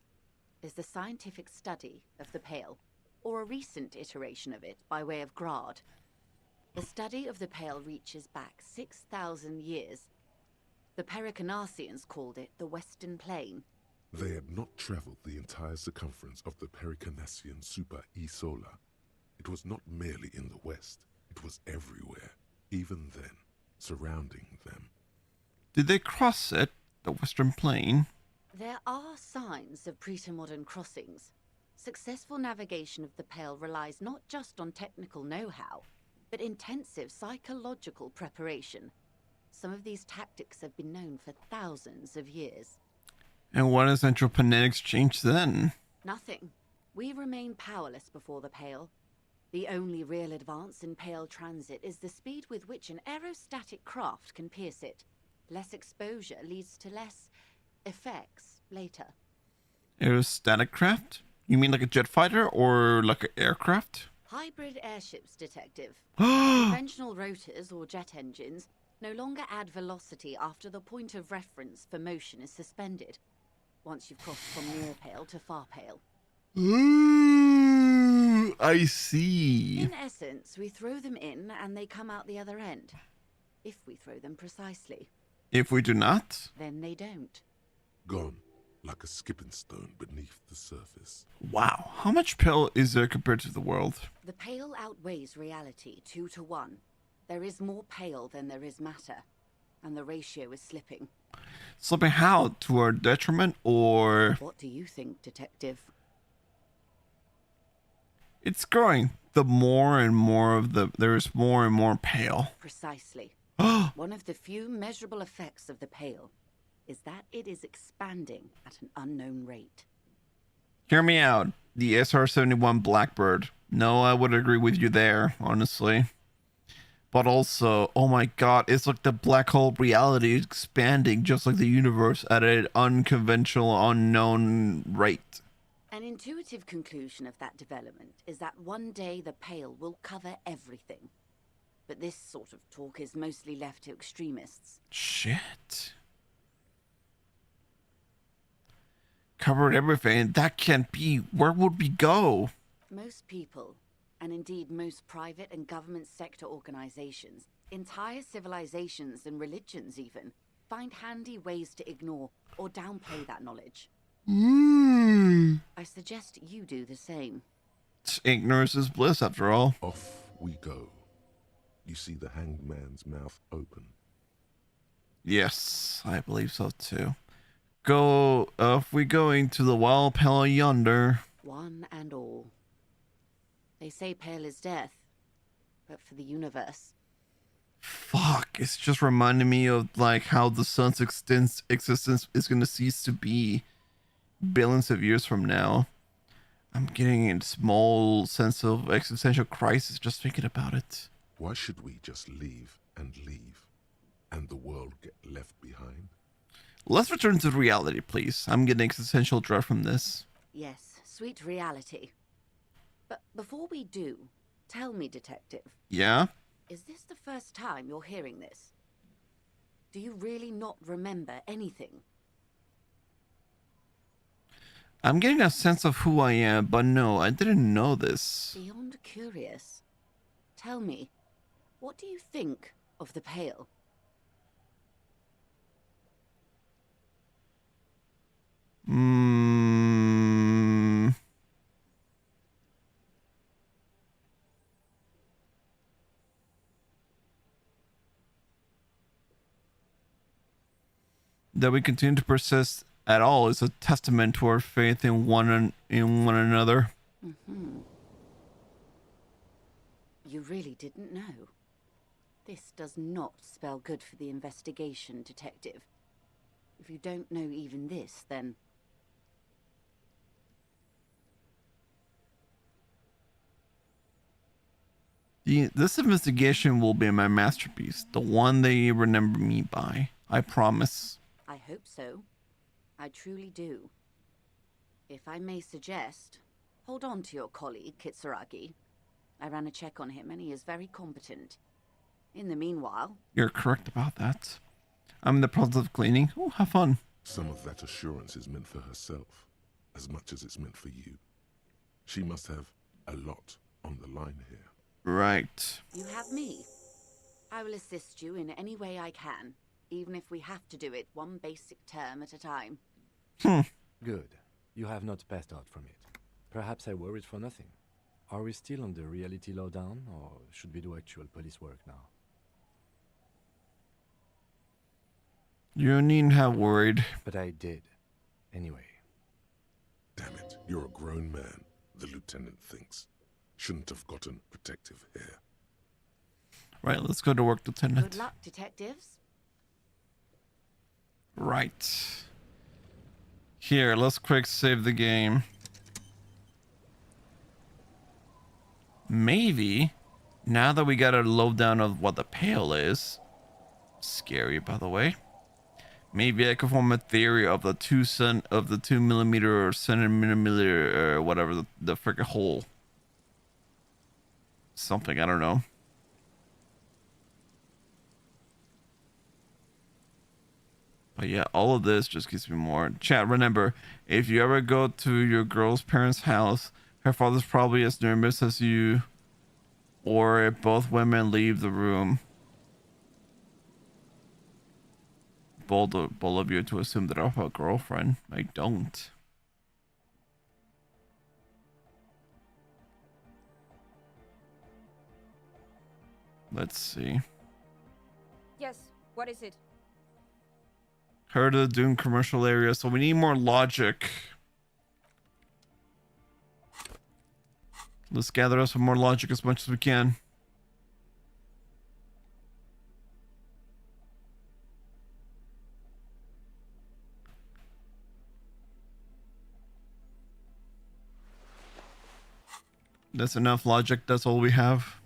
is the scientific study of the Pale, or a recent iteration of it by way of Grad. The study of the Pale reaches back 6,000 years. The Pericarnassians called it the Western Plain. They had not traveled the entire circumference of the Pericarnassian Super E-Solar. It was not merely in the west, it was everywhere, even then, surrounding them. Did they cross it, the Western Plain? There are signs of pretermodern crossings. Successful navigation of the Pale relies not just on technical know-how, but intensive psychological preparation. Some of these tactics have been known for thousands of years. And what has entroponetics changed then? Nothing. We remain powerless before the Pale. The only real advance in Pale transit is the speed with which an aerostatic craft can pierce it. Less exposure leads to less effects later. Aerostatic craft? You mean like a jet fighter or like an aircraft? Hybrid airships, Detective. Conventional rotors or jet engines no longer add velocity after the point of reference for motion is suspended, once you've crossed from near Pale to far Pale. Ooh, I see. In essence, we throw them in and they come out the other end. If we throw them precisely. If we do not? Then they don't. Gone, like a skipping stone beneath the surface. Wow, how much Pale is there compared to the world? The Pale outweighs reality 2 to 1. There is more Pale than there is matter, and the ratio is slipping. Slipping how? To our detriment, or...? What do you think, Detective? It's growing. The more and more of there's more and more Pale. Precisely. One of the few measurable effects of the Pale is that it is expanding at an unknown rate. Hear me out. The SR-71 Blackbird. No, I would agree with you there, honestly. But also, oh my god, it's like the black hole reality expanding just like the universe at an unconventional, unknown rate. An intuitive conclusion of that development is that one day the Pale will cover everything. But this sort of talk is mostly left to extremists. Shit. Covered everything. That can't be. Where would we go? Most people, and indeed most private and government sector organizations, entire civilizations and religions even, find handy ways to ignore or downplay that knowledge. I suggest you do the same. Ignorance is bliss, after all. Off we go. You see the hanged man's mouth open. Yes, I believe so too. Go, off we going to the wild Pale yonder. One and all. They say Pale is death, but for the universe. Fuck, it's just reminding me of like how the sun's existence is going to cease to be billions of years from now. I'm getting a small sense of existential crisis just thinking about it. Why should we just leave, and the world get left behind? Let's return to reality, please. I'm getting existential dread from this. Yes, sweet reality. But before we do, tell me, Detective. Yeah? Is this the first time you're hearing this? Do you really not remember anything? I'm getting a sense of who I am, but no, I didn't know this. Beyond curious. Tell me, what do you think of the Pale? That we continue to persist at all is a testament to our faith in one another. You really didn't know. This does not spell good for the investigation, Detective. If you don't know even this, then... This investigation will be my masterpiece, the one they remember me by. I promise. I hope so. I truly do. If I may suggest, hold on to your colleague, Kitsuragi. I ran a check on him and he is very competent. In the meanwhile... You're correct about that. I'm in the process of cleaning. Oh, have fun. Some of that assurance is meant for herself, as much as it's meant for you. She must have a lot on the line here. Right. You have me. I will assist you in any way I can, even if we have to do it one basic term at a time. Good. You have not passed out from it. Perhaps I worried for nothing. Are we still on the reality lowdown, or should we do actual police work now? You needn't have worried. But I did. Anyway. Damn it, you're a grown man, the lieutenant thinks. Shouldn't have gotten protective hair. Right, let's go to work, Lieutenant. Good luck, detectives. Right. Here, let's quick save the game. Maybe, now that we got a lowdown of what the Pale is, scary by the way, maybe I could form a theory of the 2 millimeter or centimeter or whatever the freaking hole. Something, I don't know. But yeah, all of this just gives me more. Chat, remember, if you ever go to your girl's parents' house, her father's probably as nervous as you, or if both women leave the room. Bold of you to assume that I have a girlfriend. I don't. Let's see. Yes, what is it? Heard of the Dune commercial area, so we need more logic. Let's gather us some more logic as much as we can. That's enough logic, that's all we have.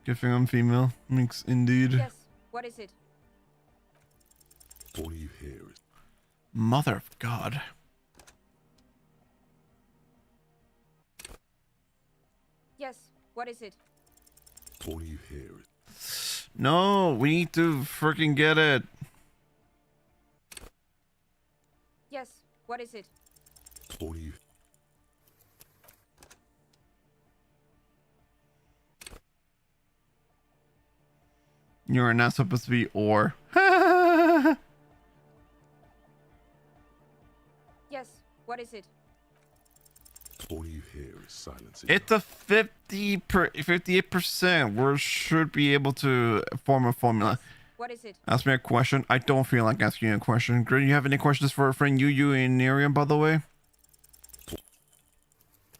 Giving I'm female. Makes indeed. Yes, what is it? All you hear is... Mother of God. Yes, what is it? All you hear is... No, we need to freaking get it. Yes, what is it? All you... You're not supposed to be or. Yes, what is it? All you hear is silence. It's a 58%. We should be able to form a formula. What is it? Ask me a question. I don't feel like asking you a question. Grin, you have any questions for a friend you and Nerium, by the way?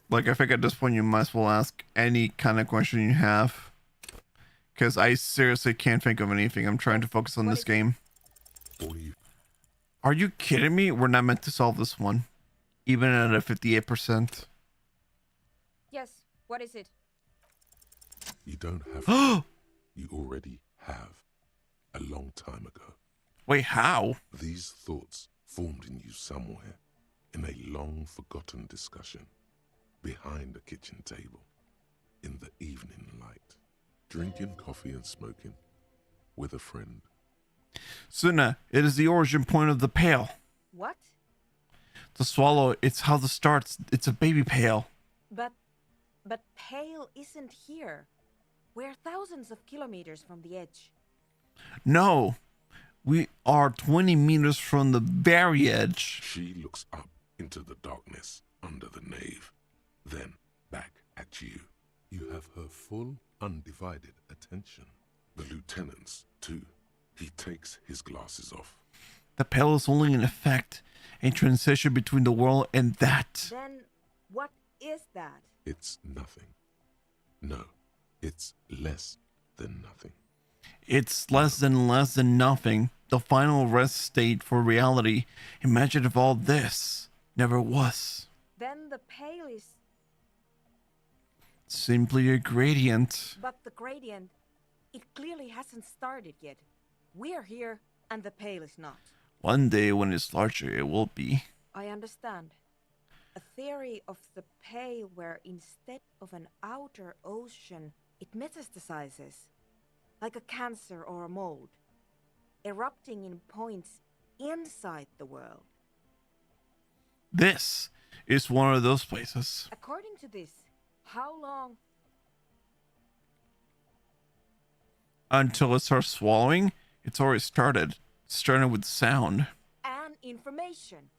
Like, I think at this point you might as well ask any kind of question you have. Because I seriously can't think of anything. I'm trying to focus on this game. Are you kidding me? We're not meant to solve this one. Even at a 58%. Yes, what is it? You don't have to. You already have. A long time ago. Wait, how? These thoughts formed in you somewhere. In a long forgotten discussion. Behind a kitchen table. In the evening light. Drinking coffee and smoking. With a friend. Suna, it is the origin point of the pail. What? The swallow, it's how the starts. It's a baby pail. But Pale isn't here. We're thousands of kilometers from the edge. No, we are 20 meters from the very edge. She looks up into the darkness under the nave. Then back at you. You have her full, undivided attention. The lieutenant's, too. He takes his glasses off. The pail is only an effect, a transition between the world and that. Then what is that? It's nothing. No, it's less then nothing. It's less than nothing. The final rest state for reality. Imagine if all this never was. Then the pale is... Simply a gradient. But the gradient, it clearly hasn't started yet. We're here, and the pale is not. One day when it's larger, it will be. I understand. A theory of the pale where instead of an outer ocean, it metastasizes. Like a cancer or a mold. Erupting in points inside the world. This is one of those places. According to this, how long? Until it starts swallowing, it's already started. Starting with sound. And information.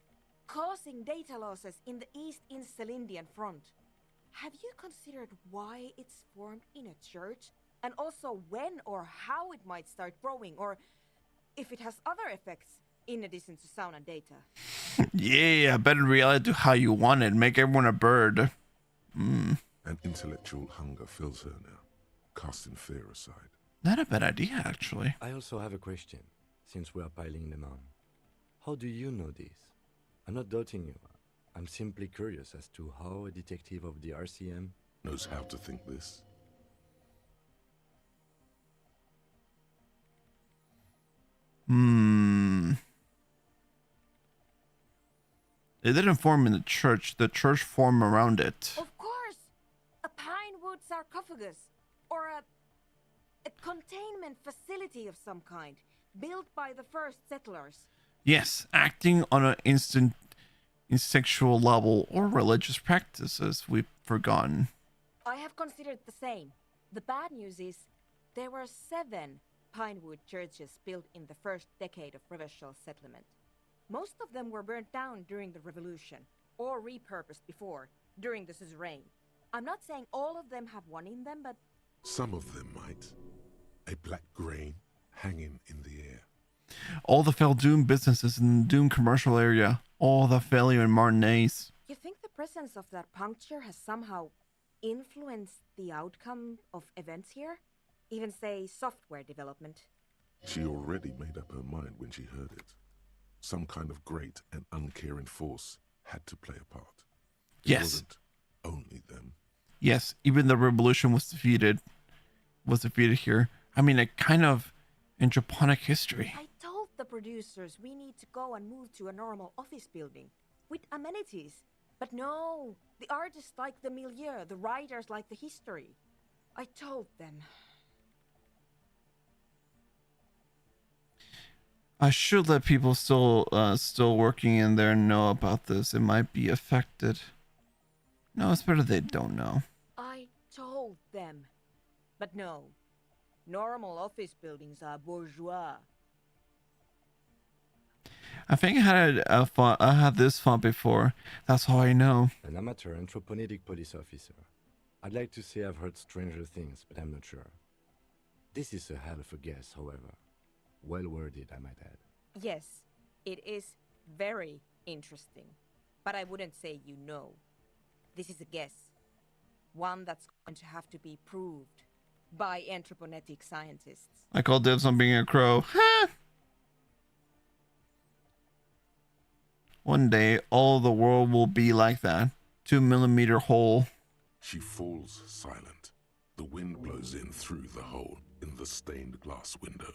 Causing data losses in the East Insulindian front. Have you considered why it's formed in a church? And also when or how it might start growing, or if it has other effects in addition to sound and data? Yeah, better reality to how you want it. Make everyone a bird. An intellectual hunger fills her now, casting fear aside. Not a bad idea, actually. I also have a question, since we are piling them on. How do you know this? I'm not doubting you. I'm simply curious as to how a detective of the RCM knows how to think this. It didn't form in the church. The church formed around it. Of course! A pine wood sarcophagus. Or a containment facility of some kind. Built by the first settlers. Yes, acting on an instinctual level or religious practices we've forgotten. I have considered the same. The bad news is there were 7 pinewood churches built in the first decade of provincial settlement. Most of them were burnt down during the revolution, or repurposed before, during the suzerain. I'm not saying all of them have one in them, but... Some of them might. A black grain hanging in the air. All the failed Doom businesses in the Doom commercial area. All the failure in Martinez. You think the presence of that puncture has somehow influenced the outcome of events here? Even, say, software development? She already made up her mind when she heard it. Some kind of great and uncaring force had to play a part. It yes. wasn't only them. Yes, even the revolution was defeated. Here. I mean, a kind of in Japonic history. I told the producers we need to go and move to a normal office building with amenities. But no, the artists like the milieu, the writers like the history. I told them. I should let people still working in there know about this. It might be affected. No, it's better they don't know. I told them. But no. Normal office buildings are bourgeois. I think I had this font before. That's all I know. An amateur anthropomedic police officer. I'd like to say I've heard stranger things, but I'm not sure. This is a hell of a guess, however. Well worded, I might add. Yes, it is very interesting. But I wouldn't say you know. This is a guess. One that's going to have to be proved by anthroponetic scientists. I call dibs on being a crow. One day, all the world will be like that. 2-millimeter hole. She falls silent. The wind blows in through the hole in the stained glass window.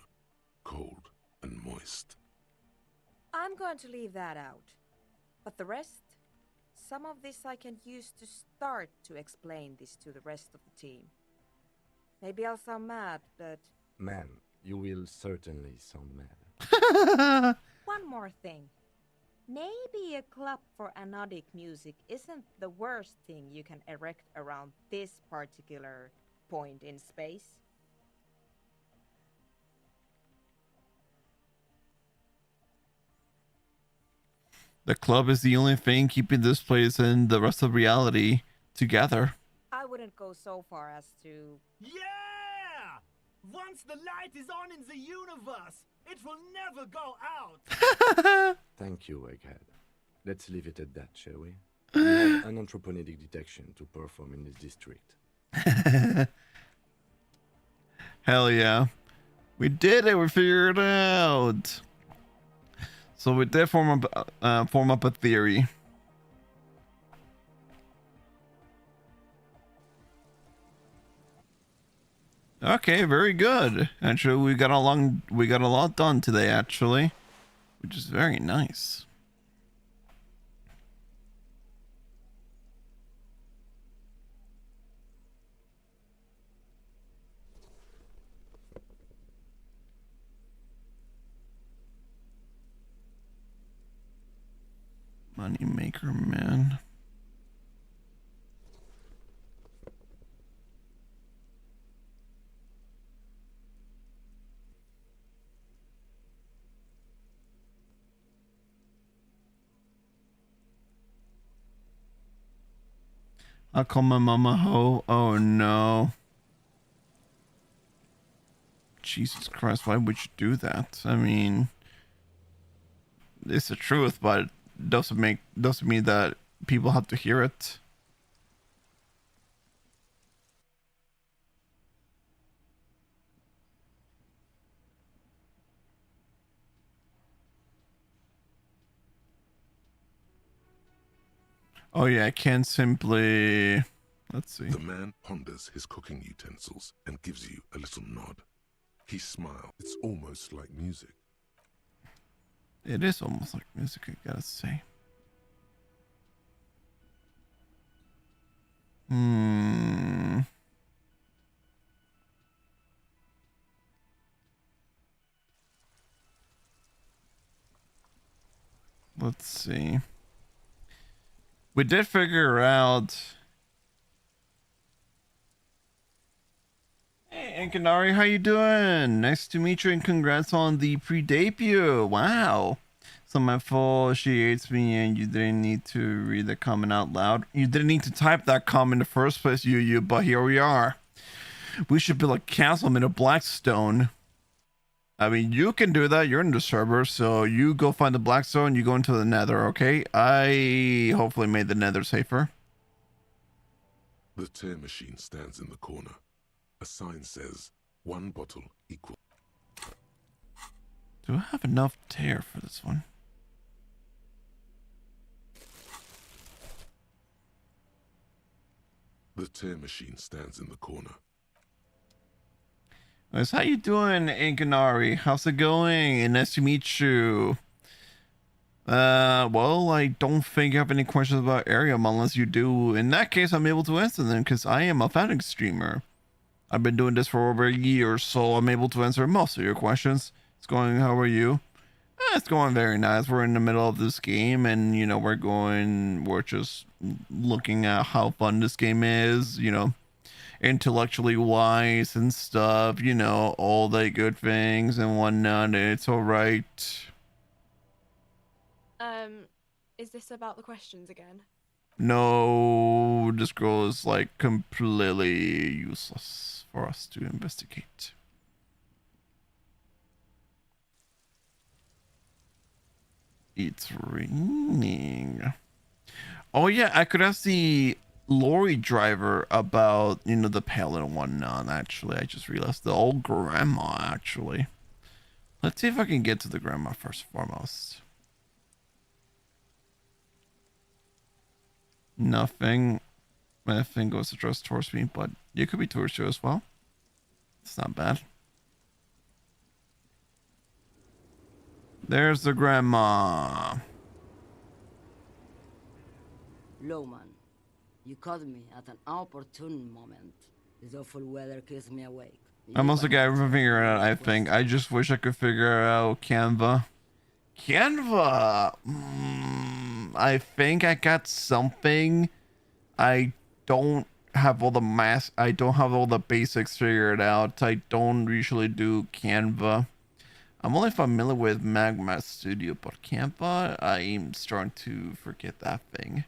Cold and moist. I'm going to leave that out. But the rest? Some of this I can use to start to explain this to the rest of the team. Maybe I'll sound mad, but... Man, you will certainly sound mad. One more thing. Maybe a club for anodic music isn't the worst thing you can erect around this particular point in space. The club is the only thing keeping this place and the rest of reality together. I wouldn't go so far as to... Yeah! Once the light is on in the universe, it will never go out! Thank you, Egghead. Let's leave it at that, shall we? We have an anthropomedic detection to perform in this district. Hell yeah. We did it. We figured it out. So we did form up a theory. Okay, very good. Actually, we got a lot done today, actually, which is very nice. Moneymaker, man. I'll call my mama ho. Oh no. Jesus Christ, why would you do that? I mean, it's the truth, but it doesn't mean that people have to hear it. Oh yeah, I can't simply... Let's see. The man ponders his cooking utensils and gives you a little nod. He smiles. It's almost like music. It is almost like music, I gotta say. Let's see. We did figure out... Hey, Ankanari, how you doing? Nice to meet you and congrats on the pre-debut. Wow. So my fault, she hates me and you didn't need to read the comment out loud. You didn't need to type that comment in the first place, you, but here we are. We should build a castle made of Blackstone. I mean, you can do that. You're in the server, so you go find the Blackstone, you go into the Nether, okay? I hopefully made the Nether safer. The tear machine stands in the corner. A sign says, 1 bottle equal. Do I have enough tear for this one? The tear machine stands in the corner. Nice. How you doing, Ankanari? How's it going? Nice to meet you. Well, I don't think you have any questions about Arium unless you do. In that case, I'm able to answer them because I am a founding streamer. I've been doing this for over a year, so I'm able to answer most of your questions. It's going, how are you? It's going very nice. We're in the middle of this game and, you know, we're just looking at how fun this game is, you know, intellectually wise and stuff, you know, all the good things and whatnot. It's all right. Is this about the questions again? No, this girl is like completely useless for us to investigate. It's raining. Oh yeah, I could ask the lorry driver about, you know, the pallet and whatnot. Actually, I just realized the old grandma. Actually, let's see if I can get to the grandma first and foremost. Nothing goes addressed towards me, but you could be towards you as well. It's not bad. There's the grandma. Lowman, you caught me at an opportune moment. This awful weather keeps me awake. I'm also got everything figured out, I think. I just wish I could figure out Canva. Canva! I think I got something. I don't have all the I don't have all the basics figured out. I don't usually do Canva. I'm only familiar with Magma Studio, but Canva, I'm starting to forget that thing.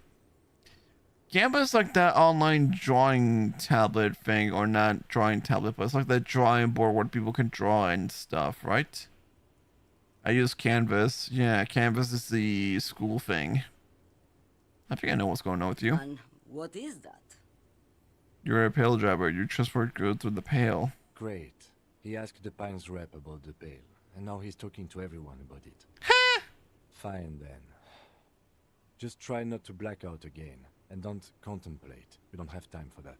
Canva is like that online drawing tablet thing, or not drawing tablet, but it's like that drawing board where people can draw and stuff, right? I use Canvas. Yeah, Canvas is the school thing. I think I know what's going on with you. And what is that? You're a pail driver. You just work good through the pail. Great. He asked the Pines rep about the Pale, and now he's talking to everyone about it. Fine then. Just try not to black out again, and don't contemplate. We don't have time for that.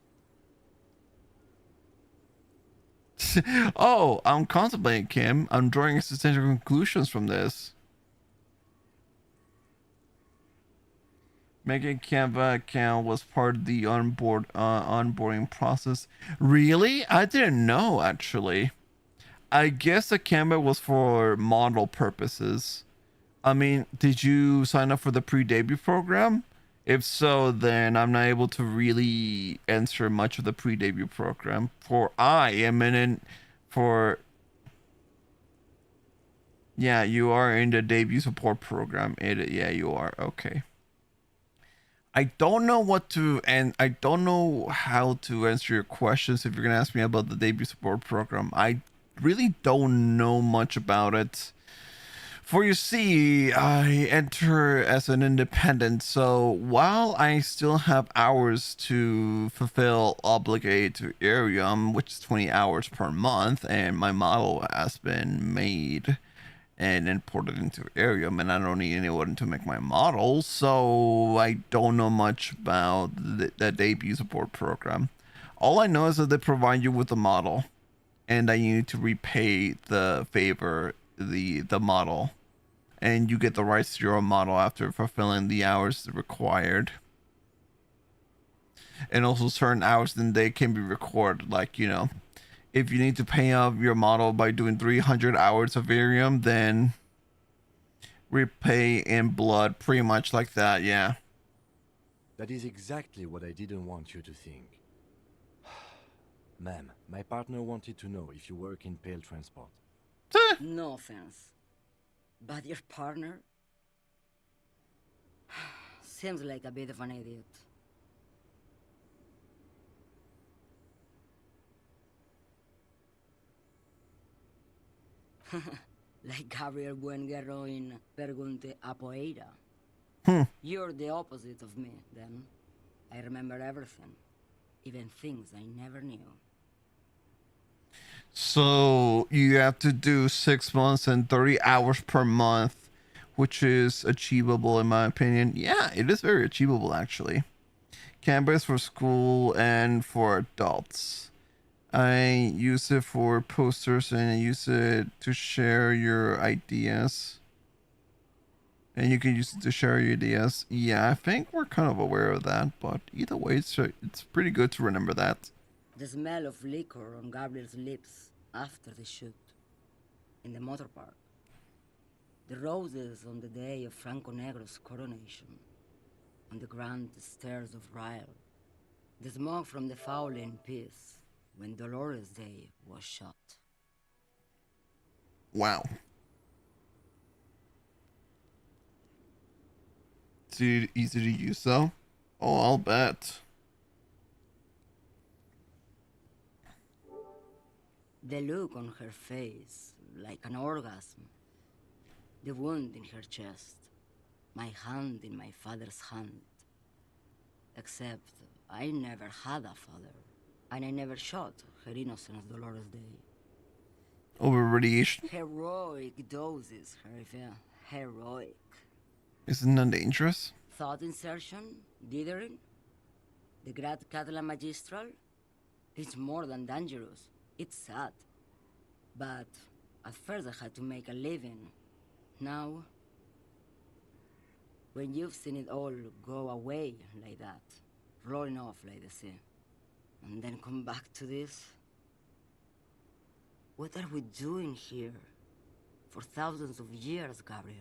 Oh, I'm contemplating, Kim. I'm drawing existential conclusions from this. Making Canva account was part of the onboarding process. Really? I didn't know, actually. I guess the Canva was for model purposes. I mean, did you sign up for the pre-debut program? If so, then I'm not able to really answer much of the pre-debut program. For I am yeah, you are in the debut support program. Yeah, you are. Okay. I don't know I don't know how to answer your questions if you're gonna ask me about the debut support program. I really don't know much about it. For you see, I enter as an independent, so while I still have hours to fulfill obligate to Elysium, which is 20 hours per month, and my model has been made and imported into Elysium, and I don't need anyone to make my model, so I don't know much about the debut support program. All I know is that they provide you with a model, and I need to repay the favor, the model, and you get the rights to your own model after fulfilling the hours required. And also certain hours in the day can be recorded, like, you know, if you need to pay off your model by doing 300 hours of Elysium, then repay in blood, pretty much like that, yeah. That is exactly what I didn't want you to think. Ma'am, my partner wanted to know if you work in Pale Transport. No offense, but your partner seems like a bit of an idiot. Like Gabriel Buenguerro in Pergunte a Poeira. You're the opposite of me, then. I remember everything, even things I never knew. So you have to do 6 months and 30 hours per month, which is achievable in my opinion. Yeah, it is very achievable actually. Canva is for school and for adults. I use it for posters and I use it to share your ideas. And you can use it to share your ideas. Yeah, I think we're kind of aware of that, but either way, it's pretty good to remember that. The smell of liquor on Gabriel's lips after the shoot. In the motor park. The roses on the day of Franco Negro's coronation. On the grand stairs of Ryle. The smoke from the Fowling piece when Dolores Day was shot. Wow. Is it easy to use though? Oh, I'll bet. The look on her face, like an orgasm. The wound in her chest. My hand in my father's hand. Except I never had a father. And I never shot her innocent as Dolores Day. Over radiation? Heroic doses, Herifia. Heroic. Isn't that dangerous? Thought insertion? Dithering? The Grad Catalan Magistral? It's more than dangerous. It's sad. But at first I had to make a living. Now, when you've seen it all go away like that, rolling off like the sea, and then come back to this? What are we doing here? For thousands of years, Gabriel.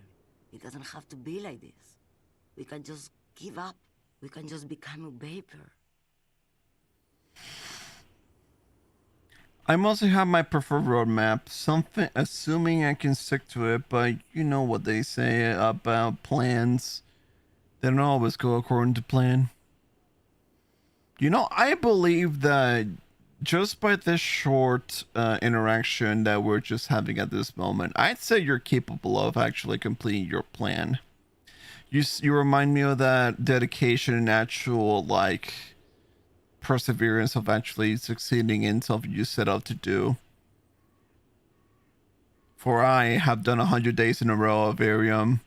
It doesn't have to be like this. We can just give up. We can just become a vapor. I mostly have my preferred roadmap, something assuming I can stick to it, but you know what they say about plans. They don't always go according to plan. You know, I believe that just by this short interaction that we're just having at this moment, I'd say you're capable of actually completing your plan. You remind me of that dedication and actual, like, perseverance of actually succeeding in something you set out to do. For I have done 100 days in a row of Arium,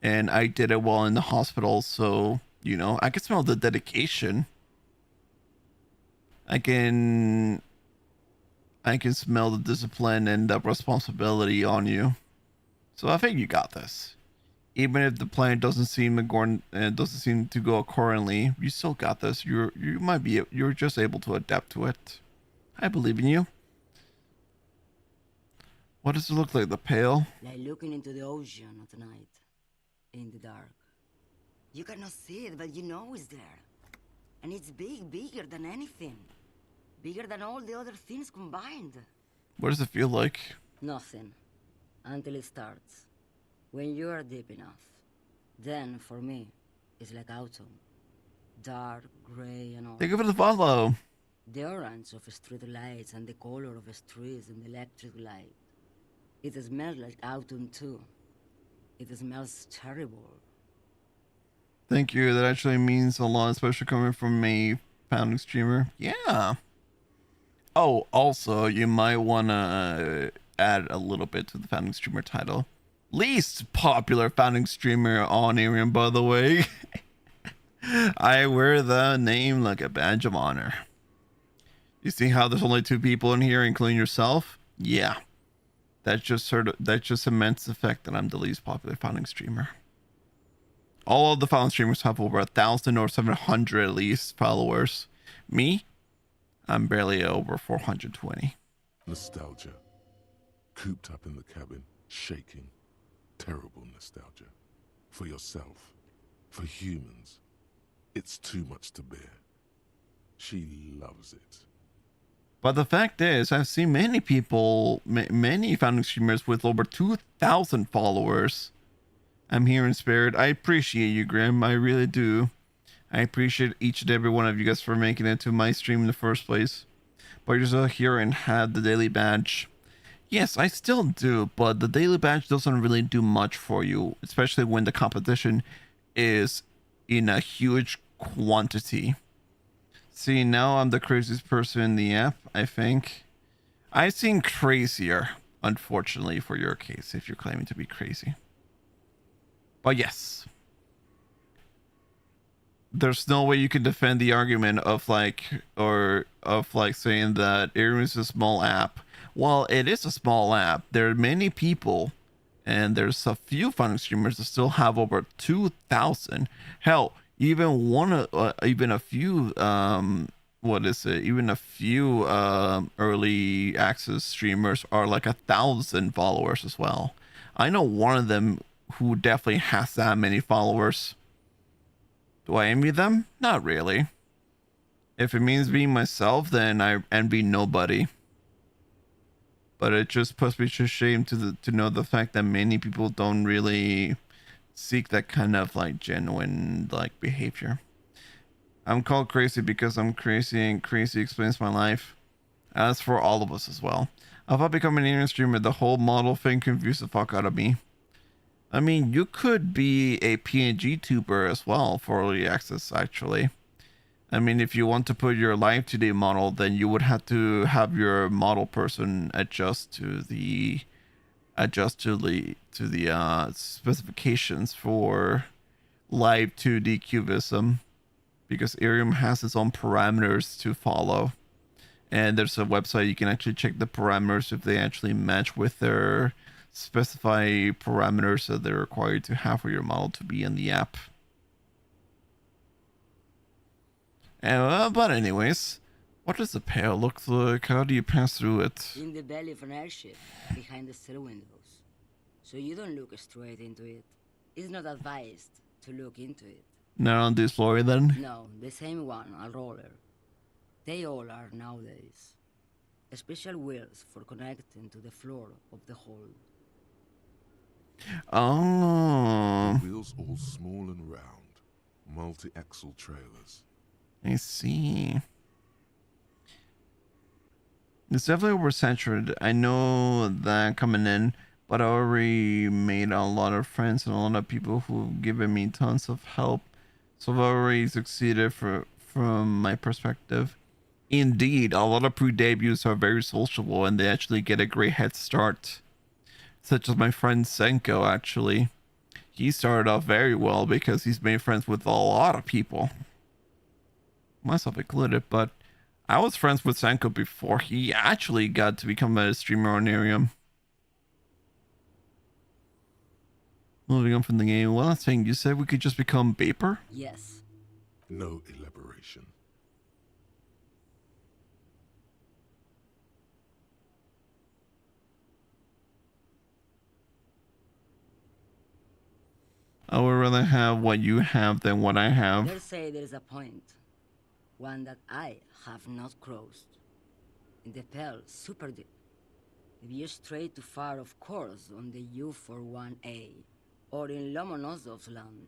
and I did it while in the hospital, so, you know, I can smell the dedication. I can smell the discipline and the responsibility on you. So I think you got this. Even if the plan doesn't seem to go accordingly, you still got this. You're just able to adapt to it. I believe in you. What does it look like? The Pale? Like looking into the ocean at night, in the dark. You cannot see it, but you know it's there. And it's bigger than anything. Bigger than all the other things combined. What does it feel like? Nothing. Until it starts. When you are deep enough. Then, for me, it's like autumn. Dark, gray, and all. Thank you for the follow. The orange of street lights and the color of streets and the electric light. It smells like autumn too. It smells terrible. Thank you. That actually means a lot, especially coming from a founding streamer. Yeah. Oh, also, you might want to add a little bit to the founding streamer title. Least popular founding streamer on Arium, by the way. I wear the name like a badge of honor. You see how there's only 2 people in here, including yourself? Yeah. That just cements the fact that I'm the least popular founding streamer. All of the founding streamers have over 1,000 or 700 at least followers. Me? I'm barely over 420. Nostalgia. Cooped up in the cabin, shaking. Terrible nostalgia. For yourself. For humans. It's too much to bear. She loves it. But the fact is, I've seen many people, many founding streamers with over 2,000 followers. I'm here in spirit. I appreciate you, Grim. I really do. I appreciate each and every one of you guys for making it to my stream in the first place. But you're still here and had the daily badge. Yes, I still do, but the daily badge doesn't really do much for you, especially when the competition is in a huge quantity. See, now I'm the craziest person in the app, I think. I've seen crazier, unfortunately, for your case, if you're claiming to be crazy. But yes. There's no way you can defend the argument of saying that Arium is a small app. Well, it is a small app. There are many people, and there's a few founding streamers that still have over 2,000. Hell, even a few early access streamers are like 1,000 followers as well. I know one of them who definitely has that many followers. Do I envy them? Not really. If it means being myself, then I envy nobody. But it just puts me to shame to know the fact that many people don't really seek that kind of like genuine like behavior. I'm called crazy because I'm crazy, and crazy explains my life. As for all of us as well. If I become an Arium streamer, the whole model thing confused the fuck out of me. I mean, you could be a PNG tuber as well for early access, actually. I mean, if you want to put your live 2D model, then you would have to have your model person adjust to the specifications for live 2D cubism, because Arium has its own parameters to follow, and there's a website you can actually check the parameters if they actually match with their specified parameters that they're required to have for your model to be in the app. But anyways, what does the Pale look like? How do you pass through it? In the belly of an airship, behind the stair windows. So you don't look straight into it. It's not advised to look into it. Not on this floor then? No, the same one, a roller. They all are nowadays. Special wheels for connecting to the floor of the hold. Oh. The wheels all small and round. Multi-axle trailers. I see. It's definitely oversaturated. I know that coming in, but I already made a lot of friends and a lot of people who've given me tons of help. So I've already succeeded from my perspective. Indeed, a lot of pre-debuts are very sociable and they actually get a great head start. Such as my friend Senko, actually. He started off very well because he's made friends with a lot of people. Myself included, but I was friends with Senko before he actually got to become a streamer on Elysium. Moving on from the game, one last thing, you said we could just become vapor? Yes. No elaboration. I would rather have what you have than what I have. They say there is a point, one that I have not crossed. In the Pearl, super deep. If you stray too far, of course, on the U41A, or in Lomonosov's land,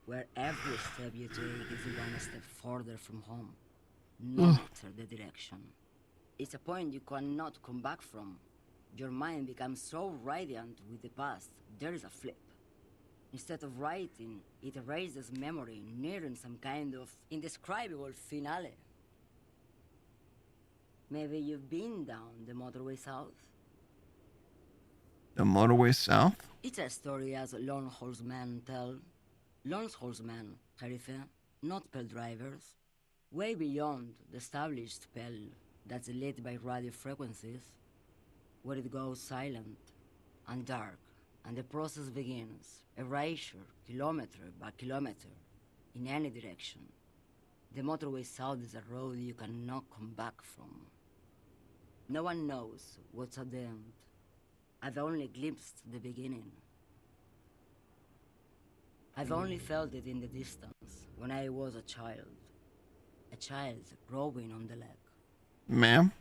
where every step you take is one step further from home, no matter the direction. It's a point you cannot come back from. Your mind becomes so radiant with the past, there is a flip. Instead of writing, it erases memory, nearing some kind of indescribable finale. Maybe you've been down the motorway south? The motorway south? It's a story as lone horsemen tell. Lone horsemen, Khalifa, not Pell drivers. Way beyond the established Pell that's lit by radio frequencies, where it goes silent and dark, and the process begins. Erasure, kilometer by kilometer, in any direction. The motorway south is a road you cannot come back from. No one knows what's at the end. I've only glimpsed the beginning. I've only felt it in the distance, when I was a child. A child growing on the leg. Ma'am?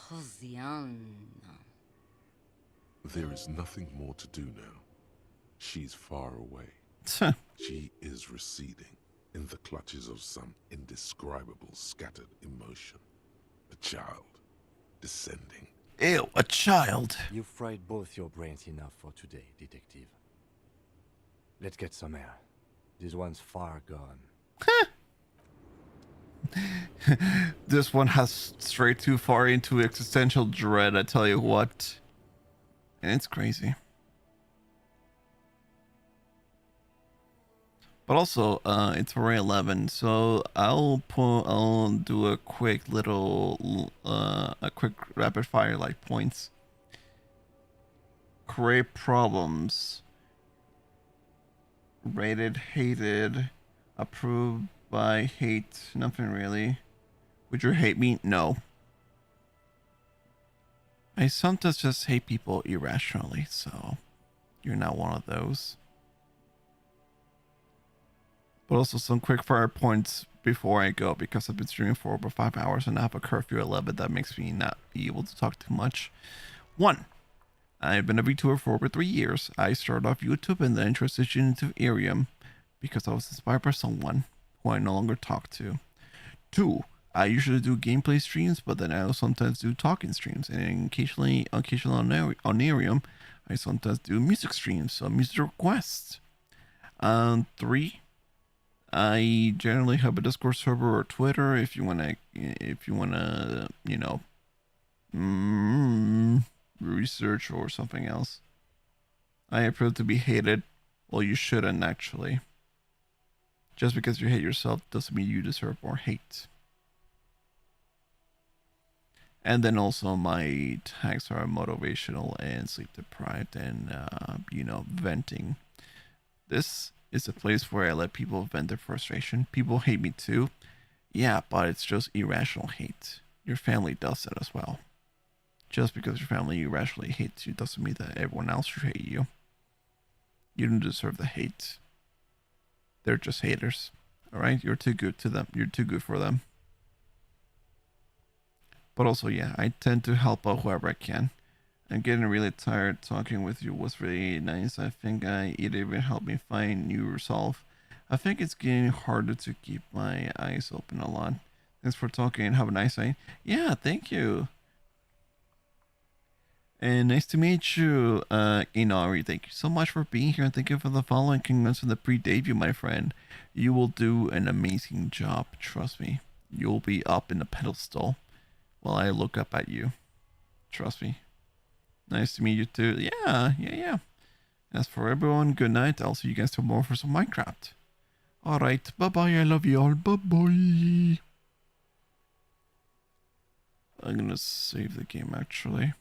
Josiana. There is nothing more to do now. She's far away. She is receding in the clutches of some indescribable scattered emotion. A child descending. Ew, a child. You've fried both your brains enough for today, detective. Let's get some air. This one's far gone. This one has strayed too far into existential dread, I tell you what. And it's crazy. But also, it's already 11, so I'll do a quick little, a quick rapid fire like points. Create problems. Rated, hated, approved by, hate, nothing really. Would you hate me? No. I sometimes just hate people irrationally, so you're not one of those. But also some quick fire points before I go, because I've been streaming for over 5 hours and I have a curfew at 11 that makes me not be able to talk too much. 1. I've been a Vtuber for over 3 years. I started off YouTube and then transitioned into Elysium because I was inspired by someone who I no longer talk to. 2. I usually do gameplay streams, but then I sometimes do talking streams, and occasionally on Elysium, I sometimes do music streams, so music requests. 3. I generally have a Discord server or Twitter if you wanna, you know, research or something else. I approve to be hated. Well, you shouldn't actually. Just because you hate yourself doesn't mean you deserve more hate. And then also my tags are motivational and sleep deprived and, you know, venting. This is a place where I let people vent their frustration. People hate me too. Yeah, but it's just irrational hate. Your family does that as well. Just because your family irrationally hates you doesn't mean that everyone else should hate you. You don't deserve the hate. They're just haters. Alright? You're too good to them. You're too good for them. But also, yeah, I tend to help out whoever I can. I'm getting really tired. Talking with you was really nice. I think it even helped me find new resolve. I think it's getting harder to keep my eyes open a lot. Thanks for talking. Have a nice night. Yeah, thank you. And nice to meet you, Inari. Thank you so much for being here, and thank you for the following. Congrats on the pre-debut, my friend. You will do an amazing job. Trust me. You'll be up in the pedestal while I look up at you. Trust me. Nice to meet you too. Yeah. As for everyone, good night. I'll see you guys tomorrow for some Minecraft. Alright, bye-bye. I love you all. Bye-bye. I'm gonna save the game, actually.